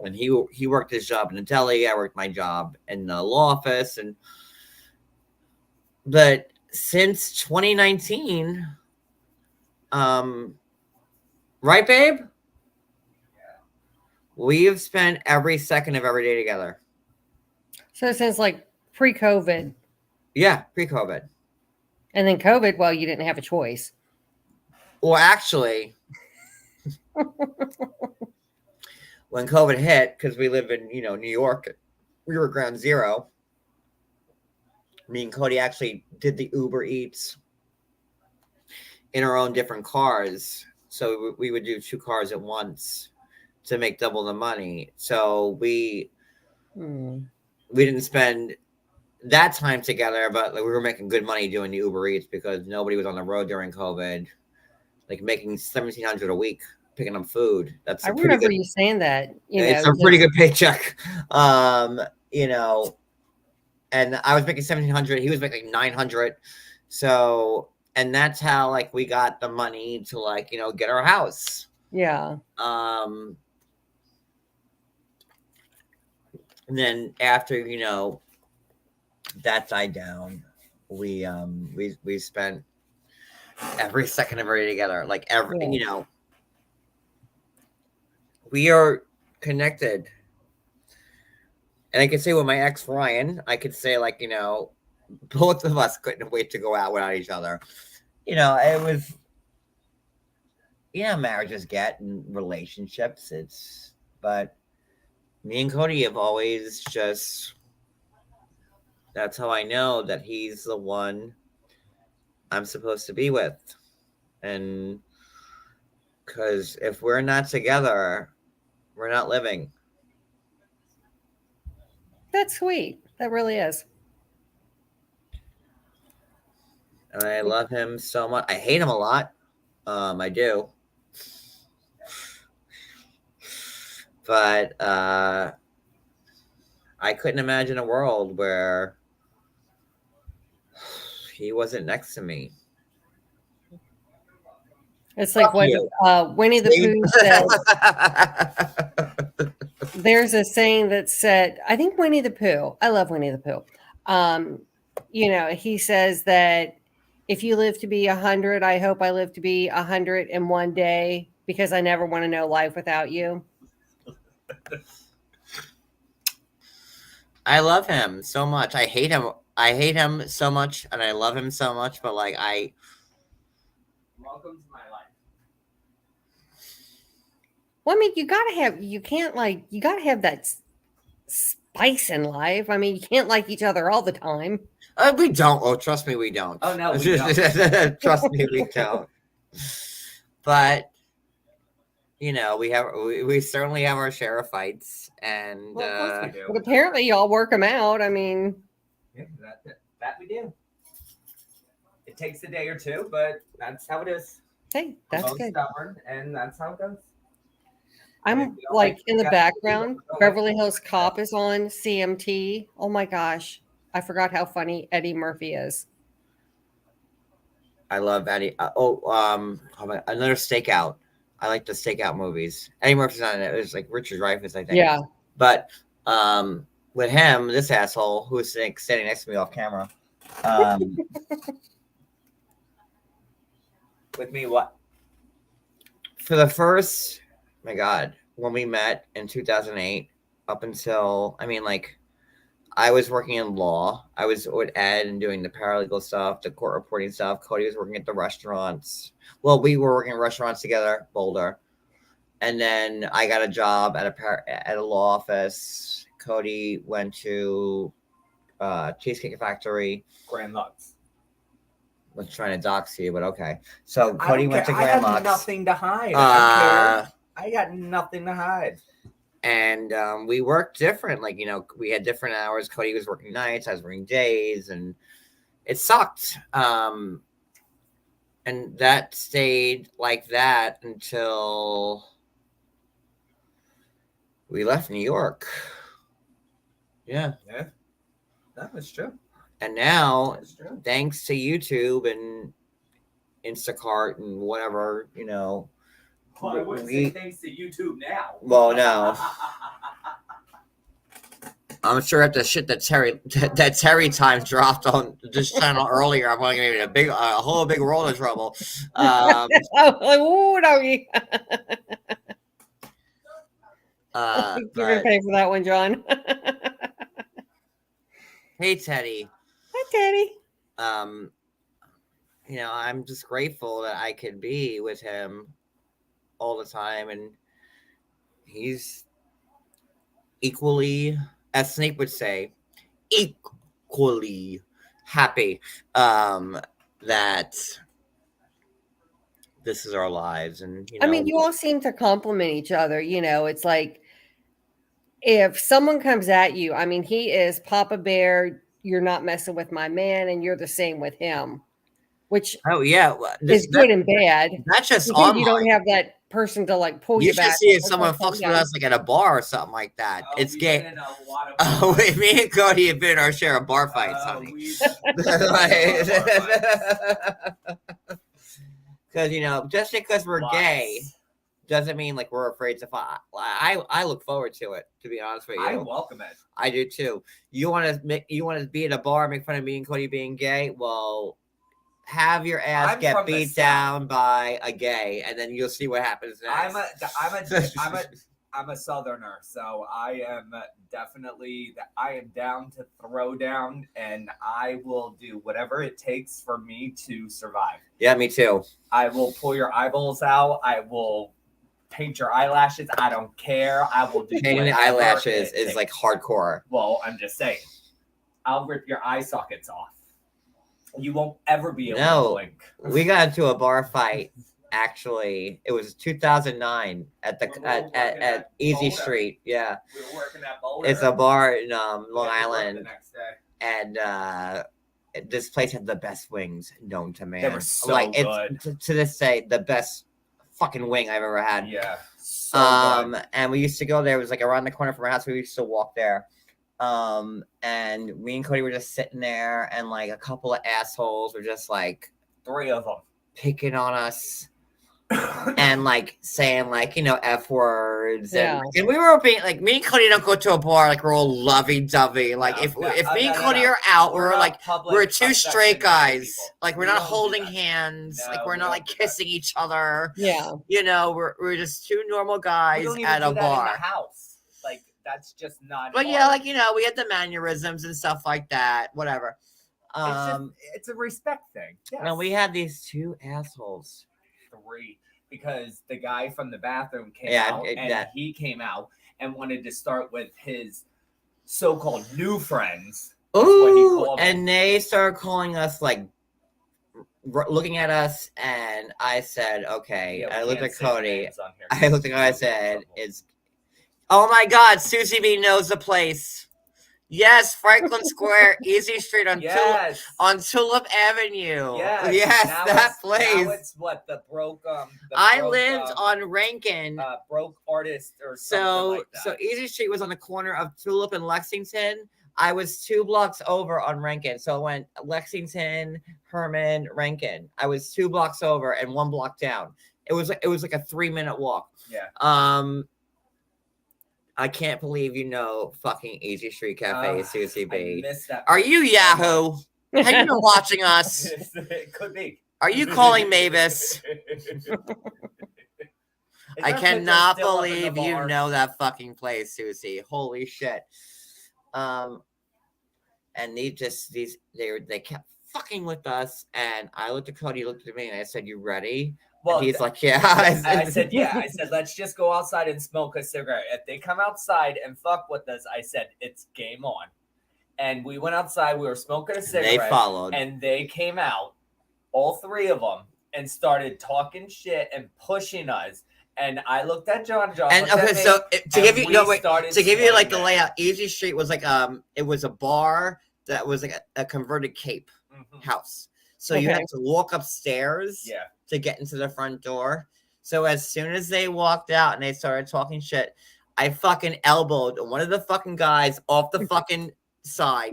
And he worked his job in the deli. I worked my job in the law office. But since 2019, right, babe? We've spent every second of every day together. So since like pre-COVID. Yeah, pre-COVID. And then COVID, well, you didn't have a choice. Well, actually, when COVID hit, because we live in, New York, we were ground zero. Me and Cody actually did the Uber Eats in our own different cars. So we would do 2 cars at once to make double the money. So we didn't spend that time together, but like, we were making good money doing the Uber Eats because nobody was on the road during COVID. Like, making $1,700 a week picking up food. That's I remember you saying that. It's a pretty good paycheck. And I was making $1,700. He was making $900. So, and that's how like we got the money to like, get our house. Yeah. And then after, that died down, we spent every second of it together. Like you know, we are connected. And I could say with my ex Ryan, I could say like, you know, both of us couldn't wait to go out without each other. You know, it was, marriages get and relationships. But me and Cody have always just, that's how I know that he's the one I'm supposed to be with. And because if we're not together, we're not living. That's sweet. That really is. And I love him so much. I hate him a lot. I do. But I couldn't imagine a world where he wasn't next to me. It's like what Winnie the Pooh said. There's a saying that said, I think Winnie the Pooh, I love Winnie the Pooh. You know, he says that if you live to be 100, I hope I live to be 101 day because I never want to know life without you. I love him so much. I hate him. I hate him so much, and I love him so much. But like, welcome to my life. Well, I mean, you gotta have that spice in life. I mean, you can't like each other all the time. We don't. Oh, trust me, we don't. Oh no, we don't. Trust me, we don't. But you know, we certainly have our share of fights, and Well, of course we do. But apparently, y'all work them out. I mean, Yeah, that we do. It takes a day or two, but that's how it is. Hey, that's We're both good. stubborn, and that's how it goes. I'm like in the background. Beverly Hills Cop is on CMT. Oh my gosh. I forgot how funny Eddie Murphy is. I love Eddie. Another Stakeout. I like the Stakeout movies. Eddie Murphy's on it. It was like Richard Dreyfuss, I think. Yeah. But with him, this asshole who was standing next to me off camera. With me, what? For the first, my God, when we met in 2008, up until, I was working in law. I was with Ed and doing the paralegal stuff, the court reporting stuff. Cody was working at the restaurants. Well, we were working in restaurants together, Boulder. And then I got a job at a law office. Cody went to Cheesecake Factory. Grand Lux. Was trying to dox you, but okay. So Cody went to I Grand got Lux. nothing to hide. I got nothing to hide. And we worked different. We had different hours. Cody was working nights. I was working days. And it sucked. And that stayed like that until we left New York. Yeah. Yeah. That was true. And now, thanks to YouTube and Instacart and whatever, Well, I wouldn't say thanks to YouTube now. Well, no. I'm sure after the shit that Terry time dropped on this channel earlier, I'm going to get a whole big world of trouble. Oh, no. You're going to pay for that one, John. Hey, Teddy. Hi, Teddy. I'm just grateful that I could be with him all the time, and he's equally, as Snape would say, equally happy that this is our lives. And you all seem to complement each other. It's like if someone comes at you, he is Papa Bear, you're not messing with my man, and you're the same with him, which is good and bad. That's just because you don't have that person to pull you back. You should see if someone fucks with us at a bar or something like that. It's gay. Me and Cody have been our share of bar fights, honey. Because just because we're gay doesn't mean like we're afraid to fight. I look forward to it, to be honest with you. I welcome it. I do too. You want to be at a bar, make fun of me and Cody being gay? Well, have your ass get beat down by a gay, and then you'll see what happens next. I'm a Southerner, so I am down to throw down, and I will do whatever it takes for me to survive. Yeah, me too. I will pull your eyeballs out. I will paint your eyelashes. I don't care. I will do painting the eyelashes is like hardcore. Well, I'm just saying. I'll rip your eye sockets off. You won't ever be able to blink. We got into a bar fight. Actually, it was 2009 at Easy Street. Yeah, we were working at Boulder. It's a bar in Long Island. The next day. And this place had the best wings known to man. They were so like good. It's to this day the best fucking wing I've ever had. Yeah. So good. And we used to go there. It was like around the corner from our house. We used to walk there. And me and Cody were just sitting there, and like a couple of assholes were just like 3 of them picking on us. And like saying like, you know, F words. And we were being like, me and Cody don't go to a bar like we're all lovey-dovey. Like if me and Cody are out, we're like we're 2 straight guys. Like we're not holding hands. Like we're not like kissing each other. Yeah. You know, we're just 2 normal guys at a bar. In the house. Like that's just not. But yeah, like, you know, we had the mannerisms and stuff like that. Whatever. It's a respect thing. Yes. And we had these 2 assholes. 3, because the guy from the bathroom came out, and he came out and wanted to start with his so-called new friends. Ooh, and they started calling us like looking at us, and I said, okay. I looked at Cody. I looked at Cody. I said, "It's oh my God, Susie B knows the place." Yes, Franklin Square, Easy Street on Tulip Avenue. Yes, that place. Now it's what the broke. I lived on Rankin. Broke artist or something like that. So Easy Street was on the corner of Tulip and Lexington. I was 2 blocks over on Rankin. So it went Lexington, Herman, Rankin. I was 2 blocks over and 1 block down. It was like a 3-minute walk. Yeah. I can't believe you know fucking Easy Street Cafe, Susie B. I missed that. Are you Yahoo? Have you been watching us? It could be. Are you calling Mavis? I cannot believe you know that fucking place, Susie. Holy shit. And they kept fucking with us, and I looked at Cody, he looked at me, and I said, "You ready?" Well, and he's like, "Yeah." I said, "Yeah." I said, "Let's just go outside and smoke a cigarette." If they come outside and fuck with us, I said, "It's game on." And we went outside. We were smoking a cigarette. They followed, and they came out, all 3 of them, and started talking shit and pushing us. And I looked at John. And okay, so to give you like the layout, Easy Street was like it was a bar that was like a converted Cape house. So you had to walk upstairs to get into the front door. So as soon as they walked out and they started talking shit, I fucking elbowed one of the fucking guys off the fucking side.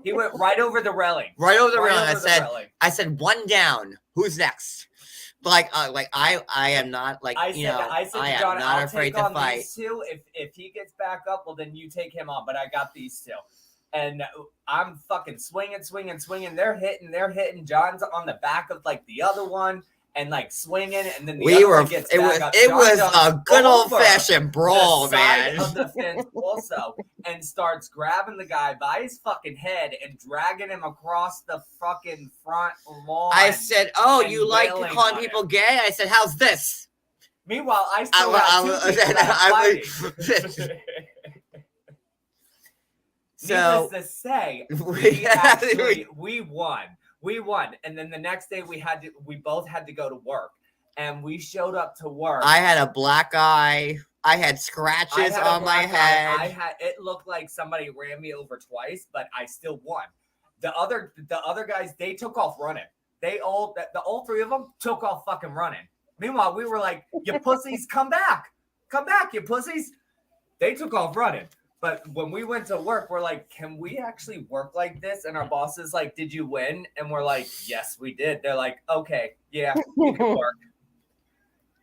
He went right over the railing. Right over the railing. I said, "1 down. Who's next?" I am not like, I said, John, am not I'll afraid take to on fight. These 2. If he gets back up, well, then you take him on. But I got these 2. And I'm fucking swinging. They're hitting. John's on the back of like the other one and like swinging. And then the other one gets back up. It was a good old fashioned brawl, man. Of the fence also, and starts grabbing the guy by his fucking head and dragging him across the fucking front lawn. I said, "Oh, you like calling people gay?" I said, "How's this?" Meanwhile, I still had 2 people fighting. So, needless to say, we won. We won. And then the next day we both had to go to work. And we showed up to work. I had a black eye. I had scratches on my head. It looked like somebody ran me over twice, but I still won. The other guys, they took off running. All 3 of them took off fucking running. Meanwhile, we were like, "You pussies, come back, you pussies." They took off running. But when we went to work, we're like, "Can we actually work like this?" And our boss is like, "Did you win?" And we're like, "Yes, we did." They're like, "Okay, yeah, you can work.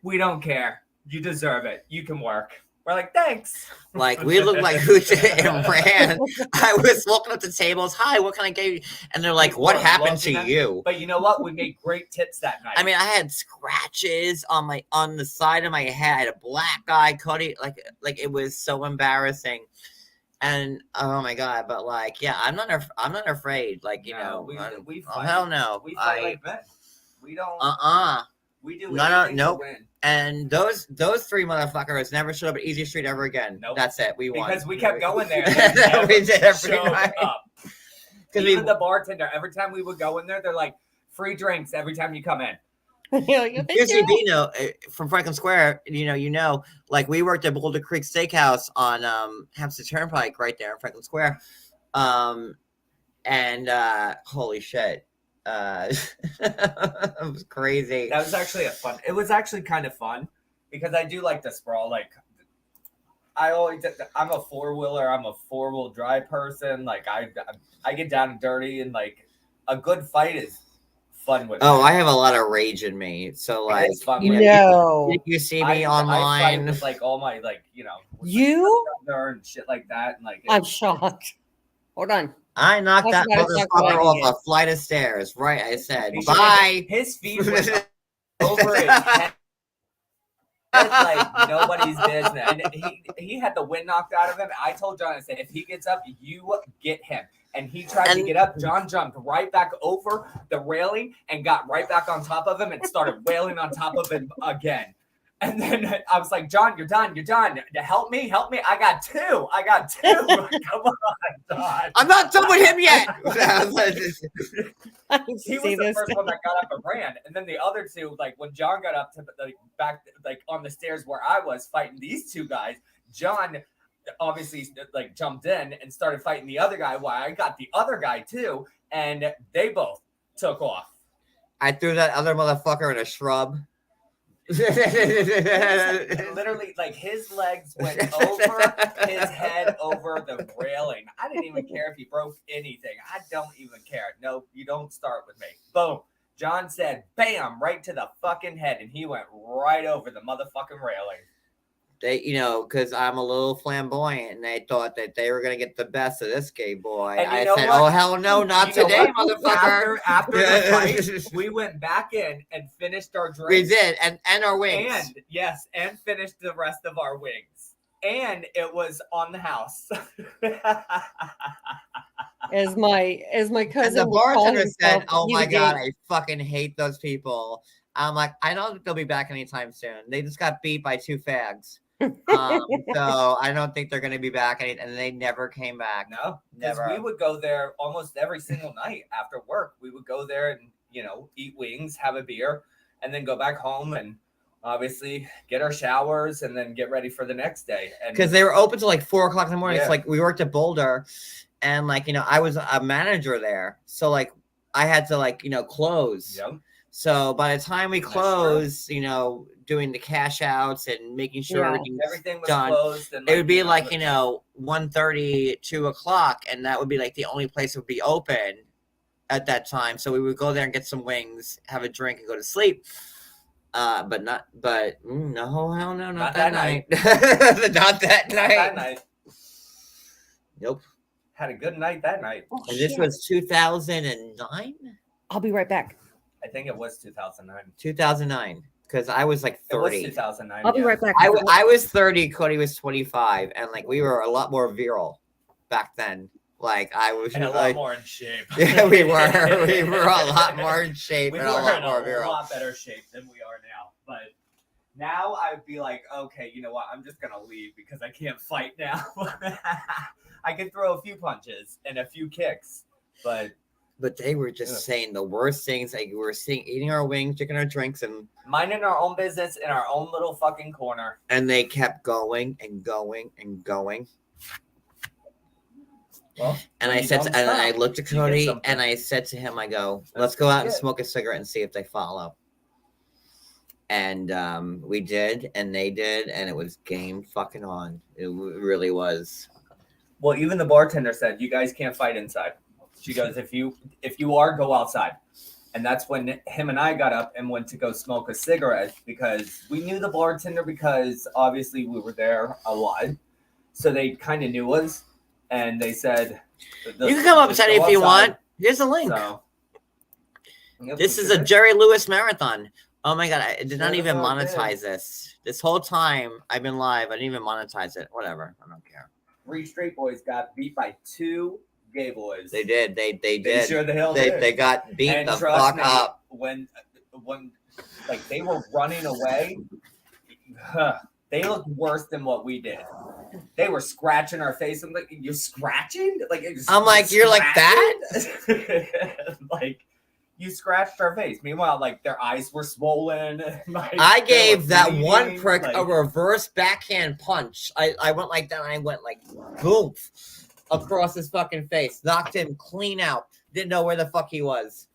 We don't care." You deserve it. You can work. We're like, thanks. Like, we looked like hooted and ran. I was walking up to tables. Hi, what can I give you? And they're like, what happened to you? But you know what? We made great tips that night. I mean, I had scratches on the side of my head. I had a black eye, Cody. Like it was so embarrassing. And oh my god! But like, yeah, I'm not afraid. Like, you know, we oh, fight. hell no. We fight like men. We don't. We do. Nope. And those three motherfuckers never showed up at Easy Street ever again. Nope. That's it. We won because we kept going there. We did every night. Even the bartender, every time we would go in there, they're like, free drinks every time you come in. Chrissy Dino from Franklin Square, you know, like we worked at Boulder Creek Steakhouse on Hampstead Turnpike right there in Franklin Square. And holy shit. It was crazy. That was actually it was actually kind of fun because I do like to sprawl. Like I'm a four-wheeler, I'm a four-wheel drive person. Like I get down and dirty, and like a good fight is fun with me. I have a lot of rage in me. So like, it's fun you see me online. I fight with like all my you and shit like that, and like I'm shocked. Hold on. I knocked that motherfucker off a flight of stairs. Right, I said bye. His feet went over his head. It's like nobody's business. And he had the wind knocked out of him. I told John, I said, if he gets up, you get him. And he tried to get up. John jumped right back over the railing and got right back on top of him and started wailing on top of him again. And then I was like, John, you're done. Help me. I got two. Come on, John. I'm not done with him yet. He was the first one that got up and ran. And then the other two, like when John got up to back on the stairs where I was fighting these two guys, John obviously like jumped in and started fighting the other guy while I got the other guy too. And they both took off. I threw that other motherfucker in a shrub. Literally, like his legs went over his head over the railing. I didn't even care if he broke anything. I don't even care. No, you don't start with me. Boom. John said, bam, right to the fucking head, and he went right over the motherfucking railing. They, because I'm a little flamboyant, and they thought that they were gonna get the best of this gay boy. I said, "Oh hell no, not today, motherfucker!" After the fight, we went back in and finished our drinks. We did, and our wings. And finished the rest of our wings. And it was on the house. As my cousin, and the bartender said, "Oh my god, I fucking hate those people." I'm like, I don't think they'll be back anytime soon. They just got beat by two fags. So I don't think they're going to be back, and they never came back. No, never. We would go there almost every single night after work. We would go there and eat wings, have a beer, and then go back home and obviously get our showers and then get ready for the next day. Because they were open till like 4 o'clock in the morning. Yeah. It's like we worked at Boulder, and like I was a manager there, so like I had to close. Yep. So by the time we close, doing the cash outs and making sure everything was done, closed, and it would be 1:30, 2 o'clock, and that would be like the only place that would be open at that time. So we would go there and get some wings, have a drink, and go to sleep. No, hell no, not that night. Not that night. Nope. Had a good night that night. And this was 2009. I'll be right back. I think it was 2009. 2009, because I was like 30. It was 2009. I'll be right back. I was 30. Cody was 25, and like we were a lot more virile back then. Like I was and a lot more in shape. Yeah, we were. We were a lot more in shape and a lot more virile. A lot better shape than we are now. But now I'd be like, okay, you know what? I'm just gonna leave because I can't fight now. I can throw a few punches and a few kicks, but they were just saying the worst things. Like we were eating our wings, drinking our drinks, and minding our own business in our own little fucking corner. And they kept going and going and going. Well, and I said, and I looked at Cody, and I said to him, I go, let's go out and smoke a cigarette and see if they follow. And we did, and they did, and it was game fucking on. It really was. Well, even the bartender said, you guys can't fight inside. She goes, if you are, go outside. And that's when him and I got up and went to go smoke a cigarette because we knew the bartender because obviously we were there a lot. So they kind of knew us. And they said, you can come up, Teddy, if you want. Here's a link. So, this is a Jerry Lewis marathon. Oh my God. I did not even monetize this. This whole time I've been live. I didn't even monetize it. Whatever. I don't care. 3 straight boys got beat by 2 gay boys. They did. They did. Sure the hell did. They got beat and the fuck up. When like they were running away, they looked worse than what we did. They were scratching our face. I'm like, you're scratching? Like I'm like, you're like that? Like you scratched our face. Meanwhile, like their eyes were swollen. Like, I gave that one prick like, a reverse backhand punch. I went like that and I went like boom across his fucking face. Knocked him clean out. Didn't know where the fuck he was.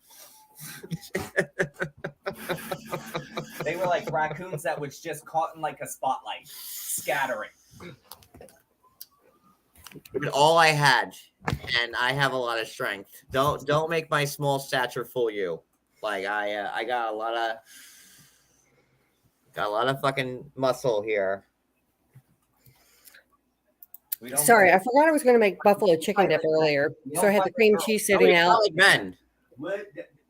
They were like raccoons that was just caught in like a spotlight, scattering. All I had, and I have a lot of strength. Don't make my small stature fool you. Like I got a lot of fucking muscle here. Sorry, I forgot I was going to make buffalo chicken dip earlier, so I had the cream cheese sitting out. Like men.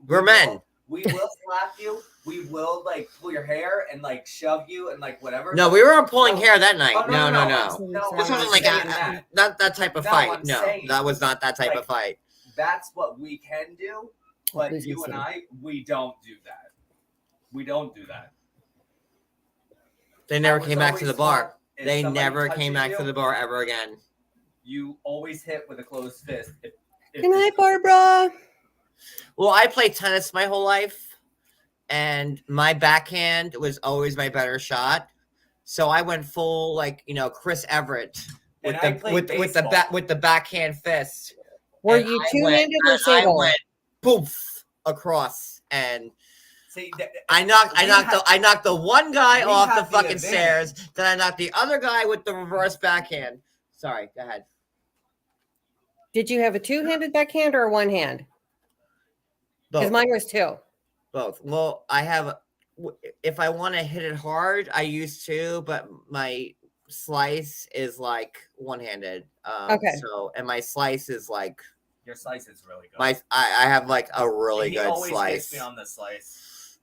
We're men. We will slap you. We will like pull your hair and like shove you and like whatever. No, we weren't pulling hair that night. Oh, no. This wasn't like not that type of fight. No, that was not that type of fight. That's what we can do, but you and I, we don't do that. We don't do that. They never came back to the bar. They never came back to the bar ever again. You always hit with a closed fist. Good night, Barbara. Well, I played tennis my whole life, and my backhand was always my better shot. So I went full, like, Chris Everett with the backhand fist. Were you two-handed or single? I went poof across, and I knocked the one guy off the fucking stairs. Then I knocked the other guy with the reverse backhand. Sorry, go ahead. Did you have a two-handed backhand or a one hand? Because mine was 2. Both. Well, I have. If I want to hit it hard, I used to, but my slice is like one-handed. Okay. So, and my slice is like. Your slice is really good. I have like a really good always slice. Hits me on the slice.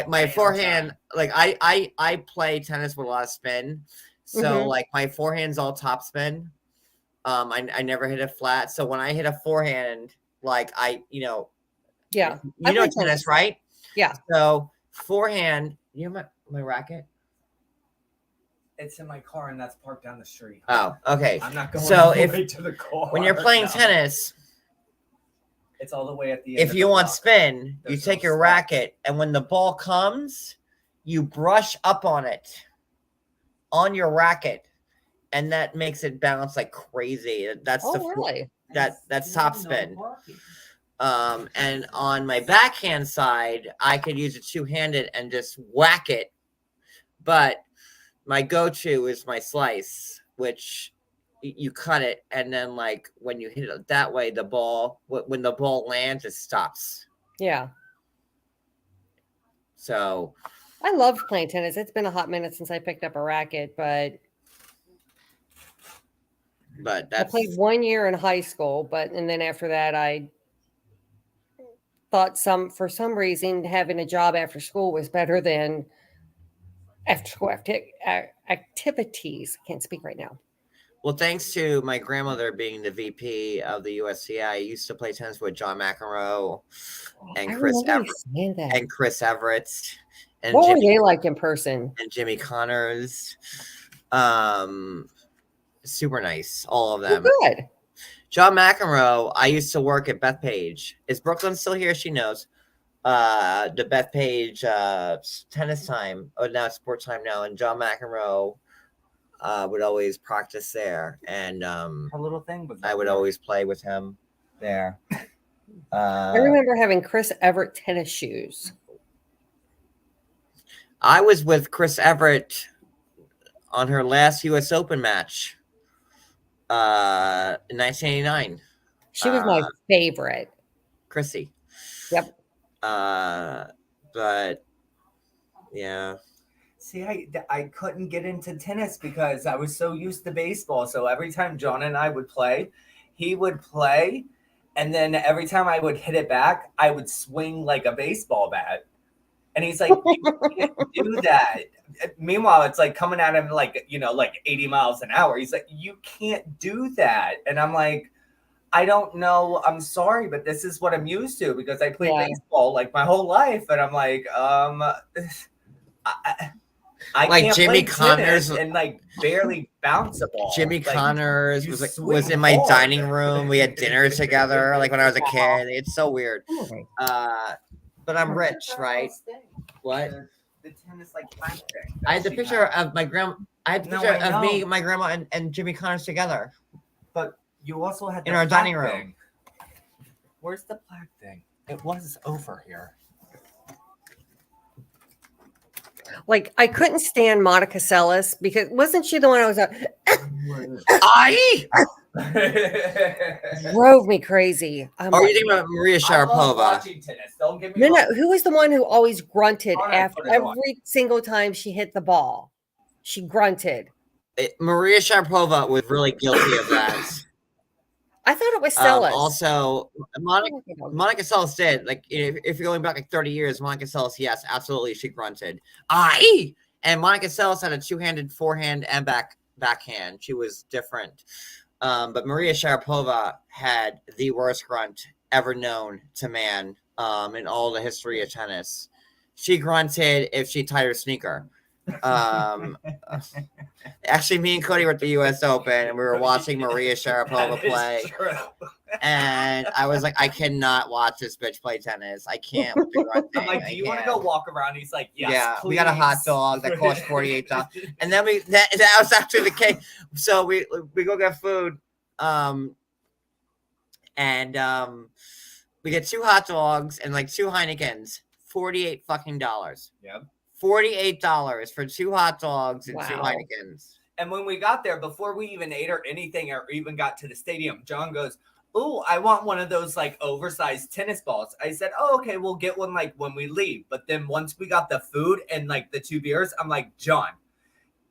My forehand, like I play tennis with a lot of spin, so like my forehand's all top spin. I never hit it flat, so when I hit a forehand, like yeah, you know tennis, right? Yeah. So forehand, you have my racket. It's in my car, and that's parked down the street. Oh, okay. I'm not going so to the car. When you're playing tennis, it's all the way at the end. If you want spin, you take your racket, and when the ball comes, you brush up on it, on your racket, and that makes it bounce like crazy. That's really? That's top spin. And on my backhand side, I could use it two-handed and just whack it, but my go-to is my slice, which you cut it, and then like when you hit it that way, the ball, when the ball lands, it stops. Yeah. So I loved playing tennis. It's been a hot minute since I picked up a racket, but that's... I played 1 year in high school, and then after that, I thought for some reason having a job after school was better than after school activities. I can't speak right now. Well, thanks to my grandmother being the VP of the USCA, I used to play tennis with John McEnroe and Chris Everett. And what were they like in person? And Jimmy Connors. Super nice, all of them. Oh, good. John McEnroe, I used to work at Bethpage. Is Brooklyn still here? She knows. The Bethpage tennis time. Oh, now it's sport time now. And John McEnroe would always practice there. And a little thing was I would always play with him there. I remember having Chris Everett tennis shoes. I was with Chris Everett on her last U.S. Open match in 1989. She was my favorite. Chrissy. Yep. But yeah. See, I couldn't get into tennis because I was so used to baseball. So every time John and I would play, he would play, and then every time I would hit it back, I would swing like a baseball bat. And he's like, you can't do that. Meanwhile, it's like coming at him like, like 80 miles an hour. He's like, you can't do that. And I'm like, I don't know. I'm sorry, but this is what I'm used to because I played baseball like my whole life. And I'm like, I like can't Jimmy play Connors tennis and like barely bounce a ball. Jimmy Like, Connors you was swing in my hard. dining room. We had dinner together, like when I was a kid. It's so weird. But I'm rich, right? What? The tennis like plastic. I had the picture of my grandma. I had the No, picture I of me, know. my grandma, and Jimmy Connors together. But you also had in the our black dining room. thing. Where's the black thing? It was over here. Like, I couldn't stand Monica Seles because wasn't she the one I was drove me crazy. I'm Or like, you think about Maria I love Sharapova? watching tennis. Don't get me no, wrong. who was the one who always grunted All right, after put it on. every single time she hit the ball? She grunted. Maria Sharapova was really guilty of that. I thought it was Seles. Also, Monica Seles did. Like, if you're going back like 30 years, Monica Seles, yes, absolutely, she grunted. And Monica Seles had a two-handed forehand and backhand. She was different. But Maria Sharapova had the worst grunt ever known to man in all the history of tennis. She grunted if she tied her sneaker. Actually, me and Cody were at the U.S. Open, and we were watching Maria Sharapova play. And I was like, I cannot watch this bitch play tennis. I can't. With the grunting. I'm like, do you want to go walk around? He's like, yes, yeah, please. we got a hot dog that cost $48, and then that was after the cake. So we go get food, and we get 2 hot dogs and like 2 Heinekens, $48 fucking dollars. Yep. $48 for 2 hot dogs and 2 Wow. Heinekens. And when we got there, before we even ate or anything, or even got to the stadium, John goes, "Oh, I want one of those like oversized tennis balls." I said, "Oh, okay, we'll get one like when we leave." But then once we got the food and like the 2 beers, I'm like, "John,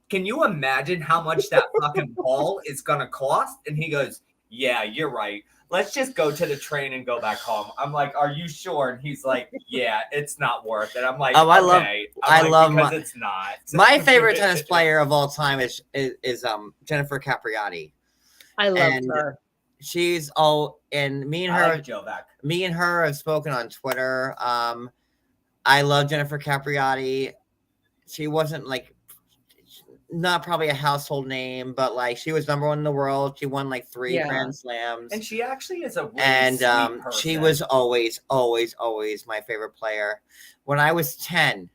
can you imagine how much that fucking ball is gonna cost?" And he goes, "Yeah, you're right. Let's just go to the train and go back home." I'm like, "Are you sure?" And he's like, "Yeah, it's not worth it." I'm like, Oh, okay. I love because it's not. My favorite tennis player of all time is Jennifer Capriati. I love her. She's and me and I her like Jovac. Me and her have spoken on Twitter. I love Jennifer Capriati. She wasn't like not probably a household name, but like she was number 1 in the world. She won like 3 Grand Slams. And she actually is a really And sweet person. she was always my favorite player. When I was 10,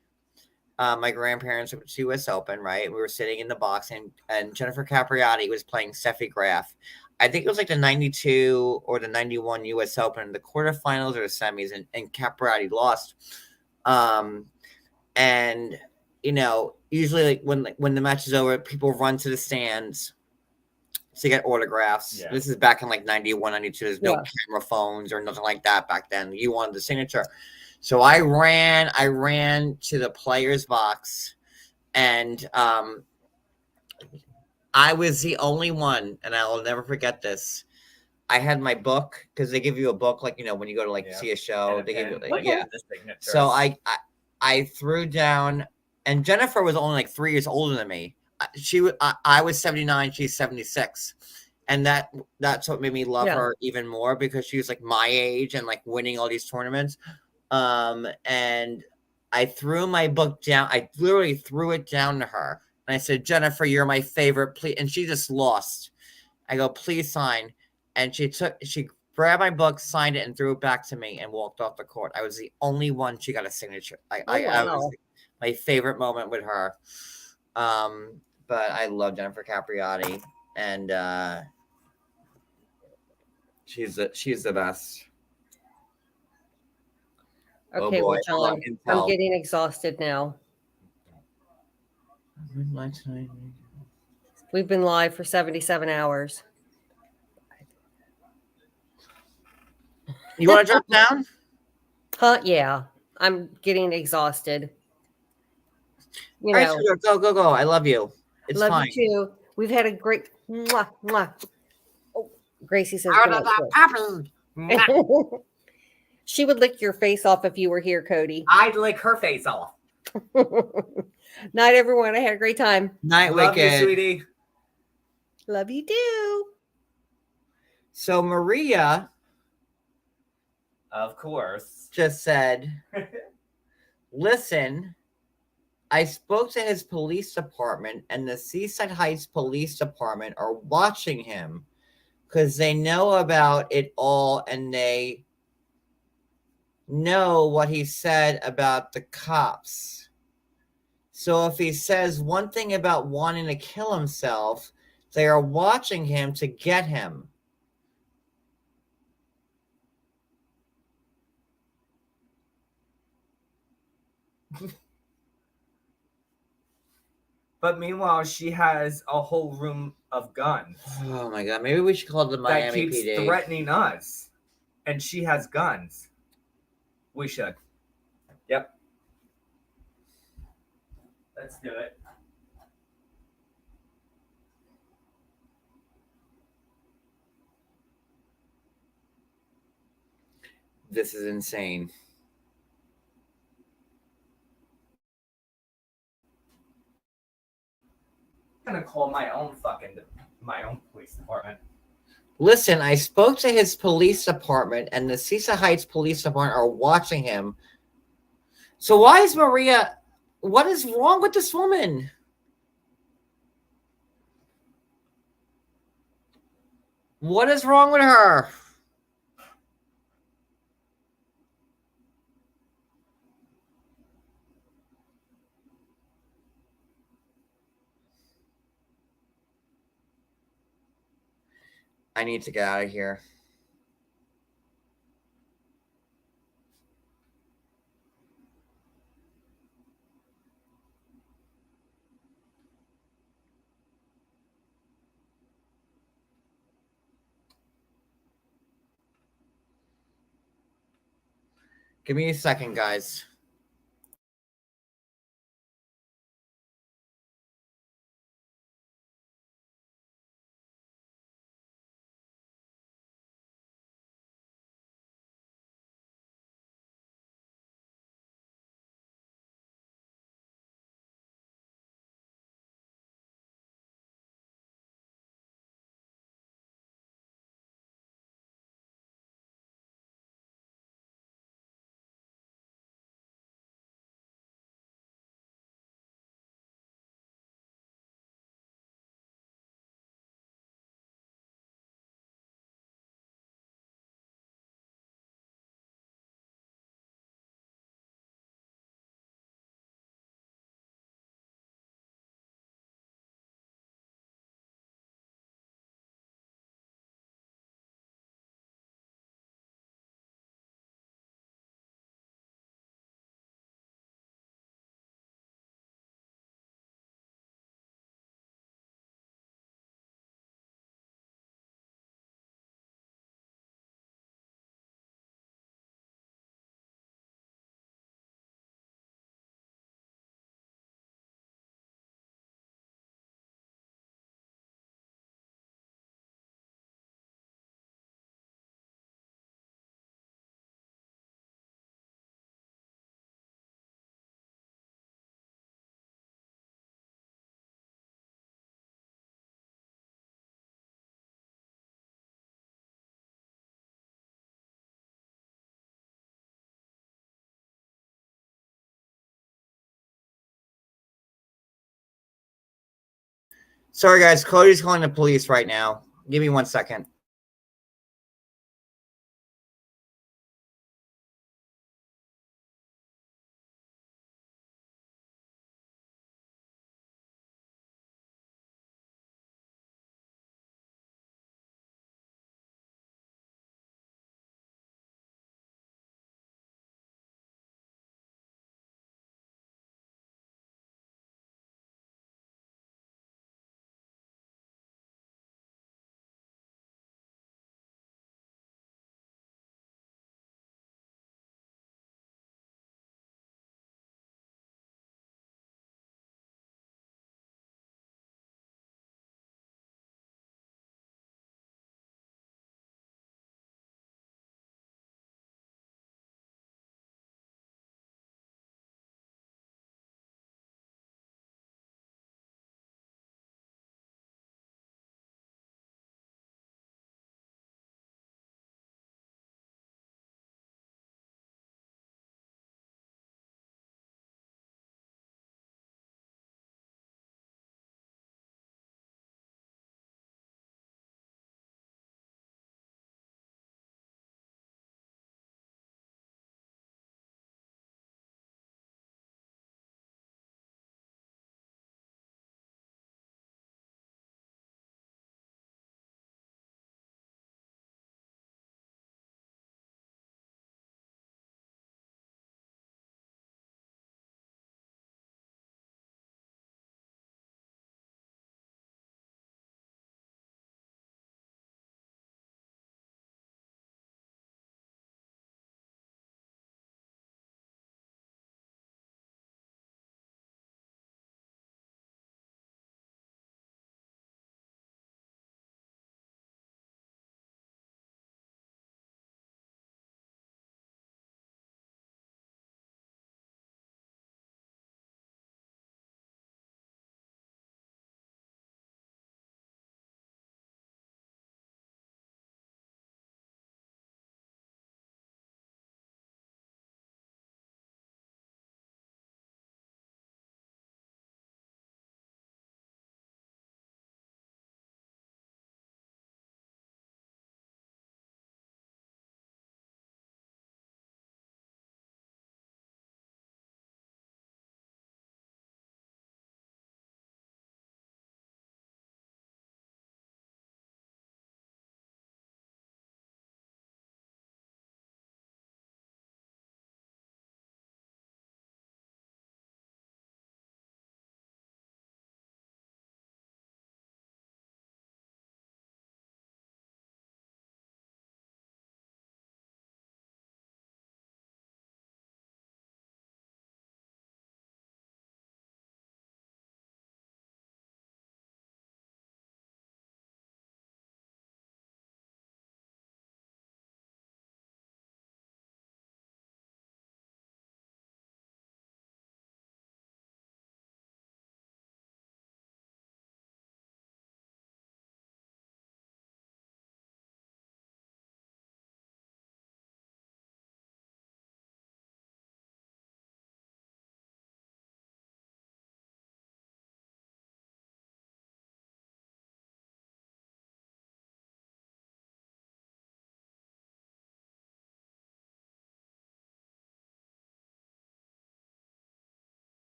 my grandparents went to US Open, right? We were sitting in the box, and Jennifer Capriati was playing Steffi Graf. I think it was like the 92 or the 91 US Open, the quarterfinals or the semis, and Capriati lost. And usually like when the match is over, people run to the stands to get autographs. Yeah. This is back in like 91, 92. There's no camera phones or nothing like that back then. You wanted the signature. So I ran to the player's box, and I was the only one, and I will never forget this. I had my book, because they give you a book, like, when you go to like see a show, they give you like, the signatures. So I threw down, and Jennifer was only like 3 years older than me. I was 79, she's 76. And that's what made me love her even more, because she was like my age and like winning all these tournaments. And I threw my book down. I literally threw it down to her. And I said, "Jennifer, you're my favorite. Please." And she just lost. I go, "Please sign." And she grabbed my book, signed it, and threw it back to me and walked off the court. I was the only one she got a signature. I was my favorite moment with her. But I love Jennifer Capriati, and she's the best. Okay, well, John, I'm getting exhausted now. We've been live for 77 hours. You want to drop down? Yeah, I'm getting exhausted. You All right, know, sweetheart, go. I love you. It's love fine. you too. We've had a great mwah, mwah. Oh, Gracie says Out good of the night, puppy. too. She would lick your face off if you were here, Cody. I'd lick her face off. Night, everyone. I had a great time. Night, Love you, Wicked. sweetie. Love you too. So Maria, of course, just said, listen, I spoke to his police department, and the Seaside Heights Police Department are watching him because they know about it all, and they know what he said about the cops. So if he says one thing about wanting to kill himself, they are watching him to get him. But meanwhile, she has a whole room of guns. Oh my God! Maybe we should call the Miami that keeps PD. threatening us, and she has guns. We should. Yep. Let's do it. This is insane. I'm gonna call my own police department. Listen, I spoke to his police department, and the Seaside Heights Police Department are watching him. So why is Maria? What is wrong with this woman? What is wrong with her? I need to get out of here. Give me a second, guys. Sorry, guys. Cody's calling the police right now. Give me 1 second.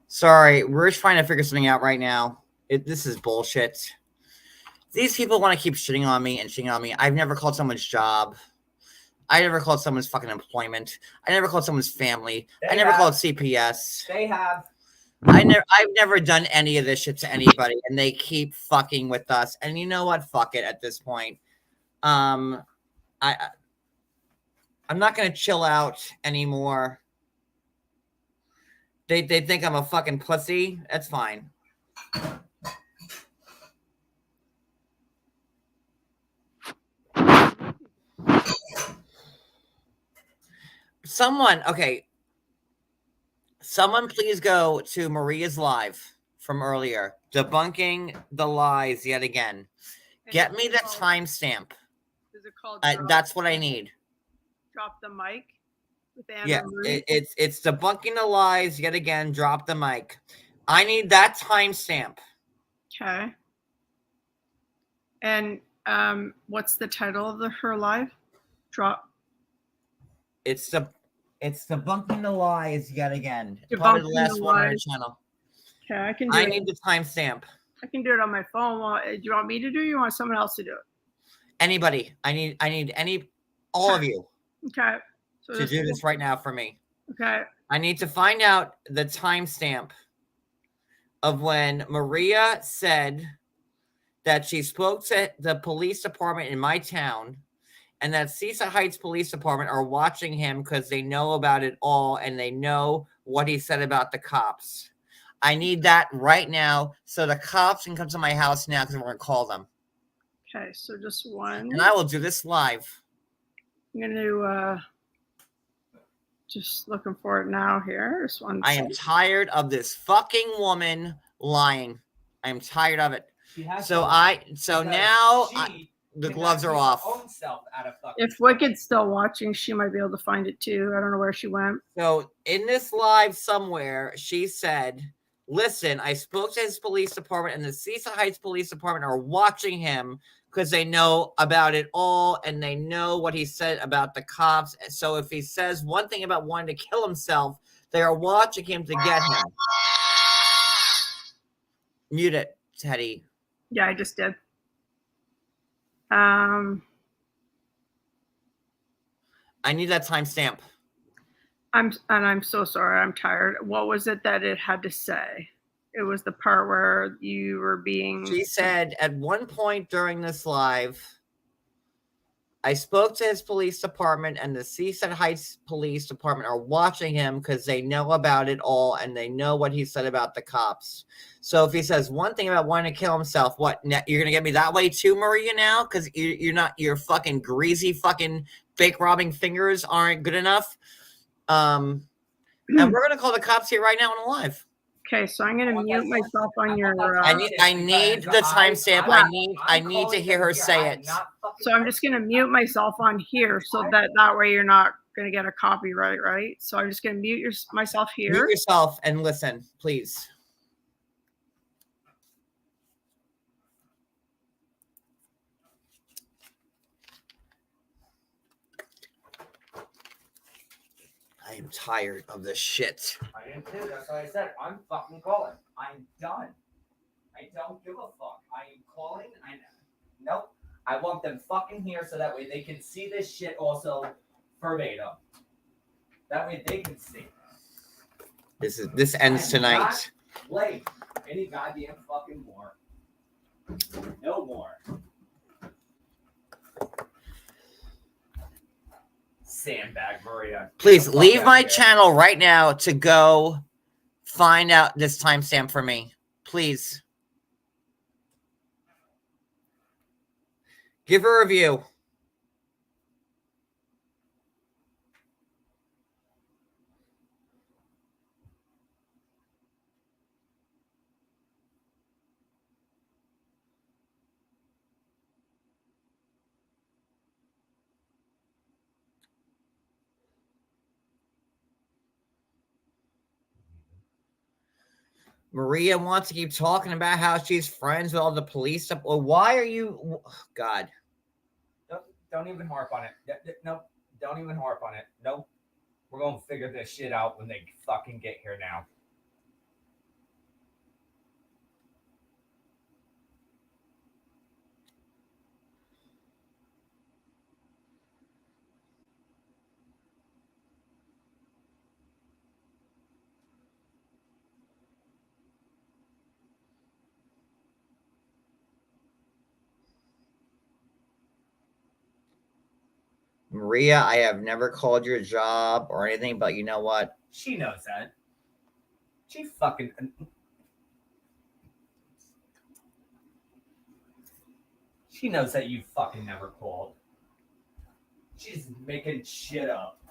Sorry, we're trying to figure something out right now. This is bullshit. These people want to keep shitting on me and shitting on me. I've never called someone's job. I never called someone's fucking employment. I never called someone's family. I never called CPS. They have. I've never done any of this shit to anybody, and they keep fucking with us. And you know what? Fuck it at this point. I'm not gonna chill out anymore. They think I'm a fucking pussy. That's fine. Someone please go to Maria's live from earlier, debunking the lies yet again. Get me the timestamp. Is it called? That's what I need. Drop the mic with Anna Yeah, Marie? it's debunking the lies yet again. Drop the mic. I need that timestamp. Okay. And what's the title of her live? Drop. It's debunking the lies yet again. Debunking Probably the last the one on our lies. channel. Okay, I can do I it. need the timestamp. I can do it on my phone. Well, do you want me to do it? Or you want someone else to do it? Anybody. I need all of you Okay. So to do this right now for me. Okay. I need to find out the timestamp of when Maria said that she spoke to the police department in my town and that Seaside Heights Police Department are watching him because they know about it all and they know what he said about the cops. I need that right now so the cops can come to my house now because we're going to call them. Okay, so just one. And I will do this live. I'm going to just looking for it now here. Just one. I am tired of this fucking woman lying. I'm tired of it. The gloves are off. If Wicked's still watching, she might be able to find it too. I don't know where she went. So in this live somewhere, she said, listen, I spoke to his police department and the Seaside Heights Police Department are watching him because they know about it all and they know what he said about the cops. So if he says one thing about wanting to kill himself, they are watching him to get him. Mute it, Teddy. Yeah, I just did. I need that timestamp. I'm so sorry. I'm tired. What was it that it had to say? It was the part where you were being. She said at one point during this live, I spoke to his police department and the Seaside Heights Police Department are watching him because they know about it all and they know what he said about the cops. So if he says one thing about wanting to kill himself, what, you're going to get me that way too, Maria, now? Because your fucking greasy fucking fake robbing fingers aren't good enough. And we're going to call the cops here right now on the live. Okay, so I'm going to mute myself on your. I need the timestamp. I need to hear her say it. So I'm just going to mute myself on here so that way you're not going to get a copyright, right? So I'm just going to mute myself here. Mute yourself and listen, please. I am tired of this shit. I am too. That's what I said. I'm fucking calling. I'm done. I don't give a fuck. I am calling. Nope. I want them fucking here so that way they can see this shit also verbatim. That way they can see. This ends tonight. Wait. Any goddamn fucking more. No more. Sandbag, Maria. Please leave my channel right now to go find out this timestamp for me. Please. Give her a review. Maria wants to keep talking about how she's friends with all the police stuff. Well, why are you? God. Don't even harp on it. Nope. Don't even harp on it. Nope. We're going to figure this shit out when they fucking get here now. Maria, I have never called your job or anything, but you know what? She knows that. She fucking. She knows that you fucking never called. She's making shit up.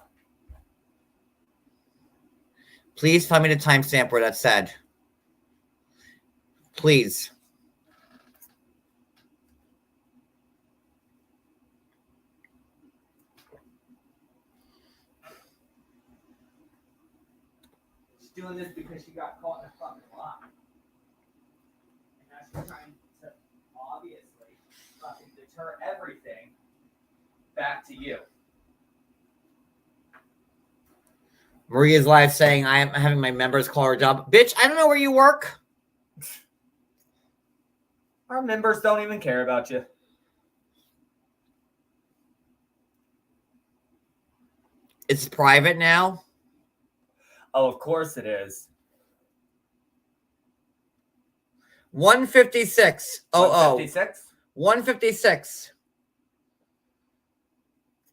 Please find me the timestamp where that said. Please. She's doing this because she got caught in a fucking lie. And now she's trying to obviously fucking deter everything back to you. Maria's live saying, I am having my members call her job. Bitch, I don't know where you work. Our members don't even care about you. It's private now. Oh, of course it is. 156. 156? 156.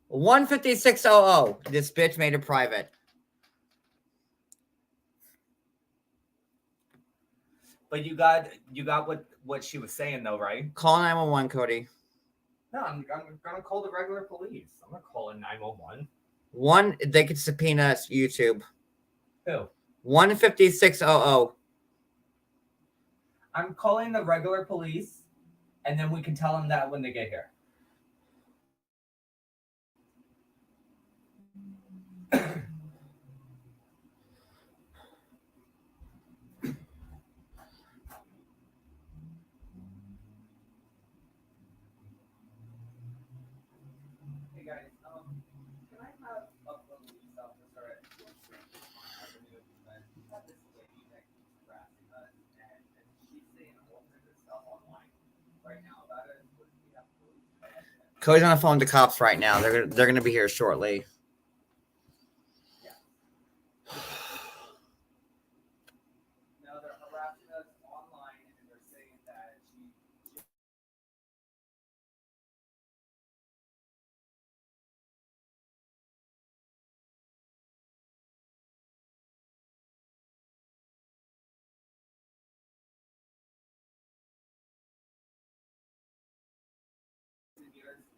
15600. This bitch made it private. But you got what she was saying though, right? Call 911, Cody. No, I'm gonna call the regular police. I'm not calling 911. They could subpoena YouTube. Who? 15600. I'm calling the regular police, and then we can tell them that when they get here. Hey guys, can I have a police officer at 4th Avenue? We've got this lady that keeps harassing us, and she's saying all kinds of stuff online right now about it. We have police. Cody's on the phone to cops right now. They're going to be here shortly. No, they're harassing us online, and they're saying that she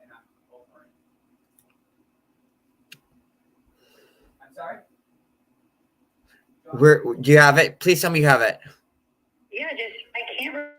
and I'm over it. I'm sorry? Do you have it? Please tell me you have it. Yeah, just I can't.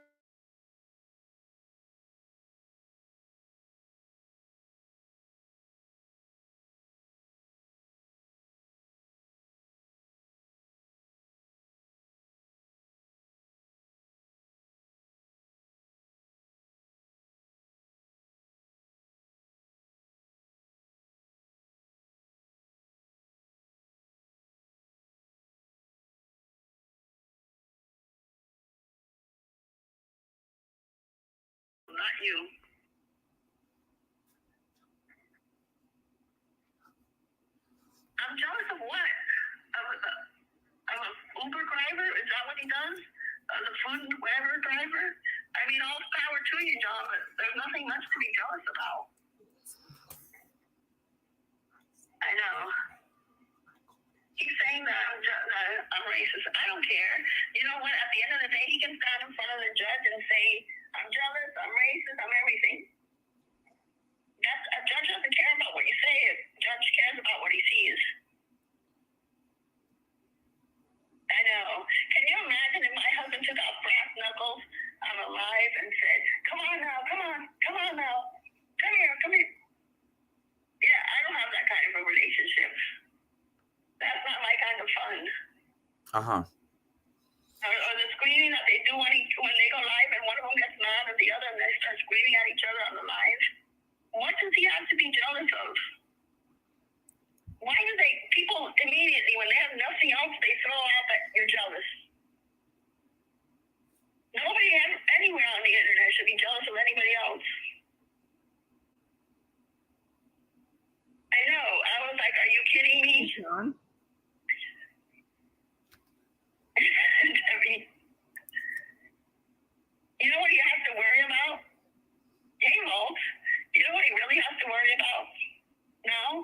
Not you. I'm jealous of what? Of an Uber driver? Is that what he does? The food and whatever driver? I mean, all power to you, John, but there's nothing much to be jealous about. I know. He's saying that I'm racist. I don't care. You know what? At the end of the day, he can stand in front of the judge and say, I'm jealous, I'm racist, I'm everything. A judge doesn't care about what you say. A judge cares about what he sees. I know. Can you imagine if my husband took out brass knuckles on a live and said, come on now, come on now. Come here. Yeah, I don't have that kind of a relationship. That's not my kind of fun. Uh-huh. Or the screaming that they do when they go live and one of them gets mad at the other and they start screaming at each other on the live. What does he have to be jealous of? Why do people immediately, when they have nothing else, they throw out that you're jealous? Nobody anywhere on the internet should be jealous of anybody else. I know. I was like, are you kidding me? John? Debbie. You know what he has to worry about? Hey, Walt. You know what he really has to worry about now?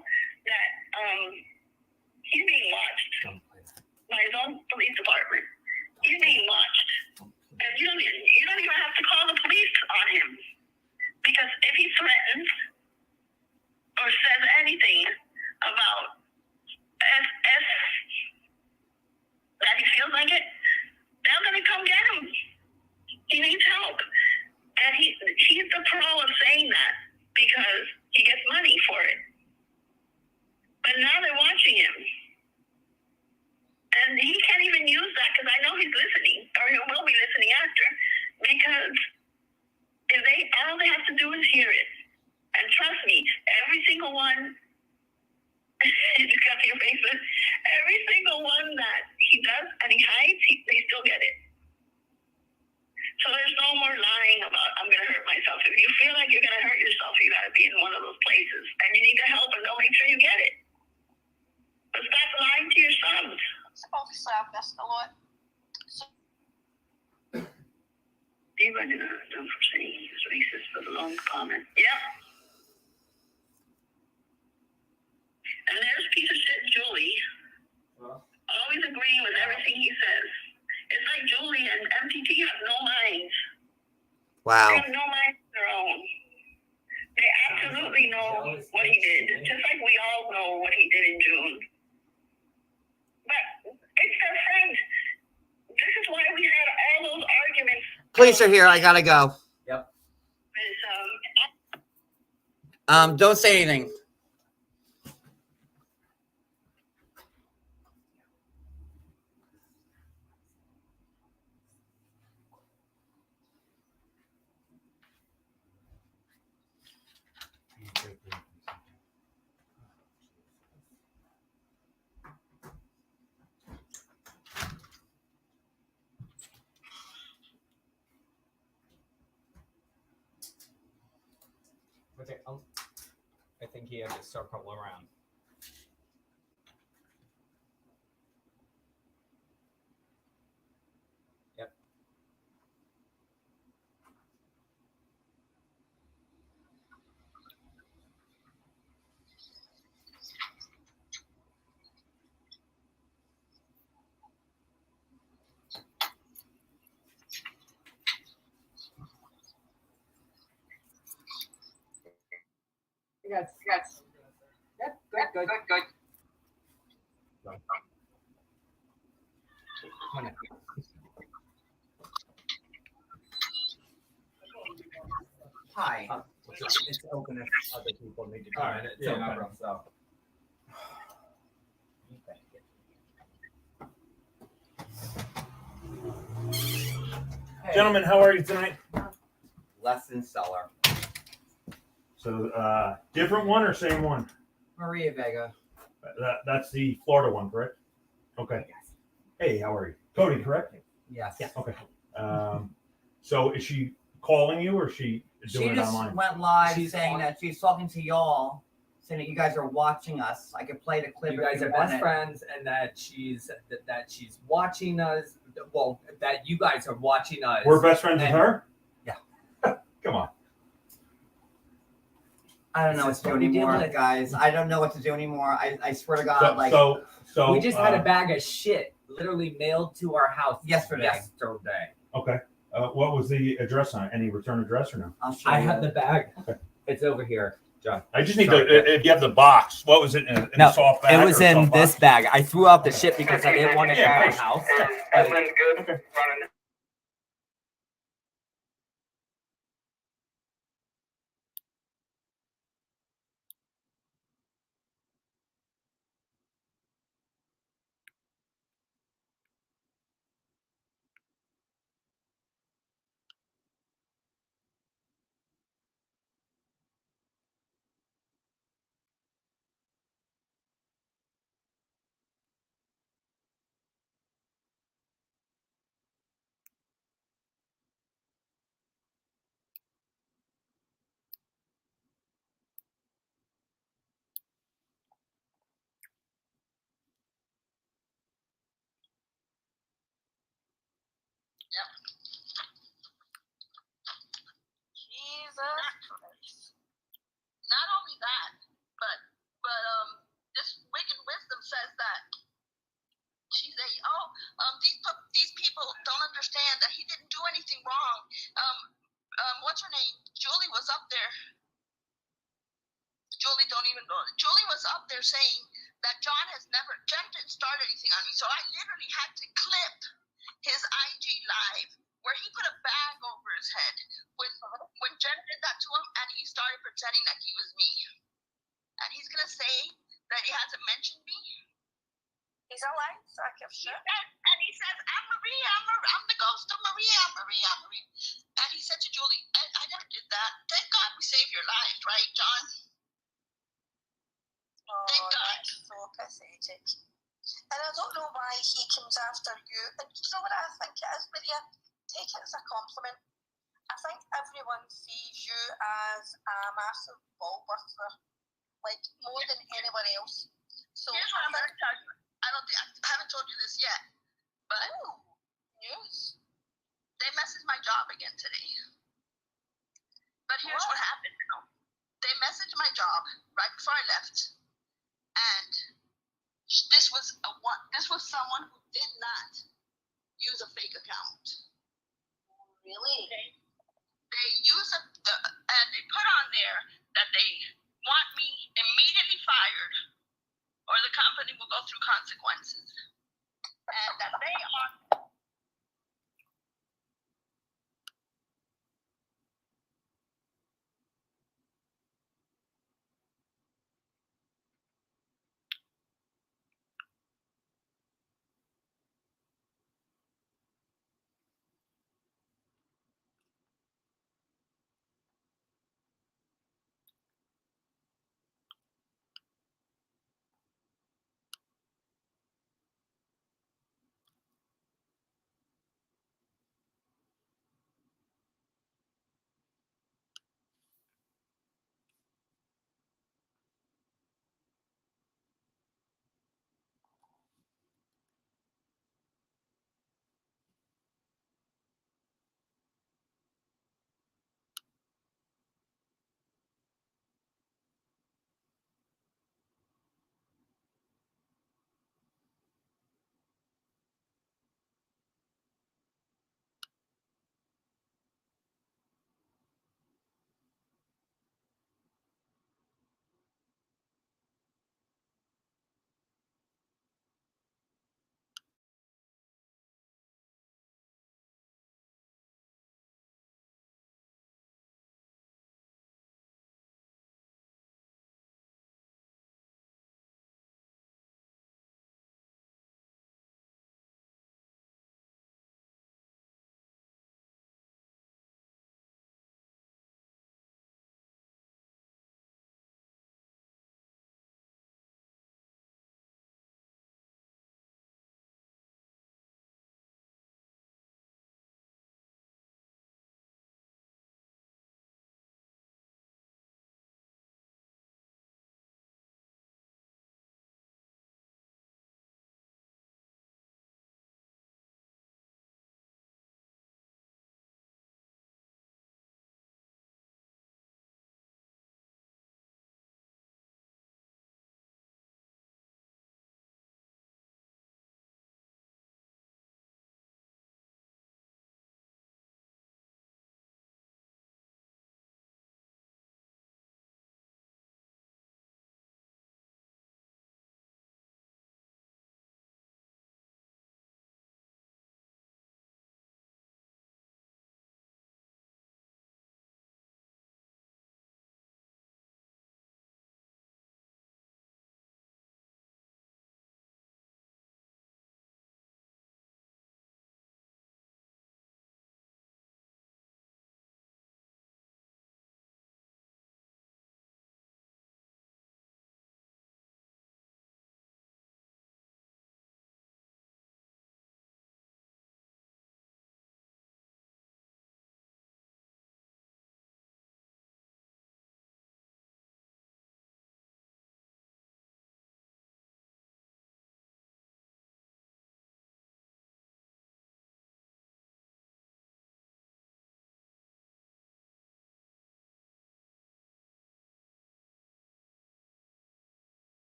he feels like it, they're gonna come get him. He needs help. And he's the pro of saying that because he gets money for it. But now they're watching him. And he can't even use that because I know he's listening, or he will be listening after, because all they have to do is hear it. And trust me, every single one, you just got your faces, every single one that he does and he hides, they still get it. So there's no more lying about, I'm going to hurt myself. If you feel like you're going to hurt yourself, you got to be in one of those places. And you need to help, and they'll make sure you get it. But stop lying to your sons. Obviously, I've missed a lot. Diva did not done for saying he was racist for the long comment. Yep. And there's piece of shit Julie. Always agreeing with everything he says. It's like Julie and MTT have no minds. Wow. They have no minds of their own. They absolutely know what he did. Just like we all know what he did in June. But it's their friend. This is why we had all those arguments. Police are here. I gotta go. Yep. Don't say anything. I think he had to circle around. Yep. Yes. Yep. Good. Hi. It's open if other people need to come in. It's open. So. Hey. Gentlemen, how are you tonight? Less than stellar. So, different one or same one? Maria Vega. That's the Florida one, correct? Okay. Yes. Hey, how are you? Cody, correct? Yes. Yeah. Okay. So is she calling you or is she doing it online? She just went live saying that she's talking to y'all, saying that you guys are watching us. I could play the clip. You guys are best friends, and that she's watching us. Well, that you guys are watching us. We're best friends with her? Yeah. Come on. I don't know what to do anymore, guys. I don't know what to do anymore. I swear to God, So we just had a bag of shit literally mailed to our house yesterday. Okay. What was the address on it? Any return address or no? I have the bag. Okay. It's over here, John. I just need to, if you have the box, what was it in a soft bag? It was in this bag. I threw out the shit because I didn't want it in my house. Okay. Jesus Christ. Not only that, but this wicked wisdom says that she's these people don't understand that he didn't do anything wrong. What's her name? Julie was up there. Julie don't even know. Julie was up there saying that John has never, Jen didn't start anything on me. So I literally had to clip his IG live where he put a bag over his head when Jen did that to him, and he started pretending that he was me. And he's going to say that he hasn't mentioned me. He's a lying sack of shit. And he says, I'm Maria, I'm the ghost of Maria, Maria. And he said to Julie, I never did that. Thank God we saved your life, right, John? Oh, thank God. That's so pathetic. And I don't know why he comes after you. And you know what I think it is, Maria? Take it as a compliment. I think everyone sees you as a massive ball buster, like more than anyone else. So here's what I'm going to tell you. I haven't told you this yet, but news. They messaged my job again today. But here's what happened. They messaged my job right before I left, and this was someone who did not use a fake account. Really? They use and they put on there that they want me immediately fired, or the company will go through consequences, and that they are